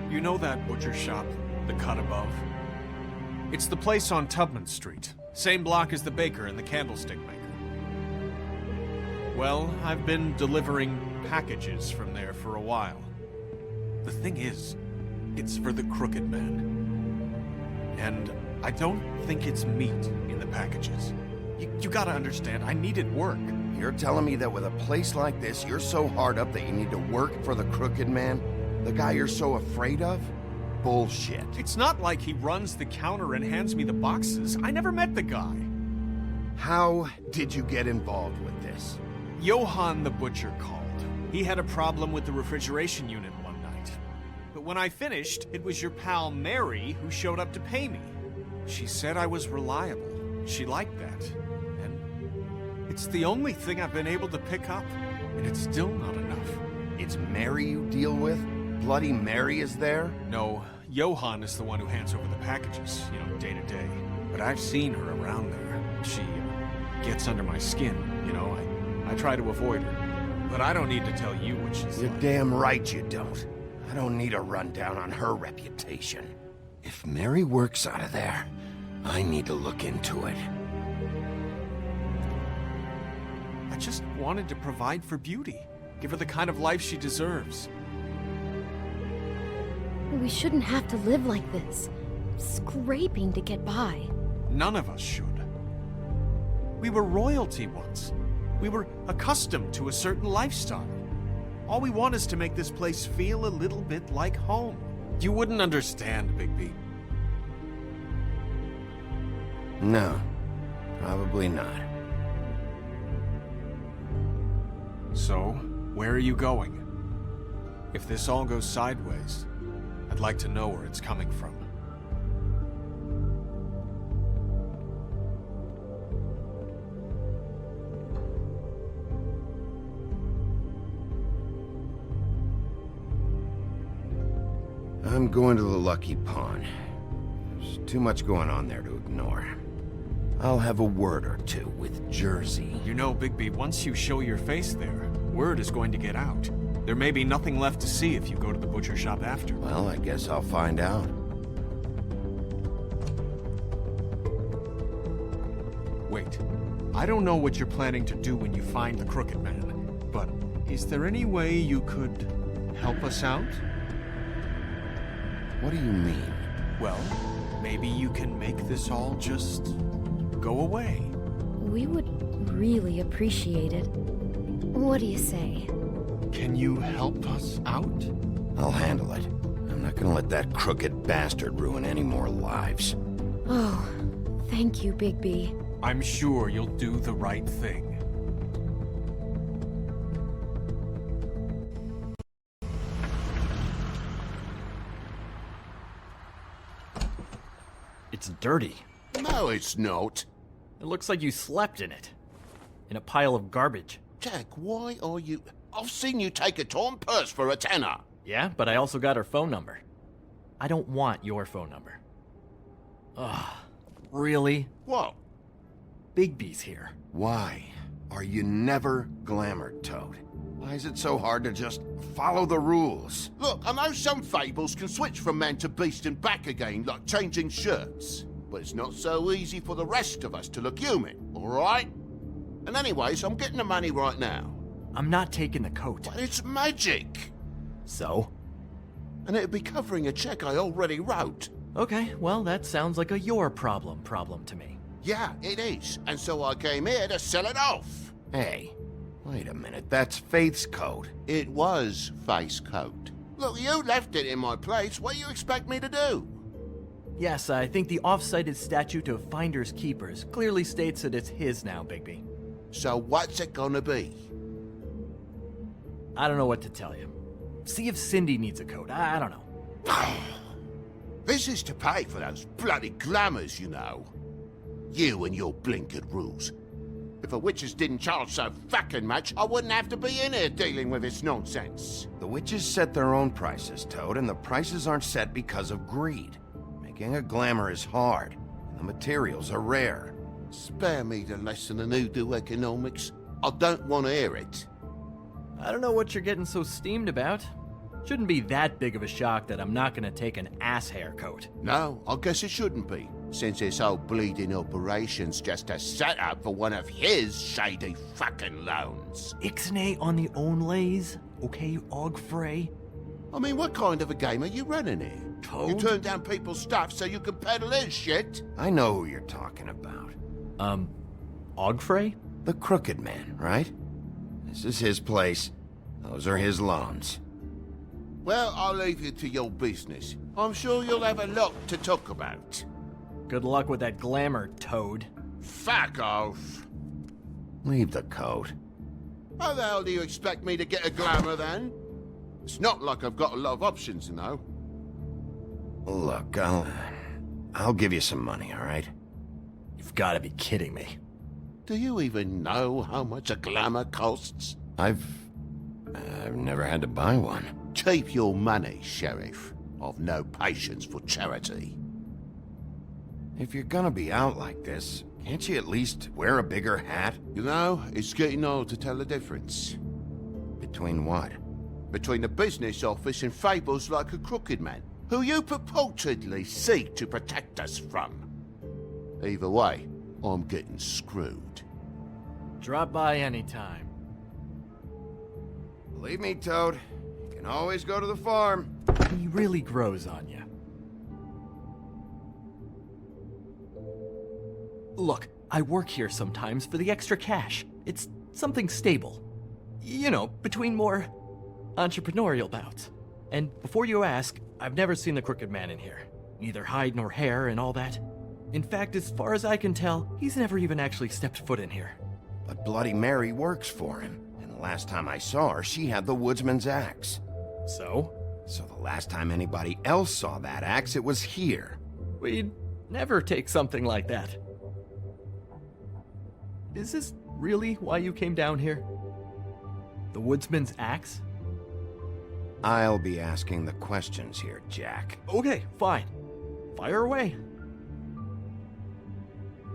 you know that butcher shop, the cut above? It's the place on Tubman Street. Same block as the baker and the candlestick maker. Well, I've been delivering packages from there for a while. The thing is, it's for the Crooked Man. And I don't think it's meat in the packages. You gotta understand, I needed work. You're telling me that with a place like this, you're so hard up that you need to work for the Crooked Man? The guy you're so afraid of? bullshit. It's not like he runs the counter and hands me the boxes. I never met the guy. How did you get involved with this? Johann the butcher called. He had a problem with the refrigeration unit one night. But when I finished, it was your pal Mary who showed up to pay me. She said I was reliable. She liked that. And it's the only thing I've been able to pick up. And it's still not enough. It's Mary you deal with? Bloody Mary is there? No, Johann is the one who hands over the packages, day to day. But I've seen her around there. She gets under my skin, I try to avoid her. But I don't need to tell you what she's You're like. damn right you don't. I don't need a rundown on her reputation. If Mary works out of there, I need to look into it. I just wanted to provide for Beauty. Give her the kind of life she deserves. We shouldn't have to live like this, scraping to get by. None of us should. We were royalty once. We were accustomed to a certain lifestyle. All we want is to make this place feel a little bit like home. You wouldn't understand, Bigby. No, probably not. So, where are you going? If this all goes sideways, I'd like to know where it's coming from. I'm going to the Lucky Pawn. There's too much going on there to ignore. I'll have a word or two with Jersey. You know, Bigby, once you show your face there, word is going to get out. There may be nothing left to see if you go to the butcher shop after. Well, I guess I'll find out. Wait, I don't know what you're planning to do when you find the Crooked Man, but is there any way you could help us out? What do you mean? Well, maybe you can make this all just go away. We would really appreciate it. What do you say? Can you help us out? I'll handle it. I'm not gonna let that crooked bastard ruin any more lives. Oh, thank you, Bigby. I'm sure you'll do the right thing. It's dirty. No, it's not. It looks like you slept in it. In a pile of garbage. Jack, why are you... I've seen you take a torn purse for a tenner. Yeah, but I also got her phone number. I don't want your phone number. Ugh. Really? What? Bigby's here. Why are you never glamored, Toad? Why is it so hard to just follow the rules? Look, I know some fables can switch from man to beast and back again, like changing shirts. But it's not so easy for the rest of us to look human, alright? And anyways, I'm getting the money right now. I'm not taking the coat. But it's magic! So? And it'd be covering a check I already wrote. Okay, well, that sounds like a your problem to me. Yeah, it is. And so I came here to sell it off. Hey, wait a minute, that's Faith's coat. It was Faith's coat. Look, you left it in my place. What do you expect me to do? Yes, I think the off-cited statute of Finders Keepers clearly states that it's his now, Bigby. So what's it gonna be? I don't know what to tell you. See if Cindy needs a coat. I don't know. This is to pay for those bloody glamours, you know. You and your blinkered rules. If the witches didn't charge so fucking much, I wouldn't have to be in here dealing with this nonsense. The witches set their own prices, Toad, and the prices aren't set because of greed. Making a glamour is hard, and the materials are rare. Spare me the lesson in hoodoo economics. I don't want to hear it. I don't know what you're getting so steamed about. Shouldn't be that big of a shock that I'm not gonna take an ass hair coat. No, I guess it shouldn't be, since this whole bleeding operation's just a setup for one of his shady fucking loans. Ixnay on the own lays, okay, Og Frey? I mean, what kind of a game are you running here? Toad? You turn down people's stuff so you can peddle his shit? I know who you're talking about. Og Frey? The Crooked Man, right? This is his place. Those are his loans. Well, I'll leave you to your business. I'm sure you'll have a lot to talk about. Good luck with that glamour, Toad. Fuck off. Leave the coat. How the hell do you expect me to get a glamour then? It's not like I've got a lot of options, you know. Look, I'll give you some money, all right? You've got to be kidding me. Do you even know how much a glamour costs? I've never had to buy one. Keep your money, Sheriff. I've no patience for charity. If you're gonna be out like this, can't you at least wear a bigger hat? You know, it's getting hard to tell the difference. Between what? Between the business office and fables like a crooked man, who you purportedly seek to protect us from. Either way, I'm getting screwed. Drop by anytime. Believe me, Toad, you can always go to the farm. He really grows on you. Look, I work here sometimes for the extra cash. It's something stable. You know, between more entrepreneurial bouts. And before you ask, I've never seen the Crooked Man in here. Neither hide nor hair and all that. In fact, as far as I can tell, he's never even actually stepped foot in here. But Bloody Mary works for him. And the last time I saw her, she had the woodsman's axe. So? So the last time anybody else saw that axe, it was here. We'd never take something like that. Is this really why you came down here? The woodsman's axe? I'll be asking the questions here, Jack. Okay, fine. Fire away.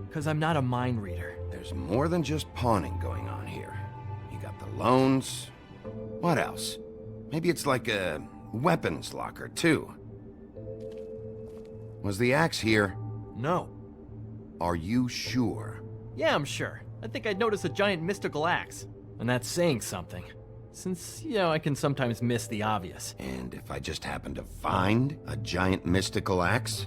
Because I'm not a mind reader. There's more than just pawning going on here. You got the loans. What else? Maybe it's like a weapons locker, too. Was the axe here? No. Are you sure? Yeah, I'm sure. I think I'd notice a giant mystical axe. And that's saying something. Since, you know, I can sometimes miss the obvious. And if I just happen to find a giant mystical axe?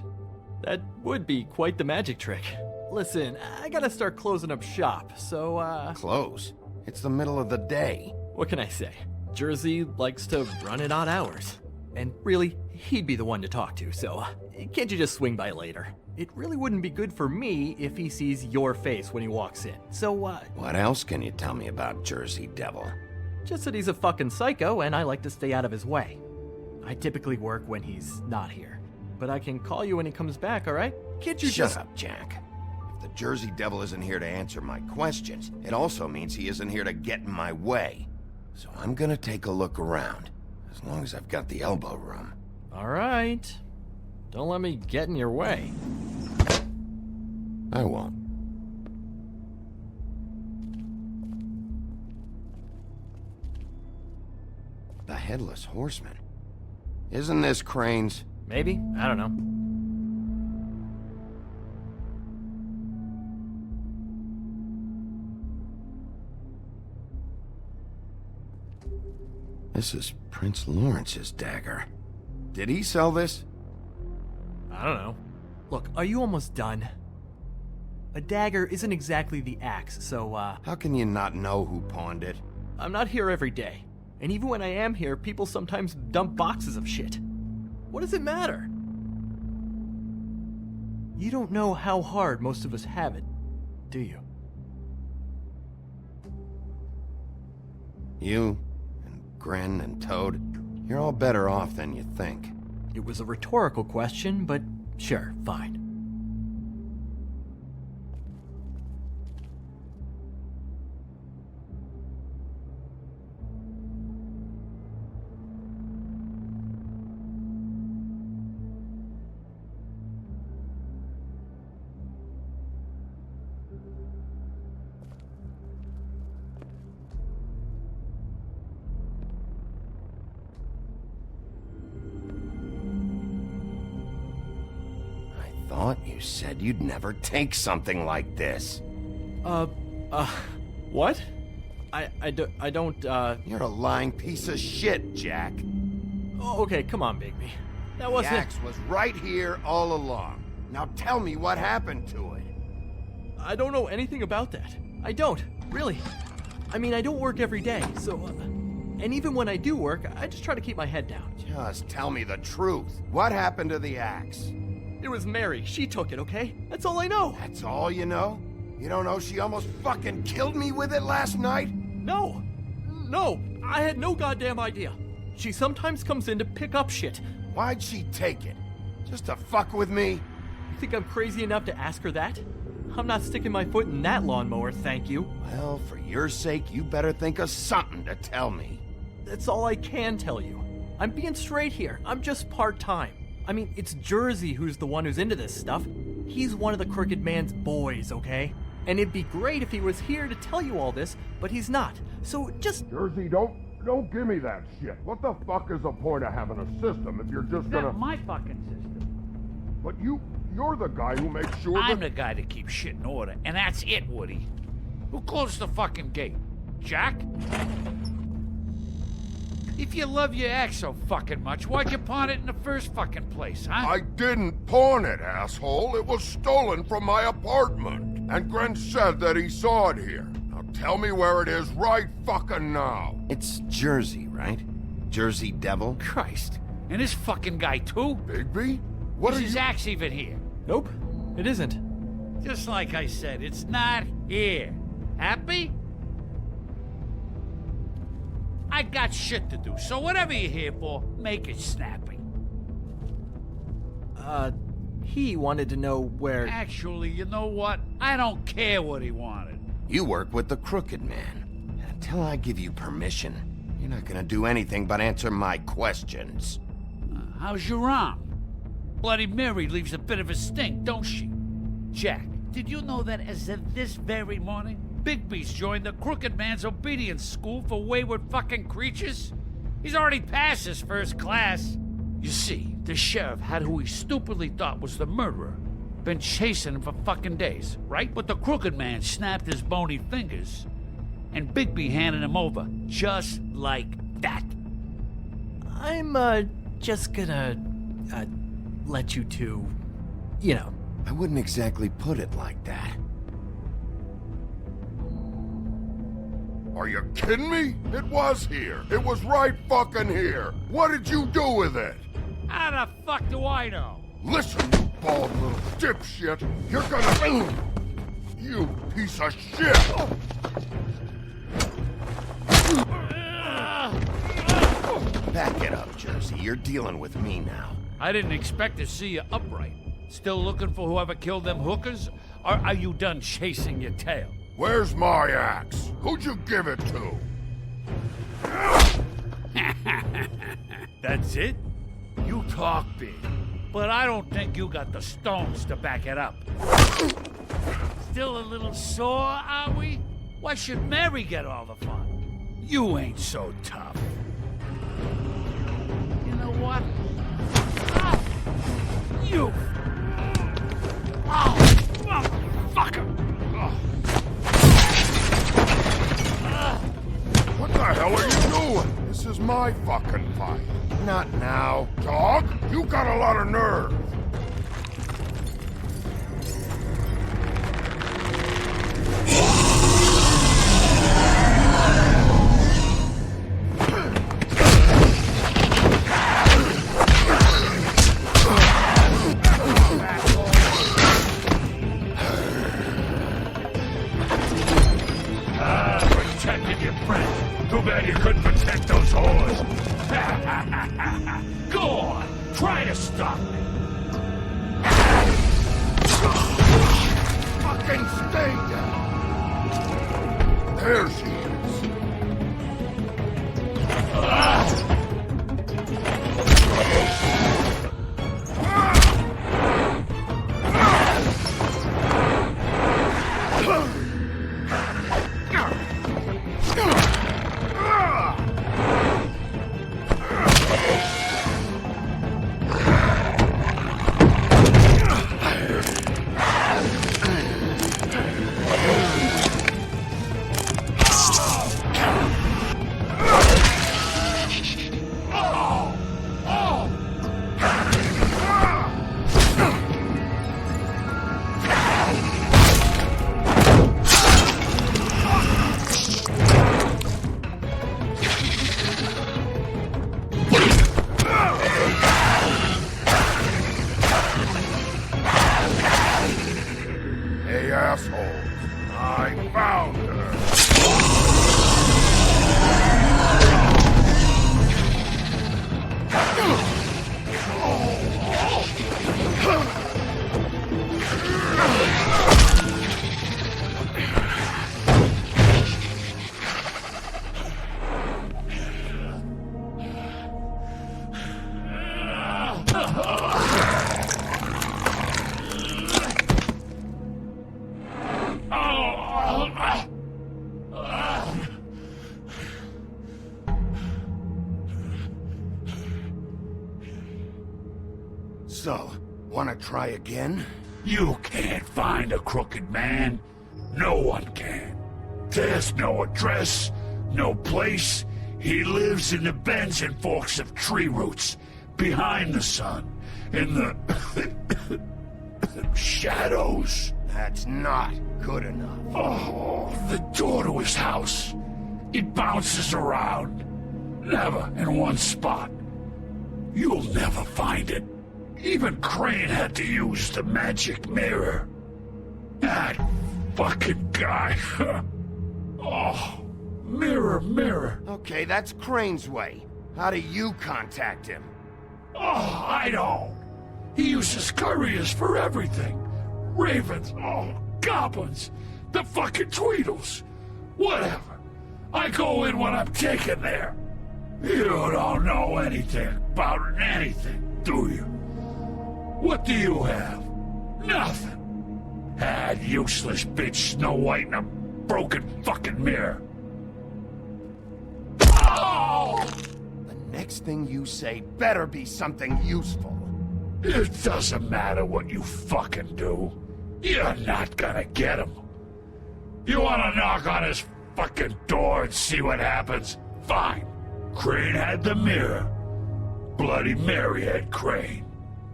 That would be quite the magic trick. Listen, I gotta start closing up shop, so, Close? It's the middle of the day. What can I say? Jersey likes to run at odd hours. And really, he'd be the one to talk to, so can't you just swing by later? It really wouldn't be good for me if he sees your face when he walks in, so, What else can you tell me about Jersey Devil? Just that he's a fucking psycho and I like to stay out of his way. I typically work when he's not here. But I can call you when he comes back, alright? Can't you Shut up, Jack. If the Jersey Devil isn't here to answer my questions, it also means he isn't here to get in my way. So I'm gonna take a look around, as long as I've got the elbow room. Alright. Don't let me get in your way. I won't. The Headless Horseman. Isn't this Crane's? Maybe? I don't know. This is Prince Lawrence's dagger. Did he sell this? I don't know. Look, are you almost done? A dagger isn't exactly the axe, so, How can you not know who pawned it? I'm not here every day. And even when I am here, people sometimes dump boxes of shit. What does it matter? You don't know how hard most of us have it, do you? You, and Gren, and Toad, you're all better off than you think. It was a rhetorical question, but sure, fine. Thought you said you'd never take something like this. What? I don't, You're a lying piece of shit, Jack. Oh, okay, come on, Bigby. That wasn't... The axe was right here all along. Now tell me what happened to it. I don't know anything about that. I don't, really. I mean, I don't work every day, so... And even when I do work, I just try to keep my head down. Just tell me the truth. What happened to the axe? It was Mary. She took it, okay? That's all I know. That's all you know? You don't know she almost fucking killed me with it last night? No, I had no goddamn idea. She sometimes comes in to pick up shit. Why'd she take it? Just to fuck with me? You think I'm crazy enough to ask her that? I'm not sticking my foot in that lawnmower, thank you. Well, for your sake, you better think of something to tell me. That's all I can tell you. I'm being straight here. I'm just part-time. I mean, it's Jersey who's the one who's into this stuff. He's one of the Crooked Man's boys, okay? And it'd be great if he was here to tell you all this, but he's not. So just... Jersey, don't give me that shit. What the fuck is the point of having a system if you're just gonna... That's my fucking system. But you're the guy who makes sure I'm the guy that keeps shit in order, and that's it, Woody. Who closed the fucking gate? Jack? If you love your ex so fucking much, why'd you pawn it in the first fucking place, huh? I didn't pawn it, asshole. It was stolen from my apartment. And Gren said that he saw it here. Now tell me where it is right fucking now. It's Jersey, right? Jersey Devil? Christ. And this fucking guy, too? Bigby? What is are his you... axe even here? Nope, it isn't. Just like I said, it's not here. Happy? I got shit to do, so whatever you're here for, make it snappy. He wanted to know where... Actually, you know what? I don't care what he wanted. You work with the Crooked Man. Until I give you permission, you're not gonna do anything but answer my questions. How's your arm? Bloody Mary leaves a bit of a stink, don't she? Jack, did you know that as of this very morning, Bigby's joined the Crooked Man's obedience school for wayward fucking creatures? He's already passed his first class. You see, the sheriff had who he stupidly thought was the murderer. Been chasing him for fucking days, right? But the Crooked Man snapped his bony fingers, and Bigby handed him over, just like that. I'm, just gonna, let you two, you know. I wouldn't exactly put it like that. Are you kidding me? It was here. It was right fucking here. What did you do with it? How the fuck do I know? Listen, you bald little dipshit. You're gonna... You piece of shit! Back it up, Jersey. You're dealing with me now. I didn't expect to see you upright. Still looking for whoever killed them hookers? Or are you done chasing your tail? Where's my axe? Who'd you give it to? That's it? You talk big, but I don't think you got the stones to back it up. Still a little sore, are we? Why should Mary get all the fun? You ain't so tough. You know what? Ah! You! Oh, motherfucker! What the hell are you doing? This is my fucking fight. Not now. Dog, you got a lot of nerve. Protected your friend. Too bad you couldn't protect those whores. Go on, try to stop me. Fucking stay down. There she is. I found her. So, wanna try again? You can't find a crooked man. No one can. There's no address, no place. He lives in the bends and forks of tree roots, behind the sun, in the shadows. That's not good enough. Oh, the door to his house. It bounces around, never in one spot. You'll never find it. Even Crane had to use the magic mirror. That fucking guy. Oh, mirror, mirror. Okay, that's Crane's way. How do you contact him? Oh, I don't. He uses couriers for everything. Ravens, goblins, the fucking Tweedles. Whatever. I go in when I'm taken there. You don't know anything about anything, do you? What do you have? Nothing. That useless bitch Snow White and a broken fucking mirror. Oh! The next thing you say better be something useful. It doesn't matter what you fucking do. You're not gonna get him. You wanna knock on his fucking door and see what happens? Fine. Crane had the mirror. Bloody Mary had Crane.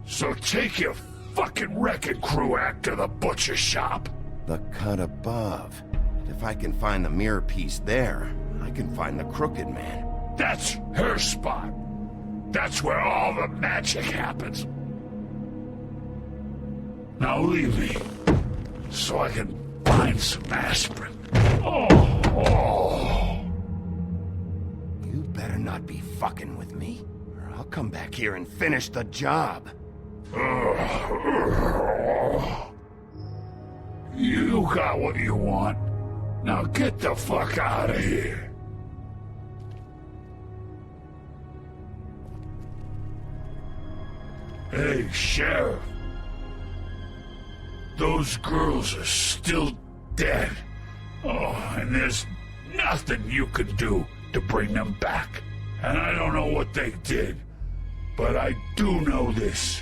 So take your fucking wrecking crew act to the butcher shop. The cut above. If I can find the mirror piece there, I can find the crooked man. That's her spot. That's where all the magic happens. Now leave me, so I can find some aspirin. Oh. You better not be fucking with me, or I'll come back here and finish the job. You got what you want. Now get the fuck out of here. Hey, Sheriff. Those girls are still dead. Oh, and there's nothing you can do to bring them back. And I don't know what they did, but I do know this.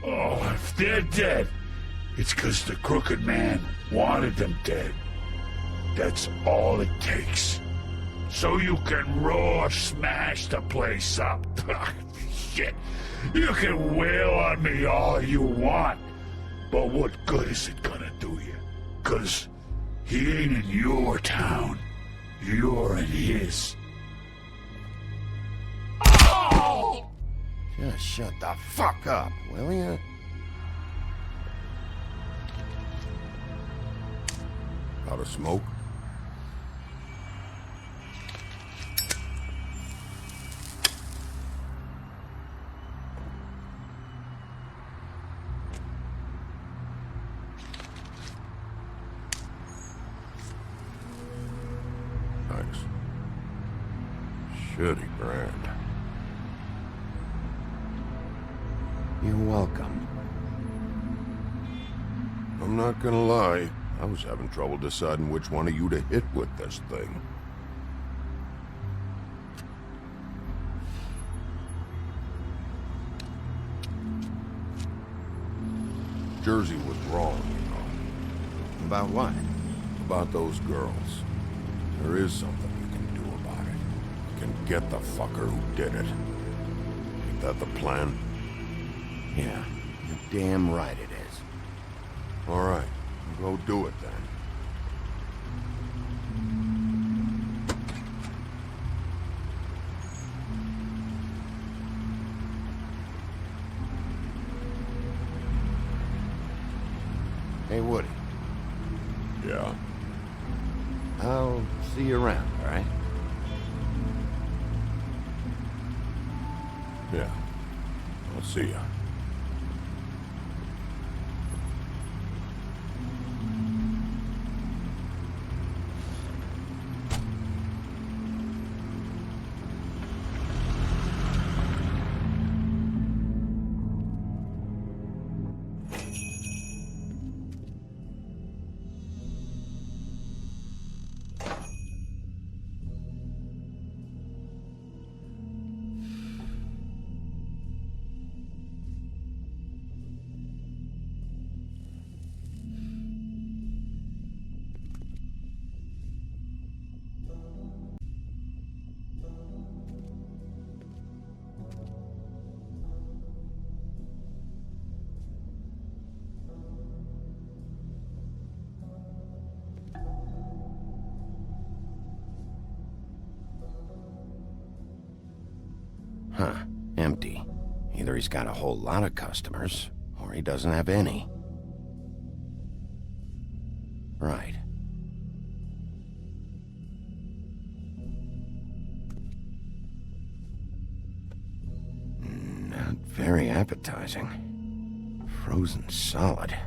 Oh, if they're dead, it's 'cause the Crooked Man wanted them dead. That's all it takes. So you can roar smash the place up. Shit, you can wail on me all you want, but what good is it gonna do you? 'Cause he ain't in your town. You're in his. Oh! Just shut the fuck up, will ya? Out of smoke? Thanks. Shitty brand. You're welcome. I'm not gonna lie, I was having trouble deciding which one of you to hit with this thing. Jersey was wrong, you know. About what? About those girls. There is something you can do about it. You can get the fucker who did it. Ain't that the plan? Yeah, you're damn right it is. All right, go do it then. Hey, Woody. Yeah? Yeah. I'll see you around, all right? Yeah. I'll see ya. Huh. Empty. Either he's got a whole lot of customers, or he doesn't have any. Right. Not very appetizing. Frozen solid.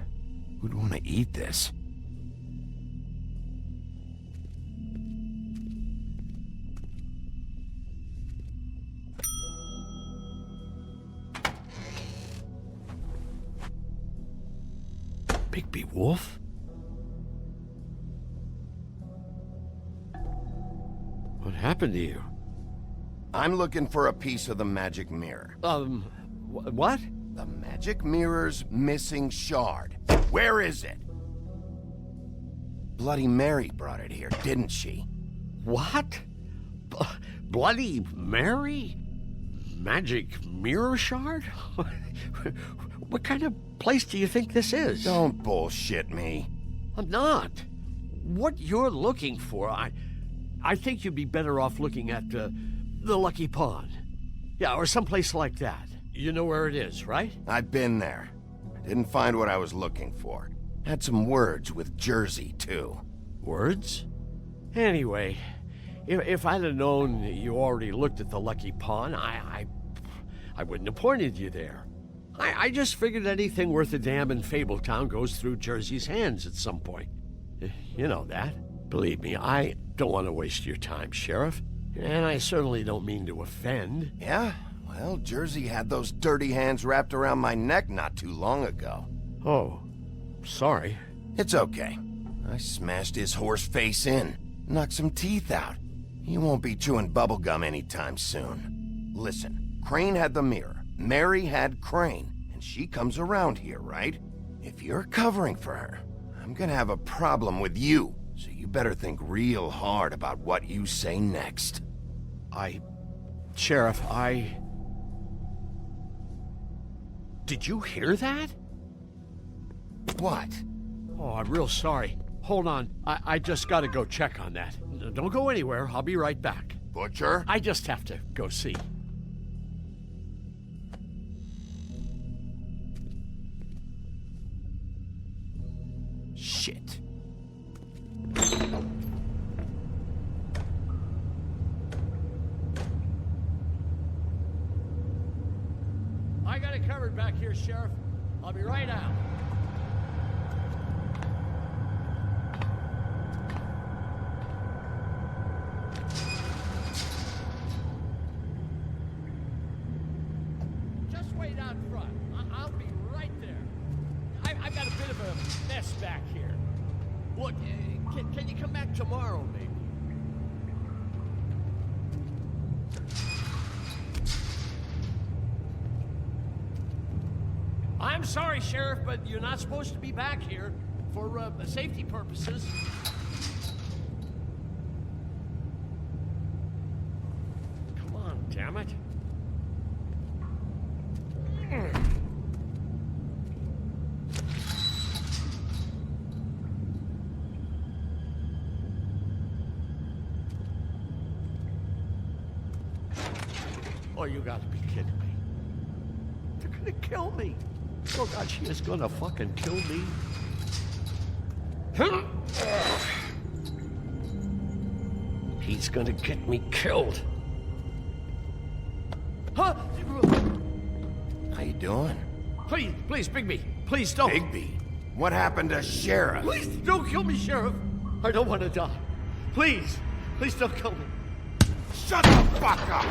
Who'd want to eat this? Bigby Wolf? What happened to you? I'm looking for a piece of the magic mirror. What? The magic mirror's missing shard. Where is it? Bloody Mary brought it here, didn't she? What? Bloody Mary? Magic mirror shard? What kind of place do you think this is? Don't bullshit me. I'm not. What you're looking for, I think you'd be better off looking at the Lucky Pond. Yeah, or someplace like that. You know where it is, right? I've been there. Didn't find what I was looking for. Had some words with Jersey, too. Words? Anyway, if I'd have known you already looked at the Lucky Pond, I wouldn't have pointed you there. I just figured anything worth a damn in Fabletown goes through Jersey's hands at some point. You know that. Believe me, I don't want to waste your time, Sheriff. And I certainly don't mean to offend. Yeah? Well, Jersey had those dirty hands wrapped around my neck not too long ago. Oh, sorry. It's okay. I smashed his horse face in, knocked some teeth out. He won't be chewing bubblegum anytime soon. Listen, Crane had the mirror. Mary had Crane, and she comes around here, right? If you're covering for her, I'm gonna have a problem with you, so you better think real hard about what you say next. Sheriff, Did you hear that? What? Oh, I'm real sorry. Hold on, I just gotta go check on that. Don't go anywhere, I'll be right back. Butcher? I just have to go see. Shit. I got it covered back here, Sheriff. I'll be right out. Just wait out front. I'll be right there. I've got a bit of a mess back here. Look, can you come back tomorrow, maybe? I'm sorry, Sheriff, but you're not supposed to be back here for safety purposes. Come on, damn it. Oh, you gotta be kidding me. They're gonna kill me. Oh God, she is gonna fucking kill me. He's gonna get me killed. Huh? How you doing? Please, please, Bigby. Please don't. Bigby? What happened to Sheriff? Please don't kill me, Sheriff. I don't want to die. Please, please don't kill me. Shut the fuck up!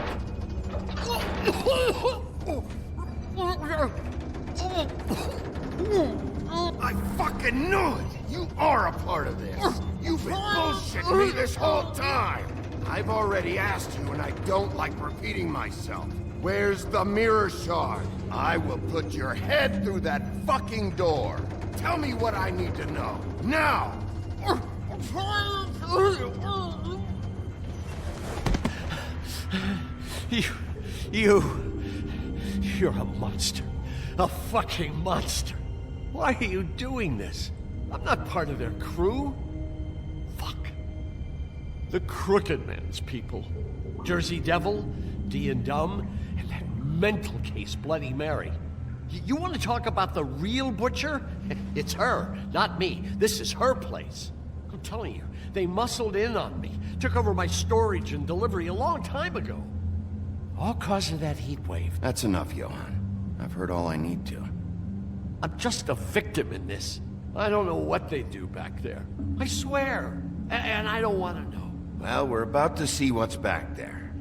I fucking knew it! You are a part of this! You've been bullshitting me this whole time! I've already asked you and I don't like repeating myself. Where's the mirror shard? I will put your head through that fucking door. Tell me what I need to know. Now! You're a monster. A fucking monster. Why are you doing this? I'm not part of their crew. Fuck. The Crooked Man's people. Jersey Devil, D and Dumb, and that mental case, Bloody Mary. You want to talk about the real butcher? It's her, not me. This is her place. I'm telling you, they muscled in on me, took over my storage and delivery a long time ago. All cause of that heat wave. That's enough, Johan. I've heard all I need to. I'm just a victim in this. I don't know what they do back there. I swear. And I don't want to know. Well, we're about to see what's back there.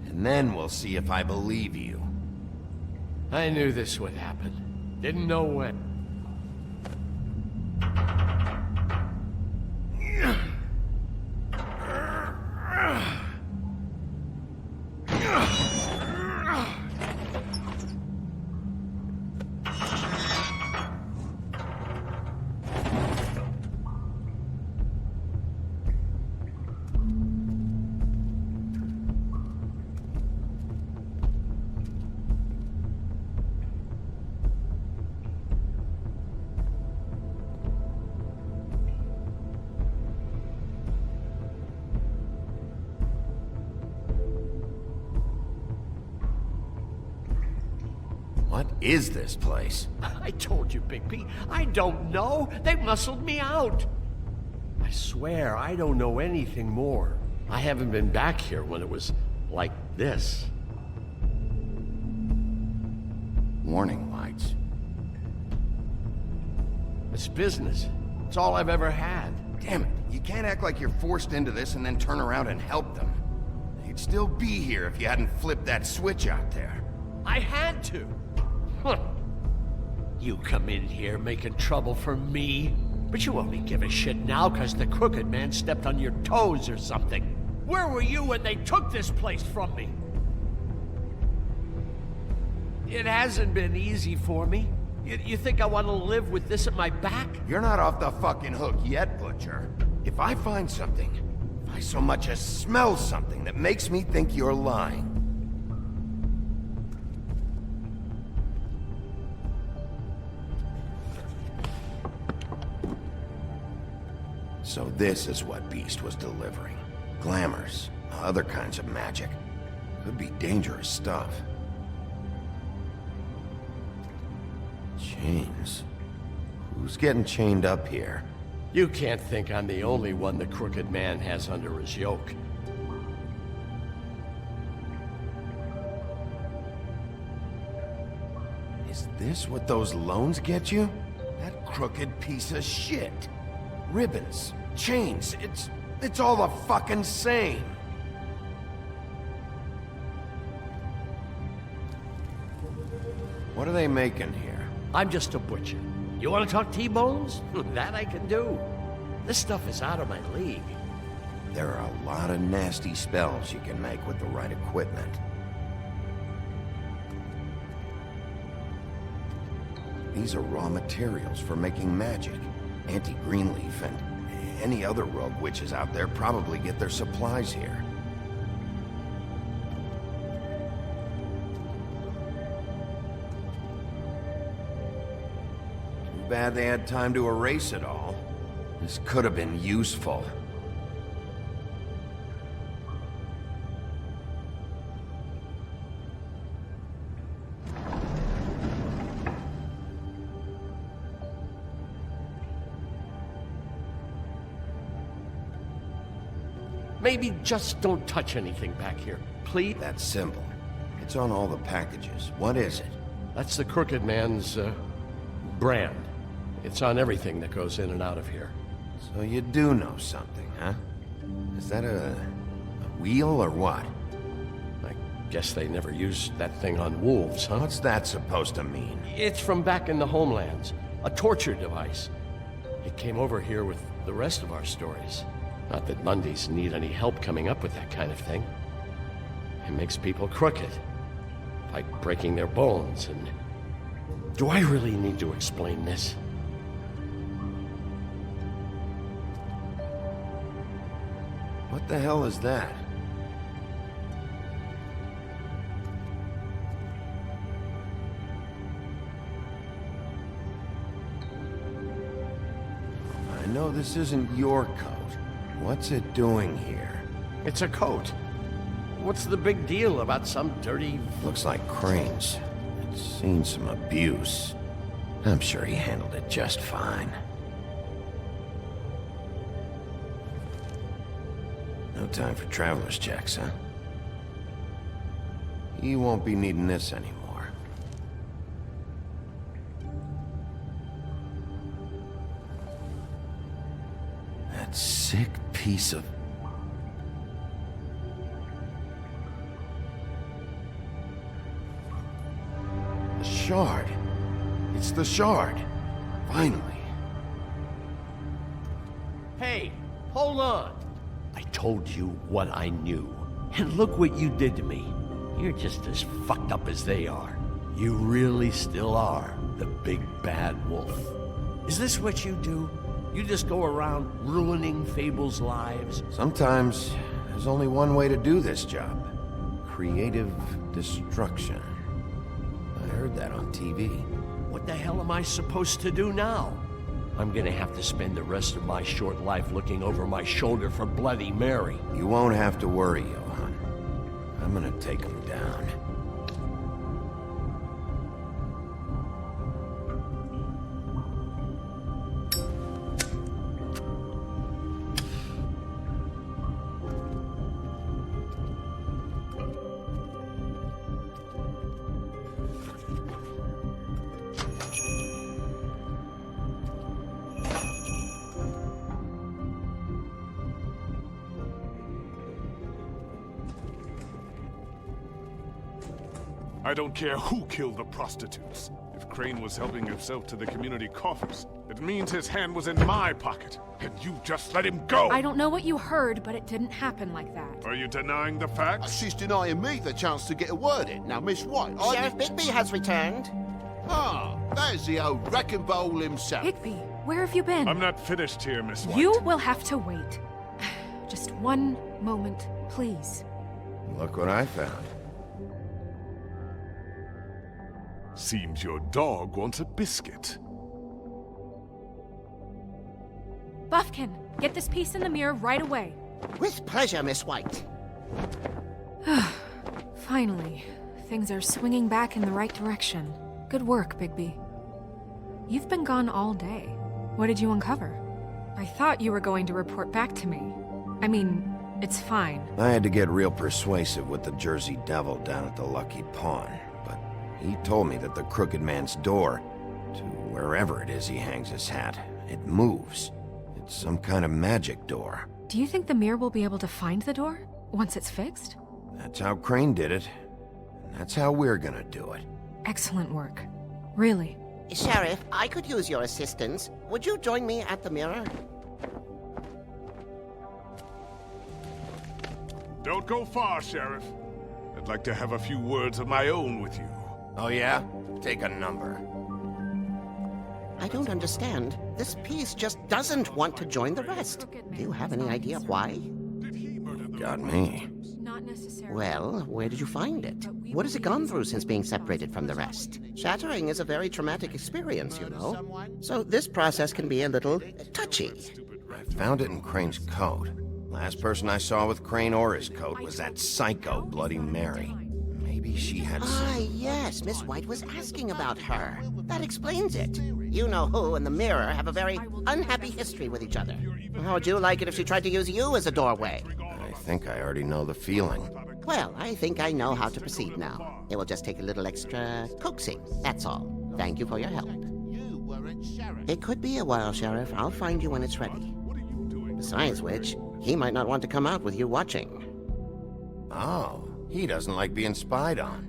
And then we'll see if I believe you. I knew this would happen. Didn't know when. What is this place? I told you, Bigby. I don't know. They muscled me out. I swear, I don't know anything more. I haven't been back here when it was like this. Warning lights. It's business. It's all I've ever had. Damn it. You can't act like you're forced into this and then turn around and help them. You'd still be here if you hadn't flipped that switch out there. I had to. Huh. You come in here making trouble for me, but you only give a shit now because the Crooked Man stepped on your toes or something. Where were you when they took this place from me? It hasn't been easy for me. You think I want to live with this at my back? You're not off the fucking hook yet, Butcher. If I find something, if I so much as smell something that makes me think you're lying, so this is what Beast was delivering. Glamours, other kinds of magic. Could be dangerous stuff. Chains. Who's getting chained up here? You can't think I'm the only one the Crooked Man has under his yoke. Is this what those loans get you? That crooked piece of shit. Ribbons, chains, it's all the fucking same. What are they making here? I'm just a butcher. You want to talk T-bones? That I can do. This stuff is out of my league. There are a lot of nasty spells you can make with the right equipment. These are raw materials for making magic. Auntie Greenleaf and any other rogue witches out there probably get their supplies here. Too bad they had time to erase it all. This could have been useful. Maybe just don't touch anything back here, please? That's simple. It's on all the packages. What is it? That's the Crooked Man's, brand. It's on everything that goes in and out of here. So you do know something, huh? Is that a wheel or what? I guess they never used that thing on wolves, huh? What's that supposed to mean? It's from back in the homelands. A torture device. It came over here with the rest of our stories. Not that Mundies need any help coming up with that kind of thing. It makes people crooked. Like breaking their bones and... Do I really need to explain this? What the hell is that? I know this isn't your coat. What's it doing here? It's a coat. What's the big deal about some dirty... Looks like Crane's. It's seen some abuse. I'm sure he handled it just fine. No time for traveler's checks, huh? He won't be needing this anymore. That sick piece of... The shard. It's the shard. Finally. Hey, hold on. I told you what I knew. And look what you did to me. You're just as fucked up as they are. You really still are the big bad wolf. Is this what you do? You just go around ruining Fable's lives? Sometimes there's only one way to do this job. Creative destruction. I heard that on TV. What the hell am I supposed to do now? I'm gonna have to spend the rest of my short life looking over my shoulder for Bloody Mary. You won't have to worry, Johan. I'm gonna take him down. I don't care who killed the prostitutes. If Crane was helping himself to the community coffers, it means his hand was in my pocket, and you just let him go! I don't know what you heard, but it didn't happen like that. Are you denying the facts? She's denying me the chance to get a word in. Now, Miss White, Sheriff Bigby has returned. Ah, there's the old wrecking bowl himself. Bigby, where have you been? I'm not finished here, Miss White. You will have to wait. Just one moment, please. Look what I found. Seems your dog wants a biscuit. Buffkin, get this piece in the mirror right away. With pleasure, Miss White. Finally, things are swinging back in the right direction. Good work, Bigby. You've been gone all day. What did you uncover? I thought you were going to report back to me. I mean, it's fine. I had to get real persuasive with the Jersey Devil down at the Lucky Pawn, but he told me that the Crooked Man's door, to wherever it is he hangs his hat, it moves. It's some kind of magic door. Do you think the mirror will be able to find the door once it's fixed? That's how Crane did it, and that's how we're gonna do it. Excellent work. Really. Sheriff, I could use your assistance. Would you join me at the mirror? Don't go far, Sheriff. I'd like to have a few words of my own with you. Oh yeah? Take a number. I don't understand. This piece just doesn't want to join the rest. Do you have any idea why? Got me. Not necessarily. Well, where did you find it? What has it gone through since being separated from the rest? Shattering is a very traumatic experience, you know. So this process can be a little touchy. I found it in Crane's coat. Last person I saw with Crane or his coat was that psycho Bloody Mary. Maybe she had Ah, yes, Miss White was asking about her. That explains it. You know who and the mirror have a very unhappy history with each other. How would you like it if she tried to use you as a doorway? I I think I already know the feeling. Well, I think I know how to proceed now. It will just take a little extra coaxing, that's all. Thank you for your help. It could be a while, Sheriff. I'll find you when it's ready. Besides which, he might not want to come out with you watching. Oh, he doesn't like being spied on.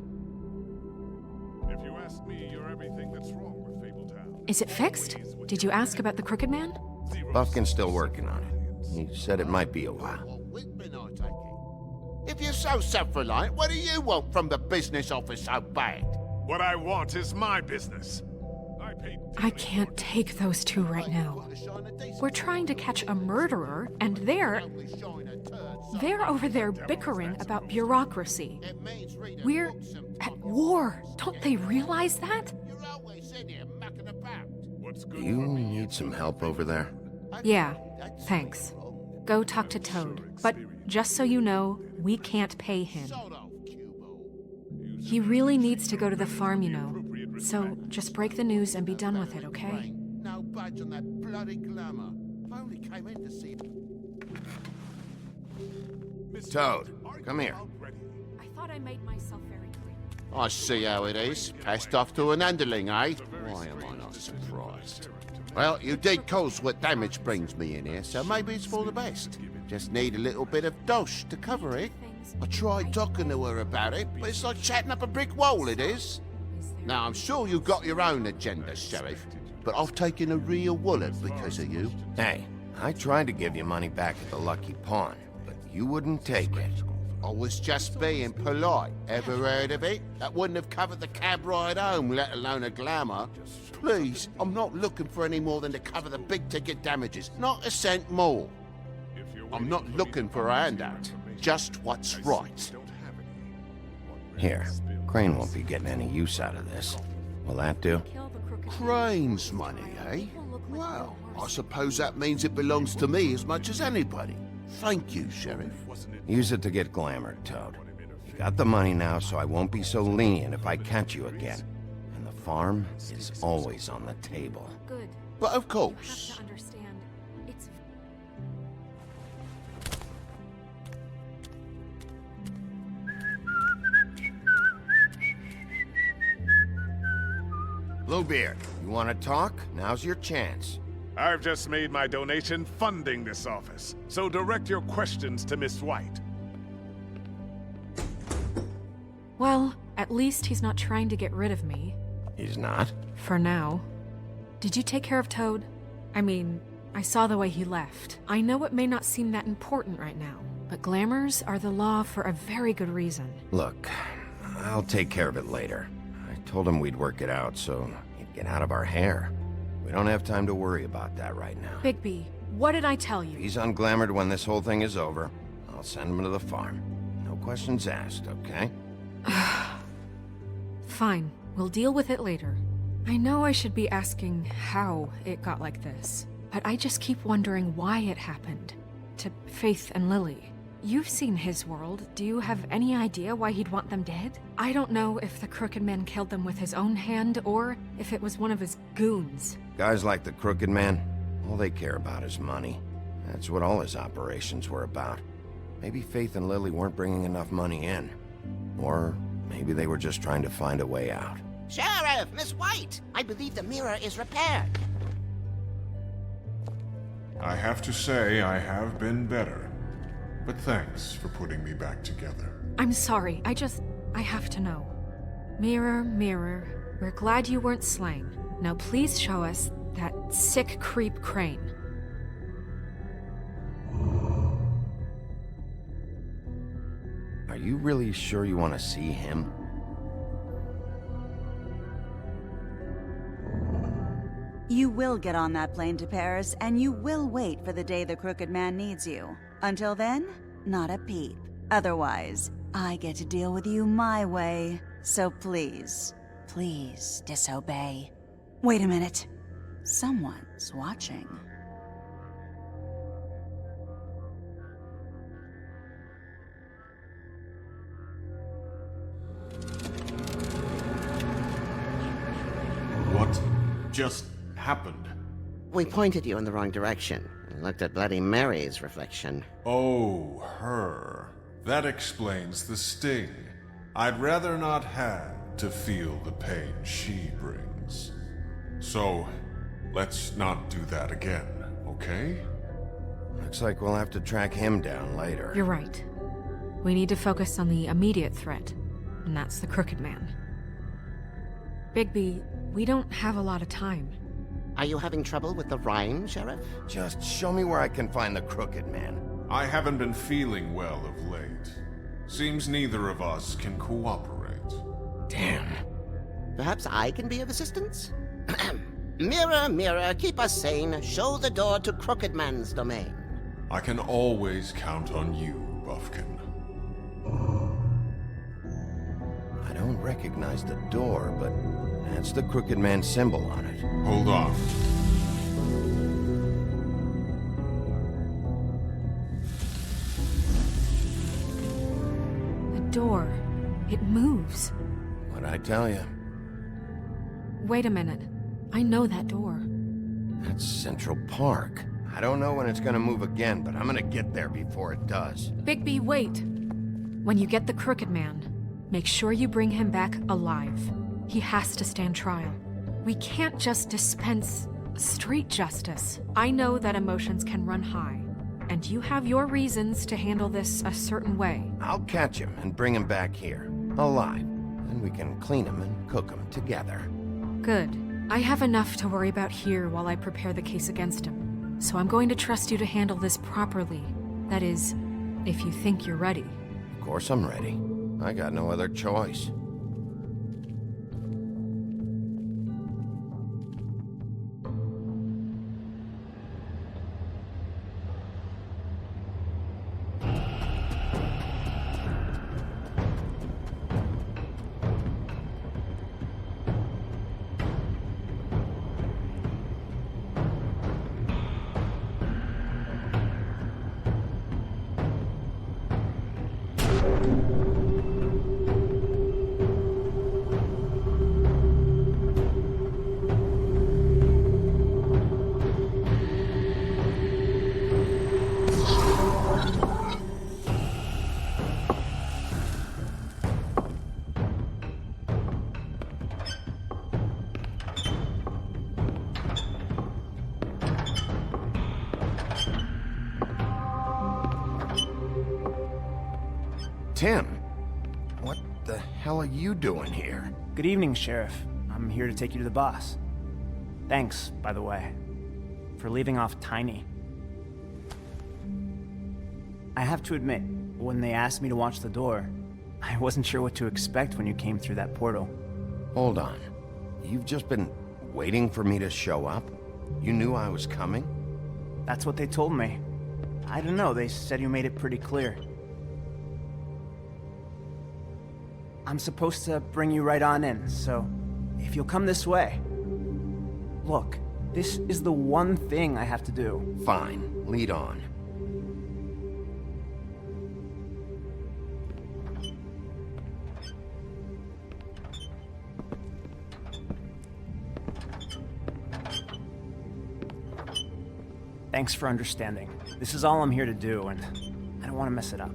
If you ask me, you're everything that's wrong with Fabletown. Is it fixed? Did you ask about the Crooked Man? Buffkin's still working on it. He said it might be a while. If you're so self-reliant, what do you want from the business office so bad? What I want is my business. I can't take those two right now. We're trying to catch a murderer, and they're over there bickering about bureaucracy. We're at war. Don't they realize that? You need some help over there? Yeah, thanks. Go talk to Toad. But just so you know, we can't pay him. He really needs to go to the farm, you know. So just break the news and be done with it, okay? No budge on that bloody glamour. I only came in to see... Toad, come here. I thought I made myself very clear. I see how it is. Passed off to an underling, eh? Why am I not surprised? Well, you did cause what damage brings me in here, so maybe it's for the best. Just need a little bit of dosh to cover it. I tried talking to her about it, but it's like chatting up a brick wall, it is. Now, I'm sure you've got your own agenda, Sheriff, but I've taken a real wallet because of you. Hey, I tried to give you money back at the Lucky Pawn, but you wouldn't take it. I was just being polite. Ever heard of it? That wouldn't have covered the cab ride home, let alone a glamour. Please, I'm not looking for any more than to cover the big-ticket damages. Not a cent more. I'm not looking for a handout. Just what's right. Here, Crane won't be getting any use out of this. Will that do? Crane's money, eh? Well, I suppose that means it belongs to me as much as anybody. Thank you, Sheriff. Use it to get glamored, Toad. You got the money now, so I won't be so lenient if I catch you again. And the farm is always on the table. Good. But of course. You have to understand, it's... Bluebeard, you want to talk? Now's your chance. I've just made my donation funding this office, so direct your questions to Miss White. Well, at least he's not trying to get rid of me. He's not? For now. Did you take care of Toad? I mean, I saw the way he left. I know it may not seem that important right now, but glamours are the law for a very good reason. Look, I'll take care of it later. I told him we'd work it out so he'd get out of our hair. We don't have time to worry about that right now. Bigby, what did I tell you? If he's unglamored when this whole thing is over, I'll send him to the farm. No questions asked, okay? Fine, we'll deal with it later. I know I should be asking how it got like this, but I just keep wondering why it happened. To Faith and Lily. You've seen his world. Do you have any idea why he'd want them dead? I don't know if the Crooked Man killed them with his own hand or if it was one of his goons. Guys like the Crooked Man, all they care about is money. That's what all his operations were about. Maybe Faith and Lily weren't bringing enough money in. Or maybe they were just trying to find a way out. Sheriff, Miss White! I believe the mirror is repaired. I have to say I have been better. But thanks for putting me back together. I'm sorry, I have to know. Mirror, mirror, we're glad you weren't slain. Now please show us that sick creep Crane. Are you really sure you want to see him? You will get on that plane to Paris, and you will wait for the day the Crooked Man needs you. Until then, not a peep. Otherwise, I get to deal with you my way. So please, please disobey. Wait a minute. Someone's watching. What just happened? We pointed you in the wrong direction. And looked at Bloody Mary's reflection. Oh, her. That explains the sting. I'd rather not have to feel the pain she brings. So, let's not do that again, okay? Looks like we'll have to track him down later. You're right. We need to focus on the immediate threat, and that's the Crooked Man. Bigby, we don't have a lot of time. Are you having trouble with the rhyme, Sheriff? Just show me where I can find the Crooked Man. I haven't been feeling well of late. Seems neither of us can cooperate. Damn. Perhaps I can be of assistance? Mirror, mirror, keep us sane. Show the door to Crooked Man's domain. I can always count on you, Buffkin. I don't recognize the door, but that's the Crooked Man symbol on it. Hold on. The door. It moves. What'd I tell you? Wait a minute. I know that door. That's Central Park. I don't know when it's gonna move again, but I'm gonna get there before it does. Bigby, wait. When you get the Crooked Man, make sure you bring him back alive. He has to stand trial. We can't just dispense street justice. I know that emotions can run high, and you have your reasons to handle this a certain way. I'll catch him and bring him back here, alive. Then we can clean him and cook him together. Good. I have enough to worry about here while I prepare the case against him. So I'm going to trust you to handle this properly. That is, if you think you're ready. Of course I'm ready. I got no other choice. Tim, what the hell are you doing here? Good evening, Sheriff. I'm here to take you to the boss. Thanks, by the way, for leaving off Tiny. I have to admit, when they asked me to watch the door, I wasn't sure what to expect when you came through that portal. Hold on. You've just been waiting for me to show up? You knew I was coming? That's what they told me. I don't know, they said you made it pretty clear. I'm supposed to bring you right on in, so if you'll come this way. Look, this is the one thing I have to do. Fine, lead on. Thanks for understanding. This is all I'm here to do, and I don't want to mess it up.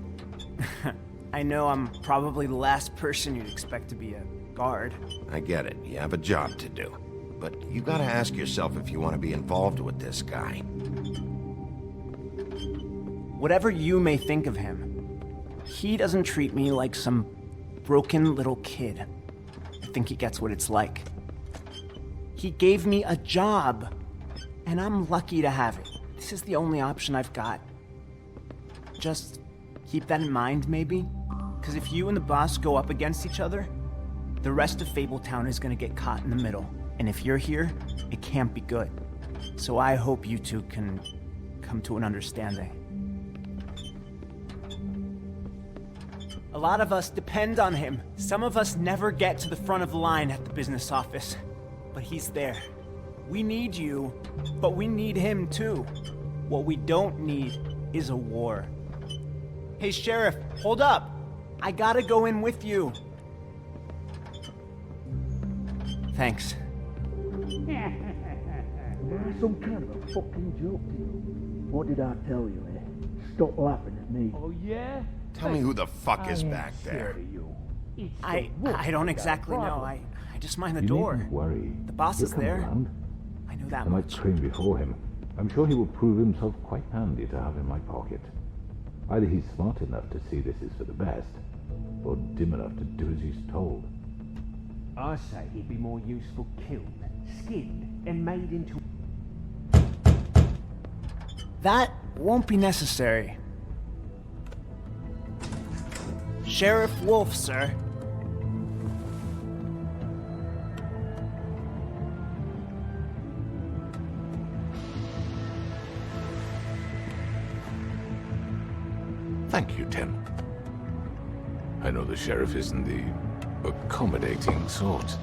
I know I'm probably the last person you'd expect to be a guard. I get it. You have a job to do. But you gotta ask yourself if you want to be involved with this guy. Whatever you may think of him, he doesn't treat me like some broken little kid. I think he gets what it's like. He gave me a job, and I'm lucky to have it. This is the only option I've got. Just keep that in mind, maybe? Because if you and the boss go up against each other, the rest of Fabletown is going to get caught in the middle. And if you're here, it can't be good. So I hope you two can come to an understanding. A lot of us depend on him. Some of us never get to the front of the line at the business office. But he's there. We need you, but we need him too. What we don't need is a war. Hey, Sheriff, hold up. I gotta go in with you. Thanks. I some kind of a fucking joke to you? What did I tell you, eh? Stop laughing at me. Oh, yeah? Tell me who the fuck is back there. I don't exactly know. I just mind the You door. needn't worry. The boss He'll is come there. around. I know that I might much. train before him. I'm sure he will prove himself quite handy to have in my pocket. Either he's smart enough to see this is for the best, or dim enough to do as he's told. I say he'd be more useful killed, skinned, and made into... That won't be necessary. Sheriff Wolf, sir. Thank you, Tim. I know the sheriff isn't the accommodating sort,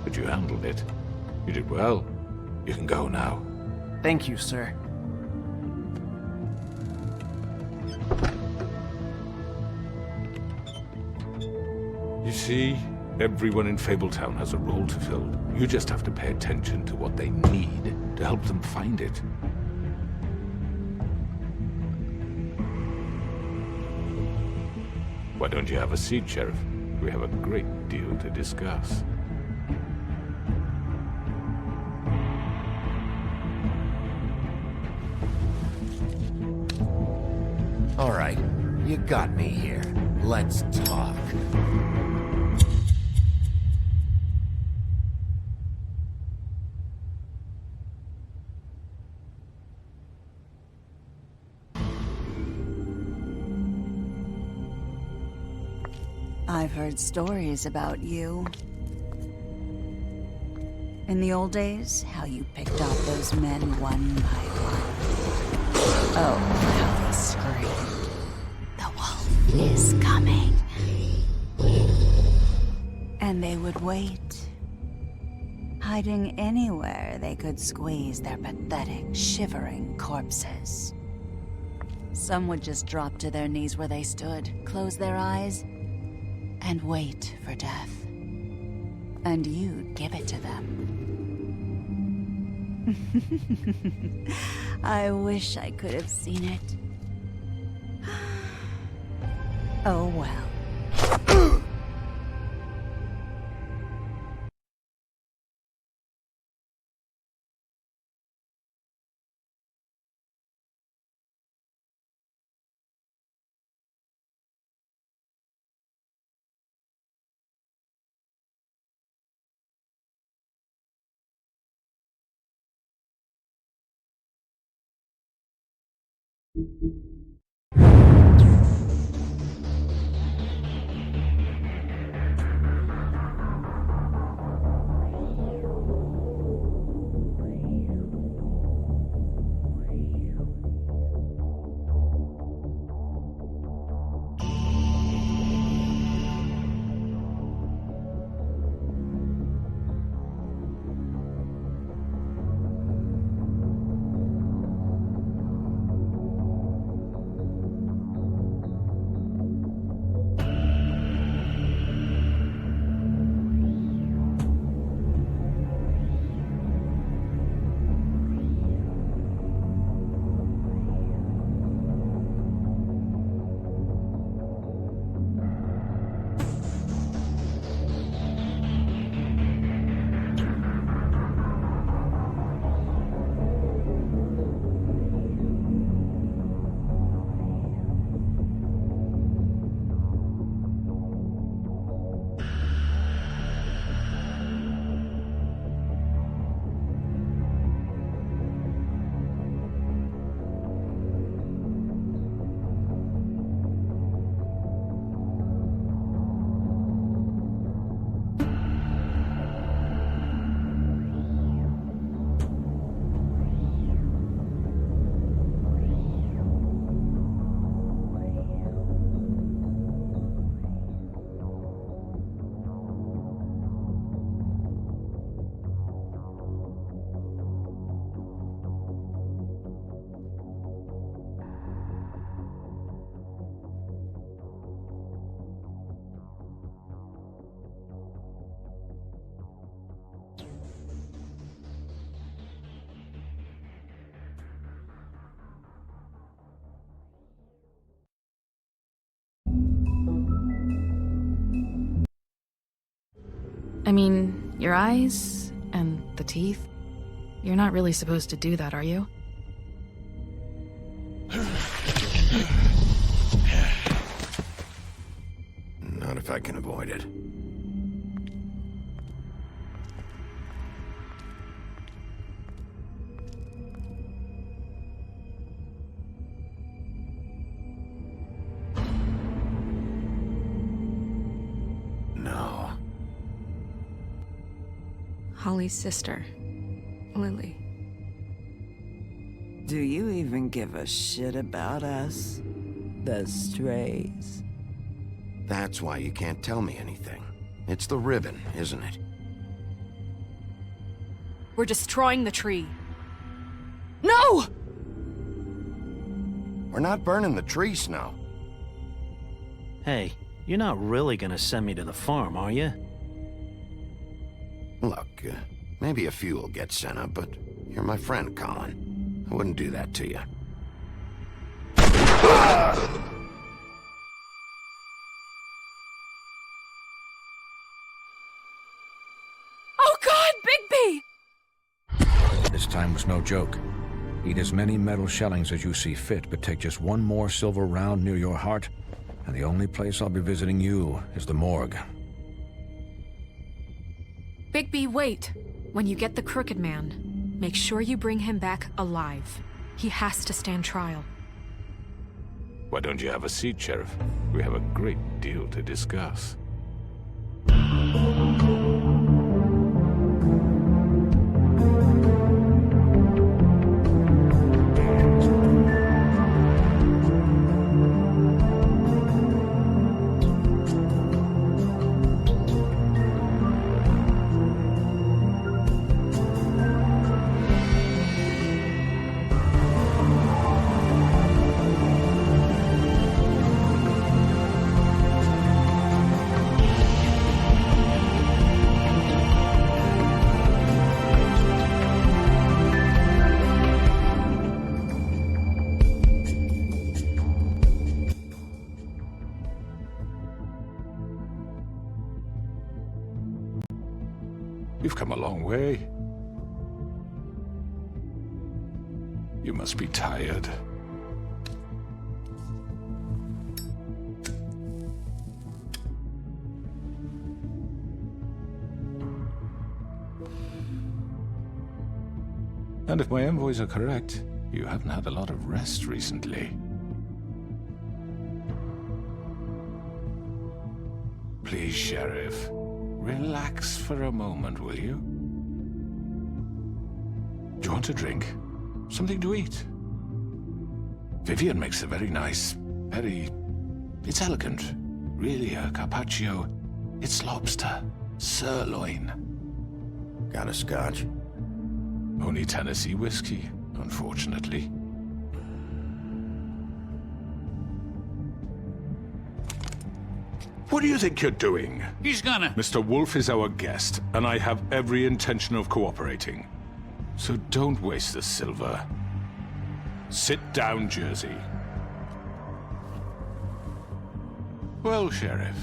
but you handled it. You did well. You can go now. Thank you, sir. You see, everyone in Fabletown has a role to fill. You just have to pay attention to what they need to help them find it. Why don't you have a seat, Sheriff? We have a great deal to discuss. All right, you got me here. Let's talk. I've heard stories about you. In the old days, how you picked off those men one by one. Oh, how they screamed. The wolf is coming. And they would wait, hiding anywhere they could squeeze their pathetic, shivering corpses. Some would just drop to their knees where they stood, close their eyes, and wait for death. And you'd give it to them. I wish I could have seen it. Oh well. I mean, your eyes and the teeth. You're not really supposed to do that, are you? Not if I can avoid it. No. Holly's sister, Lily. Do you even give a shit about us? The strays. That's why you can't tell me anything. It's the ribbon, isn't it? We're destroying the tree. No! We're not burning the tree, Snow. Hey, you're not really gonna send me to the farm, are you? Look, maybe a few will get sent up, but you're my friend, Colin. I wouldn't do that to you. Oh God, Bigby! This time was no joke. Eat as many metal shellings as you see fit, but take just one more silver round near your heart, and the only place I'll be visiting you is the morgue. Bigby, wait! When you get the Crooked Man, make sure you bring him back alive. He has to stand trial. Why don't you have a seat, Sheriff? We have a great deal to discuss. You've come a long way. You must be tired. And if my envoys are correct, you haven't had a lot of rest recently. Please, Sheriff. Relax for a moment, will you? Do you want a drink? Something to eat? Vivian makes a very nice, it's elegant. Really a carpaccio. It's lobster. Sirloin. Got a scotch? Only Tennessee whiskey, unfortunately. What do you think you're doing? He's gonna... Mr. Wolf is our guest, and I have every intention of cooperating. So don't waste the silver. Sit down, Jersey. Well, Sheriff,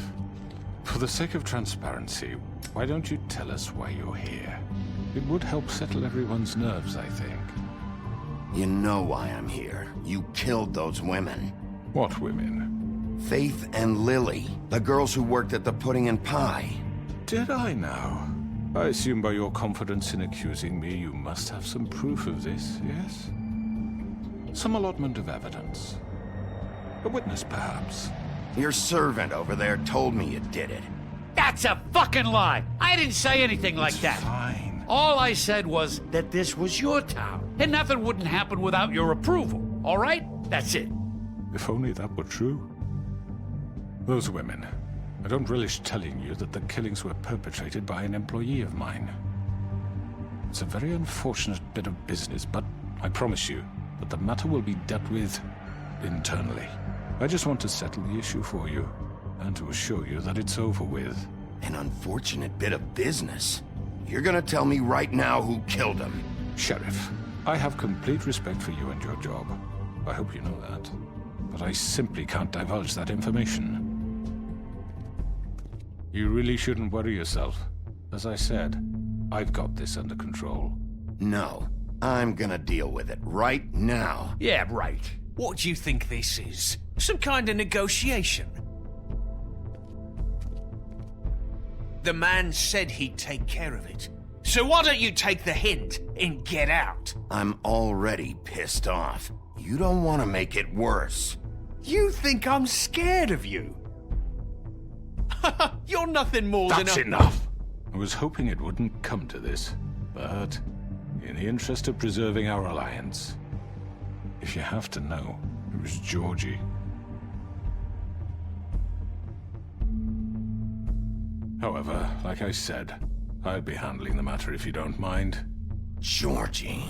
for the sake of transparency, why don't you tell us why you're here? It would help settle everyone's nerves, I think. You know why I'm here. You killed those women. What women? Faith and Lily, the girls who worked at the Pudding and Pie. Did I now? I assume by your confidence in accusing me, you must have some proof of this, yes? Some allotment of evidence. A witness, perhaps. Your servant over there told me you did it. That's a fucking lie! I didn't say anything like that. Fine. All I said was that this was your town, and nothing wouldn't happen without your approval, all right? That's it. If only that were true. Those women. I don't relish telling you that the killings were perpetrated by an employee of mine. It's a very unfortunate bit of business, but I promise you that the matter will be dealt with internally. I just want to settle the issue for you, and to assure you that it's over with. An unfortunate bit of business? You're gonna tell me right now who killed him? Sheriff, I have complete respect for you and your job. I hope you know that. But I simply can't divulge that information. You really shouldn't worry yourself. As I said, I've got this under control. No. I'm gonna deal with it right now. Yeah, right. What do you think this is? Some kind of negotiation? The man said he'd take care of it. So why don't you take the hint and get out? I'm already pissed off. You don't want to make it worse. You think I'm scared of you? You're nothing more than a... That's enough! I was hoping it wouldn't come to this, but in the interest of preserving our alliance, if you have to know, it was Georgie. However, like I said, I'll be handling the matter if you don't mind. Georgie.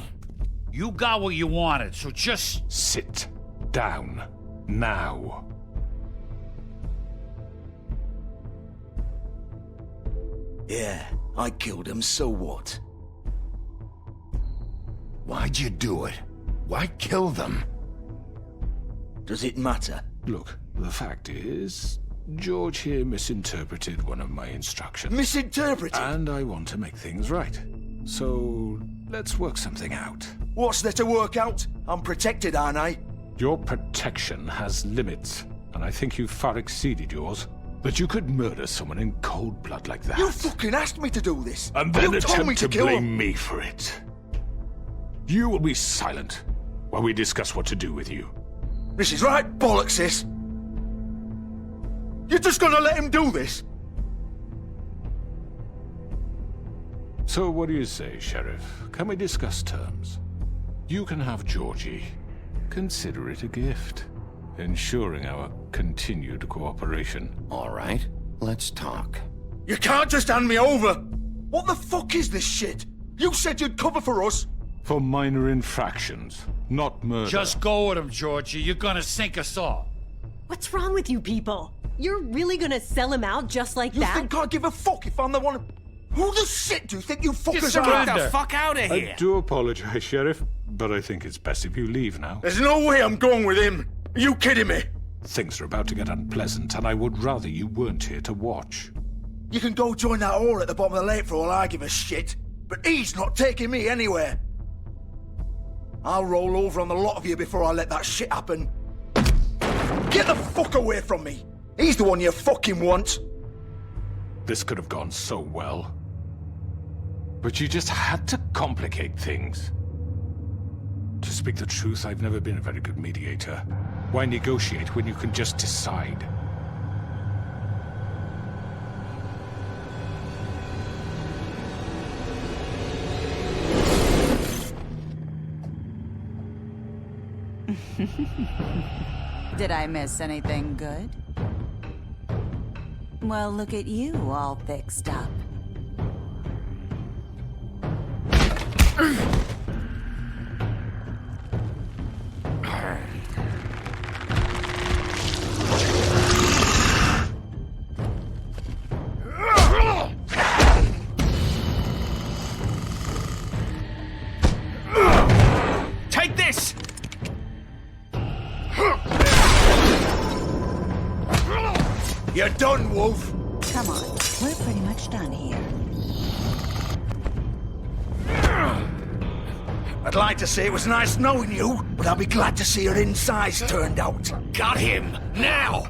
You got what you wanted, so just... Sit down. Now. Yeah, I killed him, so what? Why'd you do it? Why kill them? Does it matter? Look, the fact is, George here misinterpreted one of my instructions. Misinterpreted? And I want to make things right. So, let's work something out. What's there to work out? I'm protected, aren't I? Your protection has limits, and I think you've far exceeded yours. That you could murder someone in cold blood like that. You fucking asked me to do this! And then you told me attempt to to kill blame him. me for it. You will be silent while we discuss what to do with you. This is right bollocks, sis. You're just gonna let him do this? So what do you say, Sheriff? Can we discuss terms? You can have Georgie. Consider it a gift, ensuring our continued cooperation. All right, let's talk. You can't just hand me over! What the fuck is this shit? You said you'd cover for us! For minor infractions, not murder. Just go with him, Georgie. You're gonna sink us all. What's wrong with you people? You're really gonna sell him out just like that? You think I give a fuck if I'm the one... Who the shit do you think you fuckers surrender. are? Get the fuck out of here! I do apologize, Sheriff, but I think it's best if you leave now. There's no way I'm going with him! Are you kidding me? Things are about to get unpleasant, and I would rather you weren't here to watch. You can go join that whore at the bottom of the lake for all I give a shit, but he's not taking me anywhere. I'll roll over on the lot of you before I let that shit happen. Get the fuck away from me! He's the one you fucking want! This could have gone so well. But you just had to complicate things. To speak the truth, I've never been a very good mediator. Why negotiate when you can just decide? Did I miss anything good? Well, look at you, all fixed up. Take this! You're done, Wolf! Come on, we're pretty much done here. I'd like to say it was nice knowing you, but I'll be glad to see your insides turned out. Got him! Now!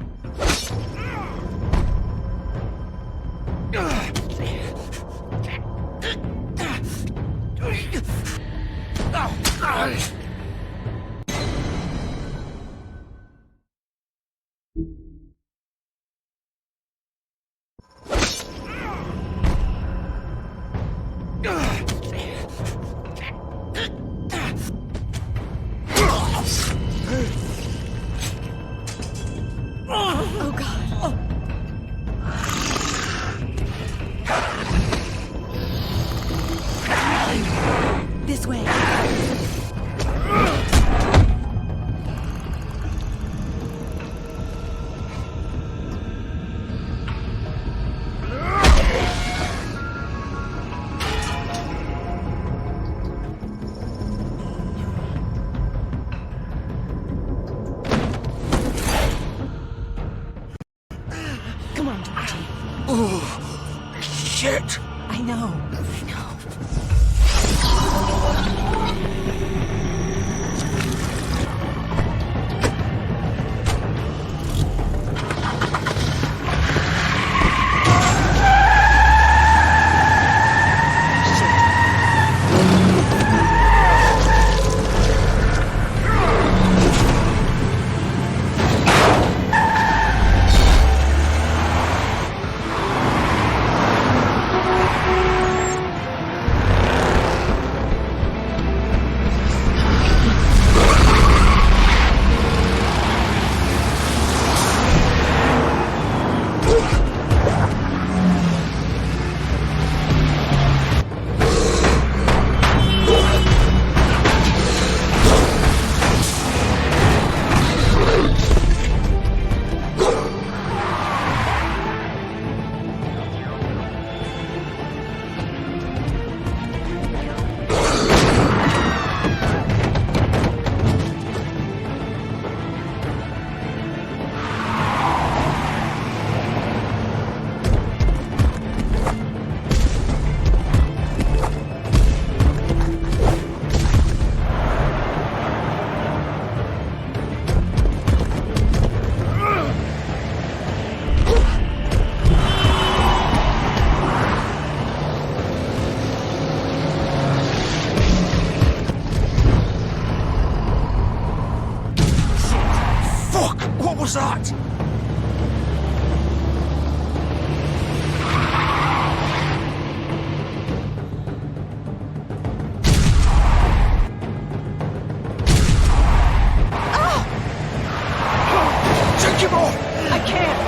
Oh, God. This way. Come on, Georgie. Oh, shit! I know. What was that? Take him off! I can't!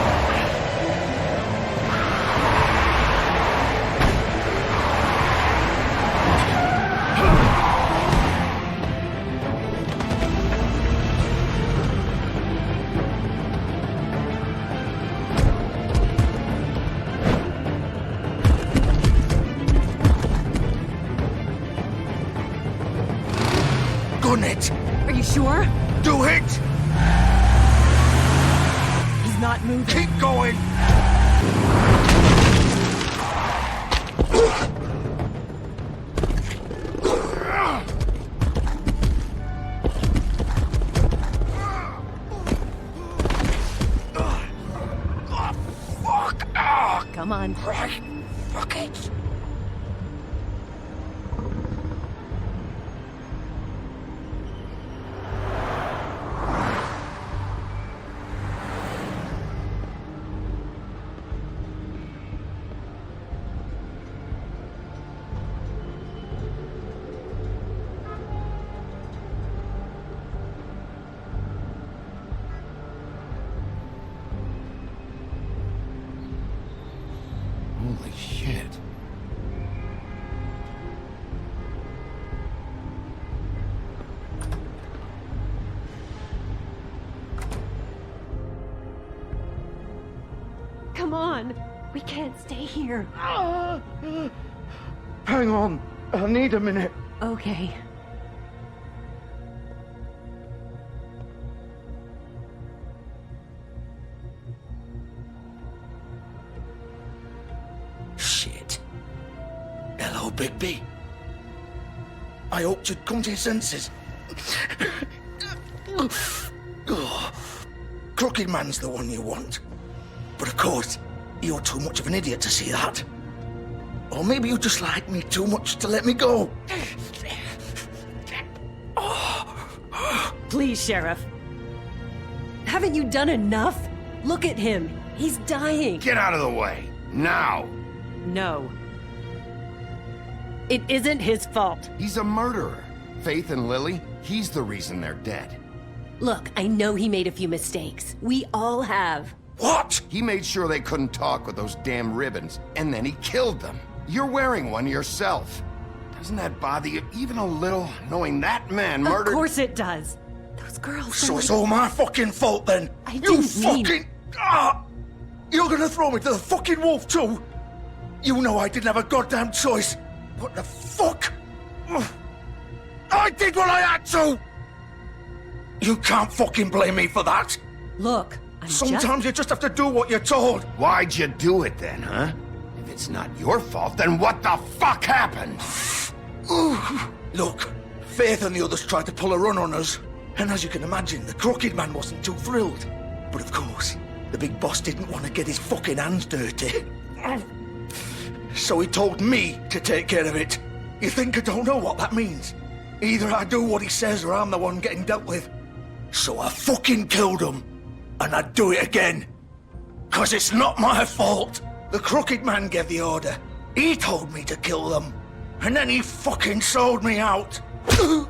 Gun it! Are you sure? Do it! He's not moving. Keep going! Fuck! Come on. Right. Fuck it. Holy shit. Come on. We can't stay here. Hang on. I need a minute. Okay. Shit. Hello, Bigby. I hoped you'd come to your senses. Crooked Man's the one you want. But of course, you're too much of an idiot to see that. Or maybe you just like me too much to let me go. Please, Sheriff. Haven't you done enough? Look at him. He's dying. Get out of the way. Now. No. It isn't his fault. He's a murderer. Faith and Lily, he's the reason they're dead. Look, I know he made a few mistakes. We all have. What? He made sure they couldn't talk with those damn ribbons, and then he killed them. You're wearing one yourself. Doesn't that bother you even a little, knowing that man murdered— Of course it does. Those girls— So it's all my fucking fault then? I didn't fucking— You're gonna throw me to the fucking wolf too? You know I didn't have a goddamn choice. What the fuck? I did what I had to! You can't fucking blame me for that. Look, Sometimes you just have to do what you're told. Why'd you do it then, huh? If it's not your fault, then what the fuck happened? Look, Faith and the others tried to pull a run on us. And as you can imagine, the Crooked Man wasn't too thrilled. But of course, the big boss didn't want to get his fucking hands dirty. So he told me to take care of it. You think I don't know what that means? Either I do what he says or I'm the one getting dealt with. So I fucking killed him. And I'd do it again. 'Cause it's not my fault. The Crooked Man gave the order. He told me to kill them. And then he fucking sold me out. You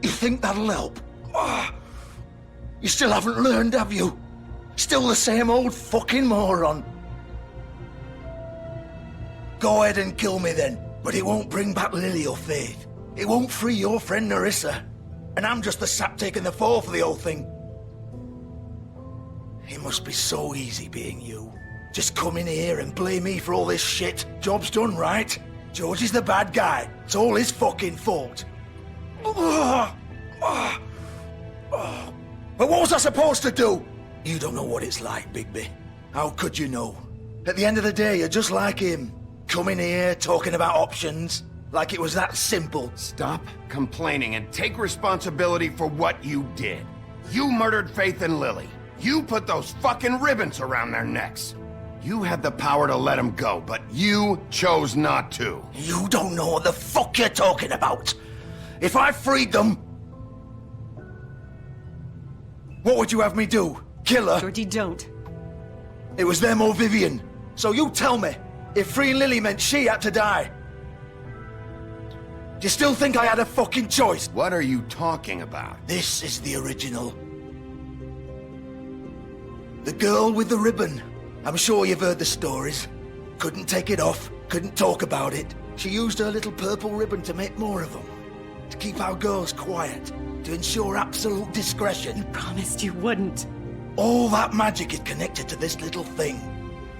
think that'll help? You still haven't learned, have you? Still the same old fucking moron. Go ahead and kill me then, but it won't bring back Lily or Faith. It won't free your friend Nerissa. And I'm just the sap taking the fall for the whole thing. It must be so easy being you. Just come in here and blame me for all this shit. Job's done, right? George is the bad guy. It's all his fucking fault. But what was I supposed to do? You don't know what it's like, Bigby. How could you know? At the end of the day, you're just like him. Coming here, talking about options. Like it was that simple. Stop complaining and take responsibility for what you did. You murdered Faith and Lily. You put those fucking ribbons around their necks. You had the power to let them go, but you chose not to. You don't know what the fuck you're talking about. If I freed them... What would you have me do? Kill her? Georgie, don't. It was them or Vivian. So you tell me, if freeing Lily meant she had to die, do you still think I had a fucking choice? What are you talking about? This is the original. The girl with the ribbon. I'm sure you've heard the stories. Couldn't take it off, couldn't talk about it. She used her little purple ribbon to make more of them. To keep our girls quiet. To ensure absolute discretion. You promised you wouldn't. All that magic is connected to this little thing.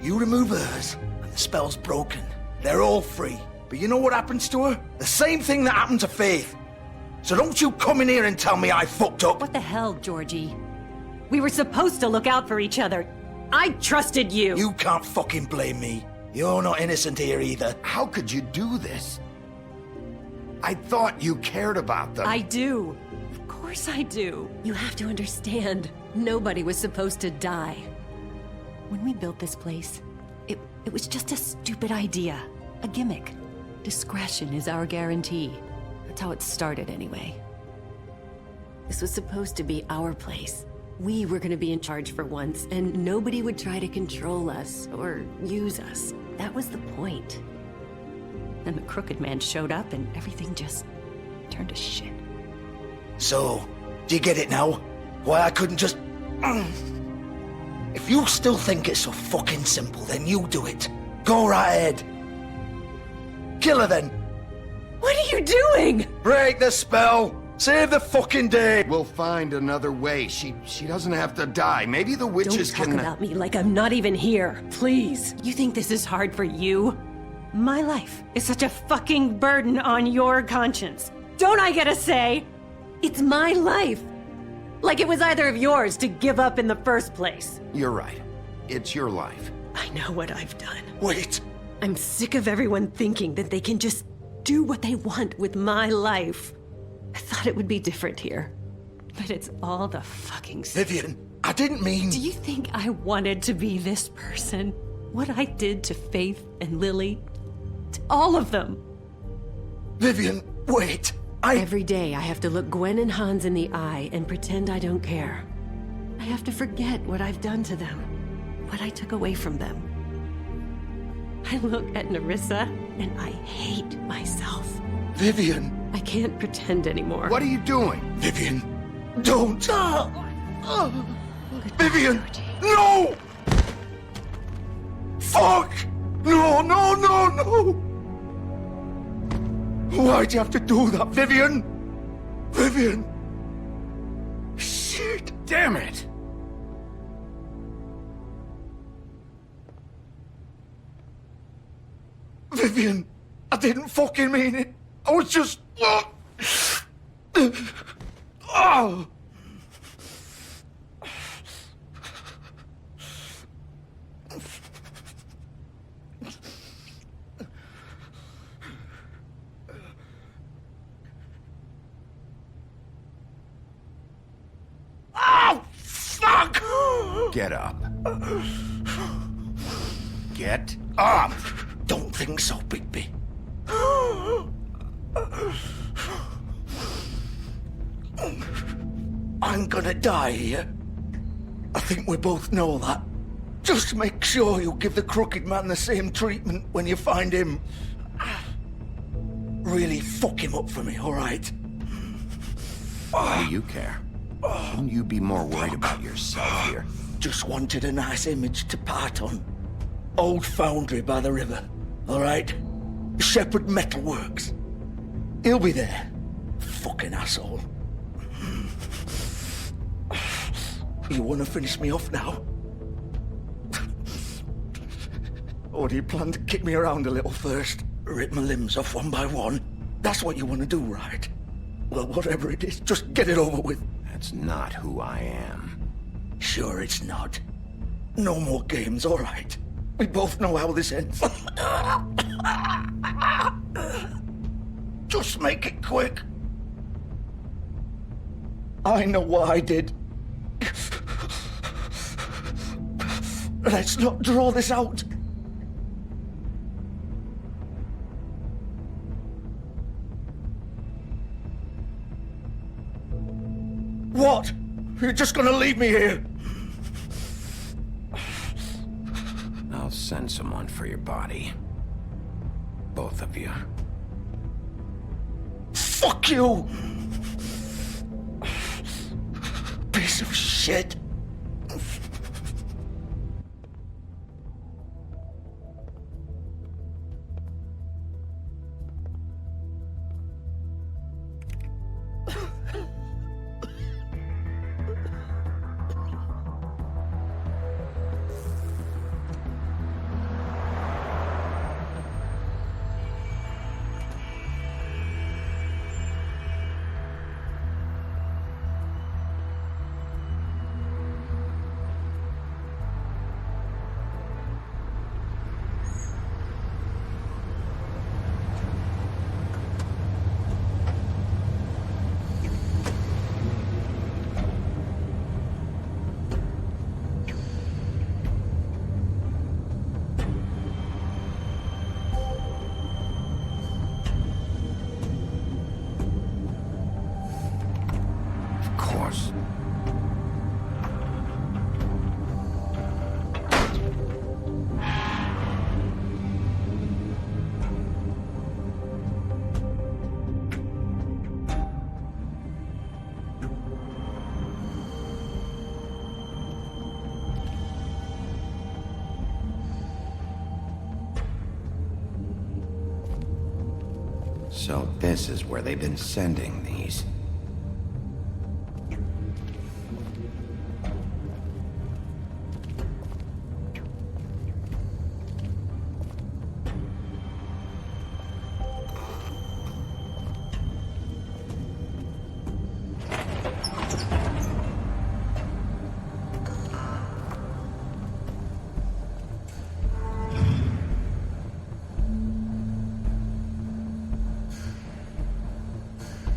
You remove hers, and the spell's broken. They're all free. But you know what happens to her? The same thing that happened to Faith. So don't you come in here and tell me I fucked up. What the hell, Georgie? We were supposed to look out for each other. I trusted you. You can't fucking blame me. You're not innocent here either. How could you do this? I thought you cared about them. I do. Of course I do. You have to understand. Nobody was supposed to die. When we built this place, it was just a stupid idea. A gimmick. Discretion is our guarantee. That's how it started anyway. This was supposed to be our place. We were gonna be in charge for once, and nobody would try to control us or use us. That was the point. Then the Crooked Man showed up and everything just turned to shit. So, do you get it now? Why I couldn't just... If you still think it's so fucking simple, then you do it. Go right ahead. Kill her then. What are you doing? Break the spell. Save the fucking day. We'll find another way. She doesn't have to die. Maybe the witches Don't talk can... about me like I'm not even here. Please. You think this is hard for you? My life is such a fucking burden on your conscience. Don't I get a say? It's my life. Like it was either of yours to give up in the first place. You're right. It's your life. I know what I've done. Wait. I'm sick of everyone thinking that they can just do what they want with my life. I thought it would be different here. But it's all the fucking same. Vivian, I didn't mean... Do you think I wanted to be this person? What I did to Faith and Lily? To all of them? Vivian, wait. Every day I have to look Gwen and Hans in the eye and pretend I don't care. I have to forget what I've done to them. What I took away from them. I look at Nerissa and I hate myself. Vivian. I can't pretend anymore. What are you doing? Vivian, don't. Vivian, no! Fuck! No, no, no, no! Why'd you have to do that, Vivian? Vivian! Shit! Damn it! Vivian, I didn't fucking mean it. I was just... Oh! Get up. Get up! Don't think so, Bigby. I'm gonna die here. I think we both know that. Just make sure you give the Crooked Man the same treatment when you find him. Really fuck him up for me, alright? Why do you care? Shouldn't you be more worried about yourself here? Just wanted a nice image to part on. Old foundry by the river, alright? Shepherd Metalworks. He'll be there. Fucking asshole. You wanna finish me off now? Or do you plan to kick me around a little first? Rip my limbs off one by one? That's what you wanna do, right? Well, whatever it is, just get it over with. That's not who I am. Sure it's not. No more games, alright? We both know how this ends. Just make it quick. I know what I did. Let's not draw this out. What? You're just gonna leave me here? I'll send someone for your body. Both of you. Fuck you! Piece of shit. So this is where they've been sending these.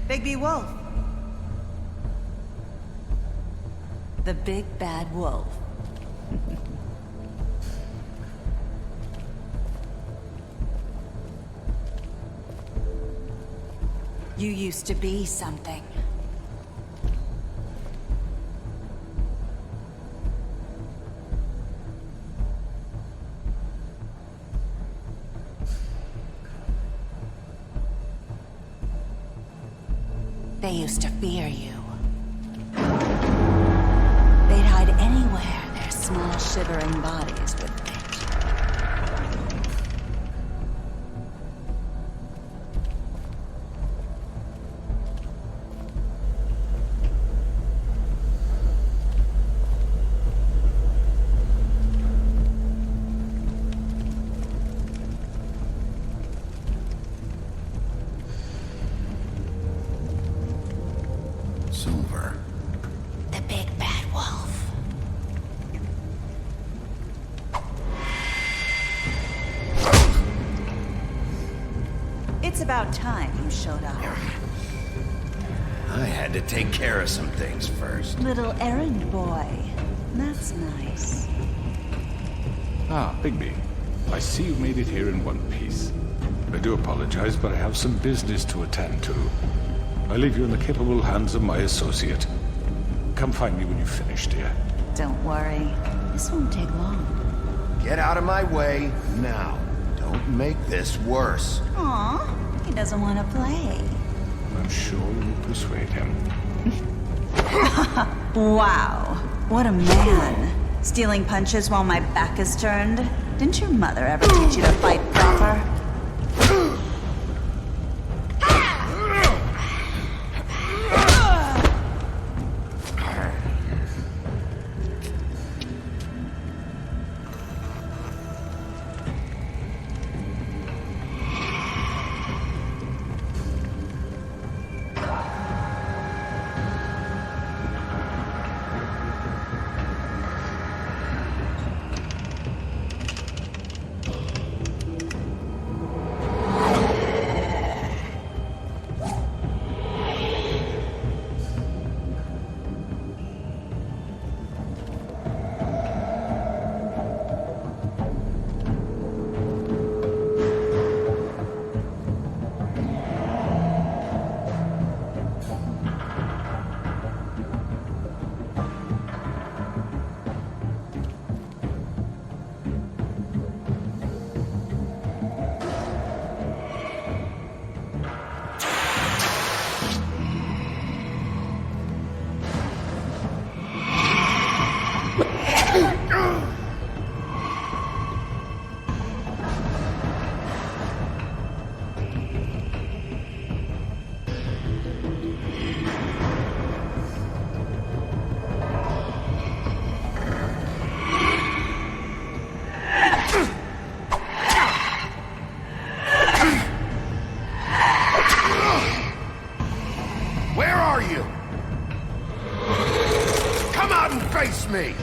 Bigby Wolf. The big bad wolf. You used to be something. They used to fear you. They'd hide anywhere their small shivering bodies would fit. Silver. The big bad wolf. It's about time you showed up. I had to take care of some things first. Little errand boy. That's nice. Ah, Bigby. I see you made it here in one piece. I do apologize, but I have some business to attend to. I leave you in the capable hands of my associate. Come find me when you've finished, dear. Don't worry. This won't take long. Get out of my way now. Don't make this worse. Aw, he doesn't want to play. I'm sure you'll persuade him. Wow. What a man. Stealing punches while my back is turned? Didn't your mother ever teach you to fight proper? Where are you? Come out and face me!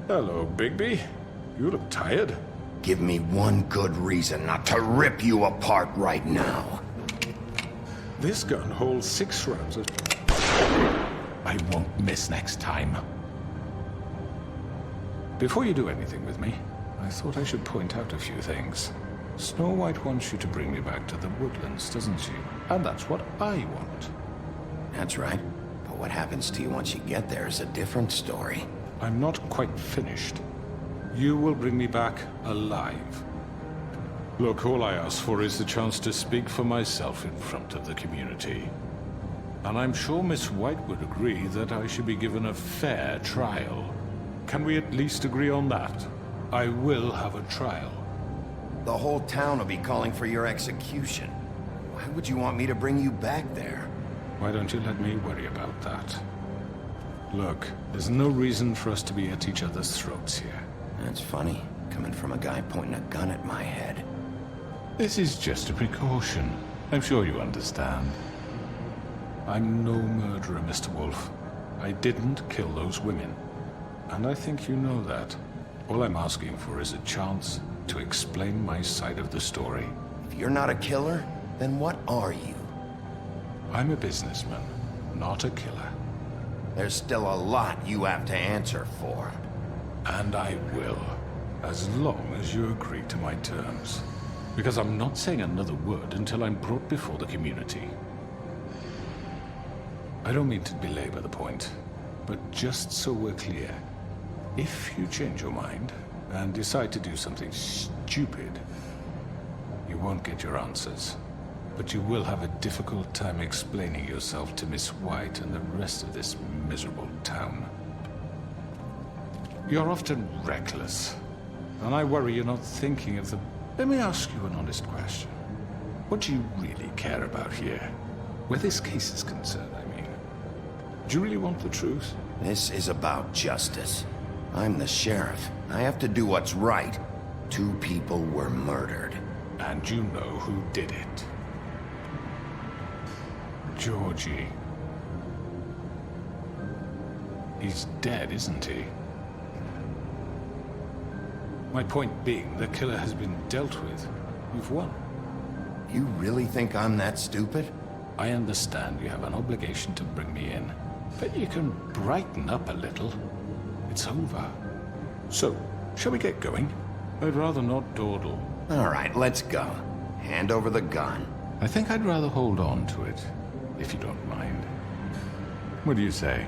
Hello, Bigby. You look tired. Give me one good reason not to rip you apart right now. This gun holds 6 rounds of... I won't miss next time. Before you do anything with me, I thought I should point out a few things. Snow White wants you to bring me back to the woodlands, doesn't she? And that's what I want. That's right. But what happens to you once you get there is a different story. I'm not quite finished. You will bring me back alive. Look, all I ask for is the chance to speak for myself in front of the community. And I'm sure Miss White would agree that I should be given a fair trial. Can we at least agree on that? I will have a trial. The whole town will be calling for your execution. Why would you want me to bring you back there? Why don't you let me worry about that? Look, there's no reason for us to be at each other's throats here. That's funny, coming from a guy pointing a gun at my head. This is just a precaution. I'm sure you understand. I'm no murderer, Mr. Wolf. I didn't kill those women. And I think you know that. All I'm asking for is a chance to explain my side of the story. If you're not a killer, then what are you? I'm a businessman, not a killer. There's still a lot you have to answer for. And I will, as long as you agree to my terms. Because I'm not saying another word until I'm brought before the community. I don't mean to belabor the point, but just so we're clear, if you change your mind and decide to do something stupid, you won't get your answers. But you will have a difficult time explaining yourself to Miss White and the rest of this miserable town. You're often reckless, and I worry you're not thinking of the... Let me ask you an honest question. What do you really care about here? Where this case is concerned, I mean. Do you really want the truth? This is about justice. I'm the sheriff. I have to do what's right. 2 people were murdered. And you know who did it. Georgie. He's dead, isn't he? My point being, the killer has been dealt with. You've won. You really think I'm that stupid? I understand you have an obligation to bring me in, but you can brighten up a little. It's over. So, shall we get going? I'd rather not dawdle. All right, let's go. Hand over the gun. I think I'd rather hold on to it, if you don't mind. What do you say?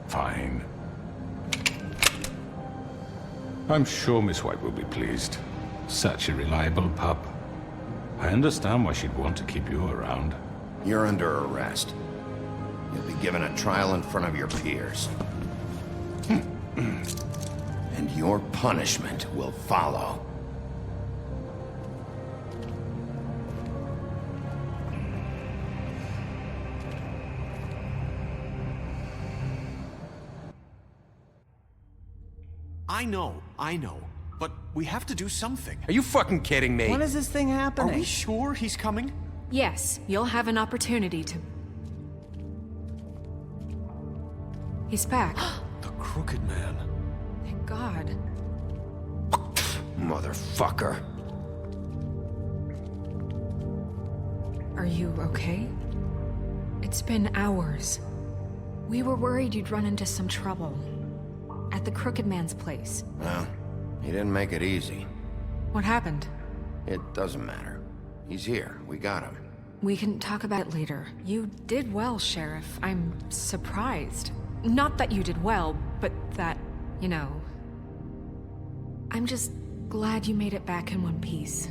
Fine. I'm sure Miss White will be pleased. Such a reliable pup. I understand why she'd want to keep you around. You're under arrest. You'll be given a trial in front of your peers. And your punishment will follow. I know. But we have to do something. Are you fucking kidding me? When is this thing happening? Are we sure he's coming? Yes, you'll have an opportunity to... He's back. The Crooked Man. Thank God. Motherfucker. Are you okay? It's been hours. We were worried you'd run into some trouble. At the Crooked Man's place. Well, he didn't make it easy. What happened? It doesn't matter. He's here. We got him. We can talk about it later. You did well, Sheriff. I'm surprised. Not that you did well, but that, you know... I'm just glad you made it back in one piece.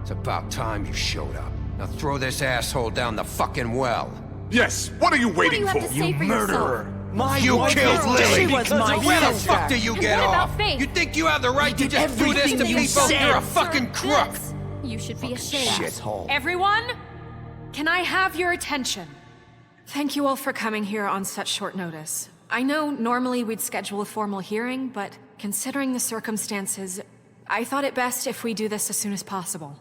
It's about time you showed up. Now throw this asshole down the fucking well. Yes, what are you waiting What do you for? have to say for murderer! yourself? My You wife killed is Lily! dead because of Where the you. fuck do you get what about off? Faith? You think you have the right to just do this to Everything you people? said. You're a fucking crook! You should be ashamed. shithole. Everyone, can I have your attention? Thank you all for coming here on such short notice. I know normally we'd schedule a formal hearing, but considering the circumstances, I thought it best if we do this as soon as possible.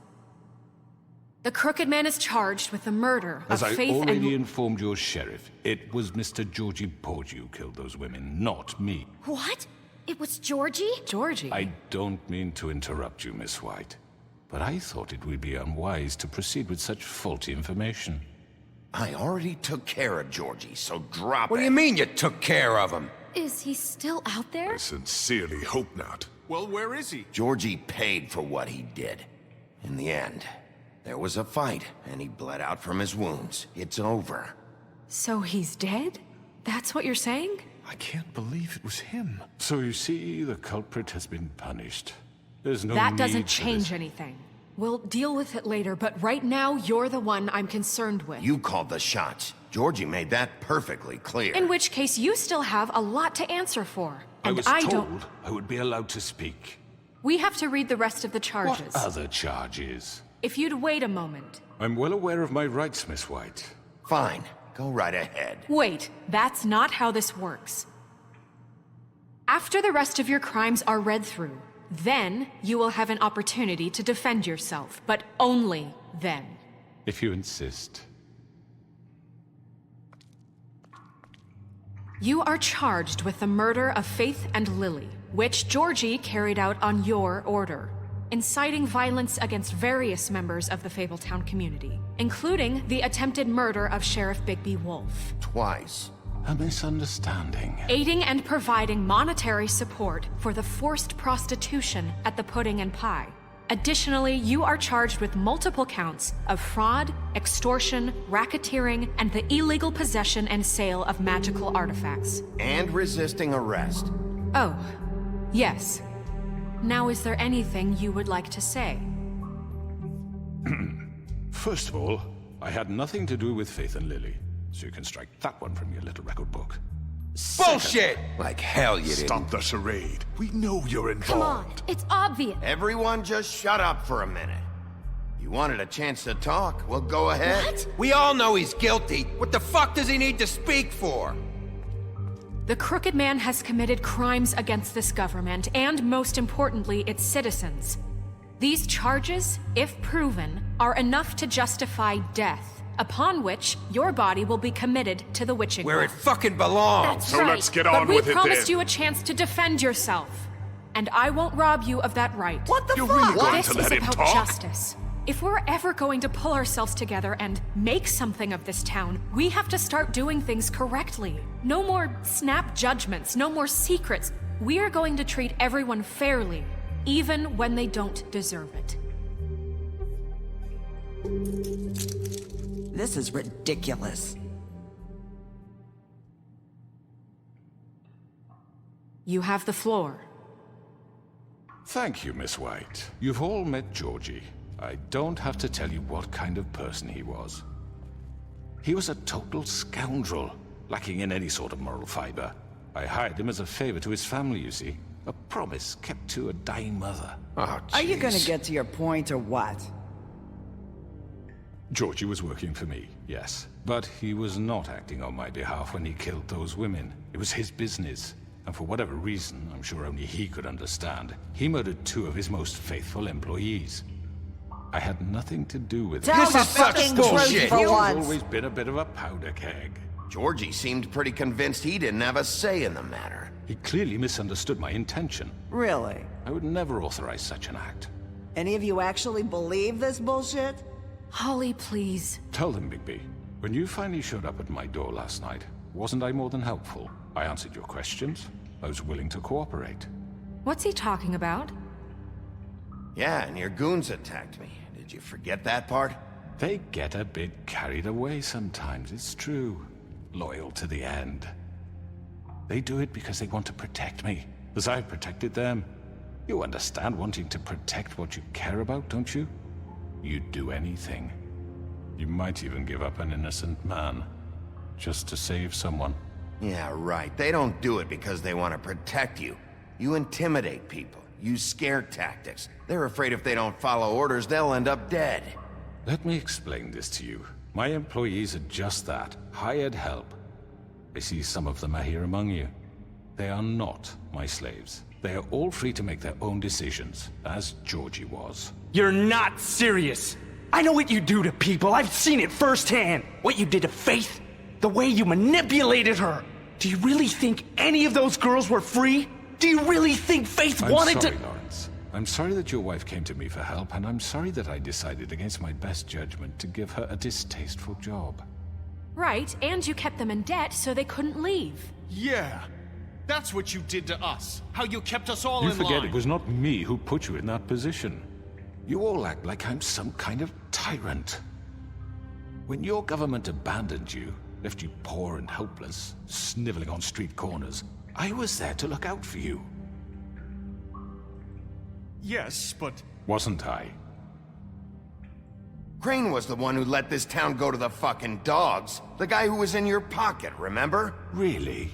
The Crooked Man is charged with the murder As of I Faith already and... informed your sheriff, it was Mr. Georgie Porgy who killed those women, not me. What? It was Georgie? Georgie? I don't mean to interrupt you, Miss White, but I thought it would be unwise to proceed with such faulty information. I already took care of Georgie, so drop What it. do you mean you took care of him? Is he still out there? I sincerely hope not. Well, where is he? Georgie paid for what he did. In the end, there was a fight, and he bled out from his wounds. It's over. So he's dead? That's what you're saying? I can't believe it was him. So you see, the culprit has been punished. There's no That need doesn't for change this. anything. We'll deal with it later, but right now, you're the one I'm concerned with. You called the shots. Georgie made that perfectly clear. In which case, you still have a lot to answer for. I And was I don't... told I would be allowed to speak. We have to read the rest of the charges. What other charges? If you'd wait a moment. I'm well aware of my rights, Miss White. Fine. Go right ahead. Wait, that's not how this works. After the rest of your crimes are read through, then you will have an opportunity to defend yourself, but only then. If you insist. You are charged with the murder of Faith and Lily, which Georgie carried out on your order, inciting violence against various members of the Fabletown community, including the attempted murder of Sheriff Bigby Wolf. Twice. A misunderstanding. Aiding and providing monetary support for the forced prostitution at the Pudding and Pie. Additionally, you are charged with multiple counts of fraud, extortion, racketeering, and the illegal possession and sale of magical artifacts. And resisting arrest. Oh, yes. Now, is there anything you would like to say? First of all, I had nothing to do with Faith and Lily, so you can strike that one from your little record book. Bullshit! Like hell you didn't. Stop the charade. We know you're involved. Come on, it's obvious. Everyone just shut up for a minute. You wanted a chance to talk? Well, go ahead. What? We all know he's guilty. What the fuck does he need to speak for? The Crooked Man has committed crimes against this government, and most importantly, its citizens. These charges, if proven, are enough to justify death, upon which your body will be committed to the witching Where it well. fucking belongs. That's right. Let's get But on we with it promised then. you a chance to defend yourself, and I won't rob you of that right. What the You're fuck? really going This to is let him about talk? justice. If we're ever going to pull ourselves together and make something of this town, we have to start doing things correctly. No more snap judgments, no more secrets. We are going to treat everyone fairly, even when they don't deserve it. This is ridiculous. You have the floor. Thank you, Miss White. You've all met Georgie. I don't have to tell you what kind of person he was. He was a total scoundrel, lacking in any sort of moral fiber. I hired him as a favor to his family, you see. A promise kept to a dying mother. Oh, Are you gonna jeez. get to your point or what? Georgie was working for me, yes. But he was not acting on my behalf when he killed those women. It was his business. And for whatever reason, I'm sure only he could understand, he murdered 2 of his most faithful employees. I had nothing to do with it. Tell the fucking truth for He's once. always been a bit of a powder keg. Georgie seemed pretty convinced he didn't have a say in the matter. He clearly misunderstood my intention. Really? I would never authorize such an act. Any of you actually believe this bullshit? Holly, please. Tell them, Bigby. When you finally showed up at my door last night, wasn't I more than helpful? I answered your questions. I was willing to cooperate. What's he talking about? Yeah, and your goons attacked me. Did you forget that part? They get a bit carried away sometimes, it's true. Loyal to the end. They do it because they want to protect me, as I've protected them. You understand wanting to protect what you care about, don't you? You'd do anything. You might even give up an innocent man, just to save someone. Yeah, right. They don't do it because they want to protect you. You intimidate people, use scare tactics. They're afraid if they don't follow orders, they'll end up dead. Let me explain this to you. My employees are just that, hired help. I see some of them are here among you. They are not my slaves. They are all free to make their own decisions, as Georgie was. You're not serious. I know what you do to people. I've seen it firsthand. What you did to Faith, the way you manipulated her. Do you really think any of those girls were free? Do you really think Faith wanted to— I'm sorry, Lawrence. I'm sorry that your wife came to me for help, and I'm sorry that I decided against my best judgment to give her a distasteful job. Right, and you kept them in debt so they couldn't leave. Yeah. That's what you did to us. How you kept us all in line. You forget it was not me who put you in that position. You all act like I'm some kind of tyrant. When your government abandoned you, left you poor and helpless, sniveling on street corners, I was there to look out for you. Yes, but... Wasn't I? Crane was the one who let this town go to the fucking dogs. The guy who was in your pocket, remember? Really?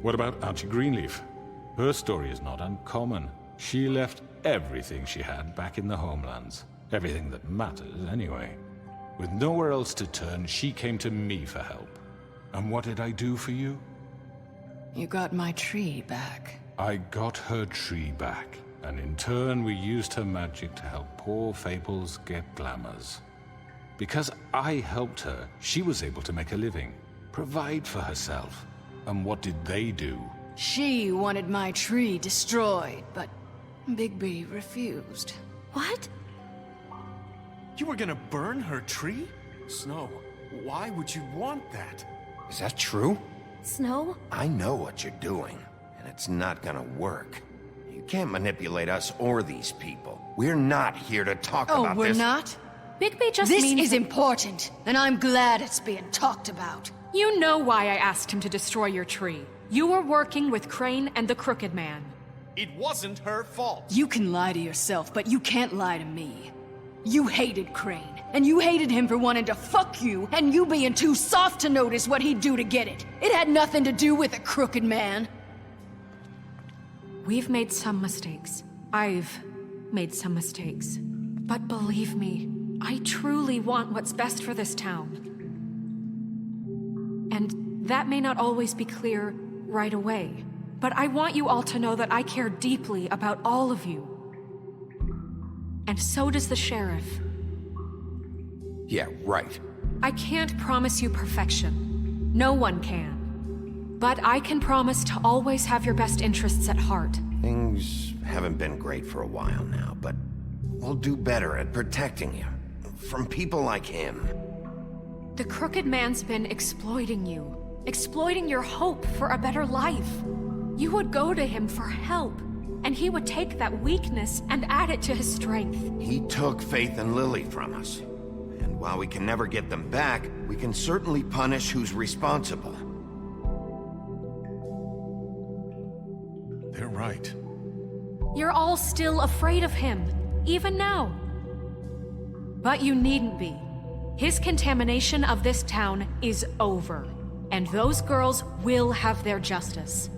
What about Auntie Greenleaf? Her story is not uncommon. She left everything she had back in the homelands. Everything that matters, anyway. With nowhere else to turn, she came to me for help. And what did I do for you? You got my tree back. I got her tree back, and in turn we used her magic to help poor Fables get glamours. Because I helped her, she was able to make a living, provide for herself. And what did they do? She wanted my tree destroyed, but Bigby refused. What? You were gonna burn her tree? Snow, why would you want that? Is that true? Snow? I know what you're doing, and it's not gonna work. You can't manipulate us or these people. We're not here to talk about this. Oh, we're not? Bigby just This means is important, and I'm glad it's being talked about. You know why I asked him to destroy your tree. You were working with Crane and the Crooked Man. It wasn't her fault. You can lie to yourself, but you can't lie to me. You hated Crane, and you hated him for wanting to fuck you, and you being too soft to notice what he'd do to get it. It had nothing to do with the Crooked Man. We've made some mistakes. I've made some mistakes. But believe me, I truly want what's best for this town. And that may not always be clear right away, but I want you all to know that I care deeply about all of you. And so does the sheriff. Yeah, right. I can't promise you perfection. No one can. But I can promise to always have your best interests at heart. Things haven't been great for a while now, but we'll do better at protecting you. From people like him. The Crooked Man's been exploiting you. Exploiting your hope for a better life. You would go to him for help, and he would take that weakness and add it to his strength. He took Faith and Lily from us. And while we can never get them back, we can certainly punish who's responsible. They're right. You're all still afraid of him, even now. But you needn't be. His contamination of this town is over, and those girls will have their justice.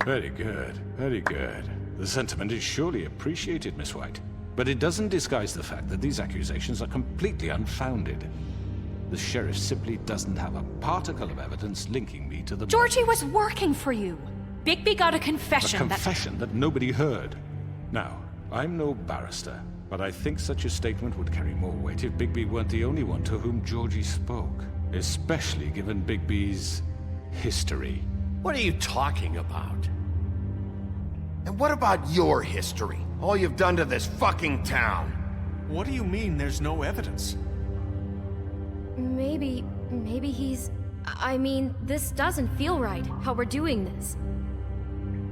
Very good, very good. The sentiment is surely appreciated, Miss White. But it doesn't disguise the fact that these accusations are completely unfounded. The sheriff simply doesn't have a particle of evidence linking me to the... Georgie was working for you. Bigby got a confession A confession that nobody heard. Now, I'm no barrister, but I think such a statement would carry more weight if Bigby weren't the only one to whom Georgie spoke. Especially given Bigby's history. What are you talking about? And what about your history? All you've done to this fucking town? What do you mean there's no evidence? Maybe he's... I mean, this doesn't feel right, how we're doing this.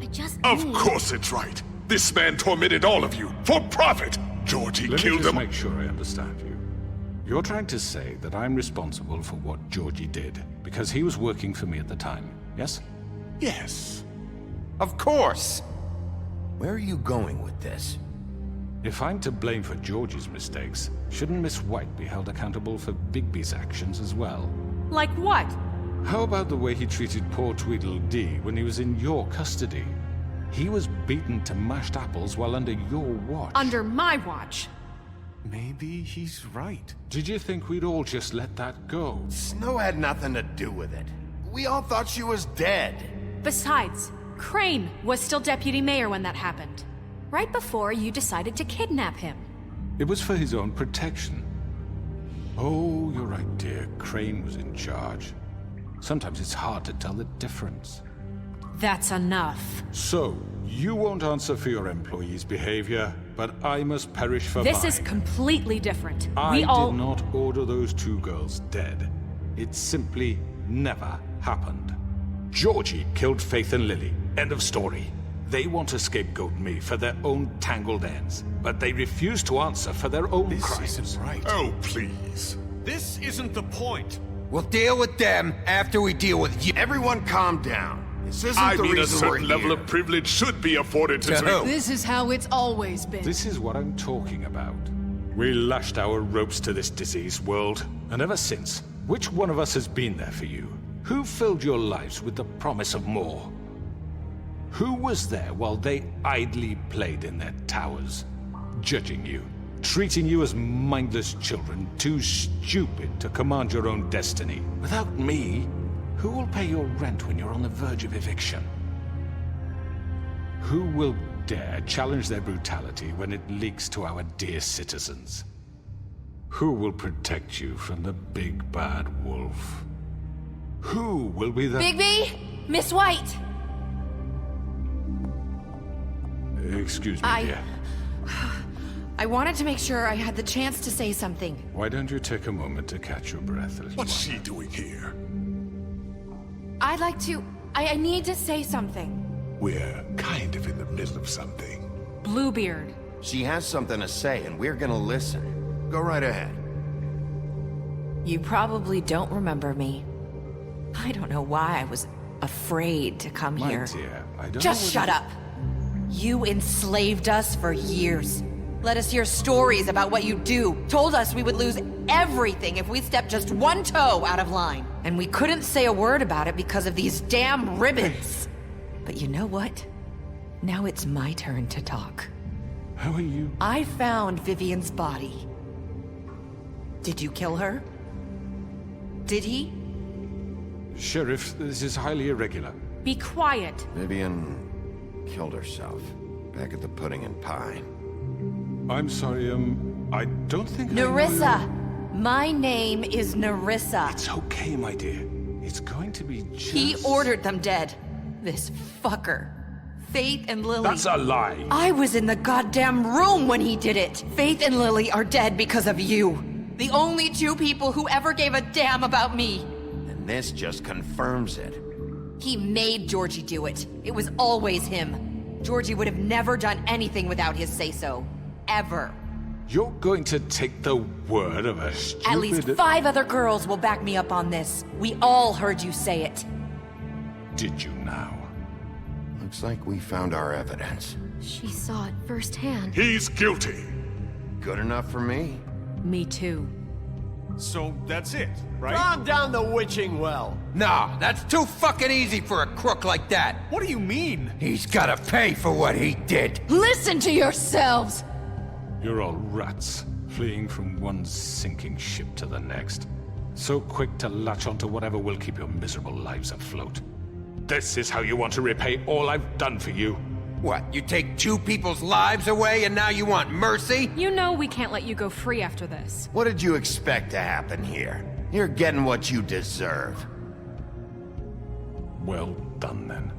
I just Of course it's right. This man tormented all of you, for profit! Georgie Let killed me just him. make sure I understand you. You're trying to say that I'm responsible for what Georgie did, because he was working for me at the time, yes? Yes. Of course! Where are you going with this? If I'm to blame for Georgie's mistakes, shouldn't Miss White be held accountable for Bigby's actions as well? Like what? How about the way he treated poor Tweedledee when he was in your custody? He was beaten to mashed apples while under your watch. Under my watch. Maybe he's right. Did you think we'd all just let that go? Snow had nothing to do with it. We all thought she was dead. Besides, Crane was still deputy mayor when that happened. Right before you decided to kidnap him. It was for his own protection. Oh, you're right, dear. Crane was in charge. Sometimes it's hard to tell the difference. That's enough. So, you won't answer for your employees' behavior, but I must perish for mine. This is completely different. I did not order those two girls dead. It simply never happened. Georgie killed Faith and Lily. End of story. They want to scapegoat me for their own tangled ends, but they refuse to answer for their own crimes. This isn't right. Oh, please. This isn't the point. We'll deal with them after we deal with you. Everyone calm down. This isn't I the mean, a reason we're certain level here. of privilege should be afforded to who? This is how it's always been. This is what I'm talking about. We lashed our ropes to this diseased world, and ever since, which one of us has been there for you? Who filled your lives with the promise of more? Who was there while they idly played in their towers, judging you, treating you as mindless children, too stupid to command your own destiny? Without me, who will pay your rent when you're on the verge of eviction? Who will dare challenge their brutality when it leaks to our dear citizens? Who will protect you from the big bad wolf? Who will be the— Bigby! Miss White! Excuse me, dear. I wanted to make sure I had the chance to say something. Why don't you take a moment to catch your breath, little What's one? she doing here? I'd like to... I need to say something. We're kind of in the middle of something. Bluebeard. She has something to say, and we're gonna listen. Go right ahead. You probably don't remember me. I don't know why I was afraid to come My here. dear, I don't Just know shut up. You enslaved us for years. Let us hear stories about what you do. Told us we would lose everything if we stepped just one toe out of line. And we couldn't say a word about it because of these damn ribbons. But you know what? Now it's my turn to talk. How are you? I found Vivian's body. Did you kill her? Did he? Sheriff, this is highly irregular. Be quiet. Vivian killed herself back at the Pudding and Pie. I'm sorry, I don't think Nerissa! My name is Nerissa. It's okay, my dear. It's going to be just... He ordered them dead. This fucker. Faith and Lily. That's a lie. I was in the goddamn room when he did it. Faith and Lily are dead because of you. The only two people who ever gave a damn about me. And this just confirms it. He made Georgie do it. It was always him. Georgie would have never done anything without his say-so. Ever. You're going to take the word of a stupid... At least 5 other girls will back me up on this. We all heard you say it. Did you now? Looks like we found our evidence. She saw it firsthand. He's guilty. Good enough for me? Me too. So that's it, right? Calm down the witching well. Nah, that's too fucking easy for a crook like that. What do you mean? He's gotta pay for what he did. Listen to yourselves! You're all rats, fleeing from one sinking ship to the next. So quick to latch onto whatever will keep your miserable lives afloat. This is how you want to repay all I've done for you. What, you take 2 people's lives away and now you want mercy? You know we can't let you go free after this. What did you expect to happen here? You're getting what you deserve. Well done, then.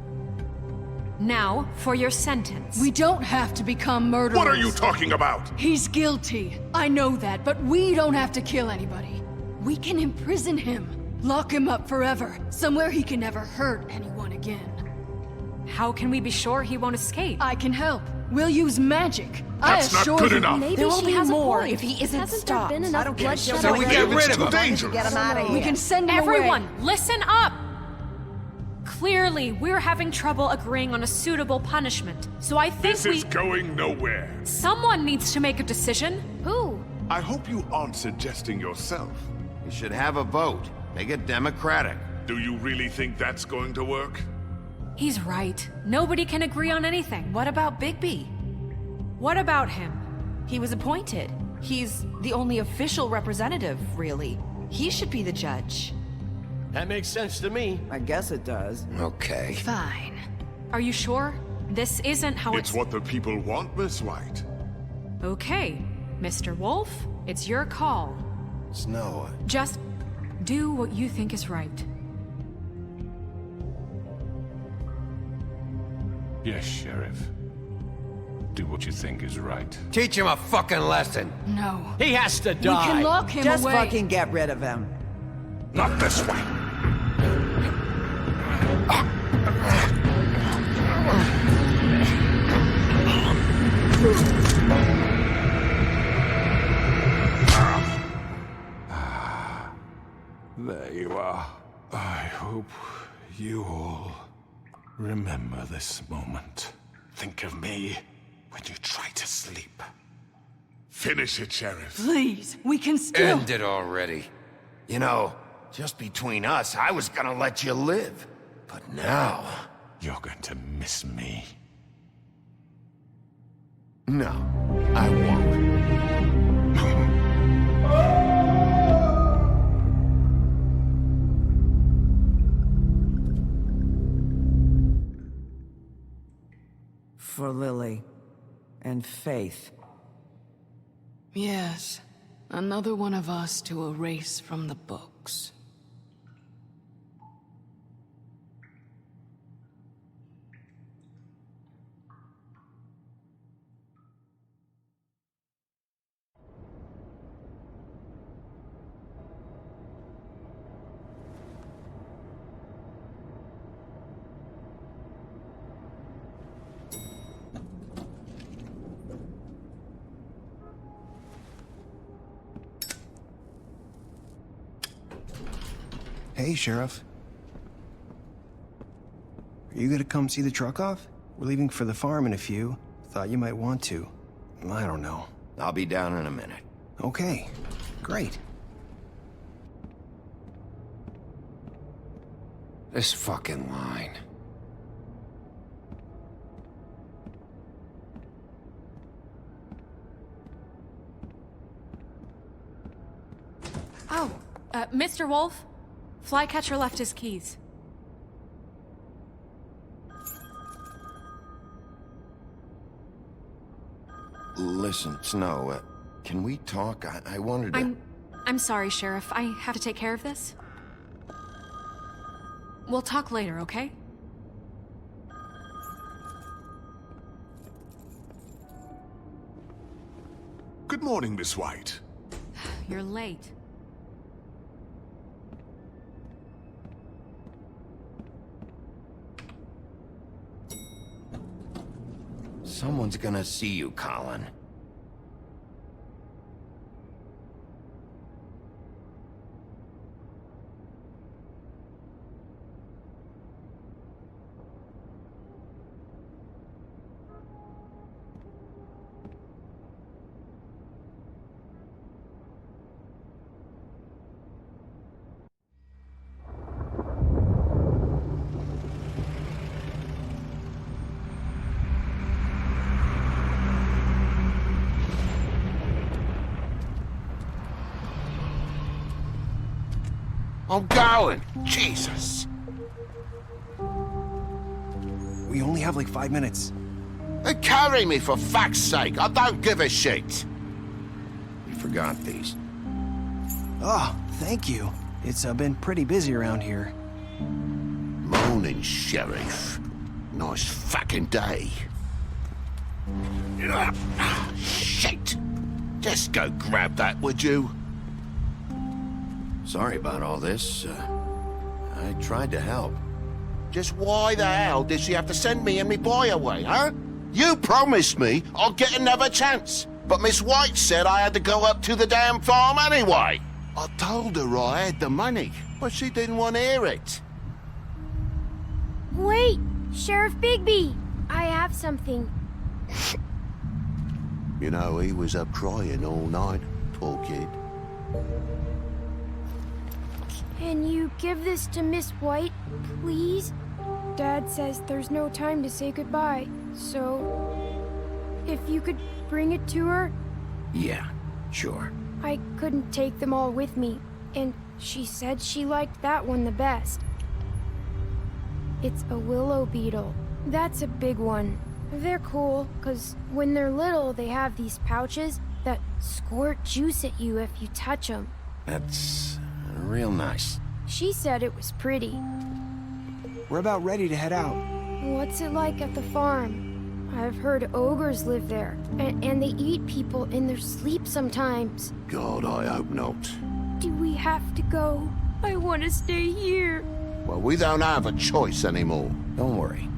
Now, for your sentence. We don't have to become murderers. What are you talking about? He's guilty. I know that, but we don't have to kill anybody. We can imprison him. Lock him up forever. Somewhere he can never hurt anyone again. How can we be sure he won't escape? I can help. We'll use magic. That's I not assure good you. enough. Maybe There will she be has more a point. if he isn't Hasn't stopped. there been enough bloodshed? So we get rid of him. Dangerous. Get him out of here. We can send him Everyone, away. listen up! Clearly, we're having trouble agreeing on a suitable punishment. So I think This is going nowhere. Someone needs to make a decision. Who? I hope you aren't suggesting yourself. You should have a vote. Make it democratic. Do you really think that's going to work? He's right. Nobody can agree on anything. What about Bigby? What about him? He was appointed. He's the only official representative, really. He should be the judge. That makes sense to me. I guess it does. Okay. Fine. Are you sure? This isn't how It's what the people want, Miss White. Okay, Mr. Wolf, it's your call. Snow. Just do what you think is right. Yes, Sheriff. Do what you think is right. Teach him a fucking lesson. No. He has to We die. can lock him Just away. fucking get rid of him. Not this way. There you are. I hope you all remember this moment. Think of me when you try to sleep. Finish it, Sheriff. Please, we can still... End it already. You know, just between us, I was gonna let you live. But now... You're going to miss me. No, I won't. For Lily. And Faith. Yes. Another one of us to erase from the books. Hey, Sheriff. Are you gonna come see the truck off? We're leaving for the farm in a few. Thought you might want to. I don't know. I'll be down in a minute. Okay, great. This fucking line. Oh, Mr. Wolf? Flycatcher left his keys. Listen, Snow, can we talk? I wanted to... I'm sorry, Sheriff. I have to take care of this. We'll talk later, okay? Good morning, Miss White. You're late. Someone's gonna see you, Colin. I'm going! Jesus! We only have like 5 minutes. Then carry me, for fuck's sake! I don't give a shit! You forgot these. Oh, thank you. It's been pretty busy around here. Morning, Sheriff. Nice fucking day. Shit! Just go grab that, would you? Sorry about all this. I tried to help. Just why the hell did she have to send me and me boy away, huh? You promised me I'll get another chance, but Miss White said I had to go up to the damn farm anyway. I told her I had the money, but she didn't want to hear it. Wait! Sheriff Bigby! I have something. You know, he was up crying all night, poor kid. Can you give this to Miss White, please? Dad says there's no time to say goodbye, so... if you could bring it to her? Yeah, sure. I couldn't take them all with me, and she said she liked that one the best. It's a willow beetle. That's a big one. They're cool, 'cause when they're little, they have these pouches that squirt juice at you if you touch them. That's real nice. She said it was pretty. We're about ready to head out. What's it like at the farm? I've heard ogres live there, and they eat people in their sleep sometimes. God, I hope not. Do we have to go? I want to stay here. Well, we don't have a choice anymore. Don't worry.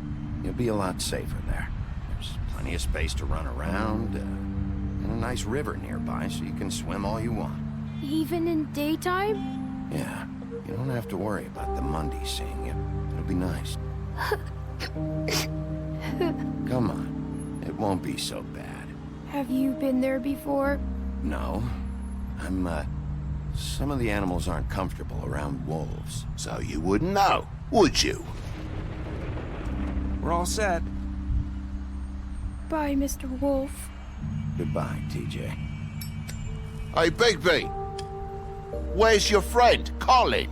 You'll be a lot safer there. There's plenty of space to run around, and a nice river nearby so you can swim all you want. Even in daytime? Yeah, you don't have to worry about the Mundy seeing you. It'll be nice. Come on, it won't be so bad. Have you been there before? No. Some of the animals aren't comfortable around wolves. So you wouldn't know, would you? We're all set. Bye, Mr. Wolf. Goodbye, TJ. Hey, Bigby! Where's your friend, Colin?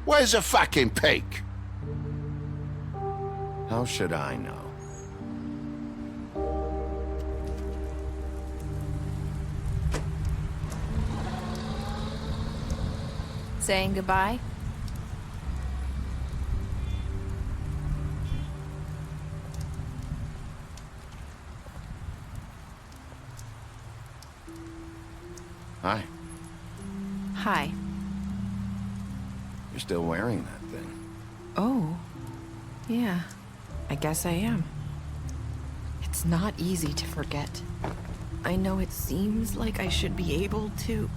Where's the fucking pig? How should I know? Saying goodbye? Hi. Hi. You're still wearing that thing. Oh. Yeah. I guess I am. It's not easy to forget. I know it seems like I should be able to... You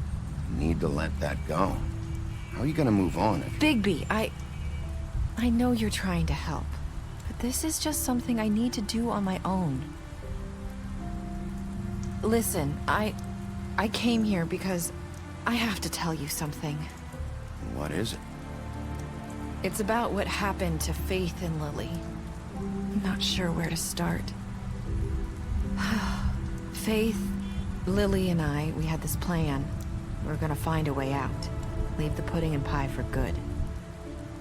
need to let that go. How are you gonna move on if... Bigby, I know you're trying to help, but this is just something I need to do on my own. Listen, I came here because I have to tell you something. What is it? It's about what happened to Faith and Lily. I'm not sure where to start. Faith, Lily, and I, we had this plan. We were gonna find a way out. Leave the pudding and pie for good.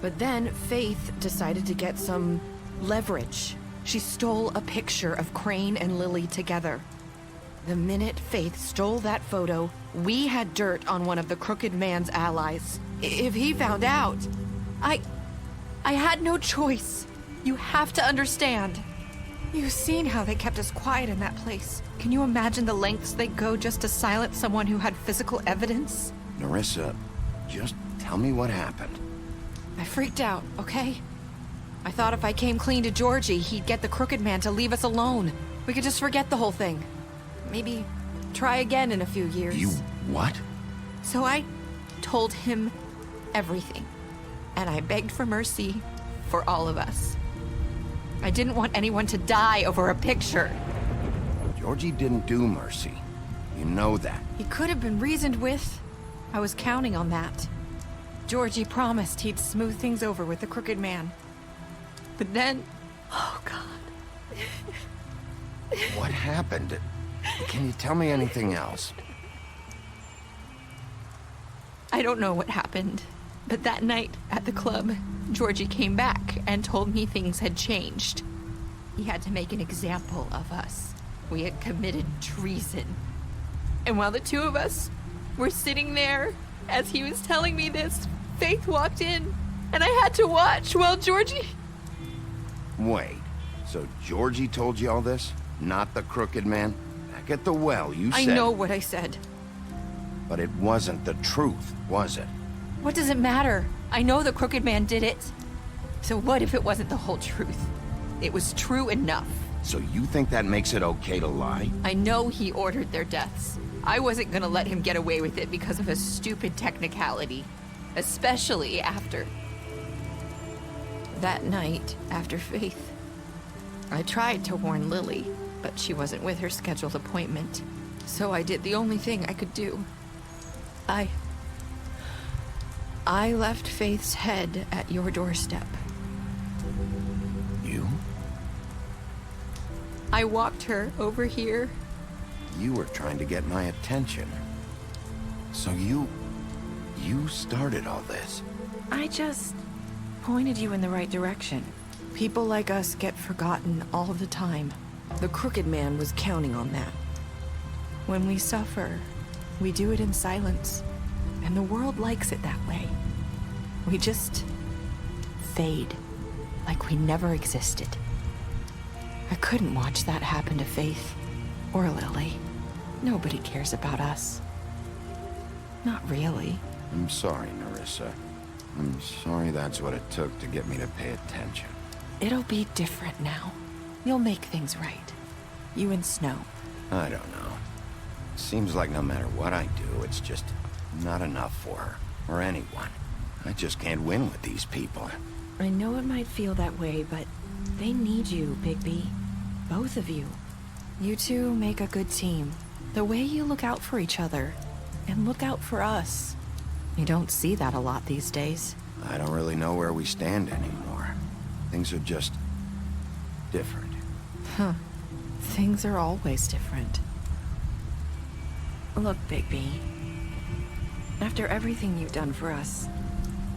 But then Faith decided to get some leverage. She stole a picture of Crane and Lily together. The minute Faith stole that photo, we had dirt on one of the Crooked Man's allies. If he found out, I had no choice. You have to understand. You've seen how they kept us quiet in that place. Can you imagine the lengths they go just to silence someone who had physical evidence? Nerissa, just tell me what happened. I freaked out, okay? I thought if I came clean to Georgie, he'd get the Crooked Man to leave us alone. We could just forget the whole thing. Maybe try again in a few years. You what? So I told him everything. And I begged for mercy for all of us. I didn't want anyone to die over a picture. Georgie didn't do mercy. You know that. He could have been reasoned with. I was counting on that. Georgie promised he'd smooth things over with the Crooked Man. But then... Oh, God. What happened? Can you tell me anything else? I don't know what happened. But that night, at the club, Georgie came back and told me things had changed. He had to make an example of us. We had committed treason. And while the two of us were sitting there, as he was telling me this, Faith walked in, and I had to watch while Georgie... Wait, so Georgie told you all this? Not the Crooked Man? Back at the well, you said... I know what I said. But it wasn't the truth, was it? What does it matter? I know the Crooked Man did it. So what if it wasn't the whole truth? It was true enough. So you think that makes it okay to lie? I know he ordered their deaths. I wasn't gonna let him get away with it because of a stupid technicality. Especially after... That night, after Faith, I tried to warn Lily, but she wasn't with her scheduled appointment. So I did the only thing I could do. I left Faith's head at your doorstep. You? I walked her over here. You were trying to get my attention. So you started all this. I just pointed you in the right direction. People like us get forgotten all the time. The Crooked Man was counting on that. When we suffer, we do it in silence, and the world likes it that way. We just fade, like we never existed. I couldn't watch that happen to Faith, or Lily. Nobody cares about us. Not really. I'm sorry, Nerissa. I'm sorry that's what it took to get me to pay attention. It'll be different now. You'll make things right. You and Snow. I don't know. Seems like no matter what I do, it's just not enough for her, or anyone. I just can't win with these people. I know it might feel that way, but they need you, Bigby. Both of you. You two make a good team. The way you look out for each other, and look out for us. You don't see that a lot these days. I don't really know where we stand anymore. Things are just different. Huh. Things are always different. Look, Bigby. After everything you've done for us,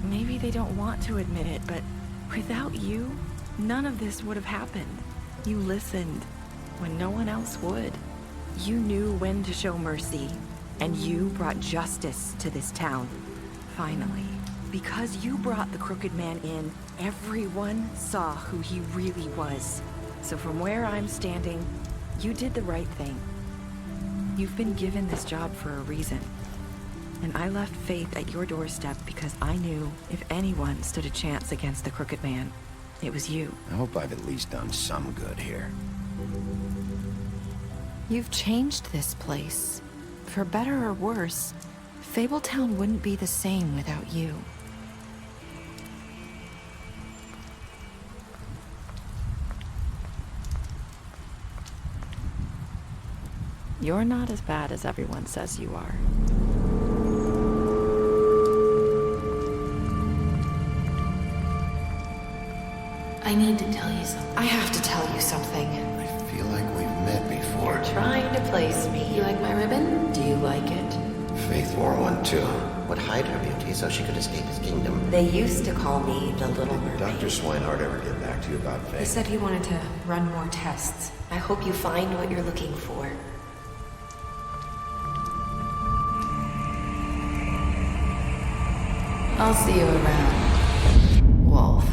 maybe they don't want to admit it, but without you, none of this would have happened. You listened when no one else would. You knew when to show mercy, and you brought justice to this town. Finally. Because you brought the Crooked Man in, everyone saw who he really was. So from where I'm standing, you did the right thing. You've been given this job for a reason. And I left Faith at your doorstep because I knew if anyone stood a chance against the Crooked Man, it was you. I hope I've at least done some good here. You've changed this place. For better or worse, Fabletown wouldn't be the same without you. You're not as bad as everyone says you are. I need to tell you something. I have to tell you something. I feel like we've met before. You're trying to place me. You like my ribbon? Do you like it? Faith wore one too. Would hide her beauty so she could escape his kingdom. They used to call me the Little Mermaid. Dr. Swinehart ever get back to you about Faith? He said he wanted to run more tests. I hope you find what you're looking for. I'll see you around, Wolf.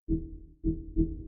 Thank you.